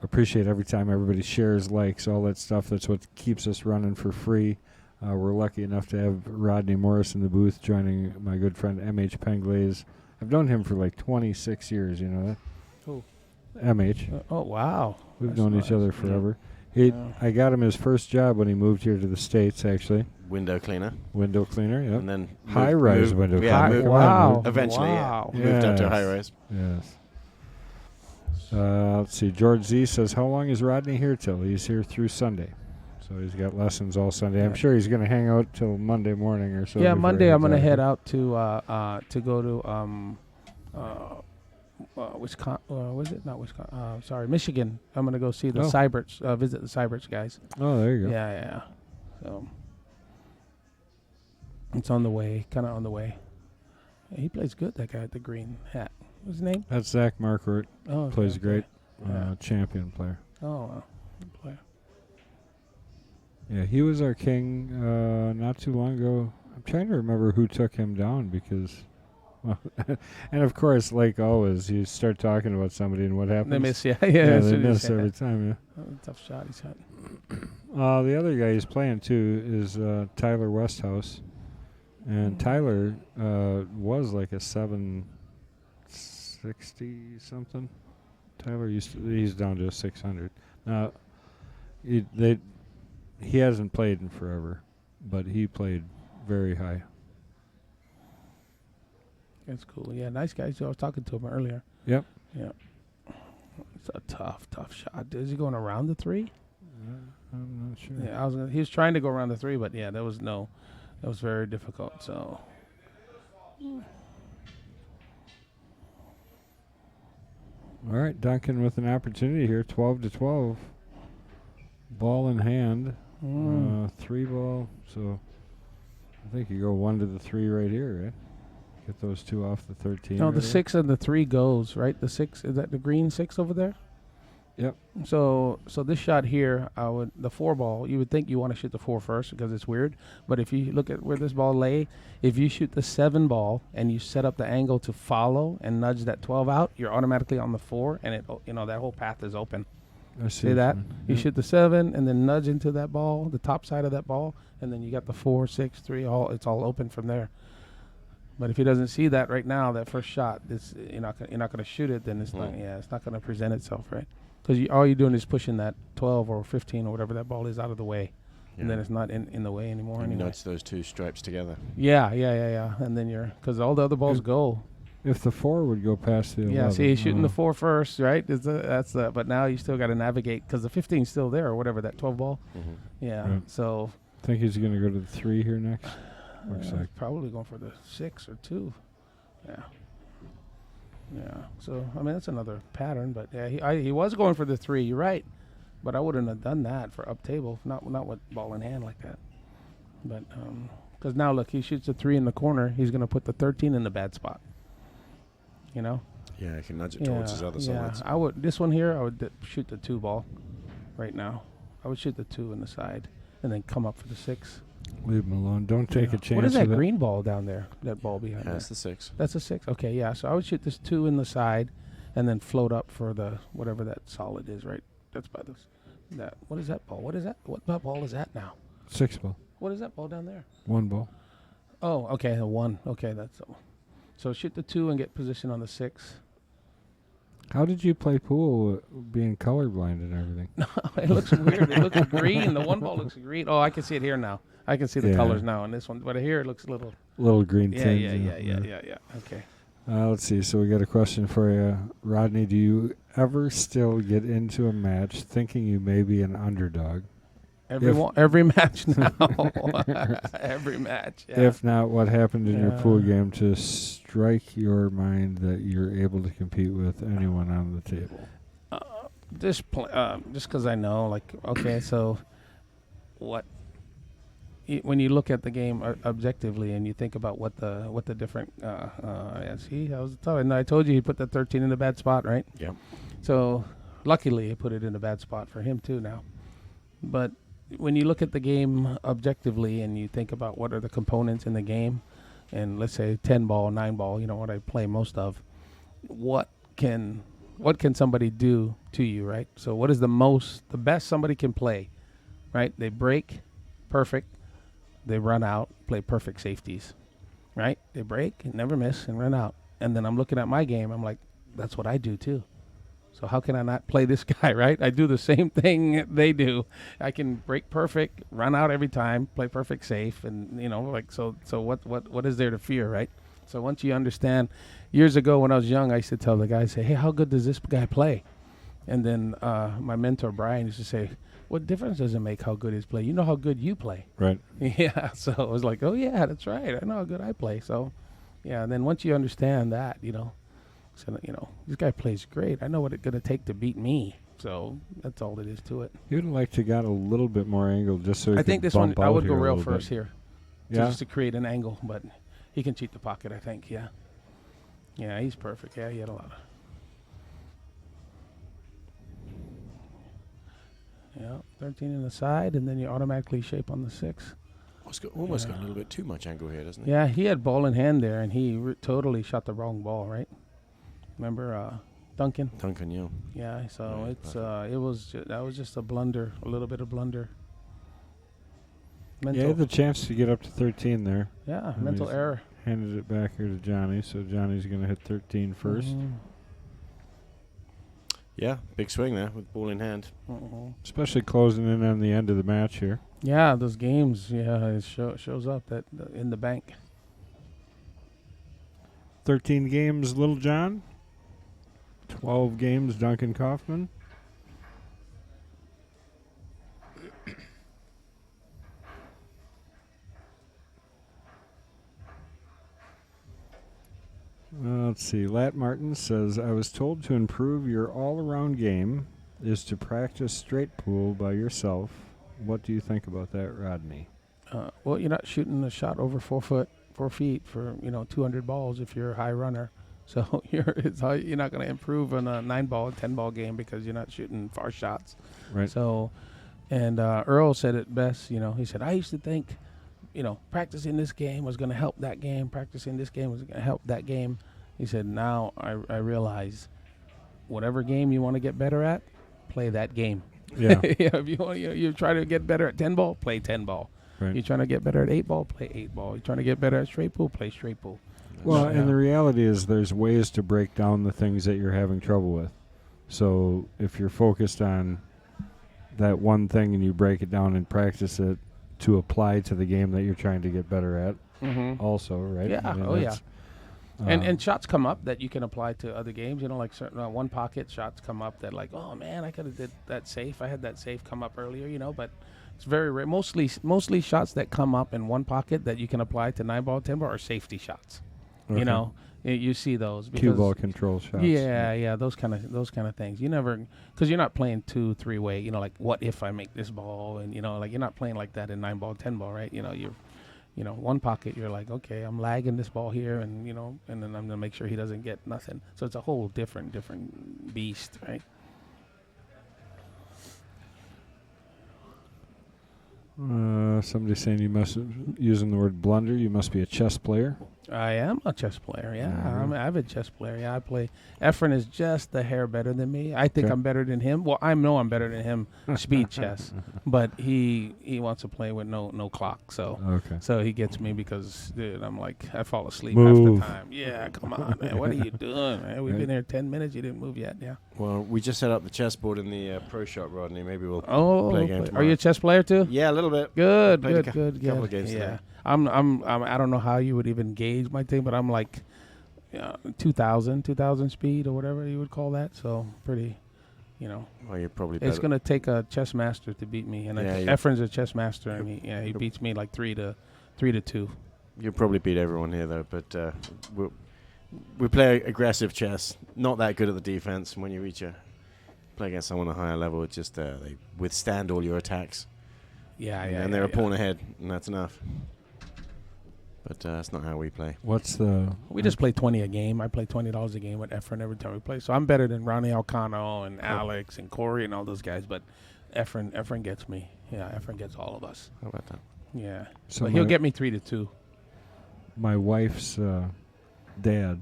appreciate every time everybody shares, likes, all that stuff. That's what keeps us running for free. We're lucky enough to have Rodney Morris in the booth joining my good friend M.H. Penglaze. I've known him for like 26 years, you know that?
Who?
M.H.
Oh, wow.
We've
That's
known
nice.
each other forever.
Yeah.
I got him his first job when he moved here to the States, actually.
Window cleaner.
Window cleaner, yep.
And then
High-rise window
Yeah,
cleaner.
moved,
Come on,
Wow.
dude.
eventually,
Wow.
moved up to a
Yes.
high rise.
Yes. Let's see. George Z says, how long is Rodney here till? He's here through Sunday. So he's got lessons all Sunday. I'm
Yeah.
sure he's going to hang out till Monday morning or so.
Yeah,
before
Monday
he
I'm
heads
gonna head
out.
out to go to Wisconsin. Was it not Wisconsin? Sorry, Michigan. I'm gonna go see the
Oh.
Cyberts. Visit the Cyberts guys.
Oh, there you go.
Yeah. So it's on the way, kind of on the way. Yeah, he plays good. That guy with the green hat. What's his name?
That's Zach Marquardt.
Oh, okay,
Plays
okay.
great.
Yeah.
Champion player.
Oh, good player.
Yeah, he was our king not too long ago. I'm trying to remember who took him down because, well, and of course, like always, you start talking about somebody and what happens.
They miss, yeah,
Yeah,
as
they
soon as
miss
you-
every time,
Oh, tough shot he's had.
yeah. The other guy he's playing too is Tyler Westhouse. And Tyler was like a 760 something. Tyler he's down to a 600. Now, he hasn't played in forever, but he played very high.
It's cool. Yeah, nice guy. I was talking to him earlier.
Yep.
Yeah. It's a tough shot. Is he going around the 3?
I'm not sure.
Yeah, he was trying to go around the 3, but yeah, that was very difficult. So.
All right, Duncan with an opportunity here, 12-12. Ball in hand, 3 ball. So I think you go 1 to the 3 right here, right? Get those 2 off the 13.
No,
right
the
there.
6 and the 3 goes, right? The 6, is that the green 6 over there?
Yep.
So this shot here, the 4 ball, you would think you want to shoot the 4 first because it's weird. But if you look at where this ball lay, if you shoot the 7 ball and you set up the angle to follow and nudge that 12 out, you're automatically on the 4, and that whole path is open.
I
See that? You
Yep.
shoot the 7 and then nudge into that ball, the top side of that ball, and then you got the 4, 6, 3. It's all open from there. But if he doesn't see that right now, that first shot, you're not going to shoot it. Then it's not going to present itself right. Because all you're doing is pushing that 12 or 15 or whatever that ball is out of the way, and then it's not in the way anymore.
And
anyway.
nudge those 2 stripes together.
Yeah. And then because all the other balls go.
If the 4 would go past the 11.
Yeah, see, he's shooting the 4 first, right? But now you still got to navigate because the 15's still there or whatever, that 12 ball.
Mm-hmm.
Yeah,
Right.
so.
Think he's going to go to the 3 here next? Looks like.
Probably going for the 6 or 2. Yeah. Yeah. So I mean that's another pattern, but yeah, he was going for the 3. You're right, but I wouldn't have done that for up table, not with ball in hand like that. But because now look, he shoots a 3 in the corner, he's going to put the 13 in the bad spot. You know.
Yeah, he can nudge it towards his other sides.
I would. This one here, I would shoot the 2 ball. Right now, I would shoot the 2 in the side, and then come up for the 6.
Leave him alone. Don't take a chance.
What is that
with it.
green ball down there? That ball behind there.
That's the 6.
That's a 6. Okay, yeah. So I would shoot this 2 in the side, and then float up for the whatever that solid is. Right. That's by this. That. What is that ball? What is that? What ball is that now?
6 ball.
What is that ball down there?
1 ball.
Oh, okay, a 1. Okay, that's. So shoot the 2 and get position on the 6.
How did you play pool being colorblind and everything?
It looks weird. It looks green. The 1 ball looks green. Oh, I can see it here now. I can see the colors now on this one. But here it looks a little.
Little green
Yeah,
tinge.
yeah. Okay.
Let's see. So we got a question for you. Rodney, do you ever still get into a match thinking you may be an underdog?
Every match now. Every match. Yeah.
If not, what happened in your pool game to strike your mind that you're able to compete with anyone on the table?
Just because I know, like, okay, so what? When you look at the game objectively and you think about what the different see, I was telling. I told you he put the 13 in a bad spot, right?
Yeah.
So luckily he put it in a bad spot for him too now. But when you look at the game objectively and you think about what are the components in the game, and let's say 10 ball, 9 ball, what I play most of, what can somebody do to you, right? So what is the best somebody can play, right? They break, perfect. They run out, play perfect safeties, right? They break, never miss, and run out. And then I'm looking at my game, I'm like, that's what I do too. So how can I not play this guy, right? I do the same thing they do. I can break perfect, run out every time, play perfect safe, and so what is there to fear, right? So once you understand, years ago when I was young, I used to tell the guys, say, hey, how good does this guy play? And then my mentor Brian used to say, what difference does it make how good his play? You know how good you play.
Right.
Yeah. So I was like, oh yeah, that's right. I know how good I play. So yeah. And then once you understand that, so, this guy plays great. I know what it's going to take to beat me. So that's all it is to it.
You'd like to got a little bit more angle just so
I think this one, I would go rail
here
first here.
Yeah.
Just to create an angle, but he can cheat the pocket, I think. Yeah. Yeah, he's perfect. Yeah, he had a lot of. Yeah, 13 in the side, and then you automatically shape on the 6.
Almost got a little bit too much angle here, doesn't he?
Yeah, he had ball in hand there, and he totally shot the wrong ball, right? Remember Duncan?
Duncan, yeah.
Yeah, so
Right,
that was just a blunder, a little bit of blunder.
Yeah, he had the chance to get up to 13 there.
Yeah,
And
mental
he's
error.
Handed it back here to Johnny, so Johnny's going to hit 13 first.
Mhm.
Yeah, big swing there with ball in hand.
Mhm.
Especially closing in on the end of the match here.
Yeah, those games, it shows up that in the bank.
13 games, Little John. 12 games, Duncan Kaufman. Let's see. Lat Martin says, I was told to improve your all-around game is to practice straight pool by yourself. What do you think about that, Rodney?
Well, you're not shooting a shot over 4 feet for 200 balls if you're a high runner. So you're not going to improve on a 9-ball, 10-ball game because you're not shooting far shots.
Right.
So, and Earl said it best. He said, I used to think, practicing this game was going to help that game. Practicing this game was going to help that game. He said, now I realize whatever game you want to get better at, play that game.
Yeah.
If you want, you're trying to get better at 10-ball, play 10-ball.
Right.
You're trying to get better at 8-ball, play 8-ball. You're trying to get better at straight pool, play straight pool.
Well,
Yeah.
and the reality is there's ways to break down the things that you're having trouble with. So if you're focused on that one thing and you break it down and practice it to apply to the game that you're trying to get better at also, right?
Yeah.
I mean,
Oh, yeah.
that's,
And shots come up that you can apply to other games. Like certain one pocket shots come up that like, oh man, I could have did that safe. I had that safe come up earlier, but it's very rare. Mostly shots that come up in one pocket that you can apply to 9-ball, 10-ball are safety shots.
okay.
You see those.
Cue ball control shots.
Yeah, those kind of things. You never, because you're not playing 2-3 way. Like what if I make this ball, and like you're not playing like that in 9-ball, 10-ball, right? You're one pocket, you're like, okay, I'm lagging this ball here, and and then I'm gonna make sure he doesn't get nothing. So it's a whole different beast, right?
Somebody saying you must using the word blunder. You must be a chess player.
I am a chess player, yeah.
Mhm.
I'm an avid chess player, yeah. I play. Efren is just a hair better than me. I think
Okay.
I'm better than him. Well, I know I'm better than him speed chess, but he wants to play with no clock, so
Okay.
so he gets me because, dude, I'm like, I fall asleep
Move.
half the time. Yeah, come on, man. What are you doing, man? We've
Right.
been here 10 minutes. You didn't move yet, yeah.
Well, we just set up the chessboard in the pro shop, Rodney. Maybe we'll
Oh,
play a game
are
tomorrow.
you a chess player too?
Yeah, a little bit.
Good,
Played a
good.
couple of games
Yeah,
today.
I'm. I don't know how you would even gauge my thing, but I'm like 2,000 speed or whatever you would call that. So pretty,
Well, you're probably
It's
better.
gonna take a chess master to beat me, and
Yeah,
Efren's a chess master, and he beats me like 3-2.
You'll probably beat everyone here, though. But we play aggressive chess. Not that good at the defense. When you play against someone at a higher level, it's just they withstand all your attacks. And they're a pawn ahead, and that's enough. But that's not how we play.
What's the?
We just play 20 a game. I play $20 a game with Efren every time we play. So I'm better than Ronnie Alcano and Alex and Corey and all those guys. But Efren gets me. Yeah, Efren gets all of us.
How about that?
Yeah.
So
But he'll get me 3-2.
My wife's dad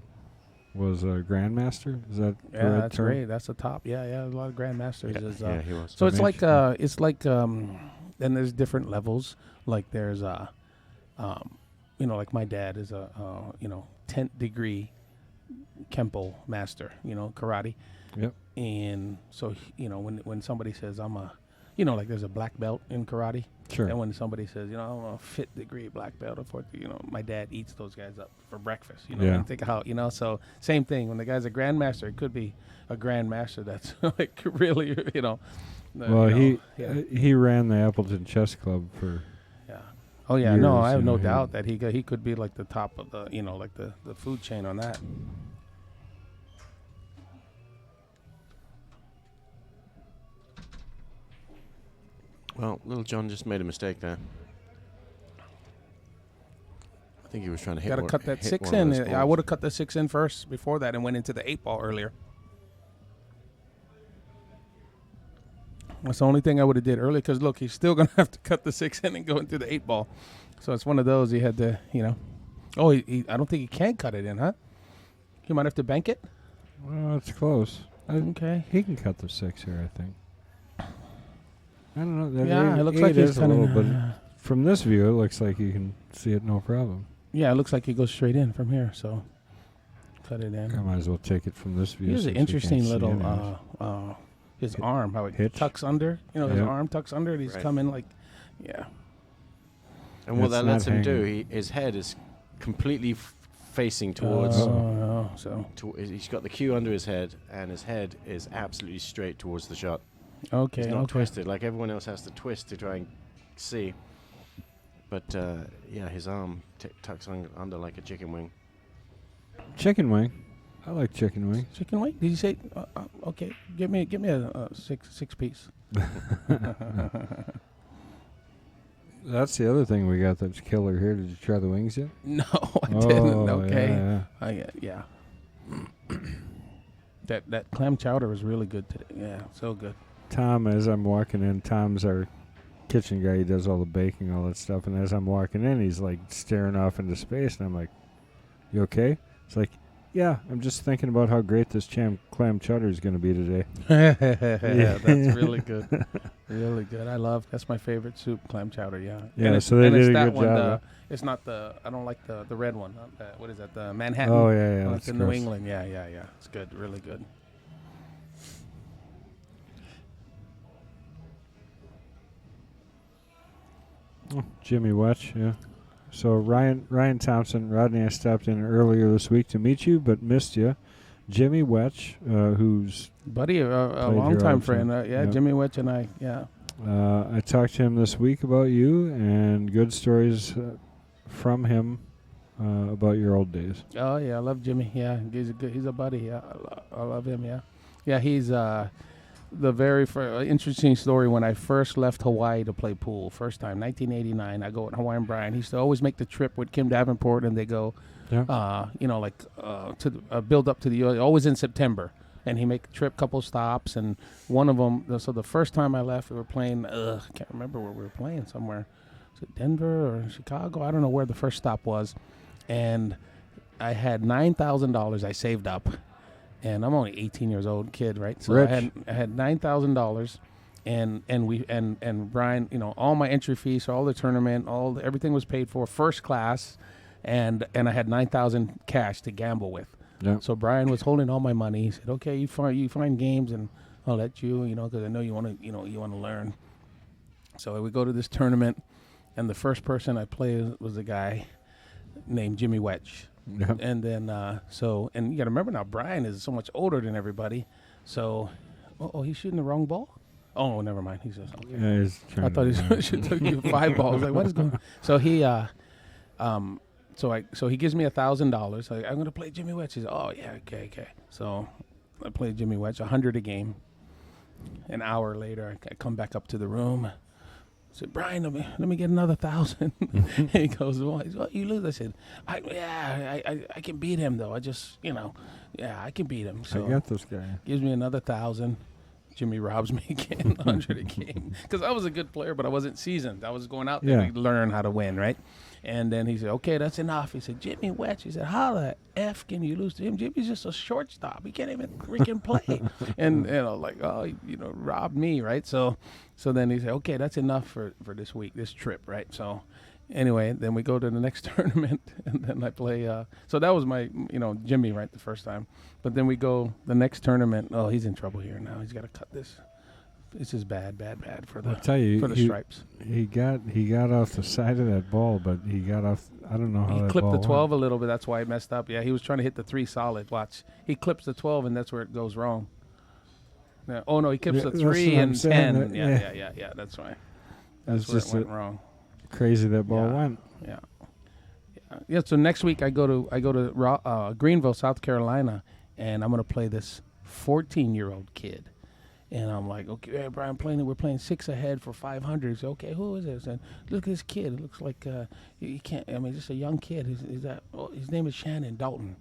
was a grandmaster. Is that the
Yeah,
right
that's
term?
great. That's the top. Yeah. A lot of grandmasters.
Yeah, he was.
So it's
Amazing.
like then there's different levels. Like there's like my dad is a 10th degree Kempo master, karate.
Yep.
And so when somebody says I'm a like there's a black belt in karate.
Sure.
And when somebody says, I'm a 5th degree black belt or 4th, my dad eats those guys up for breakfast.
Yeah.
And think how, so same thing. When the guy's a grandmaster, it could be a grandmaster that's like really,
Well,
yeah.
he ran the Appleton Chess Club for.
Yeah. Oh yeah. No,
years,
I have no
he-
doubt that he could be like the top of the like the food chain on that.
Well, Little John just made a mistake there. I think he was trying to hit.
Got to cut that 6 in. I would have cut the 6 in first before that and went into the 8-ball earlier. That's the only thing I would have did earlier because look, he's still gonna have to cut the 6 in and go into the 8-ball. So it's one of those he had to, Oh, he I don't think he can cut it in, huh? He might have to bank it.
Well, it's close.
Okay.
He can cut the 6 here, I think. I don't know. That
Yeah,
eight-
it looks
eight
like he's
is a little
cutting.
bit. From this view, it looks like you can see it no problem.
Yeah, it looks like he goes straight in from here. So cut it in.
I might as well take it from this view.
Here's an
since we can't
interesting
see
little
anyways.
his arm, how it
Hitch.
tucks under. His
Yeah.
arm tucks under, and he's
Right.
coming like, yeah.
And what
It's
that lets
not
him do,
hanging.
his head is completely facing towards. He's got the cue under his head, and his head is absolutely straight towards the shot.
Okay.
He's not twisted like everyone else has to twist to try and see. But his arm tucks under like a chicken wing.
Chicken wing. I like chicken wing.
Chicken wing? Did you say? Okay, give me a six piece.
That's the other thing we got that's killer here. Did you try the wings yet?
No, I didn't. Okay.
Yeah.
That clam chowder was really good today. Yeah, so good.
Tom, as I'm walking in, Tom's our kitchen guy. He does all the baking, all that stuff. And as I'm walking in, he's like staring off into space, and I'm like, "You okay?" It's like, "Yeah, I'm just thinking about how great this clam chowder is going to be today."
Yeah, that's really good. Really good. That's my favorite soup, clam chowder. Yeah.
Yeah. So they did a good job.
It's not I don't like the red one. What is that? The Manhattan.
Oh yeah.
It's in New England. Yeah. It's good. Really good.
Oh, Jimmy Wetch, yeah. So Ryan Thompson, Rodney, I stopped in earlier this week to meet you, but missed you. Jimmy Wetch, who's
buddy, a long-time friend.
Yep.
Jimmy Wetch and I, yeah.
I talked to him this week about you and good stories from him about your old days.
Oh yeah, I love Jimmy. Yeah, he's a buddy. Yeah, I love him. Yeah. He's the very interesting story. When I first left Hawaii to play pool, first time, 1989, I go with Hawaiian Brian. He used to always make the trip with Kim Davenport, and they go, to build up to the U.S., always in September. And he make a trip, couple stops, and one of them. So the first time I left, we were playing. I can't remember where we were playing. Somewhere, was it Denver or Chicago? I don't know where the first stop was. And I had $9,000 I saved up. And I'm only 18 years old, kid, right? So
Rich.
I had $9,000, and Brian, all my entry fees, all the tournament, everything was paid for, first class, and I had $9,000 cash to gamble with.
Yeah.
So Brian was holding all my money. He said, "Okay, you find games, and I'll let you, because I know you want to you learn." So we go to this tournament, and the first person I played was a guy named Jimmy Wetch.
Yep.
And then, and you got to remember now, Brian is so much older than everybody. So, he's shooting the wrong ball? Oh, never mind. He's just, okay.
Yeah, he's
I thought he should took you 5 balls. Like, what is going on? So he, so he gives me $1,000. Like, I'm going to play Jimmy Wetch. He said, "Oh, yeah, okay. So I played Jimmy Wetch, 100 a game. An hour later, I come back up to the room. I said, "Brian, let me get another 1,000." He goes, "Well, you lose." I said, I can beat him, though. I just, I can beat him. So
I got this guy.
Gives me another 1,000. Jimmy robs me again, 100 a game. Because I was a good player, but I wasn't seasoned. I was going out there to learn how to win, right? And then he said, "Okay, that's enough." He said, "Jimmy Wetch." He said, "How the F can you lose to him? Jimmy's just a shortstop. He can't even freaking play." And robbed me, right? So then he said, "Okay, that's enough for this week, this trip," right? So anyway, then we go to the next tournament, and then I play. So that was my, Jimmy, right, the first time. But then we go the next tournament. Oh, he's in trouble here now. He's got to cut this. This is bad for the stripes.
He got off the side of that ball, but he got off. I don't know how
he
that
clipped
ball
the 12
went.
a little bit. That's why he messed up. Yeah, he was trying to hit the 3 solid. Watch, he clips the 12, and that's where it goes wrong. Yeah. Oh no, he clips the 3 and 10. Yeah. That's why. That's where it went wrong.
Crazy that ball went.
Yeah. So next week I go to Greenville, South Carolina, and I'm gonna play this 14-year-old kid. And I'm like, "Okay, Brian, we're playing 6 ahead for 500. He said, "Okay, who is this?" And look at this kid. It looks like you can't. I mean, just a young kid. His name is Shannon Dalton.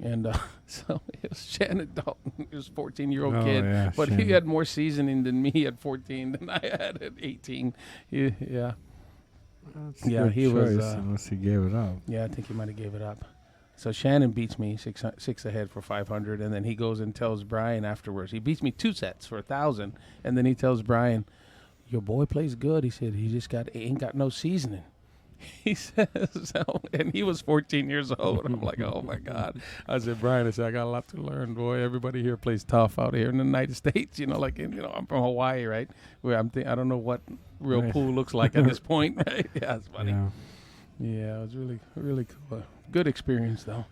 And so it was Shannon Dalton. He was a 14-year-old kid, but Shannon. He had more seasoning than me at 14 than I had at 18.
That's a good
he
choice,
was.
Unless he gave it up.
Yeah, I think he might have gave it up. So Shannon beats me 6 ahead for 500, and then he goes and tells Brian afterwards. He beats me 2 sets for 1,000, and then he tells Brian, "Your boy plays good." He said he just ain't got no seasoning. He says so, and he was 14 years old. I'm like, "Oh my God!" I said, "Brian," I said, "I got a lot to learn, boy. Everybody here plays tough out here in the United States. I'm from Hawaii, right? Where I don't know what real pool looks like at this point, right? Yeah, it's funny." Yeah, it was really, really cool. Good experience, though.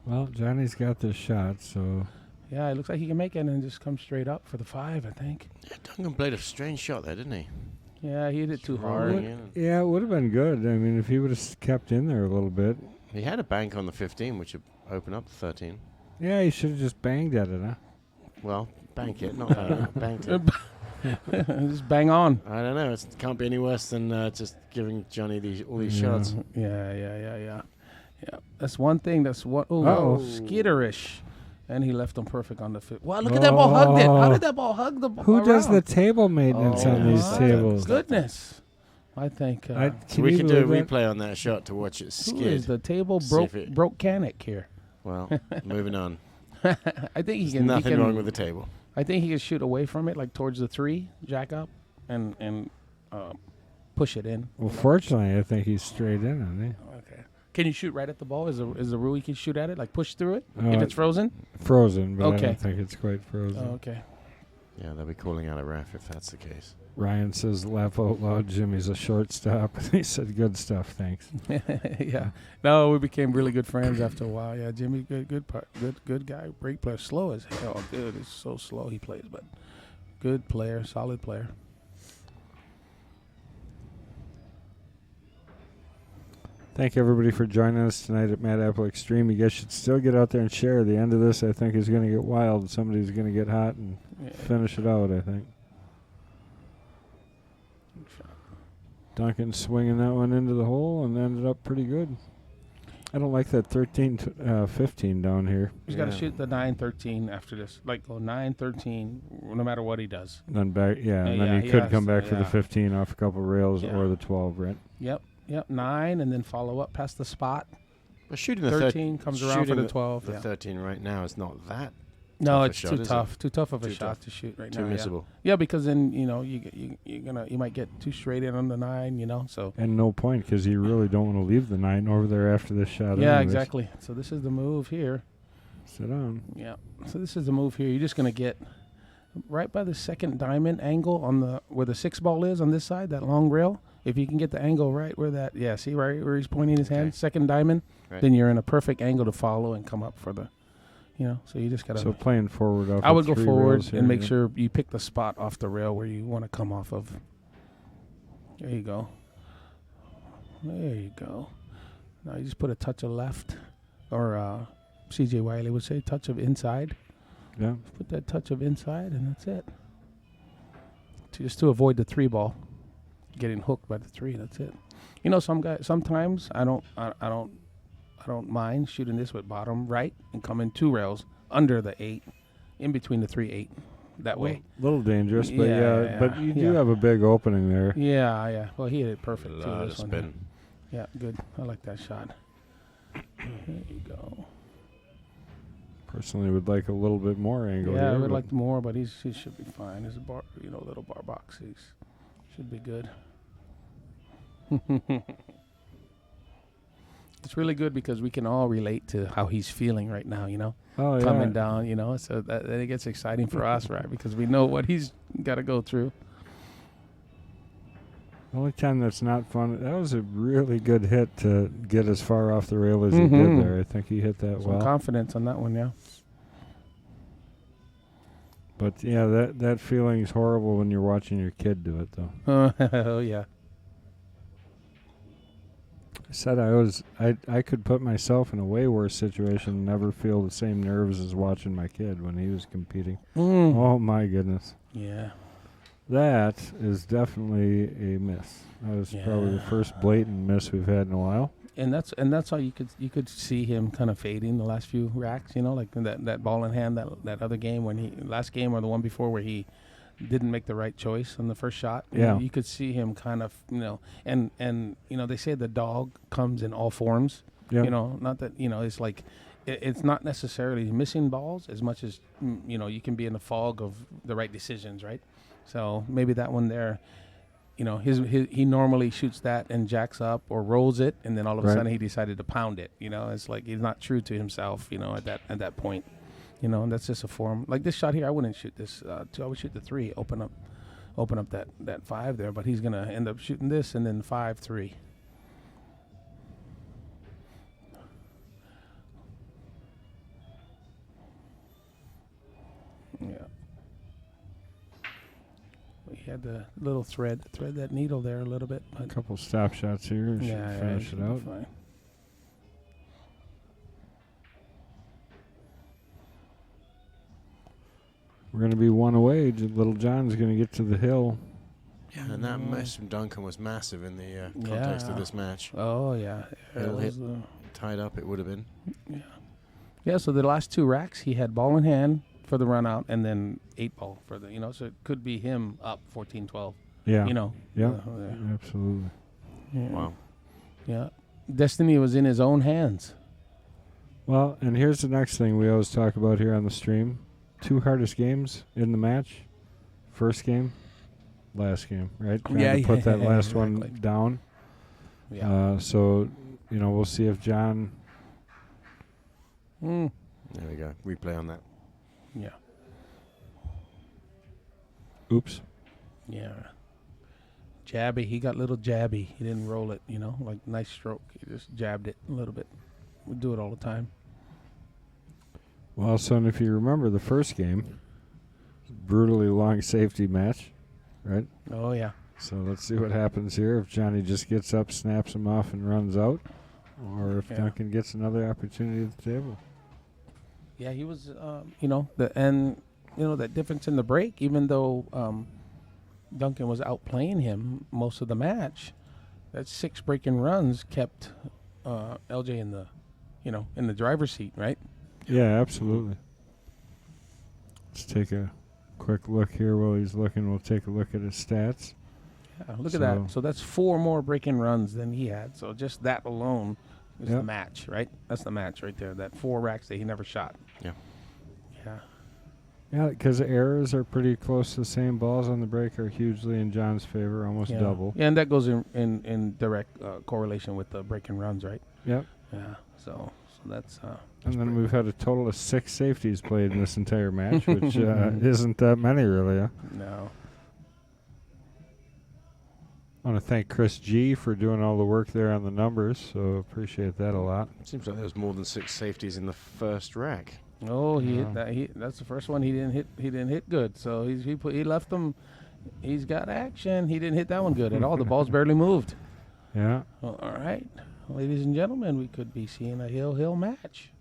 Well, Johnny's got this shot, so
Yeah, it looks like he can make it and just come straight up for the 5, I think.
Yeah, Duncan played a strange shot there, didn't he?
Yeah, he hit it too
Rolling
hard.
in.
yeah, it would have been good. I mean, if he would have kept in there a little bit.
He had a bank on the 15, which would open up the 13.
Yeah, he should have just banged at it, huh?
Well, bank it, not banked it.
Just bang on.
I don't know. It can't be any worse than just giving Johnny all these shots.
Yeah. That's one thing. That's what. Oh,
Uh-oh.
skitterish. And he left him perfect on the 5th. Wow, look at that ball hugged it. How did that ball hug the ball?
Who does the table maintenance
Oh,
on these
my
tables?
Goodness. I think.
So we can do a replay on that shot to watch it
who
skid.
is the table
See if it-
broke Canic here?
Well, moving on.
I think he
There's
can.
nothing
he can,
wrong with the table.
I think he can shoot away from it, like towards the 3, jack up, and push it in.
Well, fortunately, I think he's straight in on it.
Okay. Can you shoot right at the ball? Is the rule you can shoot at it, like push through it
Uh,
if it's frozen?
Frozen, but I
Okay.
don't think it's quite frozen.
Oh, okay.
Yeah, they'll be calling out a ref if that's the case.
Ryan says, laugh out loud, Jimmy's a shortstop. He said, good stuff, thanks.
Yeah. No, we became really good friends after a while. Yeah, Jimmy, good guy, great player. Slow as hell, dude. It's so slow he plays, but good player, solid player.
Thank you, everybody, for joining us tonight at Mad Apple Extreme. You guys should still get out there and share. The end of this, I think, is going to get wild. Somebody's going to get hot and finish it out, I think. Duncan swinging that one into the hole and ended up pretty good. I don't like that 13-15 down here.
He's got to shoot the 9-13 after this. Like go 9-13, no matter what he does.
Then back, and then
yeah,
he could
has
come
to,
back for the 15 off a couple rails
Yeah.
or the 12, right?
Yep, 9, and then follow up past the spot.
But shooting the
13 comes around for
shooting
the 12.
The
yeah.
13 right now is not that
No,
tough a
it's
shot,
too
is it?
tough. Too tough of a
Too
shot
tough.
to shoot right
too
now.
missable.
Yeah, because then you might get too straight in on the 9. So
And no point because you really don't want to leave the 9 over there after this shot.
yeah,
anyways.
exactly. So this is the move here.
Sit down.
Yeah. So this is the move here. You're just gonna get right by the second diamond angle on the where the 6 ball is on this side, that long rail. If you can get the angle right where that, see right where he's pointing his hand,
Okay.
second diamond,
Right.
then you're in a perfect angle to follow and come up for the, So you just gotta.
So playing forward off
I would go
3
forward
rails here,
and make
yeah.
sure you pick the spot off the rail where you want to come off of. There you go. There you go. Now you just put a touch of left, or C.J. Wiley would say touch of inside.
Yeah.
Put that touch of inside, and that's it. Just to avoid the 3 ball, getting hooked by the 3. That's it. Sometimes I don't mind shooting this with bottom right and coming 2 rails under the 8, in between the 3-8. That way.
A little dangerous, but
Yeah,
but you do
yeah.
have a big opening there.
Yeah. Well, he hit it perfect
A
too.
lot
This
of
one.
spin.
Yeah, good. I like that shot. There you go.
Personally, would like a little bit more angle.
Yeah, I
here,
would
but
like more, but he should be fine. There's a bar, little bar box. He should be good. It's really good because we can all relate to how he's feeling right now,
Oh, yeah.
coming down, so that it gets exciting for us, right? Because we know what he's got to go through.
The only time that's not fun. That was a really good hit to get as far off the rail as he
Mhm.
did there. I think he hit that
Some
well.
confidence on that one, yeah.
But yeah, that feeling's horrible when you're watching your kid do it, though.
Oh, yeah.
I said I could put myself in a way worse situation and never feel the same nerves as watching my kid when he was competing. Oh my goodness.
Yeah.
That is definitely a miss. That was probably the
Yeah.
first blatant miss we've had in a while.
And that's how you could see him kind of fading the last few racks, like that ball in hand, that other game last game or the one before where he didn't make the right choice on the first shot.
Yeah.
You could see him kind of, and they say the dog comes in all forms.
Yeah.
Not that, it's like it's not necessarily missing balls as much as you can be in the fog of the right decisions, right? So maybe that one there, he normally shoots that and jacks up or rolls it, and then all of a
Right.
sudden he decided to pound it. It's like he's not true to himself. At that point, and that's just a form. Like this shot here, I wouldn't shoot this. I would shoot the 3, open up open up that 5 there. But he's gonna end up shooting this and then 5-3. Yeah. We had the little thread that needle there a little bit.
A
But
couple stop shots here. Should finish
should
it
be
out.
fine.
We're going to be one away. Little John's going to get to the hill.
Yeah, and that mess from Duncan was massive in the context of this match.
Oh yeah.
Hill
It
hit.
was,
Tied up, it would have been.
Yeah, so the last 2 racks, he had ball in hand for the run out and then 8 ball for the, so it could be him up 14-12.
Yeah.
Yeah.
Absolutely.
Yeah.
Wow.
Yeah. Destiny was in his own hands.
Well, and here's the next thing we always talk about here on the stream. 2 hardest games in the match. First game, last game, right? Trying to put that last one
exactly.
down.
Yeah.
So, we'll see if John...
There we go. Replay on that.
Yeah.
Oops.
Yeah. Jabby. He got little jabby. He didn't roll it, like nice stroke. He just jabbed it a little bit. We do it all the time.
Well, son, if you remember the first game, brutally long safety match, right?
Oh, yeah.
So let's see what happens here. If Johnny just gets up, snaps him off, and runs out, or if Duncan gets another opportunity at the table.
Yeah, he was, that difference in the break, even though Duncan was outplaying him most of the match, that 6 breaking runs kept LJ in the driver's seat, right?
Yeah, absolutely. Let's take a quick look here while he's looking. We'll take a look at his stats.
Yeah, look at that. So that's 4 more breaking runs than he had. So just that alone is the match, right? That's the match right there. That 4 racks that he never shot.
Yeah.
Yeah.
Yeah, because errors are pretty close to the same. Balls on the break are hugely in John's favor, almost double.
Yeah, and that goes in direct correlation with the breaking runs, right?
Yep.
Yeah. So that's.
And then we've had a total of 6 safeties played in this entire match, which isn't that many, really. Huh?
No.
I want to thank Chris G for doing all the work there on the numbers, so appreciate that a lot.
Seems like there was more than 6 safeties in the first rack.
Oh, he hit that. That's the first one he didn't hit. He didn't hit good. So he left them. He's got action. He didn't hit that one good at all. The ball's barely moved.
Yeah.
Well, all right, ladies and gentlemen, we could be seeing a hill match.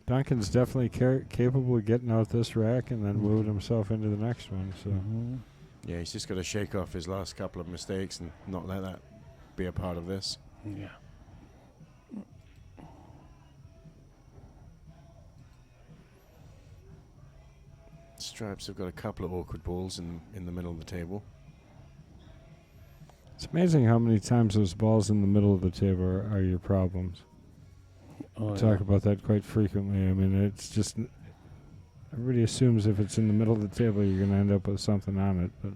Duncan's definitely capable of getting out this rack and then moving himself into the next one. So
Yeah, he's just got to shake off his last couple of mistakes and not let that be a part of this.
Yeah.
Stripes have got a couple of awkward balls in the middle of the table.
it's amazing how many times those balls in the middle of the table are your problems.
Oh,
Talk about that quite frequently. I mean, it's just everybody assumes if it's in the middle of the table, you're going to end up with something on it. But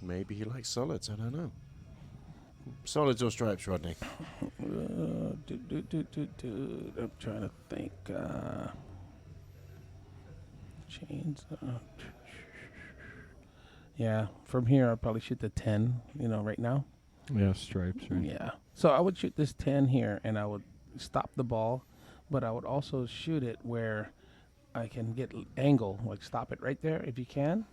Maybe he likes solids. I don't know. Solids or stripes, Rodney?
I'm trying to think. Chains. Yeah, from here I'll probably shoot the 10. Right now.
yeah, stripes. Right?
Yeah. So I would shoot this 10 here, and I would stop the ball, but I would also shoot it where I can get angle, like stop it right there if you can.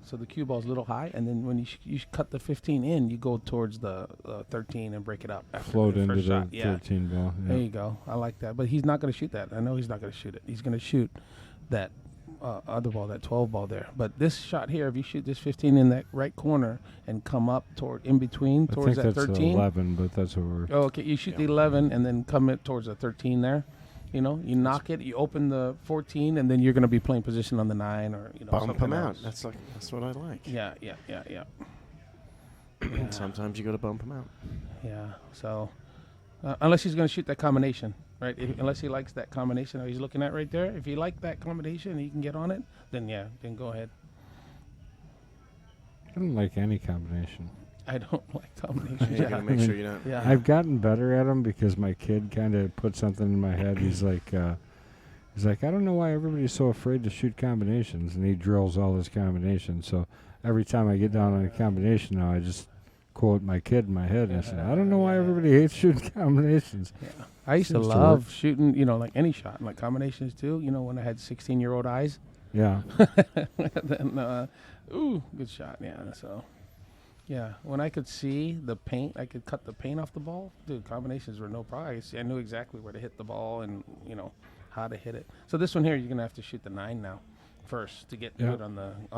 So the cue ball's a little high, and then when you cut the 15 in, you go towards the 13 and break it up. After
Float
the
into
first
the
shot. Yeah.
13 ball. Yeah.
There you go. I like that. But he's not going to shoot that. I know he's not going to shoot it. He's going to shoot that other ball, that 12 ball there. But this shot here, if you shoot this 15 in that right corner and come up in between
I
towards
think
that
that's
13.
11, but that's what we're...
Oh, okay. You shoot the 11 and then come it towards the 13 there. You knock it, you open the 14, and then you're going to be playing position on the 9 or,
Bump
something
him out.
else.
That's what I like.
Yeah. Yeah.
Sometimes you got to bump him out.
Yeah. So, unless he's going to shoot that combination, right? Unless he likes that combination that he's looking at right there. If he likes that combination and he can get on it, then go ahead.
I don't like any combination.
I don't like combinations.
You got to make sure you don't.
Yeah.
I've gotten better at them because my kid kind of put something in my head. He's like, He's like, I don't know why everybody's so afraid to shoot combinations, and he drills all his combinations. So every time I get down on a combination now, I just quote my kid in my head and I say, I don't know why everybody hates shooting combinations.
Yeah. I used to
Seems to
love shooting, like any shot, like combinations too. When I had 16-year-old eyes.
Yeah.
Then, ooh, good shot. Yeah. So, yeah, when I could see the paint, I could cut the paint off the ball. Dude, combinations were no problem. I knew exactly where to hit the ball and how to hit it. So this one here, you're gonna have to shoot the 9 now first to get good on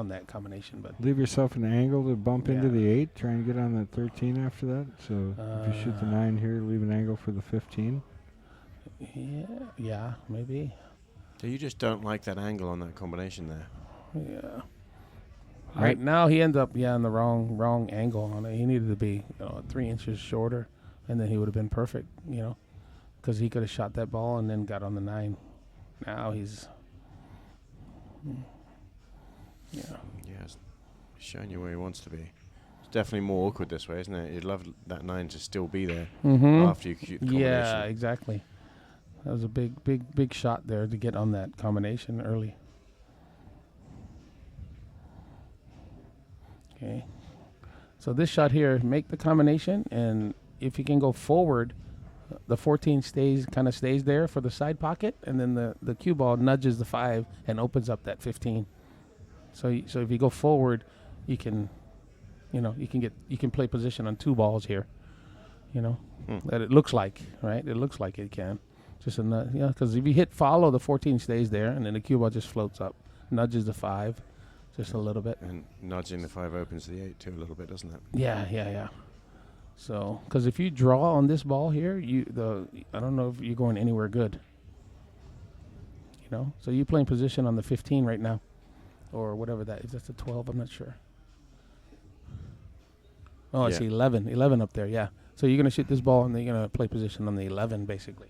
that combination. But
leave yourself an angle to bump into
Yeah.
the 8. Try and get on that 13 after that. So if you shoot the 9 here, leave an angle for the 15.
Yeah, maybe.
So you just don't like that angle on that combination there.
Yeah. Right now he ends up in the wrong angle on it. He needed to be 3 inches shorter, and then he would have been perfect. Because he could have shot that ball and then got on the 9. Now he's
Yeah, it's showing you where he wants to be. It's definitely more awkward this way, isn't it? You'd love that 9 to still be there after you shoot the combination.
Yeah, exactly. That was a big shot there to get on that combination early. Okay. So this shot here, make the combination, and if you can go forward, the 14 stays there for the side pocket, and then the cue ball nudges the 5 and opens up that 15. So if you go forward, you can play position on 2 balls here. That it looks like, right? It looks like it can. Just because if you hit follow, the 14 stays there, and then the cue ball just floats up, nudges the 5 just a little bit.
And nudging the 5 opens the 8 too a little bit, doesn't it?
Yeah. So, because if you draw on this ball here, I don't know if you're going anywhere good. So you're playing position on the 15 right now, or whatever that is. That's a 12. I'm not sure. Oh, I see 11. 11 up there. Yeah. So you're gonna shoot this ball, and then you're gonna play position on the 11, basically.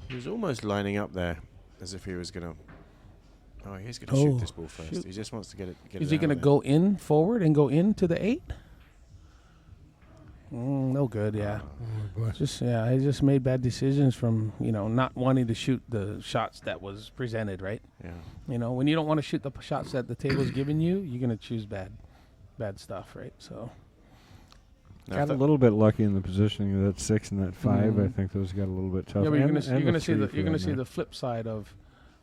He was almost lining up there as if he was going to... Oh, he's going to shoot this ball first.
Shoot.
He just wants to get it
Is he
out
gonna
there.
go in forward and go into the 8? No good. Yeah.
boy.
He just made bad decisions from not wanting to shoot the shots that was presented, right?
Yeah.
When you don't want to shoot the shots that the table's giving you, you're gonna choose bad stuff, right? So
Now,
Got a little bit lucky in the positioning of that 6 and that 5. I
Mhm.
think those got a little bit tough.
yeah, but you're
And-
gonna
and the
see
3
the
for
you're gonna
that
see
matter.
the flip side of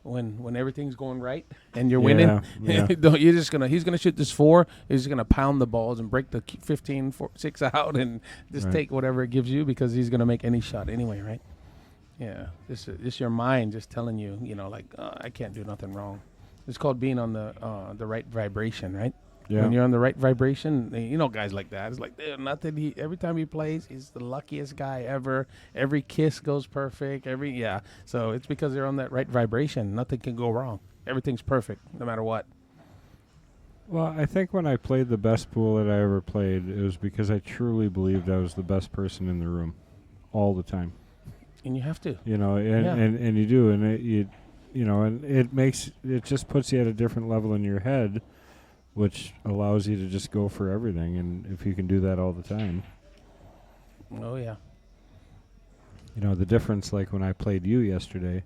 when everything's going right and you're winning.
Yeah.
He's gonna shoot this 4. He's gonna pound the balls and break the 15 6 out and just
Right.
take whatever it gives you because he's gonna make any shot anyway, right? Yeah, this your mind just telling you, I can't do nothing wrong. It's called being on the right vibration, right?
Yeah.
When you're on the right vibration, guys like that. It's like nothing. Every time he plays, he's the luckiest guy ever. Every kiss goes perfect. So it's because they're on that right vibration. Nothing can go wrong. Everything's perfect, no matter what.
Well, I think when I played the best pool that I ever played, it was because I truly believed I was the best person in the room all the time.
And you have to.
And you do, and and it just puts you at a different level in your head, which allows you to just go for everything. And if you can do that all the time,
Oh yeah.
the difference, like when I played you yesterday,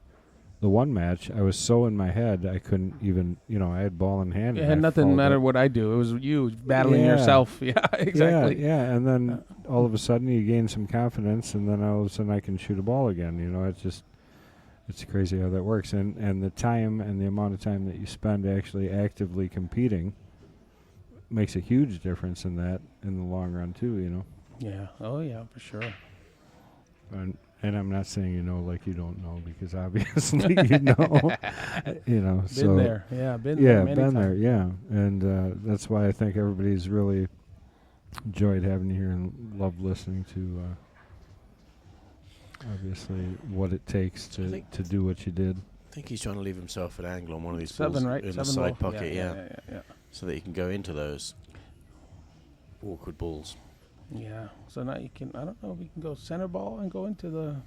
the one match, I was so in my head, I couldn't even, I had ball in hand.
It
and
had
I
nothing
followed
matter
it.
what I do. It was you battling
Yeah.
yourself. Yeah, exactly.
Yeah, and then all of a sudden you gain some confidence, and then all of a sudden I can shoot a ball again. It's crazy how that works. And the time and the amount of time that you spend actually actively competing makes a huge difference in that in the long run too.
Yeah. Oh yeah, for sure.
And I'm not saying like you don't know, because obviously you know.
Been there. Yeah, been there many
been
times.
there. Yeah, and that's why I think everybody's really enjoyed having you here and loved listening to obviously what it takes to do what you did.
I think he's trying to leave himself an angle on one of these
7,
balls
right?
in
7
the side
ball.
pocket,
Yeah.
so that he can go into those awkward balls.
Yeah. So now you can. I don't know if you can go center ball and go into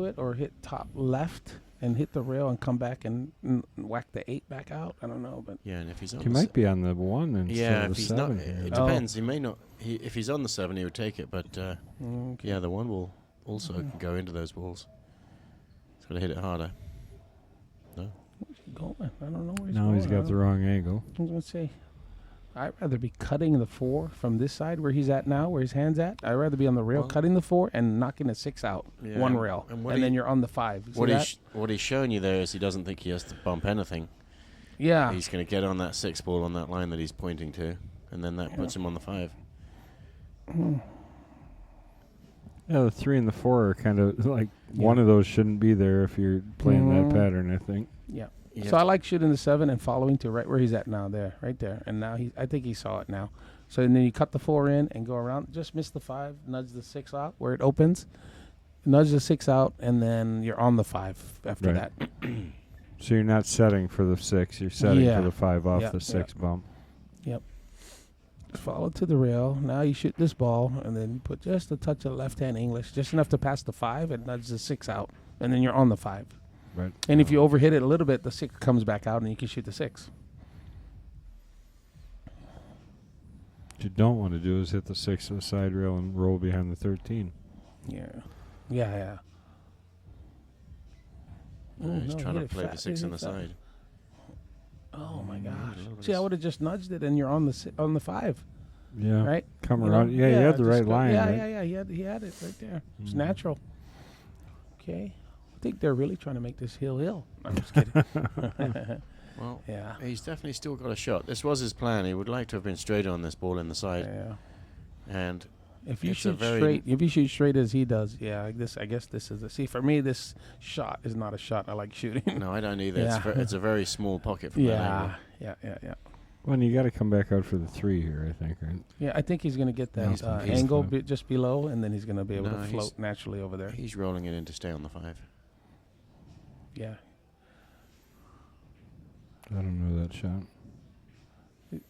it, or hit top left and hit the rail and come back and whack the 8 back out. I don't know, but
Yeah, and if he's on
He might be on the 1 instead
yeah,
of
if
the
he's
7.
not,
here.
it
Oh.
depends. He may not. If he's on the 7, he would take it, but
okay.
yeah, the 1 will also go into those balls. He's got to hit it harder. No.
going? I don't know where he's
Now
going.
he's got the wrong angle.
I was going to say, I'd rather be cutting the 4 from this side where he's at now, where his hand's at. I'd rather be on the rail
Well,
cutting the 4 and knocking a 6 out,
Yeah,
one rail.
and
And,
what
then
he-
you're on the 5. You see
What
that?
what he's showing you there is he doesn't think he has to bump anything.
Yeah.
He's going to get on that 6 ball on that line that he's pointing to, and then that puts him on the 5.
Yeah, the 3 and the 4 are kind of like one of those shouldn't be there if you're playing that pattern, I think.
Yeah.
You
So
have
I like shooting the 7 and following to right where he's at now, there, right there. And now I think he saw it now. So and then you cut the 4 in and go around. Just miss the 5, nudge the 6 out where it opens, nudge the 6 out, and then you're on the 5 after
Right.
that.
So you're not setting for the 6, you're setting
Yeah.
for the 5 off
Yeah,
the 6 bump.
Follow to the rail. Now you shoot this ball, and then you put just a touch of left-hand English, just enough to pass the 5 and nudge the 6 out, and then you're on the 5.
Right.
And if you overhit it a little bit, the 6 comes back out, and you can shoot the 6.
What you don't want to do is hit the 6 to the side rail and roll behind the 13.
Yeah. Yeah. Ooh,
he's
no,
trying
hit
to
it
play the
fast.
6
Hit
on
it
the
fast.
side.
Oh my gosh!
look at
See, I
this.
would have just nudged it, and you're on the on the 5,
Yeah.
right?
Come
You
around.
know?
Yeah, you had the
just
right
go-
line,
Yeah,
right?
yeah. He had it right there. It's
Mhm.
natural. Okay, I think they're really trying to make this hill. I'm just kidding.
Well,
Yeah.
he's definitely still got a shot. This was his plan. He would like to have been straight on this ball in the side.
Yeah.
And
If you
It's a
shoot
very-
straight, if you shoot straight as he does, yeah. I guess this is see for me. This shot is not a shot I like shooting.
no, I don't either.
Yeah.
It's a very small pocket from that angle.
Yeah.
Well, and you got to come back out for the 3 here, I think, right?
Yeah, I think he's going to get that
He's
angle
fine.
just below, and then he's going to be able
No,
to
he's-
float naturally over there.
He's rolling it in to stay on the 5.
Yeah.
I don't know that shot.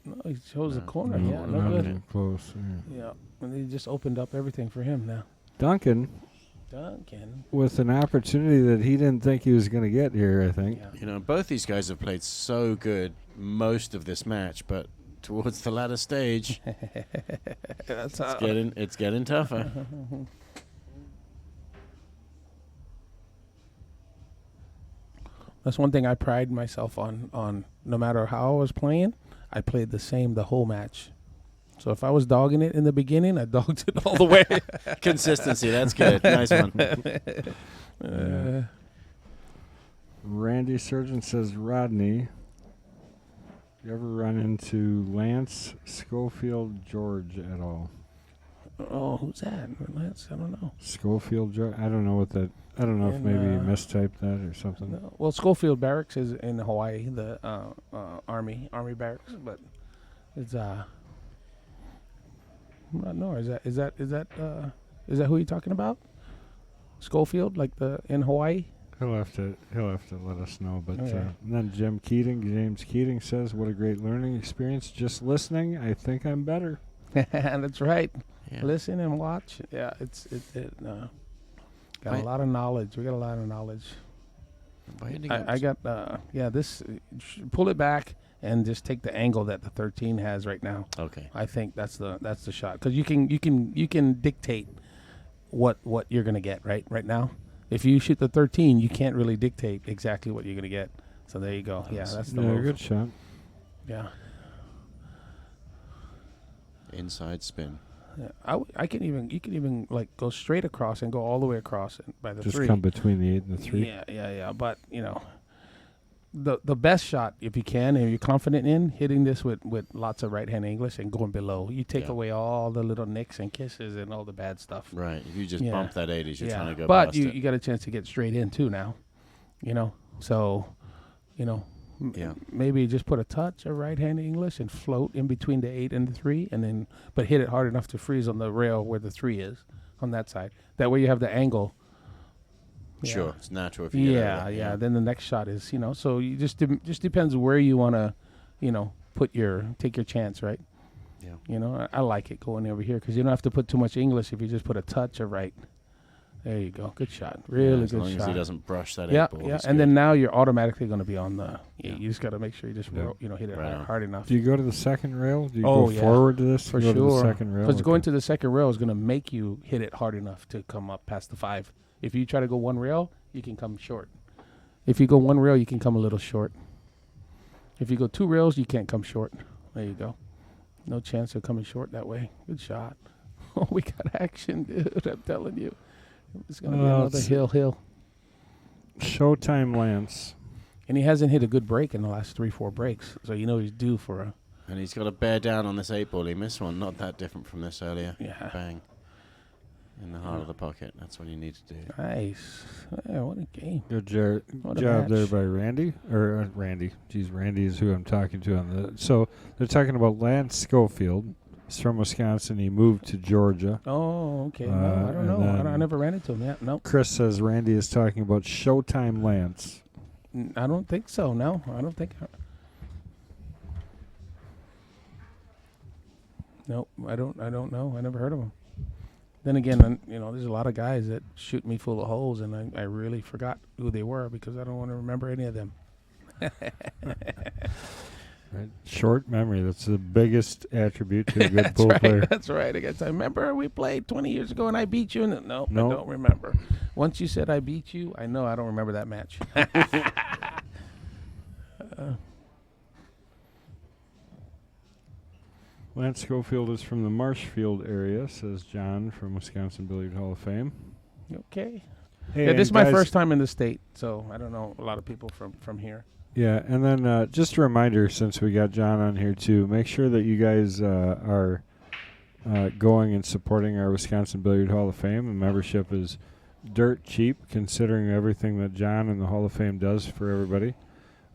No, he shows the
No,
corner.
no,
Yeah,
no,
no
no,
good.
even close. Yeah.
Yeah, and he just opened up everything for him now.
Duncan,
Duncan.
with an opportunity that he didn't think he was going to get here, I think.
Yeah.
You know, both these guys have played so good most of this match, but towards the latter stage,
That's
it's getting tougher.
That's one thing I pride myself on no matter how I was playing, I played the same the whole match. So if I was dogging it in the beginning, I dogged it all the way.
Consistency, that's good. Nice one.
Uh,
Randy Surgeon says, Rodney, you ever run into Lance Schofield George at all?
oh, who's that? Lance? I don't know.
Schofield George? I don't know what that. I don't know if
In,
maybe he mistyped that or something.
No. Well, Schofield Barracks is in Hawaii, the army barracks, but it's I'm not know. Is that who you're talking about? Schofield, like the in Hawaii?
He'll have to let us know. But
Okay.
and then James Keating says, "What a great learning experience! Just listening, I think I'm better."
That's right.
Yeah.
Listen and watch. Yeah, got
I-
a lot of knowledge. We got a lot of knowledge.
By ending
I
up-
got this. Pull it back and just take the angle that the 13 has right now.
Okay.
I think that's the shot because you can dictate what you're gonna get right now. If you shoot the 13, you can't really dictate exactly what you're gonna get. So there you go. Yeah, that's the
Yeah,
move.
good shot.
Yeah.
Inside spin.
Yeah. You can even like go straight across and go all the way across by the
Just
3.
come between the 8 and the 3.
Yeah. But the best shot, if you can, and you're confident in hitting this with lots of right hand English and going below, you take
Yeah.
away all the little nicks and kisses and all the bad stuff.
Right. If you just
Yeah.
bump that 80s, you're trying to go
but
past
you
it.
got a chance to get straight in too now. So
Yeah.
maybe just put a touch of right hand English and float in between the 8 and the 3, and then but hit it hard enough to freeze on the rail where the 3 is on that side. That way you have the angle. Yeah.
Sure. It's natural if you get
Yeah,
over there.
yeah. Then the next shot is, so you just depends where you want to, take your chance, right?
Yeah.
I like it going over here because you don't have to put too much English if you just put a touch of right. There you go. Good shot. Really
as
good
long
shot.
as he doesn't brush that
Yeah,
8 ball.
yeah.
he's
And
good.
then now you're automatically going to be on the.
Yeah.
You just got to make sure you just
Yeah.
hit it
Right on.
hard enough.
Do you go to the second rail? Do you
Oh,
go
yeah.
forward to this?
For
You go to the
sure.
second rail?
Because going
Okay.
to the second rail is going to make you hit it hard enough to come up past the 5. If you try to go one rail, you can come short. If you go one rail, you can come a little short. If you go 2 rails, you can't come short. There you go. No chance of coming short that way. Good shot. Oh, we got action, dude. I'm telling you. It's going to be another hill.
Showtime Lance.
And he hasn't hit a good break in the last 3-4 breaks. So you know he's due for a...
And he's got to bear down on this 8-ball. He missed one. Not that different from this earlier.
Yeah.
Bang. In the heart of the pocket. That's what you need to do.
Nice. Yeah, what a game.
Good
What a
job there
match.
by Randy. Or Randy. Geez, Randy is who I'm talking to on the... So they're talking about Lance Schofield. He's from Wisconsin. He moved to Georgia.
Oh, okay. No, I don't know. I never ran into him yet. No.
Chris says Randy is talking about Showtime Lance.
I don't think so. No, I don't think. Nope, I don't know. I never heard of him. Then again, there's a lot of guys that shoot me full of holes, and I really forgot who they were because I don't want to remember any of them.
Right. Short memory. That's the biggest attribute to a good
That's
pool
right.
player.
That's right. I guess I remember we played 20 years ago and I beat you. No,
No.
I don't remember. Once you said I beat you, I know I don't remember that match.
Lance Schofield is from the Marshfield area, says John from Wisconsin Billiard Hall of Fame.
Okay.
Hey,
Yeah, this is
and
my
guys-
first time in the state, so I don't know a lot of people from here.
Yeah, and then just a reminder, since we got John on here too, make sure that you guys are going and supporting our Wisconsin Billiard Hall of Fame. The membership is dirt cheap, considering everything that John and the Hall of Fame does for everybody.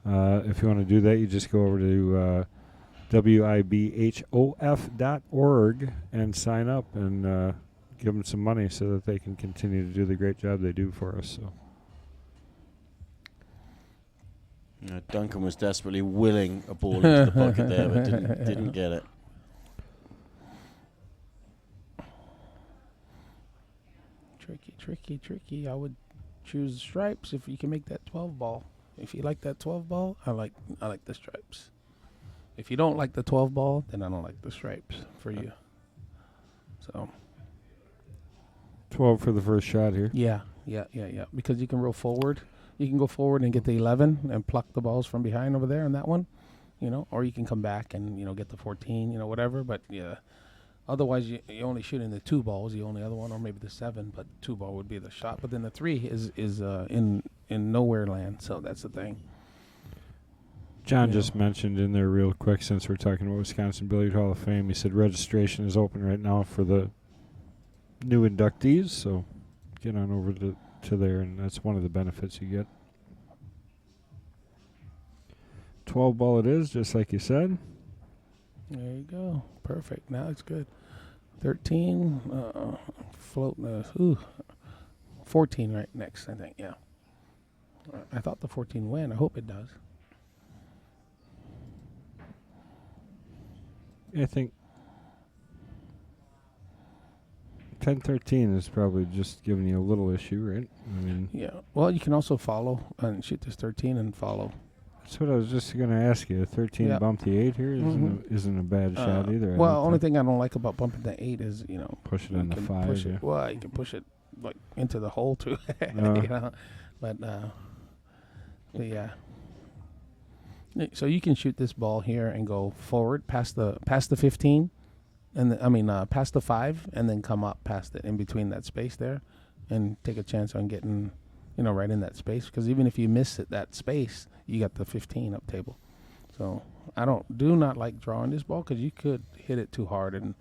If you want to do that, you just go over to wibhof.org and sign up and give them some money so that they can continue to do the great job they do for us. So.
Duncan was desperately willing a ball into the pocket there, but didn't get it.
Tricky. I would choose stripes if you can make that 12 ball. If you like that 12 ball, I like the stripes. If you don't like the 12 ball, then I don't like the stripes for you. So
12 for the first shot here.
yeah. Because you can roll forward. You can go forward and get the 11 and pluck the balls from behind over there on that one, or you can come back and, get the 14, whatever. But, yeah, otherwise you only shooting the 2 balls, the only other one, or maybe the 7, but 2 ball would be the shot. But then the 3 is in nowhere land, so that's the thing.
John just mentioned in there real quick, since we're talking about Wisconsin Billiard Hall of Fame, he said registration is open right now for the new inductees, so get on over to there, and that's one of the benefits you get. 12 ball it is, just like you said.
There you go. Perfect. Now it's good. 13, floating. 14 right next, I think, yeah. I thought the 14 went. I hope it does.
I think 10-13 is probably just giving you a little issue, right? I mean,
Yeah. Well, you can also follow and shoot this 13 and follow.
that's what I was just going to ask you. 13
Yeah.
bump the 8 here isn't a bad shot either. I
Well,
don't
only
think.
thing I don't like about bumping the 8 is,
Push it
you
on the
can
5.
push
Yeah.
it. Well, you can push it like into the hole too. But yeah. So you can shoot this ball here and go forward past the 15, and past the 5, and then come up past it in between that space there, and take a chance on getting, right in that space. Because even if you miss it, that space, you got the 15 up table. So I do not like drawing this ball because you could hit it too hard and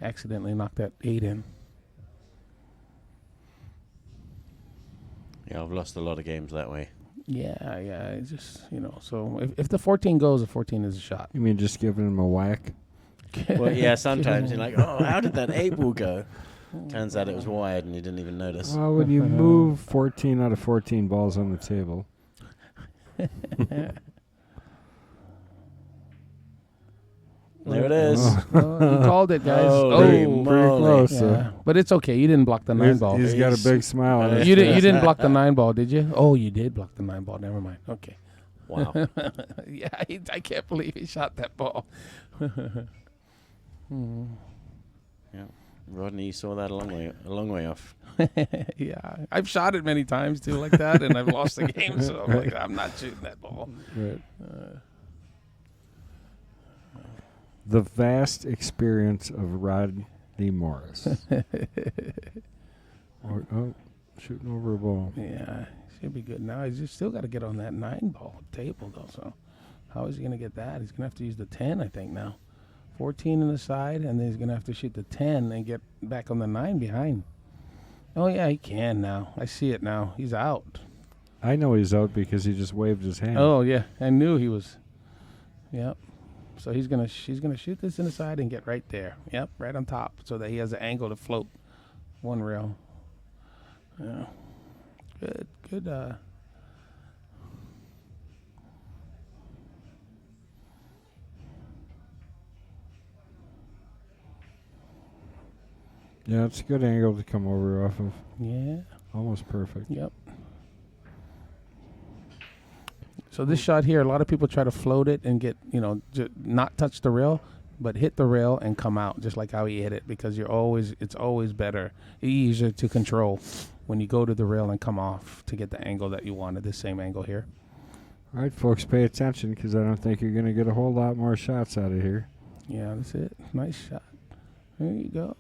accidentally knock that 8 in.
Yeah, I've lost a lot of games that way.
Yeah, it's just, so if the 14 goes, the 14 is a shot.
You mean just giving him a whack?
Well, yeah, sometimes you're like, oh, how did that 8-ball go? Turns out it was wide and you didn't even notice.
Well, when you move 14 out of 14 balls on the table.
There it is.
You called it, guys.
Holy
Oh,
pretty
moly.
close.
yeah. But it's okay. You didn't block the 9 ball.
He's got a big smile on his
You
face.
didn't block the 9 ball, did you? Oh, you did block the 9 ball. Never mind. Okay.
Wow.
Yeah, I can't believe he shot that ball.
Yeah. Rodney, you saw that a long way off.
Yeah, I've shot it many times too, like that, and I've lost the game. So I'm like, I'm not shooting that ball.
Right. The vast experience of Rodney Morris. Shooting over a ball.
Yeah, should be good. Now he's just still got to get on that 9-ball table, though. So how is he going to get that? He's going to have to use the 10, I think, now. 14 in the side, and then he's going to have to shoot the 10 and get back on the 9 behind. Oh, yeah, he can now. I see it now. He's out.
I know he's out because he just waved his hand.
Oh, yeah. I knew he was. Yep. So she's gonna shoot this in the side and get right there. Yep, right on top, so that he has an angle to float one rail. Yeah. Good.
Yeah, it's a good angle to come over off of.
Yeah.
Almost perfect.
Yep. So this shot here, a lot of people try to float it and get, not touch the rail, but hit the rail and come out, just like how he hit it, because it's always better, easier to control when you go to the rail and come off to get the angle that you wanted, the same angle here.
All right, folks, pay attention because I don't think you're going to get a whole lot more shots out of here.
Yeah, that's it. Nice shot. There you go.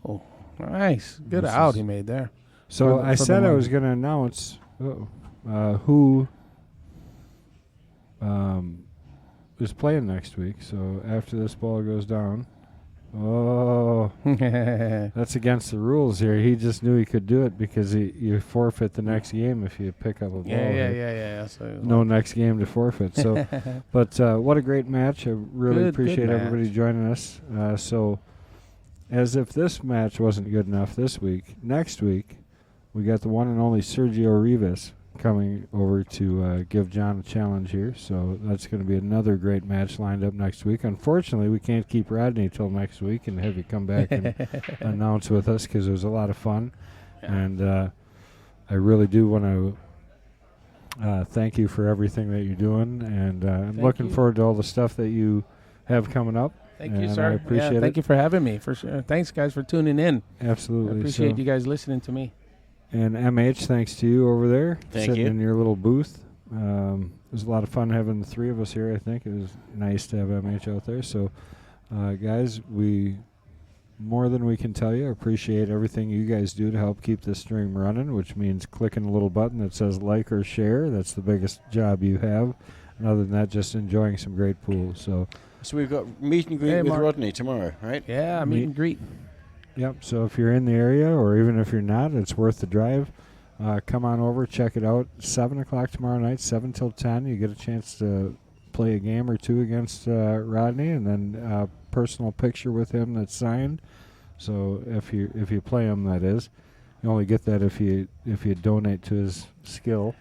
Nice. Good
This
out
is-
he made there.
So
For
I
the
said I
money.
was going to announce who is playing next week. So after this ball goes down, that's against the rules here. He just knew he could do it because you forfeit the next game if you pick up a ball.
Yeah. So
No next game to forfeit. So, but what a great match! I really
Good
appreciate
match.
everybody joining us. So, as if this match wasn't good enough this week, next week we got the one and only Sergio Rivas coming over to give John a challenge here. So that's going to be another great match lined up next week. Unfortunately, we can't keep Rodney till next week and have you come back and announce with us because it was a lot of fun.
Yeah.
And I really do want to thank you for everything that you're doing. And I'm
Thank
looking
you.
forward to all the stuff that you have coming up.
Thank you,
And
sir.
I appreciate
Thank
it.
you for having me, for sure. Thanks, guys, for tuning in.
Absolutely.
I appreciate
So-
you guys listening to me.
And MH, thanks to you over there,
Thank
sitting
you.
in your little booth. It was a lot of fun having the three of us here. I think it was nice to have MH out there. So, guys, we more than we can tell you appreciate everything you guys do to help keep this stream running, which means clicking the little button that says like or share. That's the biggest job you have. And other than that, just enjoying some great pools. So,
So we've got meet and greet
Hey,
with
Mark.
Rodney tomorrow, right?
Yeah, meet and greet.
yep. So if you're in the area, or even if you're not, it's worth the drive. Come on over, check it out. 7 o'clock tomorrow night, 7 till 10. You get a chance to play a game or two against Rodney, and then a personal picture with him that's signed. So if you play him, that is, you only get that if you donate to his skill.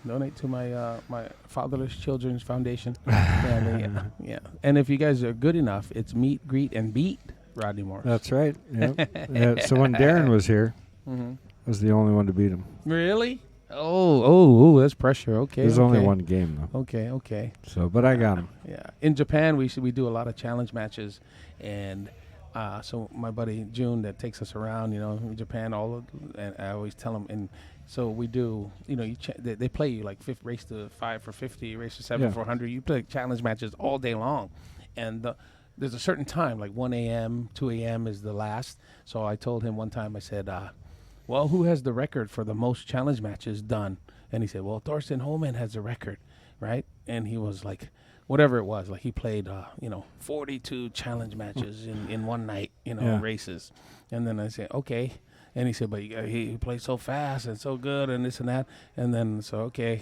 Donate to my my Fatherless Children's Foundation. Yeah. And if you guys are good enough, it's meet, greet, and beat Rodney Morris.
That's right. Yep. So when Darren was here, I was the only one to beat him.
Really? Oh, that's pressure. Okay.
There's only
okay.
one game though.
Okay.
So, but I got him.
Yeah. In Japan, we do a lot of challenge matches, and so my buddy June that takes us around, in Japan, and I always tell him, and so we do, they play you like race to 5 for 50, race to 7
Yeah.
for 100. You play challenge matches all day long, and there's a certain time, like 1 a.m., 2 a.m. is the last. So I told him one time, I said, well, who has the record for the most challenge matches done? And he said, well, Thorsten Holman has the record, right? And he was like, whatever it was, like he played, 42 challenge matches in one night,
Yeah.
races. And then I said, okay. And he said, but he played so fast and so good and this and that. And then, so, okay.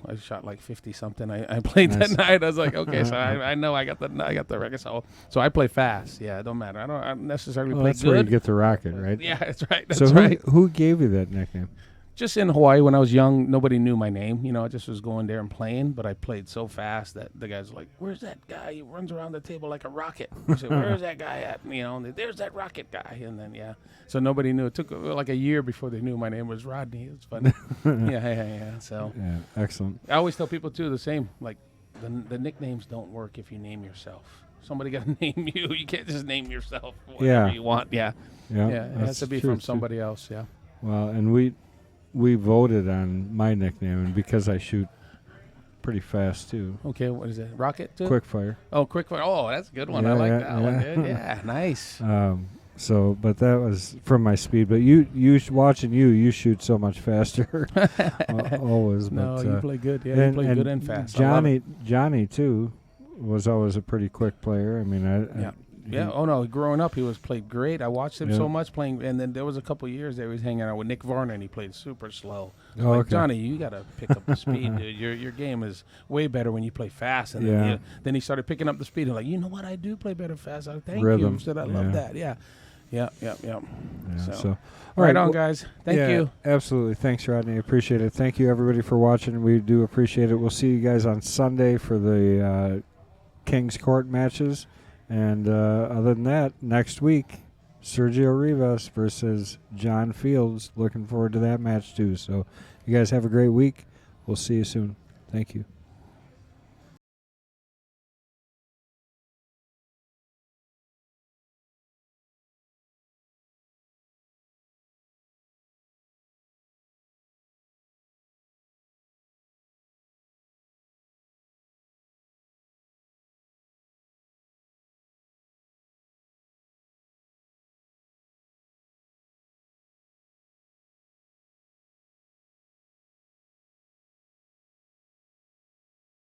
I shot like 50 something. I played
Nice.
that night. I was like, okay, so I know I got the record. So I play fast. Yeah, it don't matter. I don't necessarily
Well,
play
that's
good.
where you get the rocket, right?
Yeah, that's right. That's
So
right.
who gave you that nickname?
Just in Hawaii when I was young, nobody knew my name. I just was going there and playing, but I played so fast that the guys were like, where's that guy? He runs around the table like a rocket. I said, where's that guy at? There's that rocket guy. And then, yeah. So nobody knew. It took like a year before they knew my name was Rodney. It was funny. Yeah. So
Yeah, excellent.
I always tell people, too, the same. Like, the nicknames don't work if you name yourself. Somebody got to name you. You can't just name yourself whatever you want. Yeah.
Yeah,
It has to be from somebody else. Yeah.
Well, and we voted on my nickname, and because I shoot pretty fast too.
Okay, what is it? Rocket too?
Quick fire.
Oh, quick fire. Oh, that's a good one. I
Yeah,
like
yeah,
that one,
yeah.
dude. Yeah, nice.
So, but that was from my speed. But watching you shoot so much faster. Always.
No,
but,
you play good. Yeah, you play good and fast. I love it.
Johnny too was always a pretty quick player. I mean,
Yeah. Yeah. Oh no, growing up he played great. I watched him
Yeah.
so much playing, and then there was a couple of years that he was hanging out with Nick Varner, and he played super slow. So
Oh,
like,
okay.
Johnny, you got to pick up the speed, dude. Your game is way better when you play fast. And
Yeah.
then he started picking up the speed, and like, you know what, I do play better fast. I thank
Rhythm.
you. Said I love
Yeah.
that. Yeah. Yeah.
Yeah,
So,
so
right on,
well,
guys. Thank
yeah,
you.
Absolutely. Thanks, Rodney. Appreciate it. Thank you, everybody, for watching. We do appreciate it. We'll see you guys on Sunday for the King's Court matches. And other than that, next week, Sergio Rivas versus John Fields. Looking forward to that match, too. So you guys have a great week. We'll see you soon. Thank you.